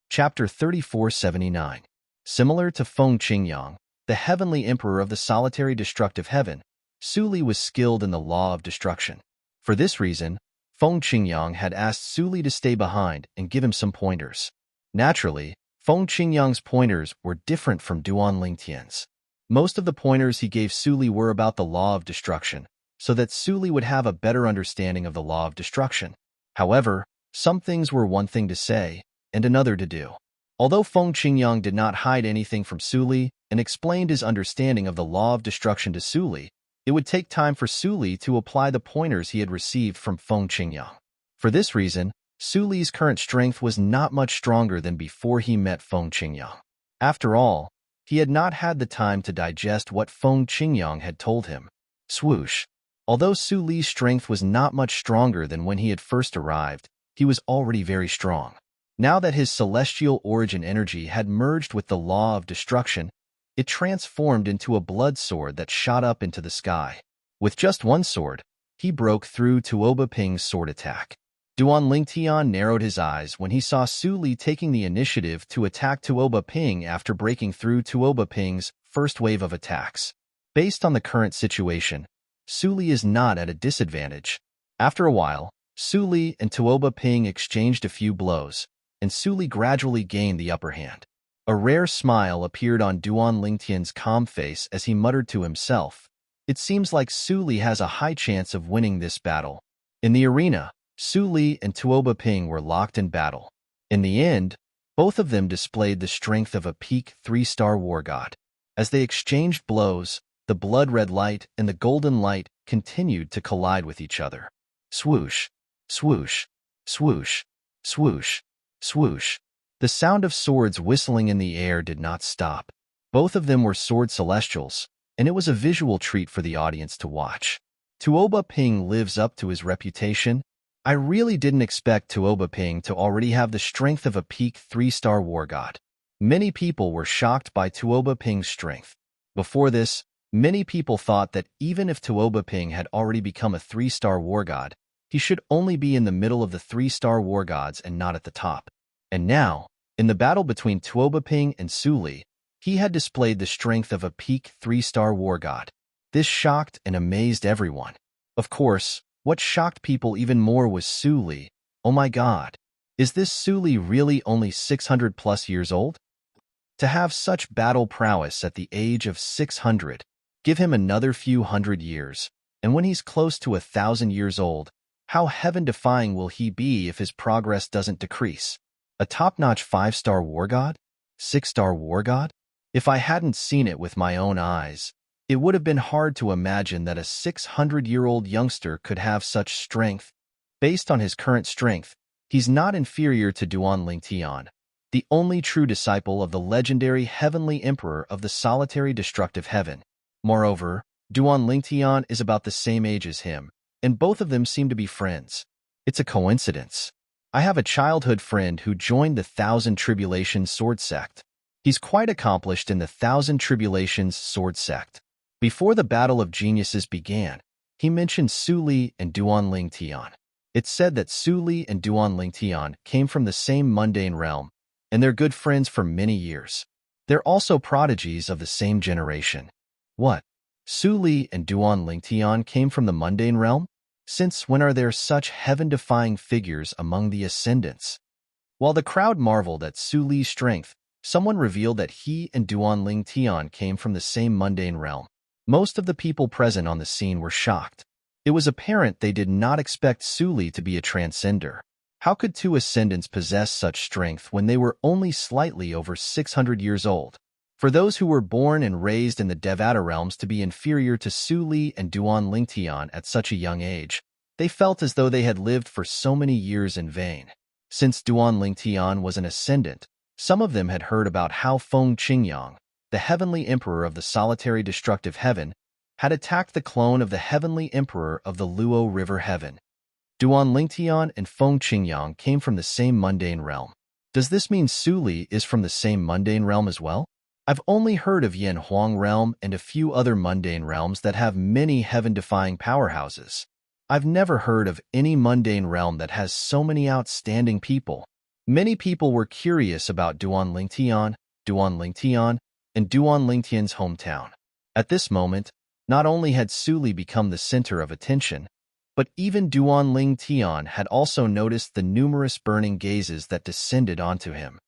Chapter 3479. Similar to Feng Qingyang, the heavenly emperor of the solitary destructive heaven, Su Li was skilled in the law of destruction. For this reason, Feng Qingyang had asked Su Li to stay behind and give him some pointers. Naturally, Feng Qingyang's pointers were different from Duanling Tian's. Most of the pointers he gave Su Li were about the law of destruction, so that Su Li would have a better understanding of the law of destruction. However, some things were one thing to say and another to do. Although Feng Qingyang did not hide anything from Su Li and explained his understanding of the law of destruction to Su Li, It would take time for Su Li to apply the pointers he had received from Feng Qingyang. For this reason, Su Li's current strength was not much stronger than before he met Feng Qingyang. After all, he had not had the time to digest what Feng Qingyang had told him. Swoosh. Although Su Li's strength was not much stronger than when he had first arrived, he was already very strong. Now that his celestial origin energy had merged with the law of destruction, it transformed into a blood sword that shot up into the sky. With just one sword, he broke through Tuoba Ping's sword attack. Duan Lingtian narrowed his eyes when he saw Su Li taking the initiative to attack Tuoba Ping after breaking through Tuoba Ping's first wave of attacks. Based on the current situation, Su Li is not at a disadvantage. After a while, Su Li and Tuoba Ping exchanged a few blows, and Su Li gradually gained the upper hand. A rare smile appeared on Duan Lingtian's calm face as he muttered to himself, "It seems like Su Li has a high chance of winning this battle." In the arena, Su Li and Tuoba Ping were locked in battle. In the end, both of them displayed the strength of a peak 3-star war god. As they exchanged blows, the blood-red light and the golden light continued to collide with each other. Swoosh, swoosh, swoosh, swoosh, swoosh. The sound of swords whistling in the air did not stop. Both of them were sword celestials, and it was a visual treat for the audience to watch. Tuoba Ping lives up to his reputation. I really didn't expect Tuoba Ping to already have the strength of a peak 3-star war god. Many people were shocked by Tuoba Ping's strength. Before this, many people thought that even if Tuoba Ping had already become a 3-star war god, he should only be in the middle of the 3-star war gods and not at the top. And now, in the battle between Tuoba Ping and Su Li, he had displayed the strength of a peak 3-star war god. This shocked and amazed everyone. Of course, what shocked people even more was Su Li. Oh my god, is this Su Li really only 600 plus years old? To have such battle prowess at the age of 600, give him another few hundred years, and when he's close to 1,000 years old, how heaven-defying will he be if his progress doesn't decrease? A top-notch 5-star war god? 6-star war god? If I hadn't seen it with my own eyes, it would have been hard to imagine that a 600-year-old youngster could have such strength. Based on his current strength, he's not inferior to Duan Lingtian, the only true disciple of the legendary Heavenly Emperor of the solitary destructive heaven. Moreover, Duan Lingtian is about the same age as him, and both of them seem to be friends. It's a coincidence. I have a childhood friend who joined the Thousand Tribulations Sword Sect. He's quite accomplished in the Thousand Tribulations Sword Sect. Before the Battle of Geniuses began, he mentioned Su Li and Duan Lingtian. It's said that Su Li and Duan Lingtian came from the same mundane realm, and they're good friends for many years. They're also prodigies of the same generation. What? Su Li and Duan Lingtian came from the mundane realm? Since when are there such heaven-defying figures among the ascendants? While the crowd marveled at Su Li's strength, someone revealed that he and Duan Lingtian came from the same mundane realm. Most of the people present on the scene were shocked. It was apparent they did not expect Su Li to be a transcender. How could two ascendants possess such strength when they were only slightly over 600 years old? For those who were born and raised in the Devata realms to be inferior to Su Li and Duan Lingtian at such a young age, they felt as though they had lived for so many years in vain. Since Duan Lingtian was an ascendant, some of them had heard about how Feng Qingyang, the heavenly emperor of the solitary destructive heaven, had attacked the clone of the heavenly emperor of the Luo River heaven. Duan Lingtian and Feng Qingyang came from the same mundane realm. Does this mean Su Li is from the same mundane realm as well? I've only heard of Yan Huang realm and a few other mundane realms that have many heaven-defying powerhouses. I've never heard of any mundane realm that has so many outstanding people. Many people were curious about Duan Lingtian, and Duan Lingtian's hometown. At this moment, not only had Su Li become the center of attention, but even Duan Lingtian had also noticed the numerous burning gazes that descended onto him.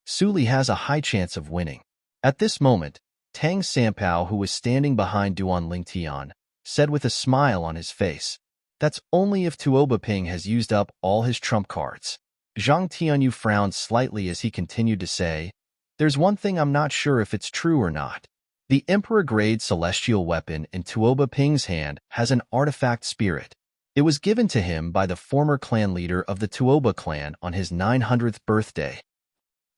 Su Li has a high chance of winning. At this moment, Tang Sanpao, who was standing behind Duan Lingtian, said with a smile on his face, "That's only if Tuoba Ping has used up all his trump cards." Zhang Tianyu frowned slightly as he continued to say, "There's one thing I'm not sure if it's true or not. The Emperor-grade celestial weapon in Tuoba Ping's hand has an artifact spirit. It was given to him by the former clan leader of the Tuoba clan on his 900th birthday.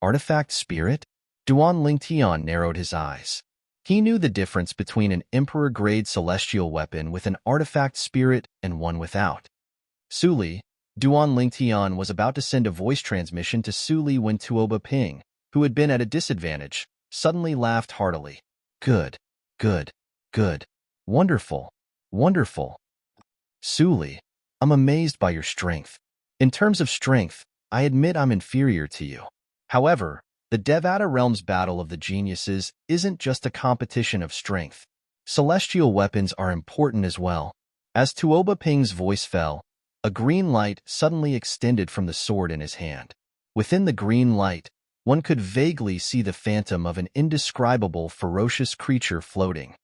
Artifact spirit? Duan Lingtian narrowed his eyes. He knew the difference between an Emperor-grade celestial weapon with an artifact spirit and one without. Suli, Duan Lingtian was about to send a voice transmission to Suli when Tuoba Ping, who had been at a disadvantage, suddenly laughed heartily. Good, good, good. Wonderful, wonderful. Suli, I'm amazed by your strength. In terms of strength, I admit I'm inferior to you. However, the Devata Realms Battle of the Geniuses isn't just a competition of strength. Celestial weapons are important as well. As Tuoba Ping's voice fell, a green light suddenly extended from the sword in his hand. Within the green light, one could vaguely see the phantom of an indescribable, ferocious creature floating.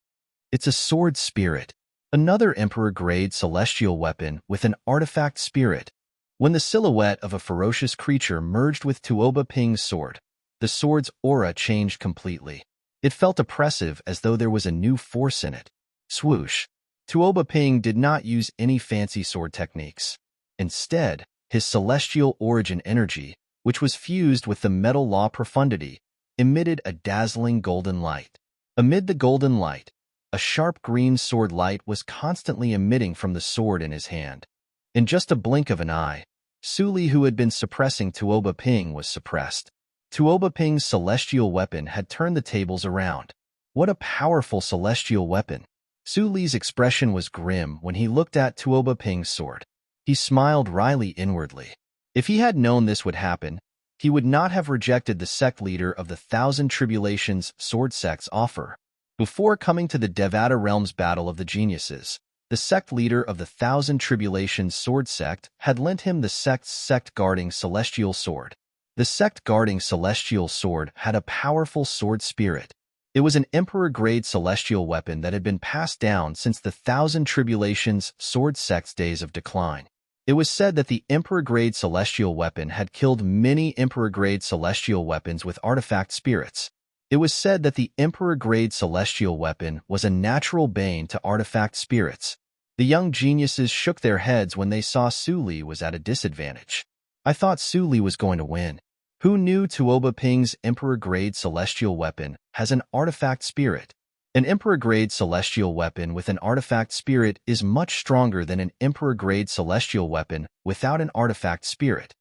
It's a sword spirit, another Emperor-grade celestial weapon with an artifact spirit. When the silhouette of a ferocious creature merged with Tuoba Ping's sword, the sword's aura changed completely. It felt oppressive, as though there was a new force in it. Swoosh. Tuoba Ping did not use any fancy sword techniques. Instead, his celestial origin energy, which was fused with the metal law profundity, emitted a dazzling golden light. Amid the golden light, a sharp green sword light was constantly emitting from the sword in his hand. In just a blink of an eye, Suli, who had been suppressing Tuoba Ping, was suppressed. Tuoba Ping's celestial weapon had turned the tables around. What a powerful celestial weapon! Suli's expression was grim when he looked at Tuoba Ping's sword. He smiled wryly inwardly. If he had known this would happen, he would not have rejected the sect leader of the Thousand Tribulations sword sect's offer. Before coming to the Devata Realms Battle of the Geniuses, the sect leader of the Thousand Tribulations sword sect had lent him the sect's sect-guarding celestial sword. The sect-guarding celestial sword had a powerful sword spirit. It was an Emperor-grade celestial weapon that had been passed down since the Thousand Tribulations sword sect's days of decline. It was said that the Emperor-grade celestial weapon had killed many Emperor-grade celestial weapons with artifact spirits. It was said that the Emperor-grade celestial weapon was a natural bane to artifact spirits. The young geniuses shook their heads when they saw Suli was at a disadvantage. I thought Suli was going to win. Who knew Tuoba Ping's Emperor-grade celestial weapon has an artifact spirit? An Emperor-grade celestial weapon with an artifact spirit is much stronger than an Emperor-grade celestial weapon without an artifact spirit.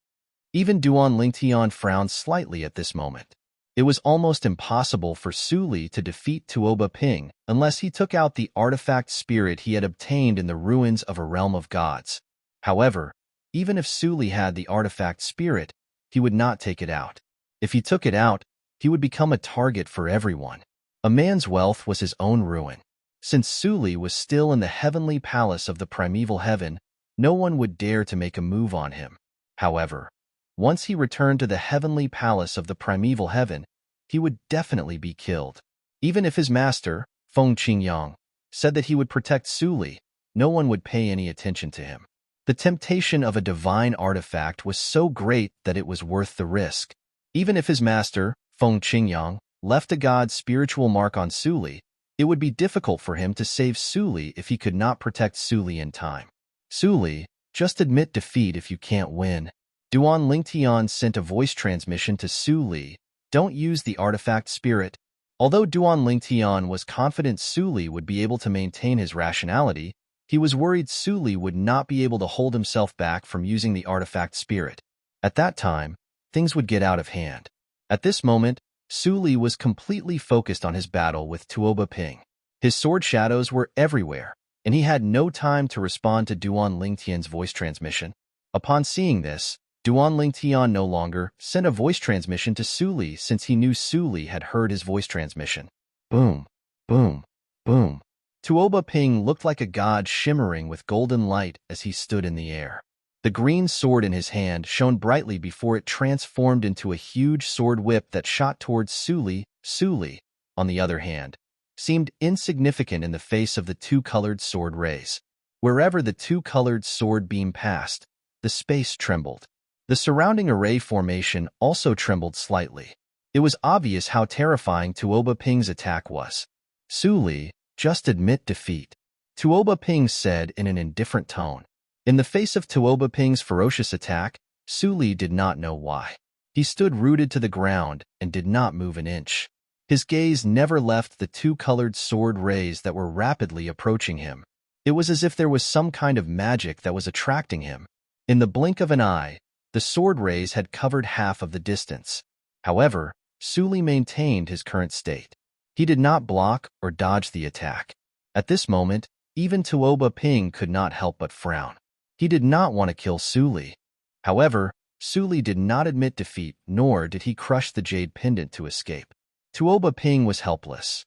Even Duan Lingtian frowned slightly at this moment. It was almost impossible for Suli to defeat Tuoba Ping unless he took out the artifact spirit he had obtained in the ruins of a realm of gods. However, even if Suli had the artifact spirit, he would not take it out. If he took it out, he would become a target for everyone. A man's wealth was his own ruin. Since Suli was still in the heavenly palace of the primeval heaven, no one would dare to make a move on him. However, once he returned to the heavenly palace of the primeval heaven, he would definitely be killed. Even if his master, Feng Qingyang, said that he would protect Suli, no one would pay any attention to him. The temptation of a divine artifact was so great that it was worth the risk. Even if his master, Feng Qingyang, left a god's spiritual mark on Suli, it would be difficult for him to save Suli if he could not protect Suli in time. Suli, just admit defeat if you can't win. Duan Lingtian sent a voice transmission to Suli. Don't use the artifact spirit. Although Duan Lingtian was confident Suli would be able to maintain his rationality, he was worried Suli would not be able to hold himself back from using the artifact spirit. At that time, things would get out of hand. At this moment, Suli was completely focused on his battle with Tuoba Ping. His sword shadows were everywhere, and he had no time to respond to Duan Lingtian's voice transmission. Upon seeing this, Duan Lingtian no longer sent a voice transmission to Suli since he knew Suli had heard his voice transmission. Boom, boom, boom. Tuoba Ping looked like a god shimmering with golden light as he stood in the air. The green sword in his hand shone brightly before it transformed into a huge sword whip that shot towards Suli. Suli, on the other hand, seemed insignificant in the face of the two-colored sword rays. Wherever the two-colored sword beam passed, the space trembled. The surrounding array formation also trembled slightly. It was obvious how terrifying Tuoba Ping's attack was. Su Li, just admit defeat, Tuoba Ping said in an indifferent tone. In the face of Tuoba Ping's ferocious attack, Su Li did not know why. He stood rooted to the ground and did not move an inch. His gaze never left the two-colored sword rays that were rapidly approaching him. It was as if there was some kind of magic that was attracting him. In the blink of an eye, the sword rays had covered half of the distance. However, Su Li maintained his current state. He did not block or dodge the attack. At this moment, even Tuoba Ping could not help but frown. He did not want to kill Su Li. However, Su Li did not admit defeat, nor did he crush the jade pendant to escape. Tuoba Ping was helpless.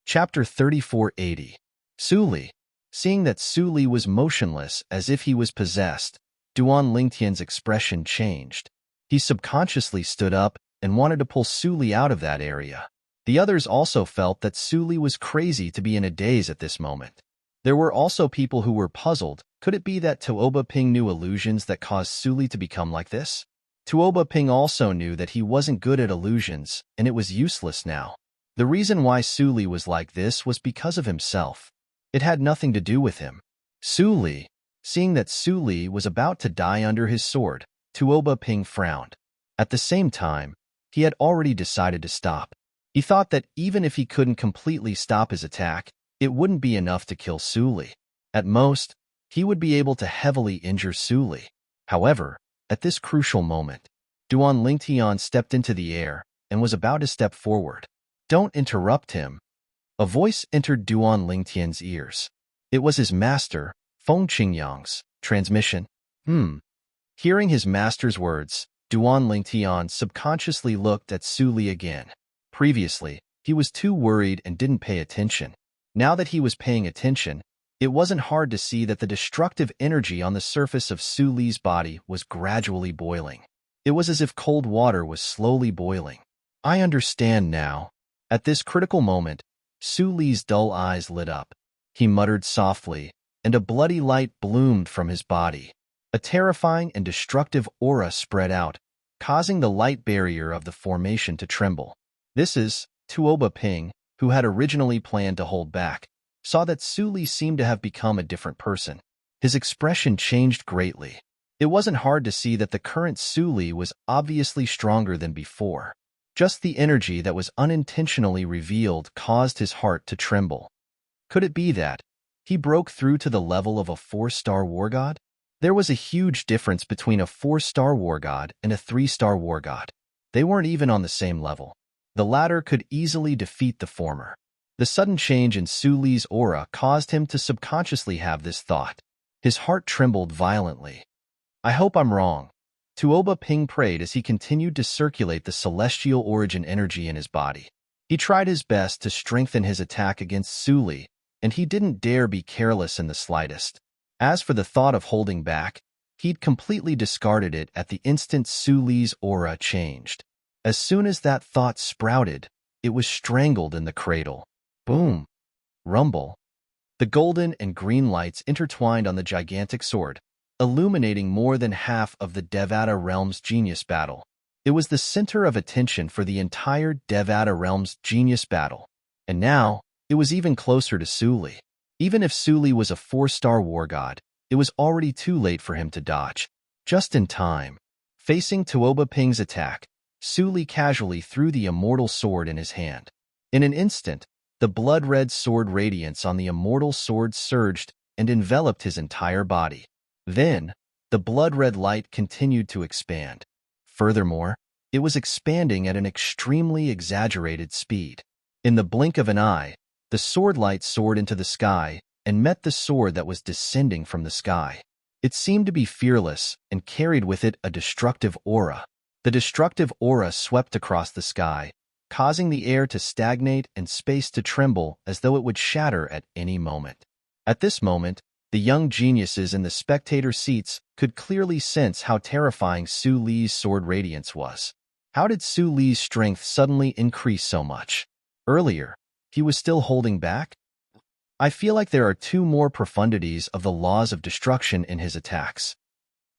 Chapter 3480. Su Li. Seeing that Su Li was motionless as if he was possessed, Duan Lingtian's expression changed. He subconsciously stood up and wanted to pull Su Li out of that area. The others also felt that Su Li was crazy to be in a daze at this moment. There were also people who were puzzled. Could it be that Tuoba Ping knew illusions that caused Su Li to become like this? Tuoba Ping also knew that he wasn't good at illusions, and it was useless now. The reason why Su Li was like this was because of himself. It had nothing to do with him. Su Li. Seeing that Su Li was about to die under his sword, Tuoba Ping frowned. At the same time, he had already decided to stop. He thought that even if he couldn't completely stop his attack, it wouldn't be enough to kill Su Li. At most, he would be able to heavily injure Su Li. However, at this crucial moment, Duan Lingtian stepped into the air and was about to step forward. "Don't interrupt him." A voice entered Duan Lingtian's ears. It was his master, Feng Qingyang's transmission. Hearing his master's words, Duan Lingtian subconsciously looked at Su Li again. Previously, he was too worried and didn't pay attention. Now that he was paying attention, it wasn't hard to see that the destructive energy on the surface of Su Li's body was gradually boiling. It was as if cold water was slowly boiling. "I understand now." At this critical moment, Su Li's dull eyes lit up. He muttered softly, and a bloody light bloomed from his body. A terrifying and destructive aura spread out, causing the light barrier of the formation to tremble. This is Tuoba Ping, who had originally planned to hold back, saw that Su Li seemed to have become a different person. His expression changed greatly. It wasn't hard to see that the current Su Li was obviously stronger than before. Just the energy that was unintentionally revealed caused his heart to tremble. Could it be that he broke through to the level of a 4-star war god? There was a huge difference between a 4-star war god and a 3-star war god. They weren't even on the same level. The latter could easily defeat the former. The sudden change in Su Li's aura caused him to subconsciously have this thought. His heart trembled violently. "I hope I'm wrong," Tuoba Ping prayed as he continued to circulate the celestial origin energy in his body. He tried his best to strengthen his attack against Su Li, and he didn't dare be careless in the slightest. As for the thought of holding back, he'd completely discarded it at the instant Su Li's aura changed. As soon as that thought sprouted, it was strangled in the cradle. Boom! Rumble! The golden and green lights intertwined on the gigantic sword, illuminating more than half of the Devata realm's genius battle. It was the center of attention for the entire Devata realm's genius battle. And now, it was even closer to Su Li. Even if Su Li was a 4-star war god, it was already too late for him to dodge. Just in time. Facing Tuoba Ping's attack, Su Li casually threw the immortal sword in his hand. In an instant, the blood-red sword radiance on the immortal sword surged and enveloped his entire body. Then, the blood-red light continued to expand. Furthermore, it was expanding at an extremely exaggerated speed. In the blink of an eye, the sword light soared into the sky and met the sword that was descending from the sky. It seemed to be fearless and carried with it a destructive aura. The destructive aura swept across the sky, causing the air to stagnate and space to tremble as though it would shatter at any moment. At this moment, the young geniuses in the spectator seats could clearly sense how terrifying Su Li's sword radiance was. How did Su Li's strength suddenly increase so much? Earlier, he was still holding back? I feel like there are 2 more profundities of the laws of destruction in his attacks.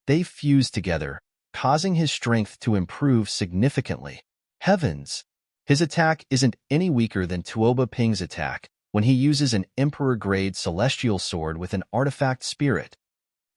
They fused together, causing his strength to improve significantly. Heavens! His attack isn't any weaker than Tuoba Ping's attack when he uses an Emperor-grade celestial sword with an artifact spirit.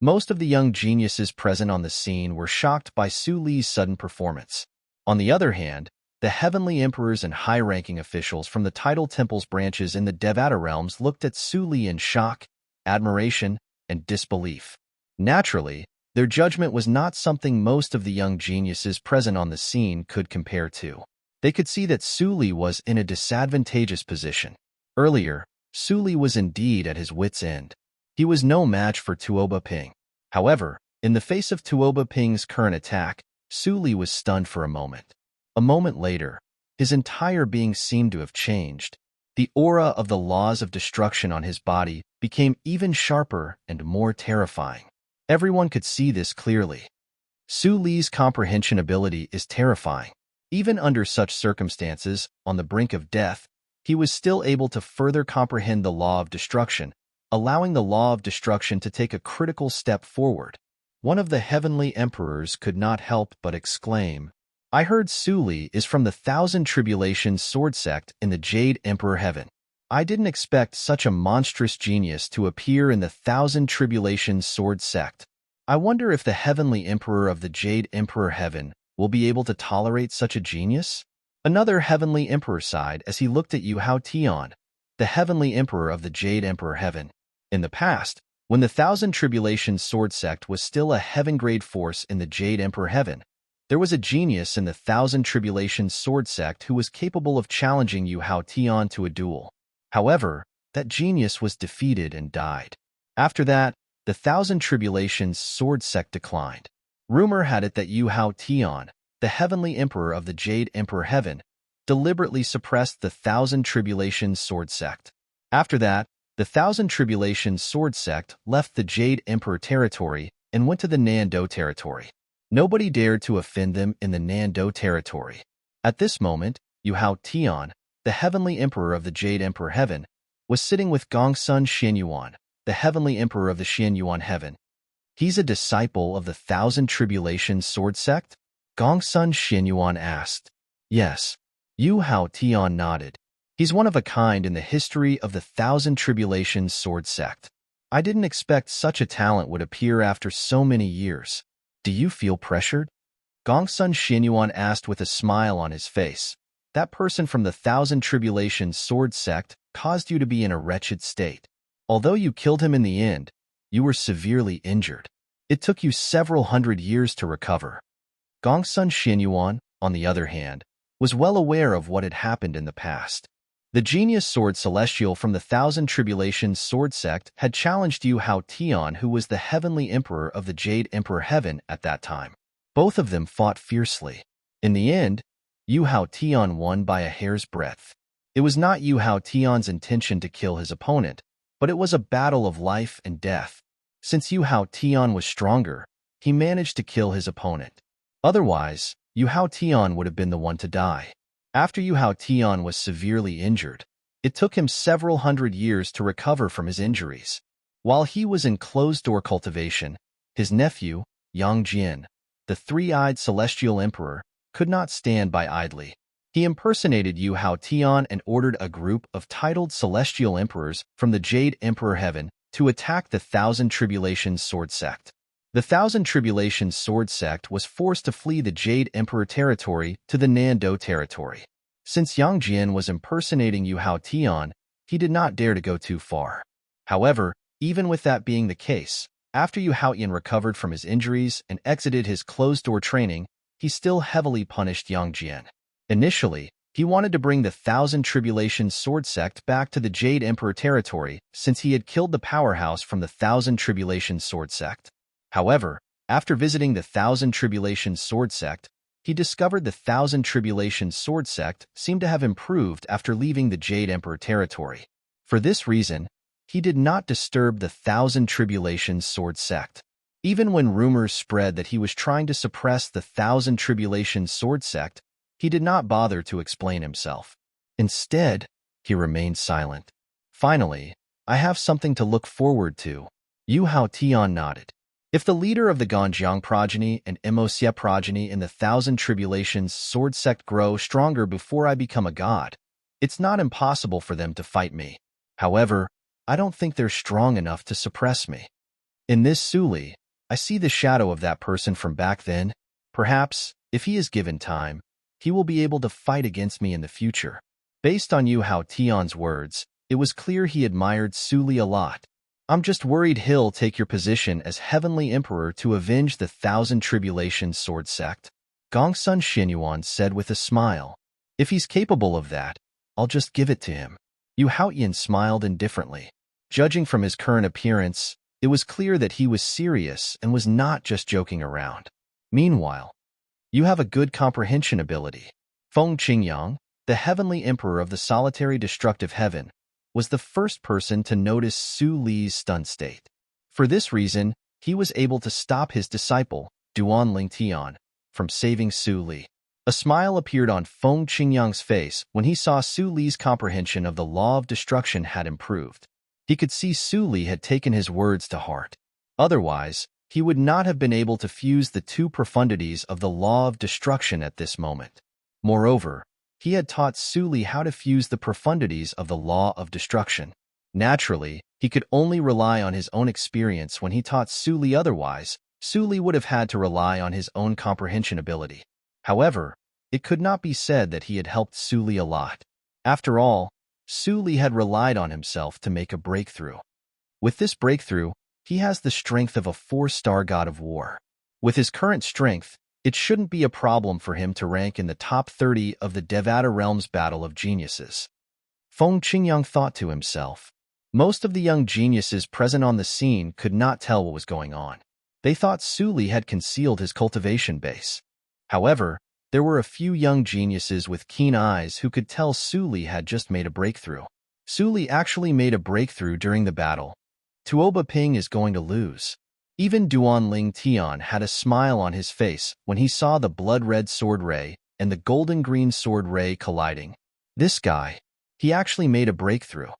Most of the young geniuses present on the scene were shocked by Su Li's sudden performance. On the other hand, the heavenly emperors and high-ranking officials from the tidal temple's branches in the Devata realms looked at Su Li in shock, admiration, and disbelief. Naturally, their judgment was not something most of the young geniuses present on the scene could compare to. They could see that Su Li was in a disadvantageous position. Earlier, Su Li was indeed at his wit's end. He was no match for Tuoba Ping. However, in the face of Tuoba Ping's current attack, Su Li was stunned for a moment. A moment later, his entire being seemed to have changed. The aura of the laws of destruction on his body became even sharper and more terrifying. Everyone could see this clearly. Su Li's comprehension ability is terrifying. Even under such circumstances, on the brink of death, he was still able to further comprehend the law of destruction, allowing the law of destruction to take a critical step forward. One of the heavenly emperors could not help but exclaim, "I heard Su Li is from the Thousand Tribulations sword sect in the Jade Emperor Heaven. I didn't expect such a monstrous genius to appear in the Thousand Tribulations sword sect. I wonder if the heavenly emperor of the Jade Emperor Heaven will be able to tolerate such a genius?" Another heavenly emperor sighed as he looked at Yu Hao Tian, the heavenly emperor of the Jade Emperor Heaven. In the past, when the Thousand Tribulations sword sect was still a heaven-grade force in the Jade Emperor Heaven, there was a genius in the Thousand Tribulations sword sect who was capable of challenging Yu Hao Tian to a duel. However, that genius was defeated and died. After that, the Thousand Tribulations sword sect declined. Rumor had it that Yu Hao Tian, the heavenly emperor of the Jade Emperor Heaven, deliberately suppressed the Thousand Tribulations sword sect. After that, the Thousand Tribulations sword sect left the Jade Emperor territory and went to the Nando territory. Nobody dared to offend them in the Nando territory. At this moment, Yu Hao Tian, the heavenly emperor of the Jade Emperor Heaven, was sitting with Gongsun Xianyuan, the heavenly emperor of the Xianyuan Heaven. "He's a disciple of the Thousand Tribulations sword sect?" Gongsun Xianyuan asked. "Yes." Yu Hao Tian nodded. "He's one of a kind in the history of the Thousand Tribulations sword sect. I didn't expect such a talent would appear after so many years. Do you feel pressured?" Gongsun Xianyuan asked with a smile on his face. "That person from the Thousand Tribulations sword sect caused you to be in a wretched state. Although you killed him in the end, you were severely injured. It took you several hundred years to recover." Gongsun Xianyuan, on the other hand, was well aware of what had happened in the past. The genius sword celestial from the Thousand Tribulations sword sect had challenged Yu Hao Tian, who was the heavenly emperor of the Jade Emperor Heaven at that time. Both of them fought fiercely. In the end, Yu Hao Tian won by a hair's breadth. It was not Yu Hao Tian's intention to kill his opponent, but it was a battle of life and death. Since Yu Hao Tian was stronger, he managed to kill his opponent. Otherwise, Yu Hao Tian would have been the one to die. After Yu Hao Tian was severely injured, it took him several hundred years to recover from his injuries. While he was in closed-door cultivation, his nephew, Yang Jian, the three-eyed celestial emperor, could not stand by idly. He impersonated Yu Hao Tian and ordered a group of titled celestial emperors from the Jade Emperor Heaven to attack the Thousand Tribulations sword sect. The Thousand Tribulations sword sect was forced to flee the Jade Emperor territory to the Nando territory. Since Yang Jian was impersonating Yu Hao Tian, he did not dare to go too far. However, even with that being the case, after Yu Hao Tian recovered from his injuries and exited his closed-door training, he still heavily punished Yang Jian. Initially, he wanted to bring the Thousand Tribulations sword sect back to the Jade Emperor territory since he had killed the powerhouse from the Thousand Tribulations sword sect. However, after visiting the Thousand Tribulations sword sect, he discovered the Thousand Tribulations sword sect seemed to have improved after leaving the Jade Emperor territory. For this reason, he did not disturb the Thousand Tribulations sword sect. Even when rumors spread that he was trying to suppress the Thousand Tribulations sword sect, he did not bother to explain himself. Instead, he remained silent. "Finally, I have something to look forward to." Yu Hao Tian nodded. If the leader of the Ganjiang progeny and Emosia progeny in the Thousand Tribulations sword sect grow stronger before I become a god, it's not impossible for them to fight me. However, I don't think they're strong enough to suppress me. In this Suli, I see the shadow of that person from back then. Perhaps, if he is given time, he will be able to fight against me in the future. Based on Yu Hao Tian's words, it was clear he admired Suli a lot. I'm just worried he'll take your position as Heavenly Emperor to avenge the Thousand Tribulations sword sect, Gongsun Xinyuan said with a smile. If he's capable of that, I'll just give it to him. Yu Haotian smiled indifferently. Judging from his current appearance, it was clear that he was serious and was not just joking around. Meanwhile, you have a good comprehension ability. Feng Qingyang, the Heavenly Emperor of the Solitary Destructive Heaven, was the first person to notice Su Li's stunned state. For this reason, he was able to stop his disciple, Duan Lingtian, from saving Su Li. A smile appeared on Feng Qingyang's face when he saw Su Li's comprehension of the law of destruction had improved. He could see Su Li had taken his words to heart. Otherwise, he would not have been able to fuse the two profundities of the law of destruction at this moment. Moreover, he had taught Su Li how to fuse the profundities of the law of destruction. Naturally, he could only rely on his own experience when he taught Su Li. Otherwise, Su Li would have had to rely on his own comprehension ability. However, it could not be said that he had helped Su Li a lot. After all, Su Li had relied on himself to make a breakthrough. With this breakthrough, he has the strength of a 4-star god of war. With his current strength, it shouldn't be a problem for him to rank in the top 30 of the Devata Realms Battle of Geniuses. Feng Qingyang thought to himself. Most of the young geniuses present on the scene could not tell what was going on. They thought Su Li had concealed his cultivation base. However, there were a few young geniuses with keen eyes who could tell Su Li had just made a breakthrough. Su Li actually made a breakthrough during the battle. Tuoba Ping is going to lose. Even Duan Ling Tian had a smile on his face when he saw the blood-red sword ray and the golden-green sword ray colliding. This guy, he actually made a breakthrough.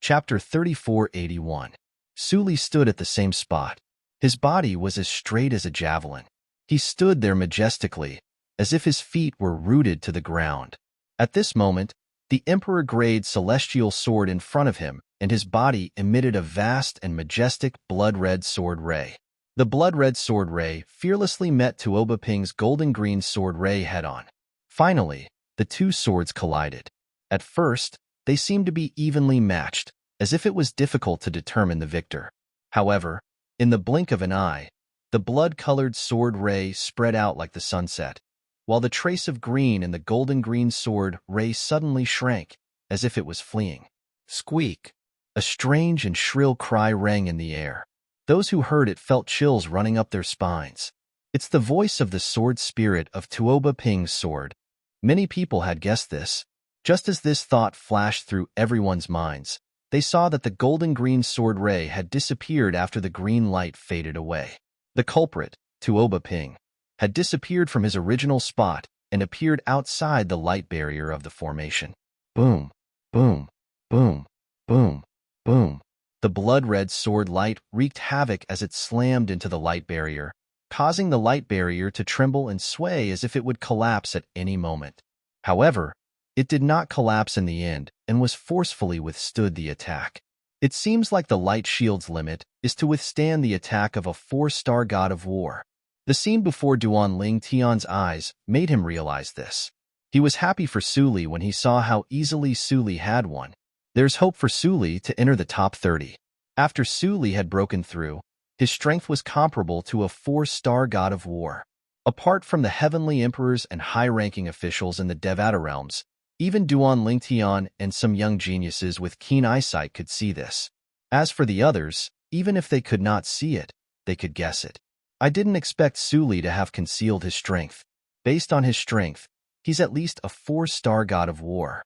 Chapter 3481. Su Li stood at the same spot. His body was as straight as a javelin. He stood there majestically, as if his feet were rooted to the ground. At this moment, the Emperor-grade celestial sword in front of him and his body emitted a vast and majestic blood-red sword ray. The blood-red sword ray fearlessly met Tuoba Ping's golden-green sword ray head-on. Finally, the two swords collided. At first, they seemed to be evenly matched, as if it was difficult to determine the victor. However, in the blink of an eye, the blood-colored sword ray spread out like the sunset, while the trace of green in the golden-green sword ray suddenly shrank, as if it was fleeing. Squeak! A strange and shrill cry rang in the air. Those who heard it felt chills running up their spines. It's the voice of the sword spirit of Tuoba Ping's sword. Many people had guessed this. Just as this thought flashed through everyone's minds, they saw that the golden-green sword ray had disappeared after the green light faded away. The culprit, Tuoba Ping, had disappeared from his original spot and appeared outside the light barrier of the formation. Boom, boom, boom, boom, boom. The blood-red sword light wreaked havoc as it slammed into the light barrier, causing the light barrier to tremble and sway as if it would collapse at any moment. However, it did not collapse in the end and was forcefully withstood the attack. It seems like the light shield's limit is to withstand the attack of a 4-star god of war. The scene before Duan Ling Tian's eyes made him realize this. He was happy for Su Li when he saw how easily Su Li had won. There's hope for Su Li to enter the top 30. After Su Li had broken through, his strength was comparable to a 4-star god of war. Apart from the heavenly emperors and high-ranking officials in the Devata realms, even Duan Ling Tian and some young geniuses with keen eyesight could see this. As for the others, even if they could not see it, they could guess it. I didn't expect Su Li to have concealed his strength. Based on his strength, he's at least a 4-star god of war.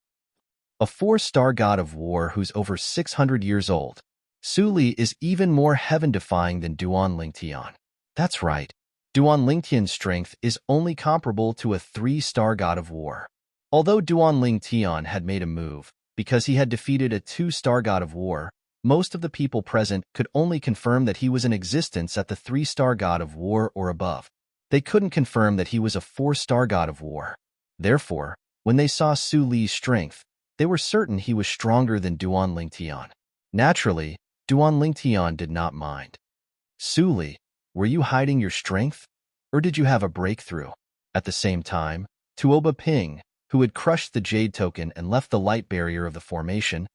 A 4-star god of war who's over 600 years old. Su Li is even more heaven-defying than Duan Ling Tian. That's right. Duan Ling Tian's strength is only comparable to a 3-star god of war. Although Duan Ling Tian had made a move, Because he had defeated a 2-star god of war, most of the people present could only confirm that he was in existence at the 3-star god of war or above. They couldn't confirm that he was a 4-star god of war. Therefore, when they saw Su Li's strength, they were certain he was stronger than Duan Lingtian. Naturally, Duan Lingtian did not mind. Su Li, were you hiding your strength? Or did you have a breakthrough? At the same time, Tuoba Ping, who had crushed the jade token and left the light barrier of the formation,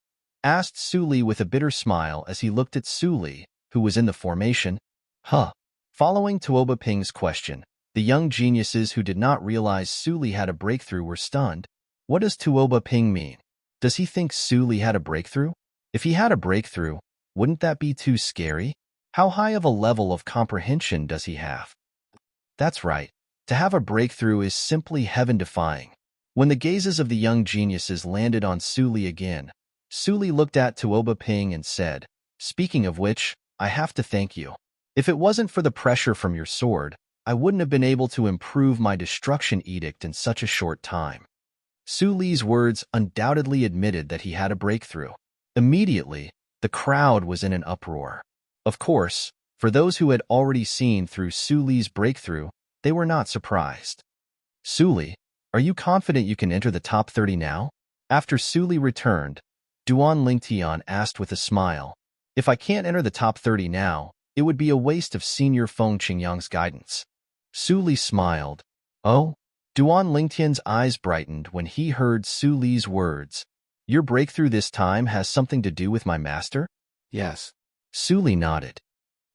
asked Su Li with a bitter smile as he looked at Su Li, who was in the formation. Huh. Following Tuoba Ping's question, the young geniuses who did not realize Su Li had a breakthrough were stunned. What does Tuoba Ping mean? Does he think Su Li had a breakthrough? If he had a breakthrough, wouldn't that be too scary? How high of a level of comprehension does he have? That's right. To have a breakthrough is simply heaven-defying. When the gazes of the young geniuses landed on Su Li again, Su Li looked at Tuoba Ping and said, "Speaking of which, I have to thank you. If it wasn't for the pressure from your sword, I wouldn't have been able to improve my destruction edict in such a short time." Su Li's words undoubtedly admitted that he had a breakthrough. Immediately, the crowd was in an uproar. Of course, for those who had already seen through Su Li's breakthrough, they were not surprised. "Su Li, are you confident you can enter the top 30 now?" After Su Li returned, Duan Lingtian asked with a smile, "If I can't enter the top 30 now, it would be a waste of Senior Feng Qingyang's guidance." Su Li smiled. "Oh?" Duan Lingtian's eyes brightened when he heard Su Li's words. "Your breakthrough this time has something to do with my master?"
Yes.
Su Li nodded.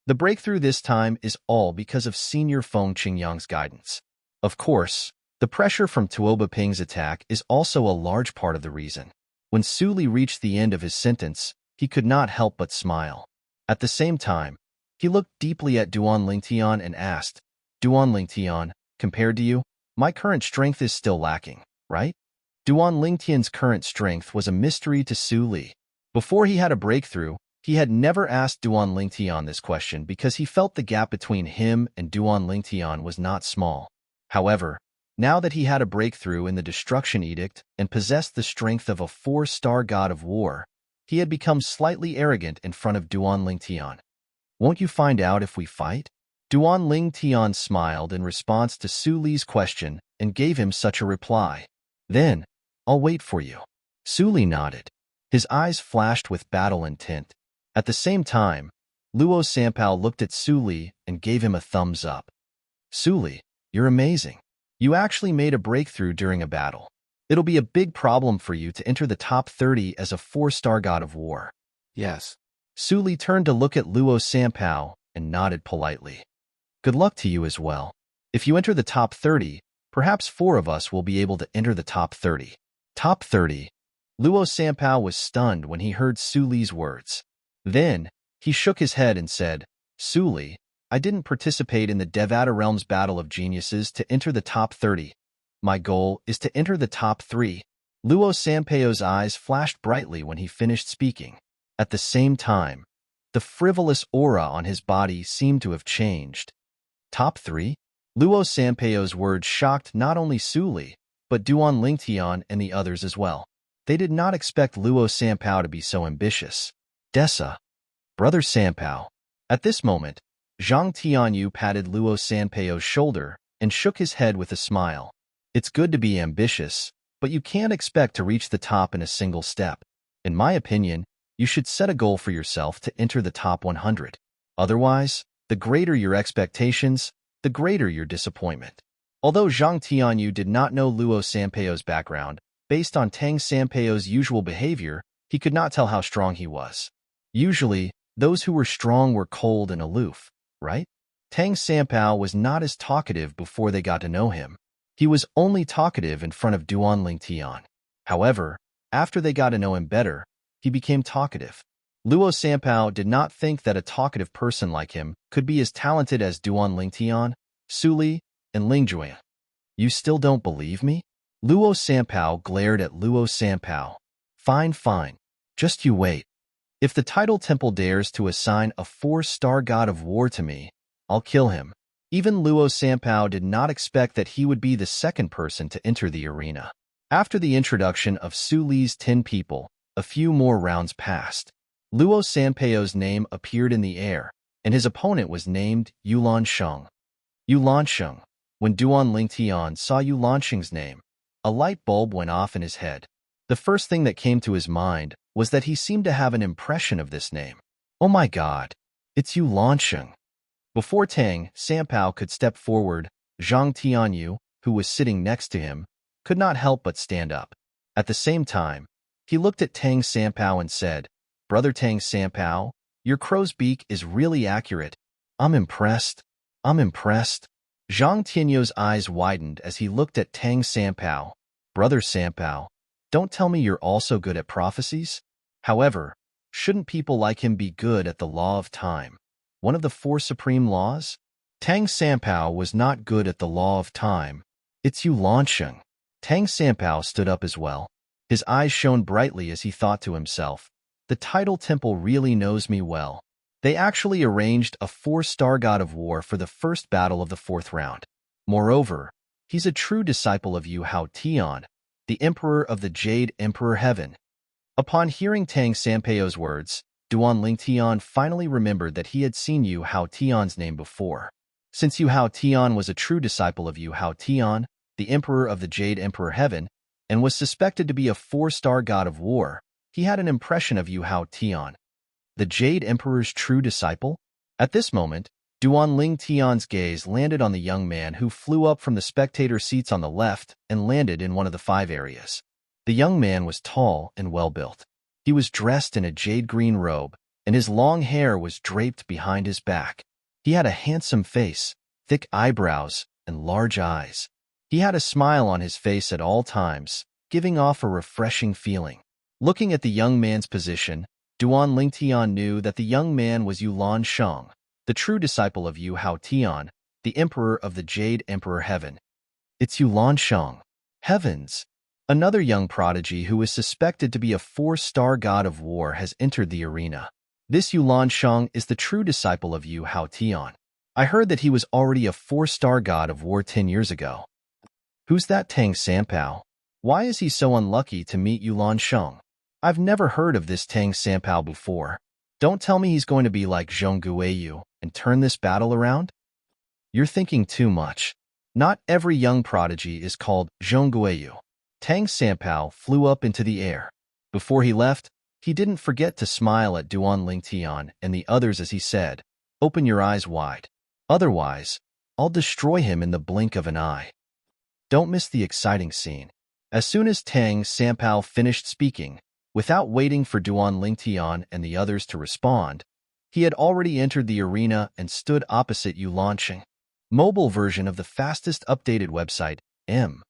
"The breakthrough this time is all because of Senior Feng Qingyang's guidance. Of course, the pressure from Tuoba Ping's attack is also a large part of the reason." When Su Li reached the end of his sentence, he could not help but smile. At the same time, he looked deeply at Duan Lingtian and asked, "Duan Lingtian, compared to you, my current strength is still lacking, right?" Duan Lingtian's current strength was a mystery to Su Li. Before he had a breakthrough, he had never asked Duan Lingtian this question because he felt the gap between him and Duan Lingtian was not small. However, now that he had a breakthrough in the Destruction Edict and possessed the strength of a 4-star god of war, he had become slightly arrogant in front of Duan Lingtian. "Won't you find out if we fight?" Duan Lingtian smiled in response to Su Li's question and gave him such a reply. "Then, I'll wait for you." Su Li nodded. His eyes flashed with battle intent. At the same time, Luo Sanpao looked at Su Li and gave him a thumbs up. "Su Li, you're amazing. You actually made a breakthrough during a battle. It'll be a big problem for you to enter the top 30 as a 4-star god of war."
Yes.
Su Li turned to look at Luo Sanpao and nodded politely. "Good luck to you as well. If you enter the top 30, perhaps 4 of us will be able to enter the top 30. Top 30. Luo Sanpao was stunned when he heard Su Li's words. Then, he shook his head and said, "Su Li, I didn't participate in the Devata Realms Battle of Geniuses to enter the top 30. My goal is to enter the top 3. Luo Sanpao's eyes flashed brightly when he finished speaking. At the same time, the frivolous aura on his body seemed to have changed. Top 3? Luo Sanpao's words shocked not only Su Li, but Duan Lingtian and the others as well. They did not expect Luo Sanpao to be so ambitious. "Dessa, Brother Sanpao." At this moment, Zhang Tianyu patted Luo Sanpao's shoulder and shook his head with a smile. "It's good to be ambitious, but you can't expect to reach the top in a single step. In my opinion, you should set a goal for yourself to enter the top 100. Otherwise, the greater your expectations, the greater your disappointment." Although Zhang Tianyu did not know Luo Sanpao's background, based on Tang Sanpao's usual behavior, he could not tell how strong he was. Usually, those who were strong were cold and aloof, right? Tang Sanpao was not as talkative before they got to know him. He was only talkative in front of Duan Lingtian. However, after they got to know him better, he became talkative. Luo Sanpao did not think that a talkative person like him could be as talented as Duan Lingtian, Su Li, and Lingjuan. "You still don't believe me?" Luo Sanpao glared at Luo Sanpao. Fine, fine. Just you wait. If the Tidal Temple dares to assign a 4-star god of war to me, I'll kill him." Even Luo Sanpao did not expect that he would be the second person to enter the arena. After the introduction of Su Li's 10 people, A few more rounds passed. Luo Sanpeo's name appeared in the air, and his opponent was named Yulan Sheng. Yulan Sheng. When Duan Lingtian saw Yulan Sheng's name, a light bulb went off in his head. The first thing that came to his mind was that he seemed to have an impression of this name. Oh my God, it's Yulan Sheng. Before Tang Sanpao could step forward, Zhang Tianyu, who was sitting next to him, could not help but stand up. At the same time, he looked at Tang Sanpao and said, "Brother Tang Sanpao, your crow's beak is really accurate. I'm impressed. I'm impressed." Zhang Tianyu's eyes widened as he looked at Tang Sanpao. "Brother Sanpao, don't tell me you're also good at prophecies? However, shouldn't people like him be good at the law of time, one of the four supreme laws?" Tang Sanpao was not good at the law of time. "It's Yulan Sheng." Tang Sanpao stood up as well. His eyes shone brightly as he thought to himself, "The Tidal Temple really knows me well. They actually arranged a 4-star god of war for the first battle of the 4th round. Moreover, he's a true disciple of Yu Hao Tian, the Emperor of the Jade Emperor Heaven." Upon hearing Tang Sanpeo's words, Duan Lingtian finally remembered that he had seen Yu Hao Tian's name before. Since Yu Hao Tian was a true disciple of Yu Hao Tian, the Emperor of the Jade Emperor Heaven, and was suspected to be a 4-star god of war, he had an impression of Yu Hao Tian. The Jade Emperor's true disciple? At this moment, Duan Lingtian's gaze landed on the young man who flew up from the spectator seats on the left and landed in one of the 5 areas. The young man was tall and well-built. He was dressed in a jade-green robe, and his long hair was draped behind his back. He had a handsome face, thick eyebrows, and large eyes. He had a smile on his face at all times, giving off a refreshing feeling. Looking at the young man's position, Duan Lingtian knew that the young man was Yulan Sheng, the true disciple of Yu Hao Tian, the Emperor of the Jade Emperor Heaven. "It's Yulan Sheng." Heavens! Another young prodigy who is suspected to be a 4-star god of war has entered the arena. This Yulan Sheng is the true disciple of Yu Hao Tian. I heard that he was already a 4-star god of war 10 years ago. Who's that Tang Sanpao? Why is he so unlucky to meet Yulan Sheng? I've never heard of this Tang Sanpao before. Don't tell me he's going to be like Zhong Guiyu and turn this battle around? You're thinking too much. Not every young prodigy is called Zhong Guiyu. Tang Sanpao flew up into the air. Before he left, he didn't forget to smile at Duan Lingtian and the others as he said, "Open your eyes wide. Otherwise, I'll destroy him in the blink of an eye." Don't miss the exciting scene. As soon as Tang Sanpao finished speaking, without waiting for Duan Lingtian and the others to respond, he had already entered the arena and stood opposite Yulan Sheng. Mobile version of the fastest updated website, M.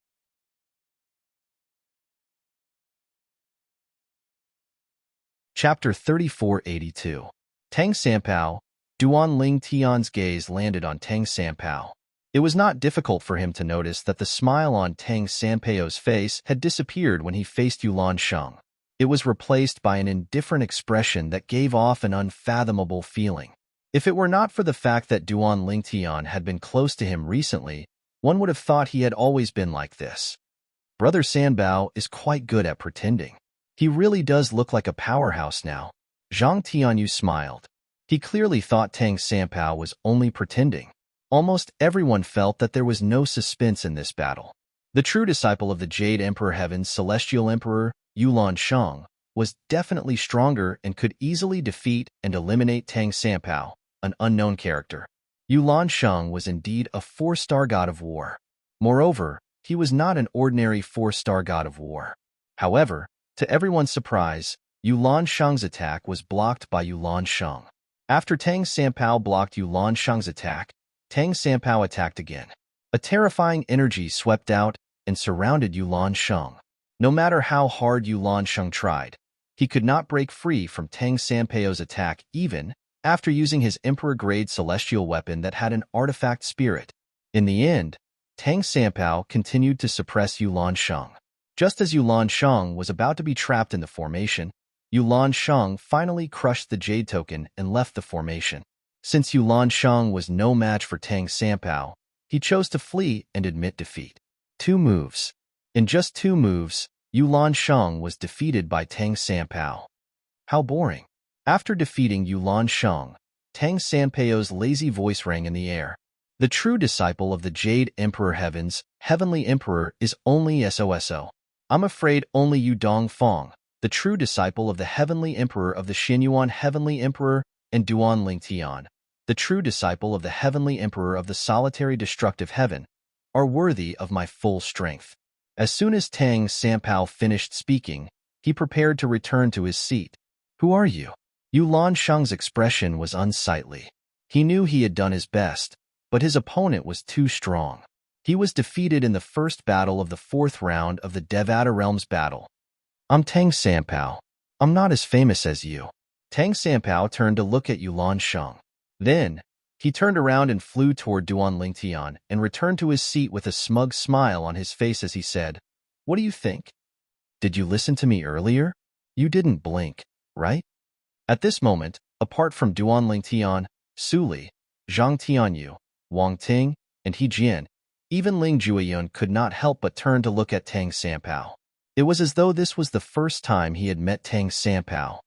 Chapter 3482. Tang Sanpao. Duan Lingtian's gaze landed on Tang Sanpao. It was not difficult for him to notice that the smile on Tang Sanpeo's face had disappeared when he faced Yulan Sheng. It was replaced by an indifferent expression that gave off an unfathomable feeling. If it were not for the fact that Duan Lingtian had been close to him recently, one would have thought he had always been like this. Brother Sanbao is quite good at pretending. He really does look like a powerhouse now. Zhang Tianyu smiled. He clearly thought Tang Sanpao was only pretending. Almost everyone felt that there was no suspense in this battle. The true disciple of the Jade Emperor Heaven's Celestial Emperor, Yulan Sheng, was definitely stronger and could easily defeat and eliminate Tang Sanpao, an unknown character. Yulan Sheng was indeed a 4-star god of war. Moreover, he was not an ordinary 4-star god of war. However, to everyone's surprise, Yulan Sheng's attack was blocked by Yulan Sheng. After Tang Sanpao blocked Yulan Sheng's attack, Tang Sanpao attacked again. A terrifying energy swept out and surrounded Yulan Sheng. No matter how hard Yulan Sheng tried, he could not break free from Tang Sanpao's attack even after using his Emperor-grade celestial weapon that had an artifact spirit. In the end, Tang Sanpao continued to suppress Yulan Sheng. Just as Yulan Sheng was about to be trapped in the formation, Yulan Sheng finally crushed the Jade Token and left the formation. Since Yulan Sheng was no match for Tang Sanpao, he chose to flee and admit defeat. 2 moves. In just 2 moves, Yulan Sheng was defeated by Tang Sanpao. How boring. After defeating Yulan Sheng, Tang Sanpao's lazy voice rang in the air. The true disciple of the Jade Emperor Heavenly Emperor is only SOSO. I'm afraid only Yu Dongfang, the true disciple of the Heavenly Emperor of the Xinyuan Heavenly Emperor, and Duan Lingtian, the true disciple of the Heavenly Emperor of the Solitary Destructive Heaven, are worthy of my full strength. As soon as Tang Sanpao finished speaking, he prepared to return to his seat. Who are you? Yulan Sheng's expression was unsightly. He knew he had done his best, but his opponent was too strong. He was defeated in the first battle of the 4th round of the Devata Realms battle. I'm Tang Sanpao. I'm not as famous as you. Tang Sanpao turned to look at Yulan Sheng. Then, he turned around and flew toward Duan Lingtian and returned to his seat with a smug smile on his face as he said, "What do you think? Did you listen to me earlier? You didn't blink, right?" At this moment, apart from Duan Lingtian, Su Li, Zhang Tianyu, Wang Ting, and He Jian, even Ling Jueyun could not help but turn to look at Tang Sanpao. It was as though this was the first time he had met Tang Sanpao.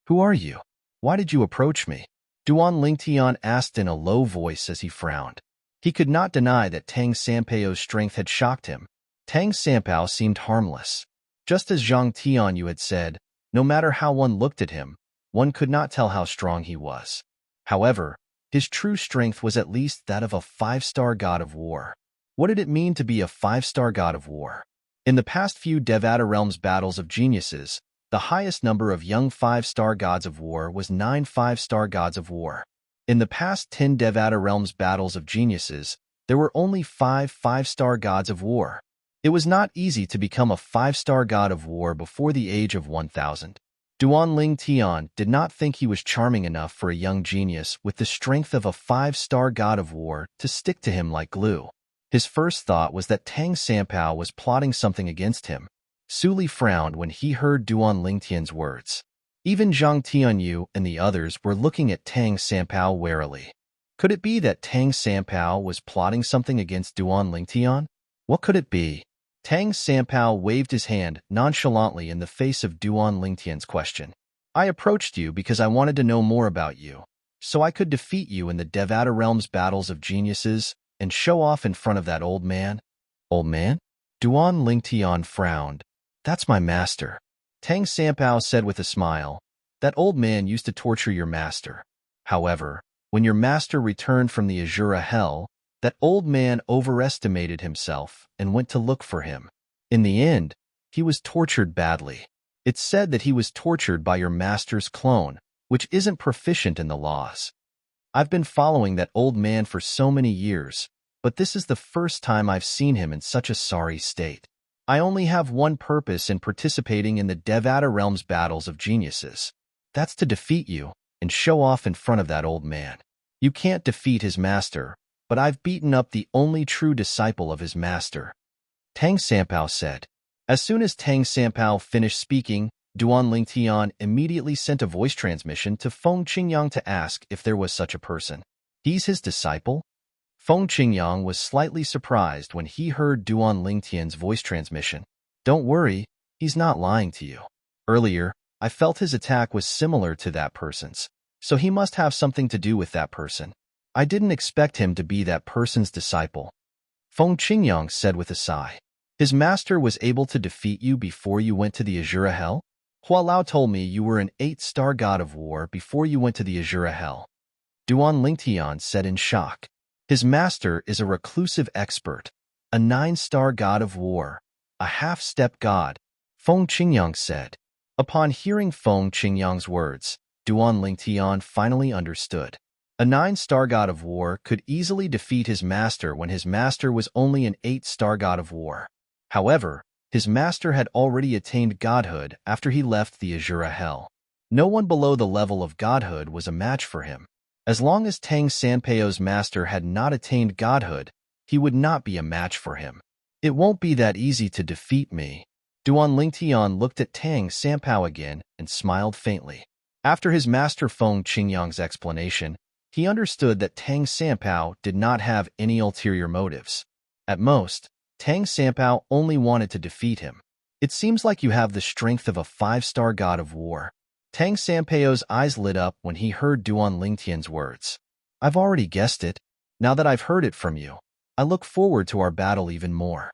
Who are you? Why did you approach me? Duan Lingtian asked in a low voice as he frowned. He could not deny that Tang Sanpao's strength had shocked him. Tang Sanpao seemed harmless. Just as Zhang Tianyu had said, no matter how one looked at him, one could not tell how strong he was. However, his true strength was at least that of a 5-star god of war. What did it mean to be a 5-star god of war? In the past few Devata Realms battles of geniuses, the highest number of young 5-star gods of war was 9 5-star gods of war. In the past 10 Devata Realms battles of geniuses, there were only 5 5-star gods of war. It was not easy to become a 5-star god of war before the age of 1000. Duan Lingtian did not think he was charming enough for a young genius with the strength of a 5-star god of war to stick to him like glue. His first thought was that Tang Sanpao was plotting something against him. Su Li frowned when he heard Duan Lingtian's words. Even Zhang Tianyu and the others were looking at Tang Sanpao warily. Could it be that Tang Sanpao was plotting something against Duan Lingtian? What could it be? Tang Sanpao waved his hand nonchalantly in the face of Duan Lingtian's question. I approached you because I wanted to know more about you, so I could defeat you in the Devata Realms battles of geniuses and show off in front of that old man. Old man? Duan Lingtian frowned. That's my master. Tang Sanpao said with a smile. That old man used to torture your master. However, when your master returned from the Azura Hell, that old man overestimated himself and went to look for him. In the end, he was tortured badly. It's said that he was tortured by your master's clone, which isn't proficient in the laws. I've been following that old man for so many years, but this is the first time I've seen him in such a sorry state. I only have one purpose in participating in the Devata Realms battles of geniuses. That's to defeat you and show off in front of that old man. You can't defeat his master, but I've beaten up the only true disciple of his master. Tang Sanpao said. As soon as Tang Sanpao finished speaking, Duan Lingtian immediately sent a voice transmission to Feng Qingyang to ask if there was such a person. He's his disciple? Feng Qingyang was slightly surprised when he heard Duan Lingtian's voice transmission. Don't worry, he's not lying to you. Earlier, I felt his attack was similar to that person's, so he must have something to do with that person. I didn't expect him to be that person's disciple. Feng Qingyang said with a sigh. His master was able to defeat you before you went to the Azura Hell? Hua Lao told me you were an 8-star god of war before you went to the Azura Hell. Duan Lingtian said in shock. His master is a reclusive expert, a 9-star god of war, a half-step god, Feng Qingyang said. Upon hearing Feng Qingyang's words, Duan Lingtian finally understood. A 9-star god of war could easily defeat his master when his master was only an 8-star god of war. However, his master had already attained godhood after he left the Azura Hell. No one below the level of godhood was a match for him. As long as Tang Sanpao's master had not attained godhood, he would not be a match for him. It won't be that easy to defeat me. Duan Lingtian looked at Tang Sanpao again and smiled faintly. After his master Feng Qingyang's explanation, he understood that Tang Sanpao did not have any ulterior motives. At most, Tang Sanpao only wanted to defeat him. It seems like you have the strength of a five-star god of war. Tang Sanpao's eyes lit up when he heard Duan Lingtian's words. I've already guessed it. Now that I've heard it from you, I look forward to our battle even more.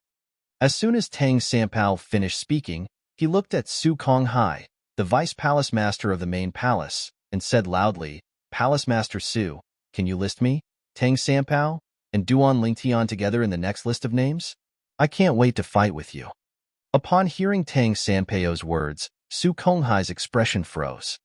As soon as Tang Sanpao finished speaking, he looked at Su Konghai, the vice palace master of the main palace, and said loudly, Palace Master Su, can you list me, Tang Sanpao, and Duan Lingtian together in the next list of names? I can't wait to fight with you. Upon hearing Tang Sanpao's words, Su Konghai's expression froze.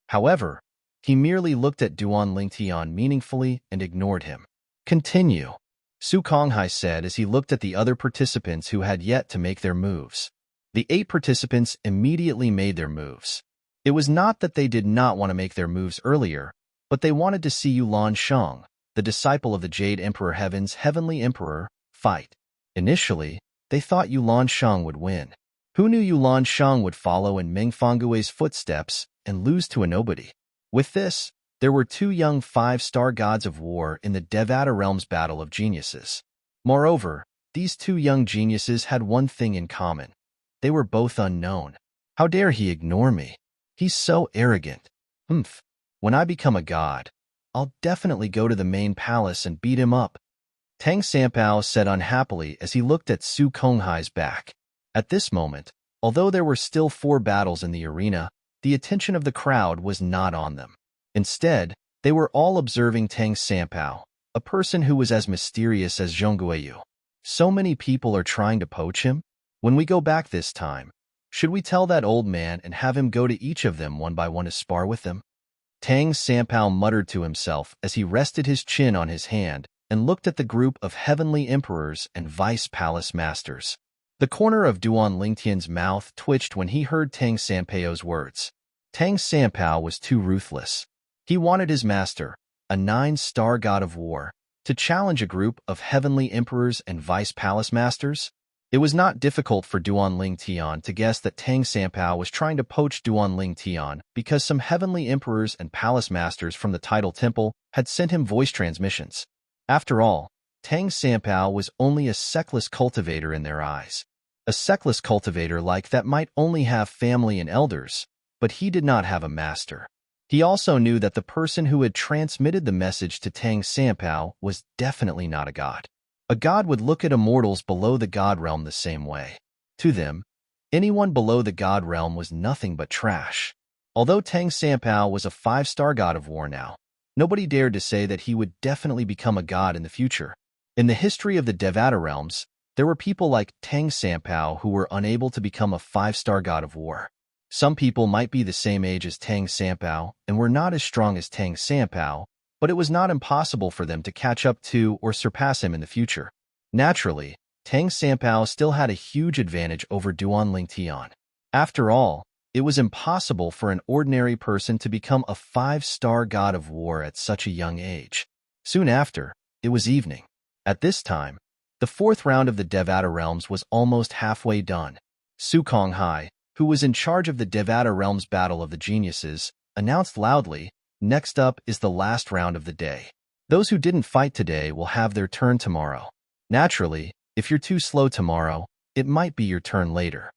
However, he merely looked at Duan Lingtian meaningfully and ignored him. Continue, Su Konghai said as he looked at the other participants who had yet to make their moves. The 8 participants immediately made their moves. It was not that they did not want to make their moves earlier, but they wanted to see Yulan Shang, the disciple of the Jade Emperor Heaven's Heavenly Emperor, fight. Initially, they thought Yulan Shang would win. Who knew Yulan Shang would follow in Meng Fanggui's footsteps and lose to a nobody? With this, there were 2 young 5-star gods of war in the Devata Realm's Battle of Geniuses. Moreover, these 2 young geniuses had one thing in common. They were both unknown. How dare he ignore me? He's so arrogant. When I become a god, I'll definitely go to the main palace and beat him up. Tang Sanpao said unhappily as he looked at Su Konghai's back. At this moment, although there were still 4 battles in the arena, the attention of the crowd was not on them. Instead, they were all observing Tang Sanpao, a person who was as mysterious as Zhongguoyu. So many people are trying to poach him? When we go back this time, should we tell that old man and have him go to each of them one by one to spar with them? Tang Sanpao muttered to himself as he rested his chin on his hand and looked at the group of heavenly emperors and vice palace masters. The corner of Duan Lingtian's mouth twitched when he heard Tang Sanpao's words. Tang Sanpao was too ruthless. He wanted his master, a 9-star god of war, to challenge a group of heavenly emperors and vice palace masters. It was not difficult for Duan Lingtian to guess that Tang Sanpao was trying to poach Duan Lingtian because some heavenly emperors and palace masters from the Tidal Temple had sent him voice transmissions. After all, Tang Sanpao was only a seckless cultivator in their eyes. A seckless cultivator like that might only have family and elders, but he did not have a master. He also knew that the person who had transmitted the message to Tang Sanpao was definitely not a god. A god would look at immortals below the god realm the same way. To them, anyone below the god realm was nothing but trash. Although Tang Sanpao was a 5-star god of war now, nobody dared to say that he would definitely become a god in the future. In the history of the Devata realms, there were people like Tang Sanpao who were unable to become a 5-star god of war. Some people might be the same age as Tang Sanpao and were not as strong as Tang Sanpao, but it was not impossible for them to catch up to or surpass him in the future. Naturally, Tang Sanpao still had a huge advantage over Duan Lingtian. After all, it was impossible for an ordinary person to become a 5-star god of war at such a young age. Soon after, it was evening. At this time, the 4th round of the Devata realms was almost halfway done. Su Konghai, who was in charge of the Devata realms Battle of the Geniuses, announced loudly, next up is the last round of the day. Those who didn't fight today will have their turn tomorrow. Naturally, if you're too slow tomorrow, it might be your turn later.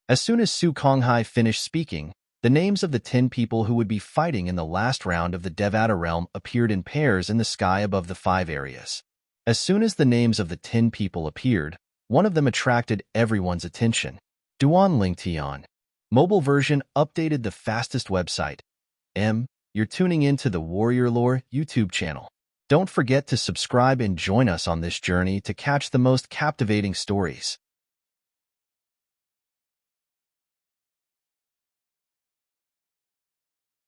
As soon as Su Konghai finished speaking, the names of the 10 people who would be fighting in the last round of the Devata realm appeared in pairs in the sky above the 5 areas. As soon as the names of the 10 people appeared, one of them attracted everyone's attention. Duan Lingtian. Mobile version updated the fastest website. You're tuning in to the Warrior Lore YouTube channel. Don't forget to subscribe and join us on this journey to catch the most captivating stories.